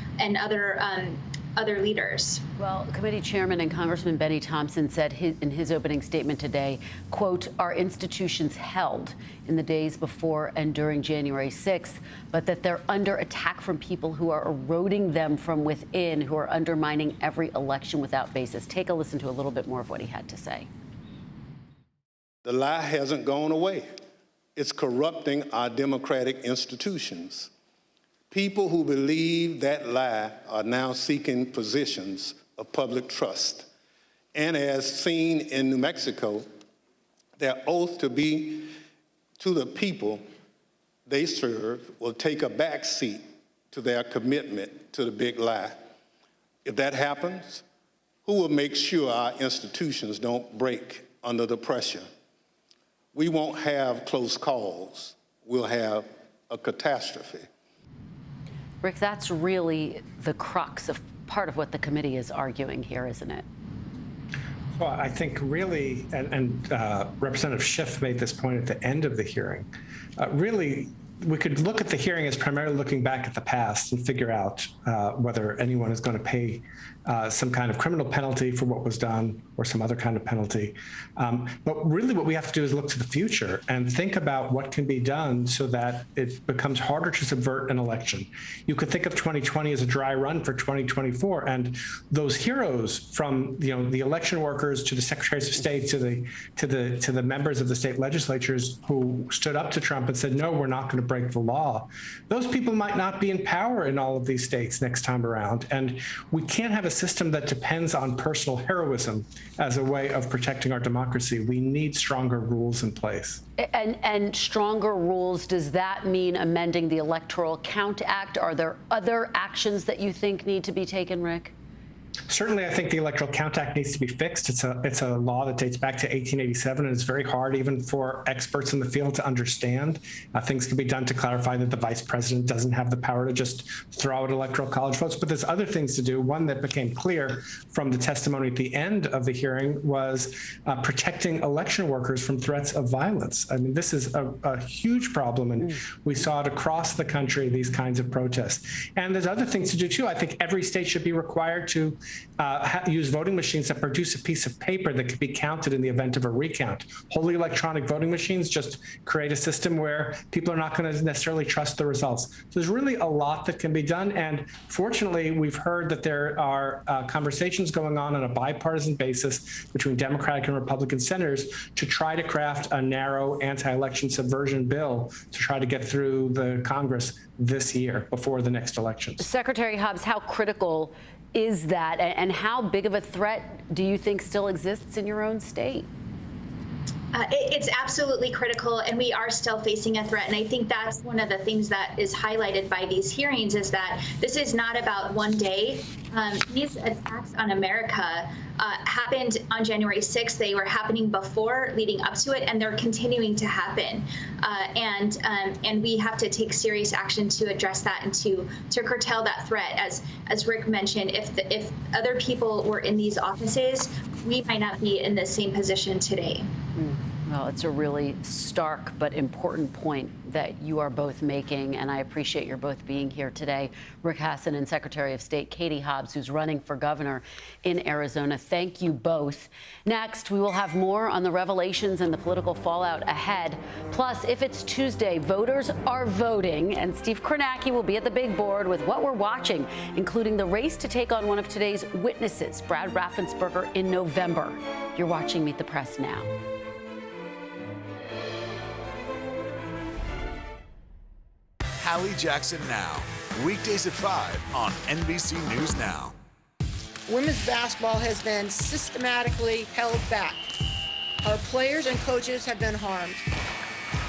other leaders. Well, committee chairman and Congressman Benny Thompson said in his opening statement today, quote, our institutions held in the days before and during January 6th, but that they're under attack from people who are eroding them from within, who are undermining every election without basis. Take a listen to a little bit more of what he had to say. The lie hasn't gone away. It's corrupting our democratic institutions. People who believe that lie are now seeking positions of public trust. And as seen in New Mexico, their oath to be to the people they serve will take a backseat to their commitment to the big lie. If that happens, who will make sure our institutions don't break under the pressure? We won't have close calls. We'll have a catastrophe. Rick, that's really the crux of part of what the committee is arguing here, isn't it? Well, I think really, and Representative Schiff made this point at the end of the hearing, really, we could look at the hearing as primarily looking back at the past and figure out whether anyone is going to pay some kind of criminal penalty for what was done or some other kind of penalty. But really what we have to do is look to the future and think about what can be done so that it becomes harder to subvert an election. You could think of 2020 as a dry run for 2024, and those heroes from the election workers to the secretaries of state to the members of the state legislatures who stood up to Trump and said, no, we're not going to break the law. Those people might not be in power in all of these states next time around. And we can't have a system that depends on personal heroism as a way of protecting our democracy. We need stronger rules in place. And stronger rules, does that mean amending the Electoral Count Act? Are there other actions that you think need to be taken, Rick? Certainly, I think the Electoral Count Act needs to be fixed. It's a law that dates back to 1887, and it's very hard even for experts in the field to understand. Things can be done to clarify that the vice president doesn't have the power to just throw out electoral college votes, but there's other things to do. One that became clear from the testimony at the end of the hearing was protecting election workers from threats of violence. I mean, this is a huge problem, and we saw it across the country, these kinds of protests. And there's other things to do, too. I think every state should be required to use voting machines that produce a piece of paper that could be counted in the event of a recount. Wholly electronic voting machines just create a system where people are not going to necessarily trust the results. So there's really a lot that can be done. And fortunately, we've heard that there are conversations going on a bipartisan basis between Democratic and Republican senators to try to craft a narrow anti-election subversion bill to try to get through the Congress this year before the next election. Secretary Hobbs, how critical is that, and how big of a threat do you think still exists in your own state? It's absolutely critical, and we are still facing a threat. And I think that's one of the things that is highlighted by these hearings is that this is not about one day. These attacks on America happened on January 6th. They were happening before, leading up to it, and they're continuing to happen. And we have to take serious action to address that and to curtail that threat. As Rick mentioned, if other people were in these offices, we might not be in the same position today. Well, it's a really stark but important point that you are both making, and I appreciate your both being here today. Rick Hasson and Secretary of State Katie Hobbs, who's running for governor in Arizona. Thank you both. Next, we will have more on the revelations and the political fallout ahead. Plus, if it's Tuesday, voters are voting, and Steve Kornacki will be at the big board with what we're watching, including the race to take on one of today's witnesses, Brad Raffensperger, in November. You're watching Meet the Press now. Hallie Jackson Now, weekdays at 5 on NBC News Now. Women's basketball has been systematically held back. Our players and coaches have been harmed.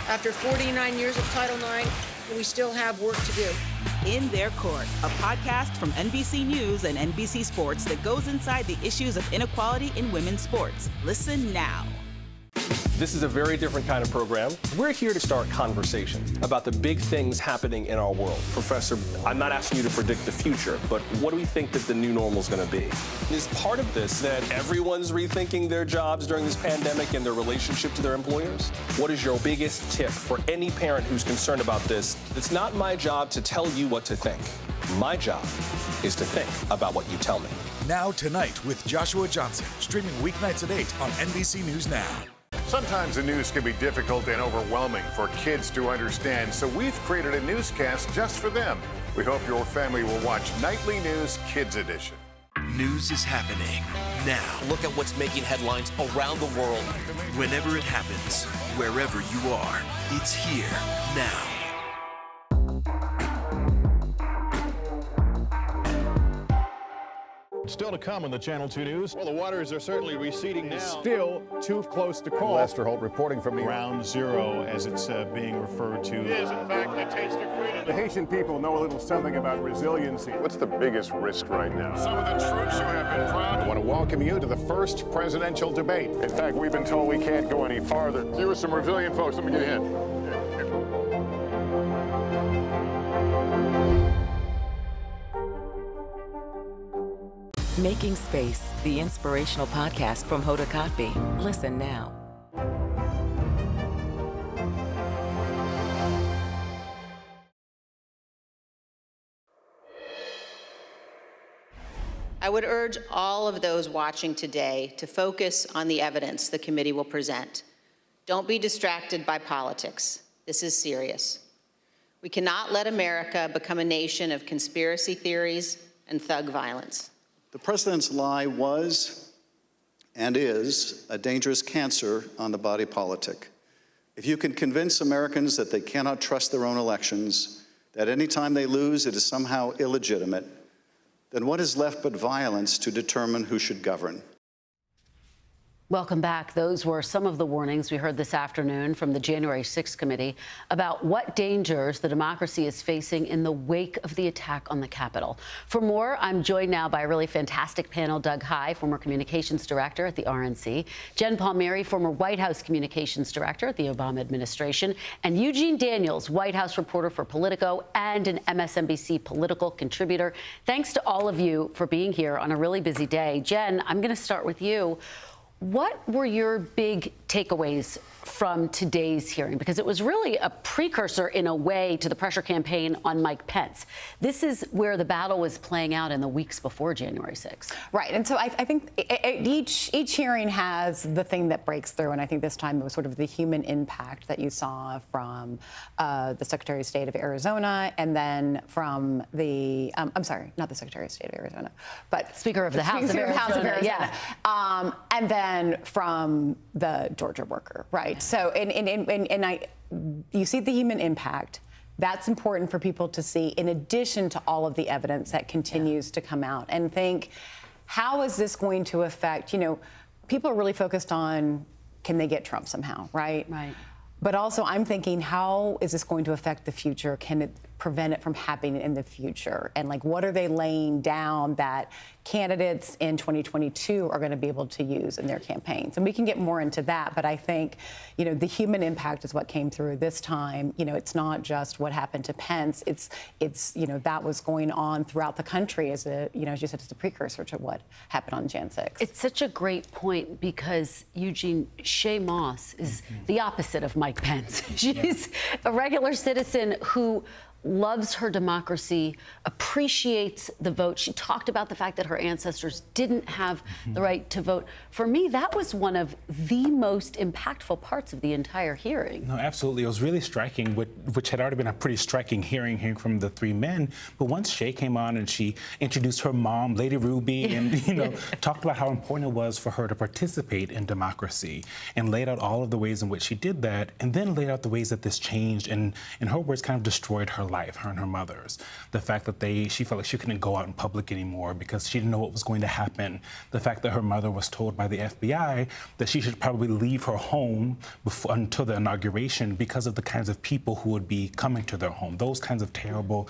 After 49 years of Title IX, we still have work to do. In Their Court, a podcast from NBC News and NBC Sports that goes inside the issues of inequality in women's sports. Listen now. This is a very different kind of program. We're here to start conversation about the big things happening in our world. Professor, I'm not asking you to predict the future, but what do we think that the new normal is going to be? Is part of this that everyone's rethinking their jobs during this pandemic and their relationship to their employers? What is your biggest tip for any parent who's concerned about this? It's not my job to tell you what to think. My job is to think about what you tell me. Now Tonight with Joshua Johnson, streaming weeknights at 8 on NBC News Now. Sometimes the news can be difficult and overwhelming for kids to understand, so we've created a newscast just for them. We hope your family will watch Nightly News Kids Edition. News is happening now. Look at what's making headlines around the world. Whenever it happens, wherever you are, it's here now. Still to come on the Channel 2 News. Well, the waters are certainly receding now. Still too close to call. Lester Holt reporting from Ground Zero, as it's being referred to. It is, in fact, a taste of freedom. The Haitian people know a little something about resiliency. What's the biggest risk right now? Some of the troops who have been proud. I want to welcome you to the first presidential debate. In fact, we've been told we can't go any farther. You with some resilient folks, let me get a hint. Making Space, the inspirational podcast from Hoda Kotb. Listen now. I would urge all of those watching today to focus on the evidence the committee will present. Don't be distracted by politics. This is serious. We cannot let America become a nation of conspiracy theories and thug violence. The president's lie was and is a dangerous cancer on the body politic. If you can convince Americans that they cannot trust their own elections, that any time they lose it is somehow illegitimate, then what is left but violence to determine who should govern? Welcome back. Those were some of the warnings we heard this afternoon from the January 6th committee about what dangers the democracy is facing in the wake of the attack on the Capitol. For more, I'm joined now by a really fantastic panel. Doug Heye, former communications director at the RNC, Jen Palmieri, former White House communications director at the Obama administration, and Eugene Daniels, White House reporter for Politico and an MSNBC political contributor. Thanks to all of you for being here on a really busy day. Jen, I'm going to start with you. What were your big takeaways from today's hearing, because it was really a precursor in a way to the pressure campaign on Mike Pence. This is where the battle was playing out in the weeks before January 6th. Right. And so I think each hearing has the thing that breaks through. And I think this time it was sort of the human impact that you saw from the Secretary of State of Arizona, and then from the, I'm sorry, not the Secretary of State of Arizona, but Speaker of the House of Arizona. Yeah. And then from the Georgia worker. Right. So, you see the human impact. That's important for people to see, in addition to all of the evidence that continues to come out, and think, how is this going to affect, people are really focused on, can they get Trump somehow, right? Right. But also I'm thinking, how is this going to affect the future? Can it prevent it from happening in the future? And what are they laying down that candidates in 2022 are going to be able to use in their campaigns? And we can get more into that, but I think, the human impact is what came through this time. It's not just what happened to Pence. It's that was going on throughout the country as as you said, it's a precursor to what happened on Jan 6. It's such a great point, because Eugene, Shea Moss is the opposite of Mike Pence. She's a regular citizen who loves her democracy, appreciates the vote. She talked about the fact that her ancestors didn't have the right to vote. For me, that was one of the most impactful parts of the entire hearing. No, absolutely. It was really striking, which had already been a pretty striking hearing from the three men. But once Shea came on and she introduced her mom, Lady Ruby, and talked about how important it was for her to participate in democracy, and laid out all of the ways in which she did that, and then laid out the ways that this changed and, in her words, kind of destroyed her life, her and her mother's. The fact that she felt like she couldn't go out in public anymore because she didn't know what was going to happen. The fact that her mother was told by the FBI that she should probably leave her home until the inauguration because of the kinds of people who would be coming to their home. Those kinds of terrible,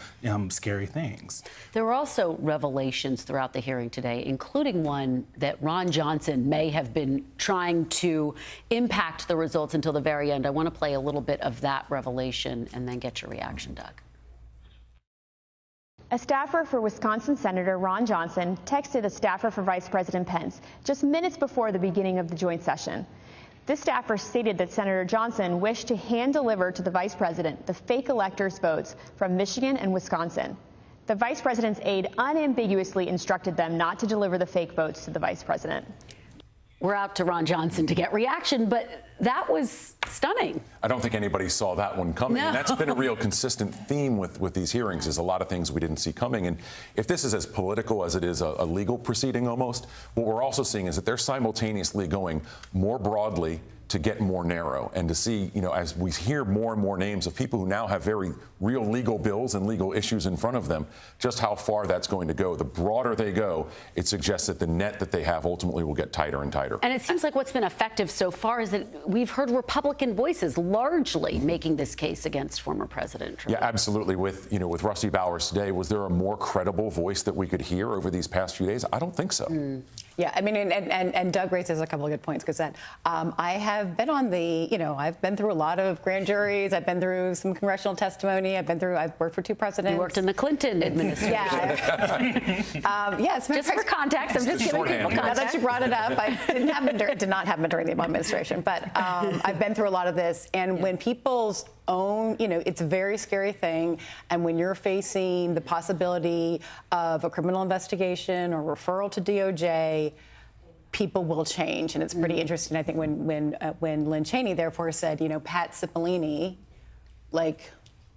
scary things. There were also revelations throughout the hearing today, including one that Ron Johnson may have been trying to impact the results until the very end. I want to play a little bit of that revelation and then get your reaction, Doug. A staffer for Wisconsin Senator Ron Johnson texted a staffer for Vice President Pence just minutes before the beginning of the joint session. This staffer stated that Senator Johnson wished to hand-deliver to the vice president the fake electors' votes from Michigan and Wisconsin. The vice president's aide unambiguously instructed them not to deliver the fake votes to the vice president. We're out to Ron Johnson to get reaction, but that was stunning. I don't think anybody saw that one coming. No. And that's been a real consistent theme with these hearings, is a lot of things we didn't see coming. And if this is as political as it is a legal proceeding almost, what we're also seeing is that they're simultaneously going more broadly to get more narrow, and to see, as we hear more and more names of people who now have very real legal bills and legal issues in front of them, just how far that's going to go. The broader they go, it suggests that the net that they have ultimately will get tighter and tighter. And it seems like what's been effective so far is that we've heard Republican voices largely making this case against former President Trump. Yeah, absolutely. With Rusty Bowers today, was there a more credible voice that we could hear over these past few days? I don't think so. Yeah, I mean, and Doug raises a couple of good points, because I have been on I've been through a lot of grand juries. I've been through some congressional testimony. I've worked for two presidents. You worked in the Clinton administration. Yeah. Just for context, I'm just giving people context. Now that you brought it up, I did not happen during the Obama administration, but I've been through a lot of this. And when people's own, it's a very scary thing. And when you're facing the possibility of a criminal investigation or referral to DOJ, people will change. And it's pretty interesting, I think, when Lynn Cheney therefore said, Pat Cipolloni,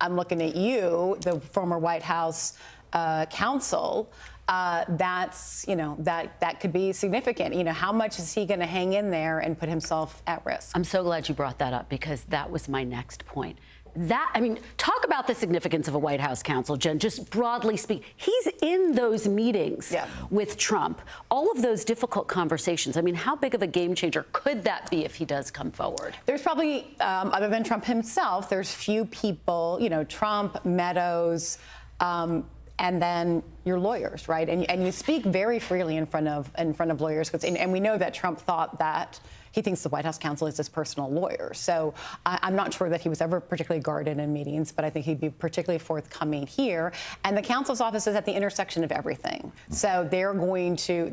I'm looking at you, the former White House counsel, that's, that could be significant. How much is he going to hang in there and put himself at risk? I'm so glad you brought that up, because that was my next point. Talk about the significance of a White House counsel, Jen, just broadly speaking. He's in those meetings with Trump, all of those difficult conversations. How big of a game changer could that be if he does come forward? There's probably, other than Trump himself, there's few people, Trump, Meadows, and then your lawyers, right? And you speak very freely in front of lawyers, and we know that Trump thought that he thinks the White House counsel is his personal lawyer. So I'm not sure that he was ever particularly guarded in meetings, but I think he'd be particularly forthcoming here. And the counsel's office is at the intersection of everything. So they are going to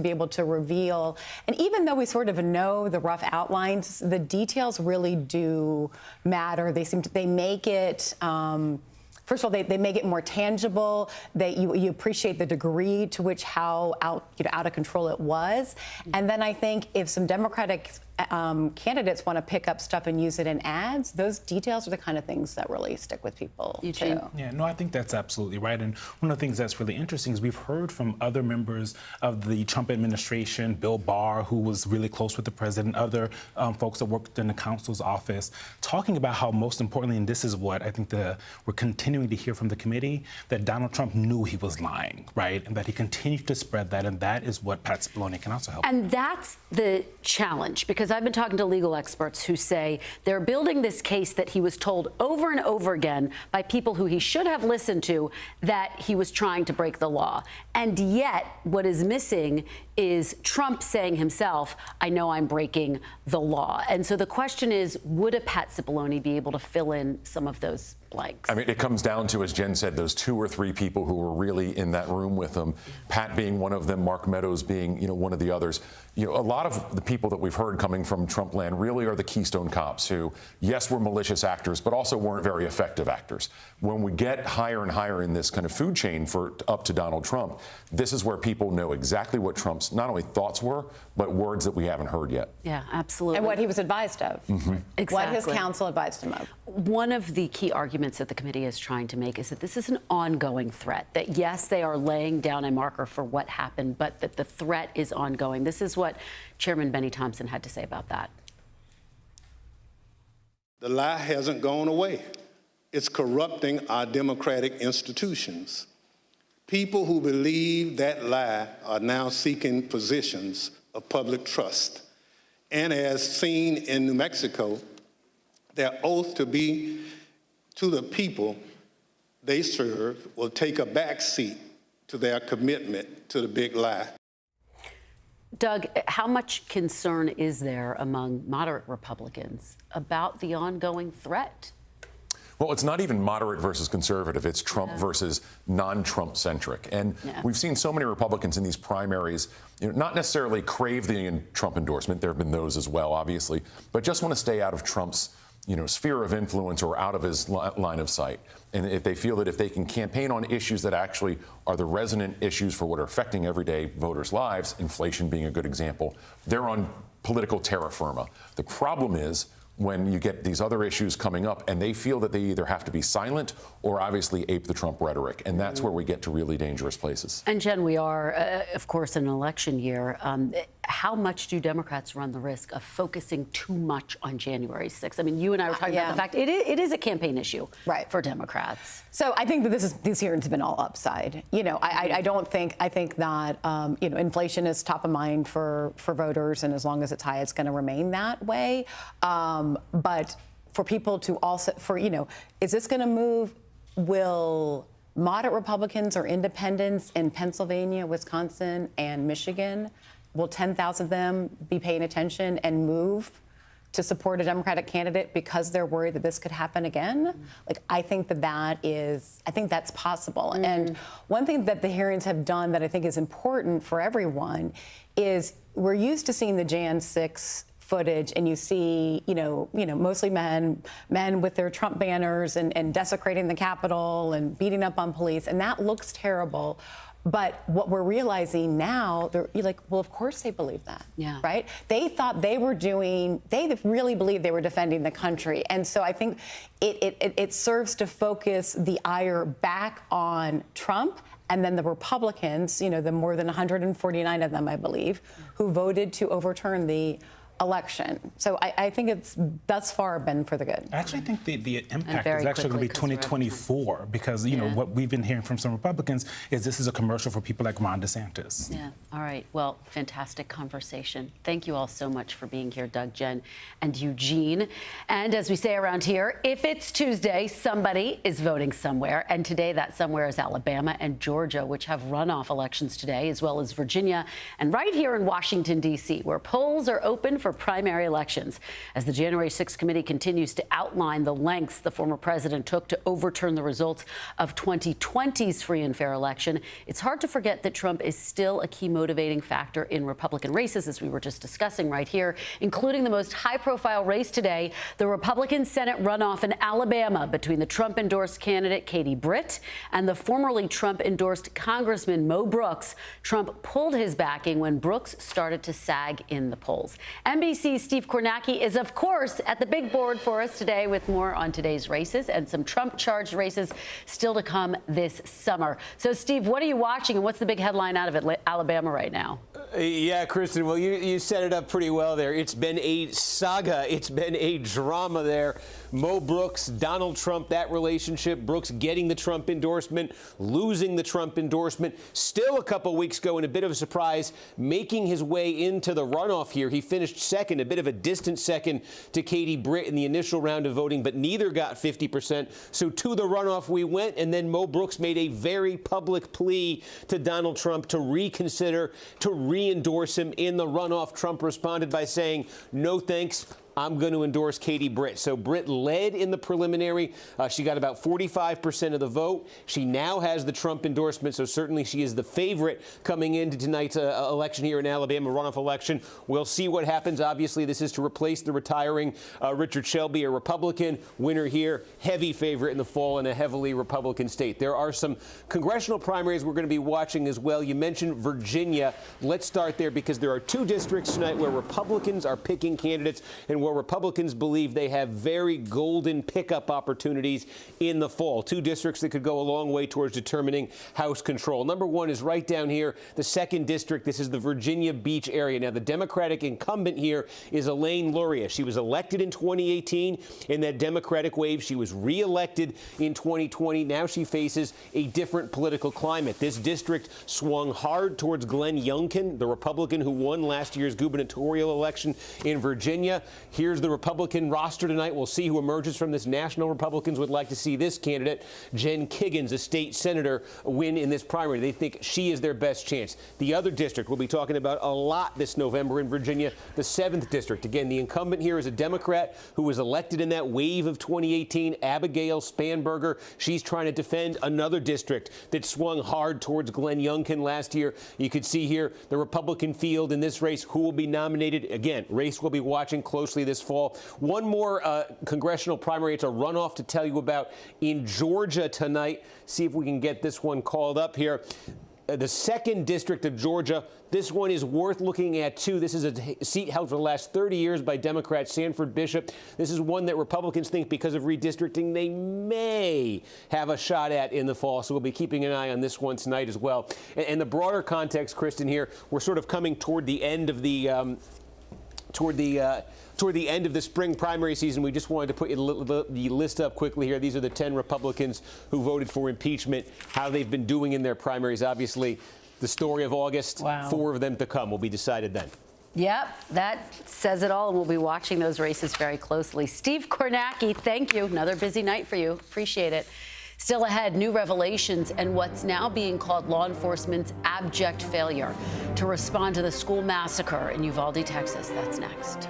be able to reveal, and even though we sort of know the rough outlines, the details really do matter. They make it. First of all, they make it more tangible. You appreciate the degree to which how out of control it was. And then I think if some Democratic candidates want to pick up stuff and use it in ads, those details are the kind of things that really stick with people, too. Yeah, no, I think that's absolutely right. And one of the things that's really interesting is we've heard from other members of the Trump administration, Bill Barr, who was really close with the president, other folks that worked in the counsel's office, talking about how, most importantly, and this is what I think we're continuing to hear from the committee, that Donald Trump knew he was lying, right? And that he continued to spread that, and that is what Pat Cipolloni can also help. And that's the challenge, because I've been talking to legal experts who say they're building this case that he was told over and over again by people who he should have listened to that he was trying to break the law. And yet, what is missing is Trump saying himself, I know I'm breaking the law. And so the question is, would a Pat Cipolloni be able to fill in some of those blanks? I mean, it comes down to, as Jen said, those 2 or 3 people who were really in that room with him, Pat being one of them, Mark Meadows being, one of the others. A lot of the people that we've heard coming from Trump land really are the Keystone cops who, yes, were malicious actors, but also weren't very effective actors. When we get higher and higher in this kind of food chain up to Donald Trump, this is where people know exactly what Trump's not only thoughts were, but words that we haven't heard yet. Yeah, absolutely. And what he was advised of. Mm-hmm. Exactly. What his counsel advised him of. One of the key arguments that the committee is trying to make is that this is an ongoing threat, that yes, they are laying down a marker for what happened, but that the threat is ongoing. This is what Chairman Benny Thompson had to say about that. The lie hasn't gone away. It's corrupting our democratic institutions. People who believe that lie are now seeking positions of public trust. And as seen in New Mexico, their oath to be to the people they serve will take a backseat to their commitment to the big lie. Doug, how much concern is there among moderate Republicans about the ongoing threat? Well, it's not even moderate versus conservative. It's Trump versus non-Trump centric. And we've seen so many Republicans in these primaries, not necessarily crave the Trump endorsement. There have been those as well, obviously, but just want to stay out of Trump's sphere of influence or out of his line of sight. And if they feel that if they can campaign on issues that actually are the resonant issues for what are affecting everyday voters' lives, inflation being a good example, they're on political terra firma. The problem is when you get these other issues coming up and they feel that they either have to be silent or obviously ape the Trump rhetoric. And that's where we get to really dangerous places. And Jen, we are, of course, in an election year. How much do Democrats run the risk of focusing too much on January 6th? I mean, you and I were talking about the fact it is a campaign issue for Democrats. So I think that these hearings have been all upside. I think that inflation is top of mind for voters, and as long as it's high, it's going to remain that way. But for people to also, is this going to move? Will moderate Republicans or independents in Pennsylvania, Wisconsin, and Michigan, will 10,000 of them be paying attention and move to support a Democratic candidate because they're worried that this could happen again? I think that's possible. Mm-hmm. And one thing that the hearings have done that I think is important for everyone is we're used to seeing the Jan 6 footage, and you see, mostly men with their Trump banners and desecrating the Capitol and beating up on police, and that looks terrible. But what we're realizing now, you're like, well, of course they believe that, right? They thought they really believed they were defending the country. And so I think it serves to focus the ire back on Trump and then the Republicans, the more than 149 of them, I believe, who voted to overturn the election. So I think it's thus far been for the good. I actually think the impact very is actually going to be quickly, 2024 because, you know, what we've been hearing from some Republicans is this is a commercial for people like Ron DeSantis. Yeah. All right. Well, fantastic conversation. Thank you all so much for being here, Doug, Jen, and Eugene. And as we say around here, if it's Tuesday, somebody is voting somewhere. And today that somewhere is Alabama and Georgia, which have runoff elections today, as well as Virginia and right here in Washington, D.C., where polls are open for primary elections. As the January 6th committee continues to outline the lengths the former president took to overturn the results of 2020's free and fair election, it's hard to forget that Trump is still a key motivating factor in Republican races, as we were just discussing right here, including the most high-profile race today, the Republican Senate runoff in Alabama between the Trump-endorsed candidate Katie Britt and the formerly Trump-endorsed Congressman Mo Brooks. Trump pulled his backing when Brooks started to sag in the polls. NBC's Steve Kornacki is, of course, at the big board for us today with more on today's races and some Trump-charged races still to come this summer. So, Steve, what are you watching and what's the big headline out of Alabama right now? Yeah, Kristen, well, you set it up pretty well there. It's been a saga. It's been a drama there. Mo Brooks, Donald Trump, that relationship, Brooks getting the Trump endorsement, losing the Trump endorsement, still a couple weeks ago in a bit of a surprise, making his way into the runoff here. He finished second, a bit of a distant second to Katie Britt in the initial round of voting, but neither got 50%. So to the runoff we went, and then Mo Brooks made a very public plea to Donald Trump to reconsider, to re-endorse him in the runoff. Trump responded by saying, no thanks. I'm going to endorse Katie Britt. So Britt led in the preliminary. She got about 45% of the vote. She now has the Trump endorsement, so certainly she is the favorite coming into tonight's election here in Alabama, runoff election. We'll see what happens. Obviously, this is to replace the retiring Richard Shelby, a Republican. Winner here, heavy favorite in the fall in a heavily Republican state. There are some congressional primaries we're going to be watching as well. You mentioned Virginia. Let's start there because there are two districts tonight where Republicans are picking candidates and where Republicans believe they have very golden pickup opportunities in the fall. Two districts that could go a long way towards determining House control. Number one is right down here, the 2nd district. This is the Virginia Beach area. Now, the Democratic incumbent here is Elaine Luria. She was elected in 2018 in that Democratic wave. She was reelected in 2020. Now she faces a different political climate. This district swung hard towards Glenn Youngkin, the Republican who won last year's gubernatorial election in Virginia. Here's the Republican roster tonight. We'll see who emerges from this. National Republicans would like to see this candidate, Jen Kiggans, a state senator, win in this primary. They think she is their best chance. The other district we'll be talking about a lot this November in Virginia, the 7th district. Again, the incumbent here is a Democrat who was elected in that wave of 2018, Abigail Spanberger. She's trying to defend another district that swung hard towards Glenn Youngkin last year. You could see here the Republican field in this race, who will be nominated. Again, race we'll be watching closely this fall. One more congressional primary. It's a runoff to tell you about in Georgia tonight. See if we can get this one called up here. The 2nd district of Georgia. This one is worth looking at, too. This is a seat held for the last 30 years by Democrat Sanford Bishop. This is one that Republicans think because of redistricting they may have a shot at in the fall. So we'll be keeping an eye on this one tonight as well. And the broader context, Kristen, here, we're sort of coming toward the end of the toward the end of the spring primary season. We just wanted to put the list up quickly here. These are the 10 Republicans who voted for impeachment, how they've been doing in their primaries. Obviously, the story of August, 4 of them to come will be decided then. Yep, that says it all, and we'll be watching those races very closely. Steve Kornacki, thank you. Another busy night for you. Appreciate it. Still ahead, new revelations and what's now being called law enforcement's abject failure to respond to the school massacre in Uvalde, Texas. That's next.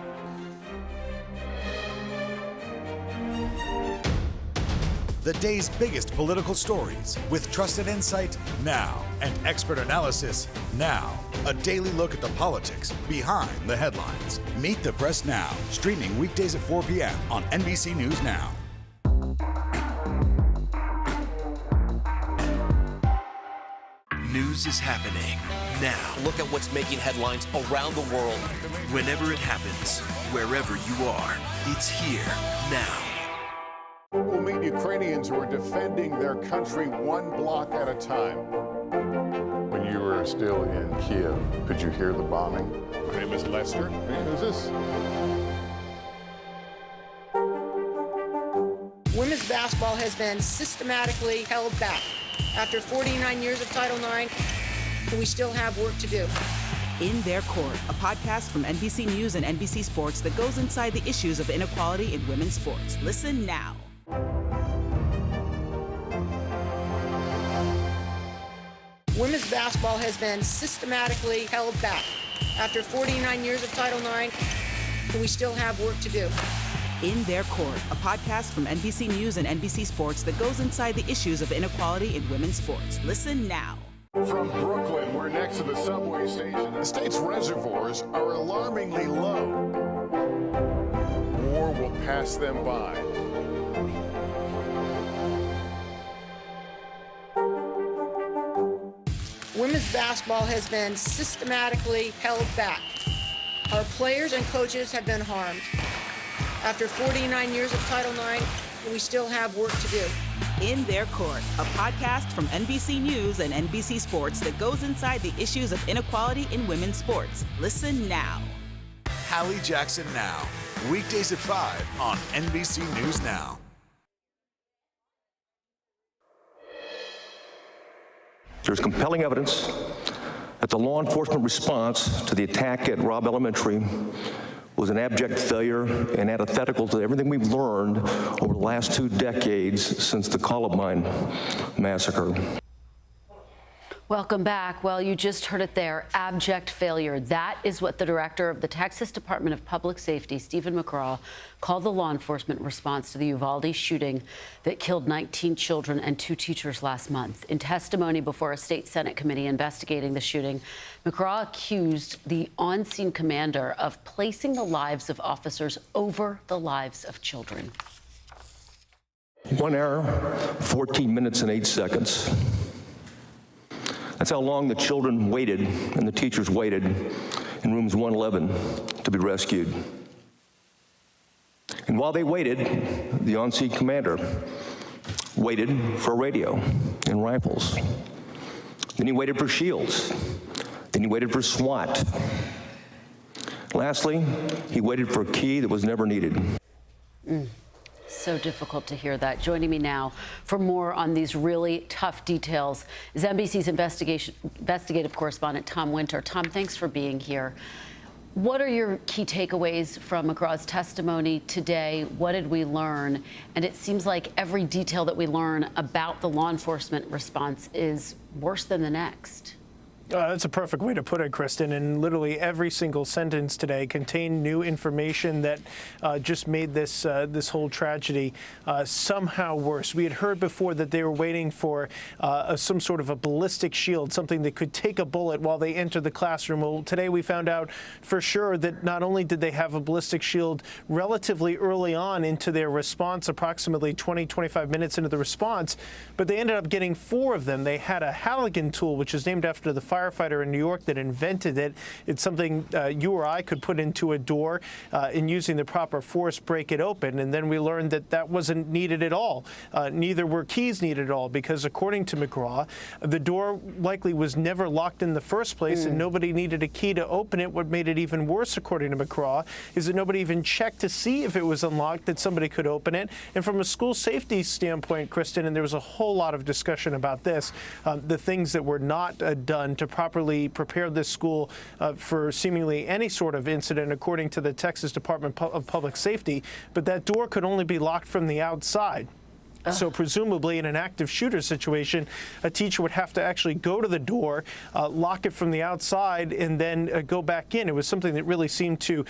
The day's biggest political stories with trusted insight now and expert analysis now. A daily look at the politics behind the headlines. Meet the Press Now, streaming weekdays at 4 p.m. on NBC News Now. News is happening now. Look at what's making headlines around the world. Whenever it happens, wherever you are, it's here now. We'll meet Ukrainians who are defending their country one block at a time. When you were still in Kiev, could you hear the bombing? Hey, Miss Lester. Hey, who's this? Women's basketball has been systematically held back. After 49 years of Title IX, we still have work to do. In Their Court, a podcast from NBC News and NBC Sports that goes inside the issues of inequality in women's sports. Listen now. Women's basketball has been systematically held back. After 49 years of Title IX, we still have work to do. In Their Court, a podcast from NBC News and NBC Sports that goes inside the issues of inequality in women's sports. Listen now. From Brooklyn, we're next to the subway station. The state's reservoirs are alarmingly low. War will pass them by. Women's basketball has been systematically held back. Our players and coaches have been harmed. After 49 years of Title IX, we still have work to do. In Their Court, a podcast from NBC News and NBC Sports that goes inside the issues of inequality in women's sports. Listen now. Hallie Jackson Now, weekdays at 5 on NBC News Now. There's compelling evidence that the law enforcement response to the attack at Robb Elementary was an abject failure and antithetical to everything we've learned over the last 2 decades since the Columbine massacre. Welcome back. Well, you just heard it there, abject failure. That is what the director of the Texas Department of Public Safety, Stephen McGraw, called the law enforcement response to the Uvalde shooting that killed 19 children and 2 teachers last month. In testimony before a state Senate committee investigating the shooting, McGraw accused the on-scene commander of placing the lives of officers over the lives of children. 1 hour, 14 minutes, and 8 seconds. That's how long the children waited and the teachers waited in rooms 111 to be rescued. And while they waited, the on-scene commander waited for a radio and rifles. Then he waited for shields. Then he waited for SWAT. Lastly, he waited for a key that was never needed. So difficult to hear that. Joining me now for more on these really tough details is NBC's investigative correspondent Tom Winter. Tom, thanks for being here. What are your key takeaways from McGraw's testimony today? What did we learn? And it seems like every detail that we learn about the law enforcement response is worse than the next. That's a perfect way to put it, Kristen. And literally every single sentence today contained new information that just made this this whole tragedy somehow worse. We had heard before that they were waiting for some sort of a ballistic shield, something that could take a bullet while they enter the classroom. Well, today we found out for sure that not only did they have a ballistic shield relatively early on into their response, approximately 20-25 minutes into the response, but they ended up getting 4 of them. They had a Halligan tool, which is named after the firefighter in New York that invented it. It's something you or I could put into a door and using the proper force break it open. And then we learned that that wasn't needed at all. Neither were keys needed at all, because according to McGraw, the door likely was never locked in the first place and nobody needed a key to open it. What made it even worse, according to McGraw, is that nobody even checked to see if it was unlocked, that somebody could open it. And from a school safety standpoint, Kristen, and there was a whole lot of discussion about this, the things that were not done to properly prepare this school for seemingly any sort of incident, according to the Texas Department of Public Safety. But that door could only be locked from the outside. So presumably in an active shooter situation, a teacher would have to actually go to the door, lock it from the outside, and then go back in. It was something that really seemed to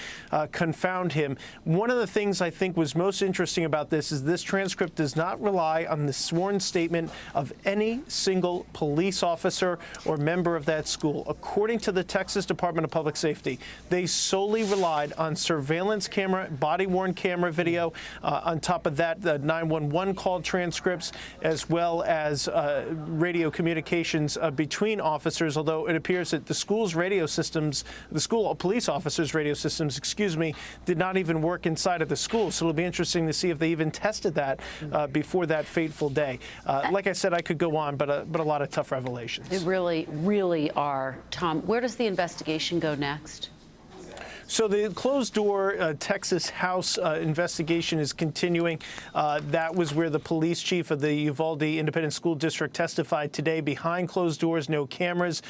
confound him. One of the things I think was most interesting about this is this transcript does not rely on the sworn statement of any single police officer or member of that school. According to the Texas Department of Public Safety, they solely relied on surveillance camera, body-worn camera video. On top of that, the 911 call transcripts, as well as radio communications between officers, although it appears that the school's radio systems, the school police officers' radio systems, did not even work inside of the school. So it'll be interesting to see if they even tested that before that fateful day. Like I said, I could go on, but a lot of tough revelations. They really, really are. Tom, where does the investigation go next? So the closed-door Texas House investigation is continuing. That was where the police chief of the Uvalde Independent School District testified today behind closed doors, no cameras.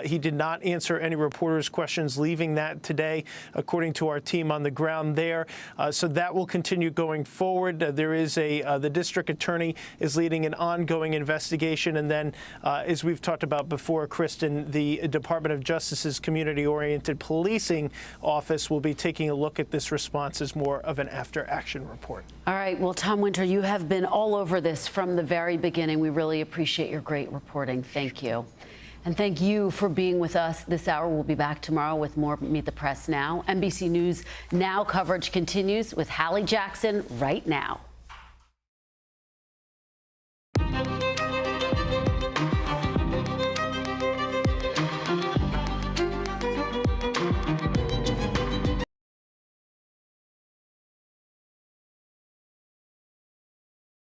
He did not answer any reporters' questions leaving that today, according to our team on the ground there. So that will continue going forward. There is the district attorney is leading an ongoing investigation. And then, as we've talked about before, Kristen, the Department of Justice's community-oriented policing office will be taking a look at this response as more of an after-action report. All right. Well, Tom Winter, you have been all over this from the very beginning. We really appreciate your great reporting. Thank you. And thank you for being with us this hour. We'll be back tomorrow with more Meet the Press Now. NBC News Now coverage continues with Hallie Jackson right now.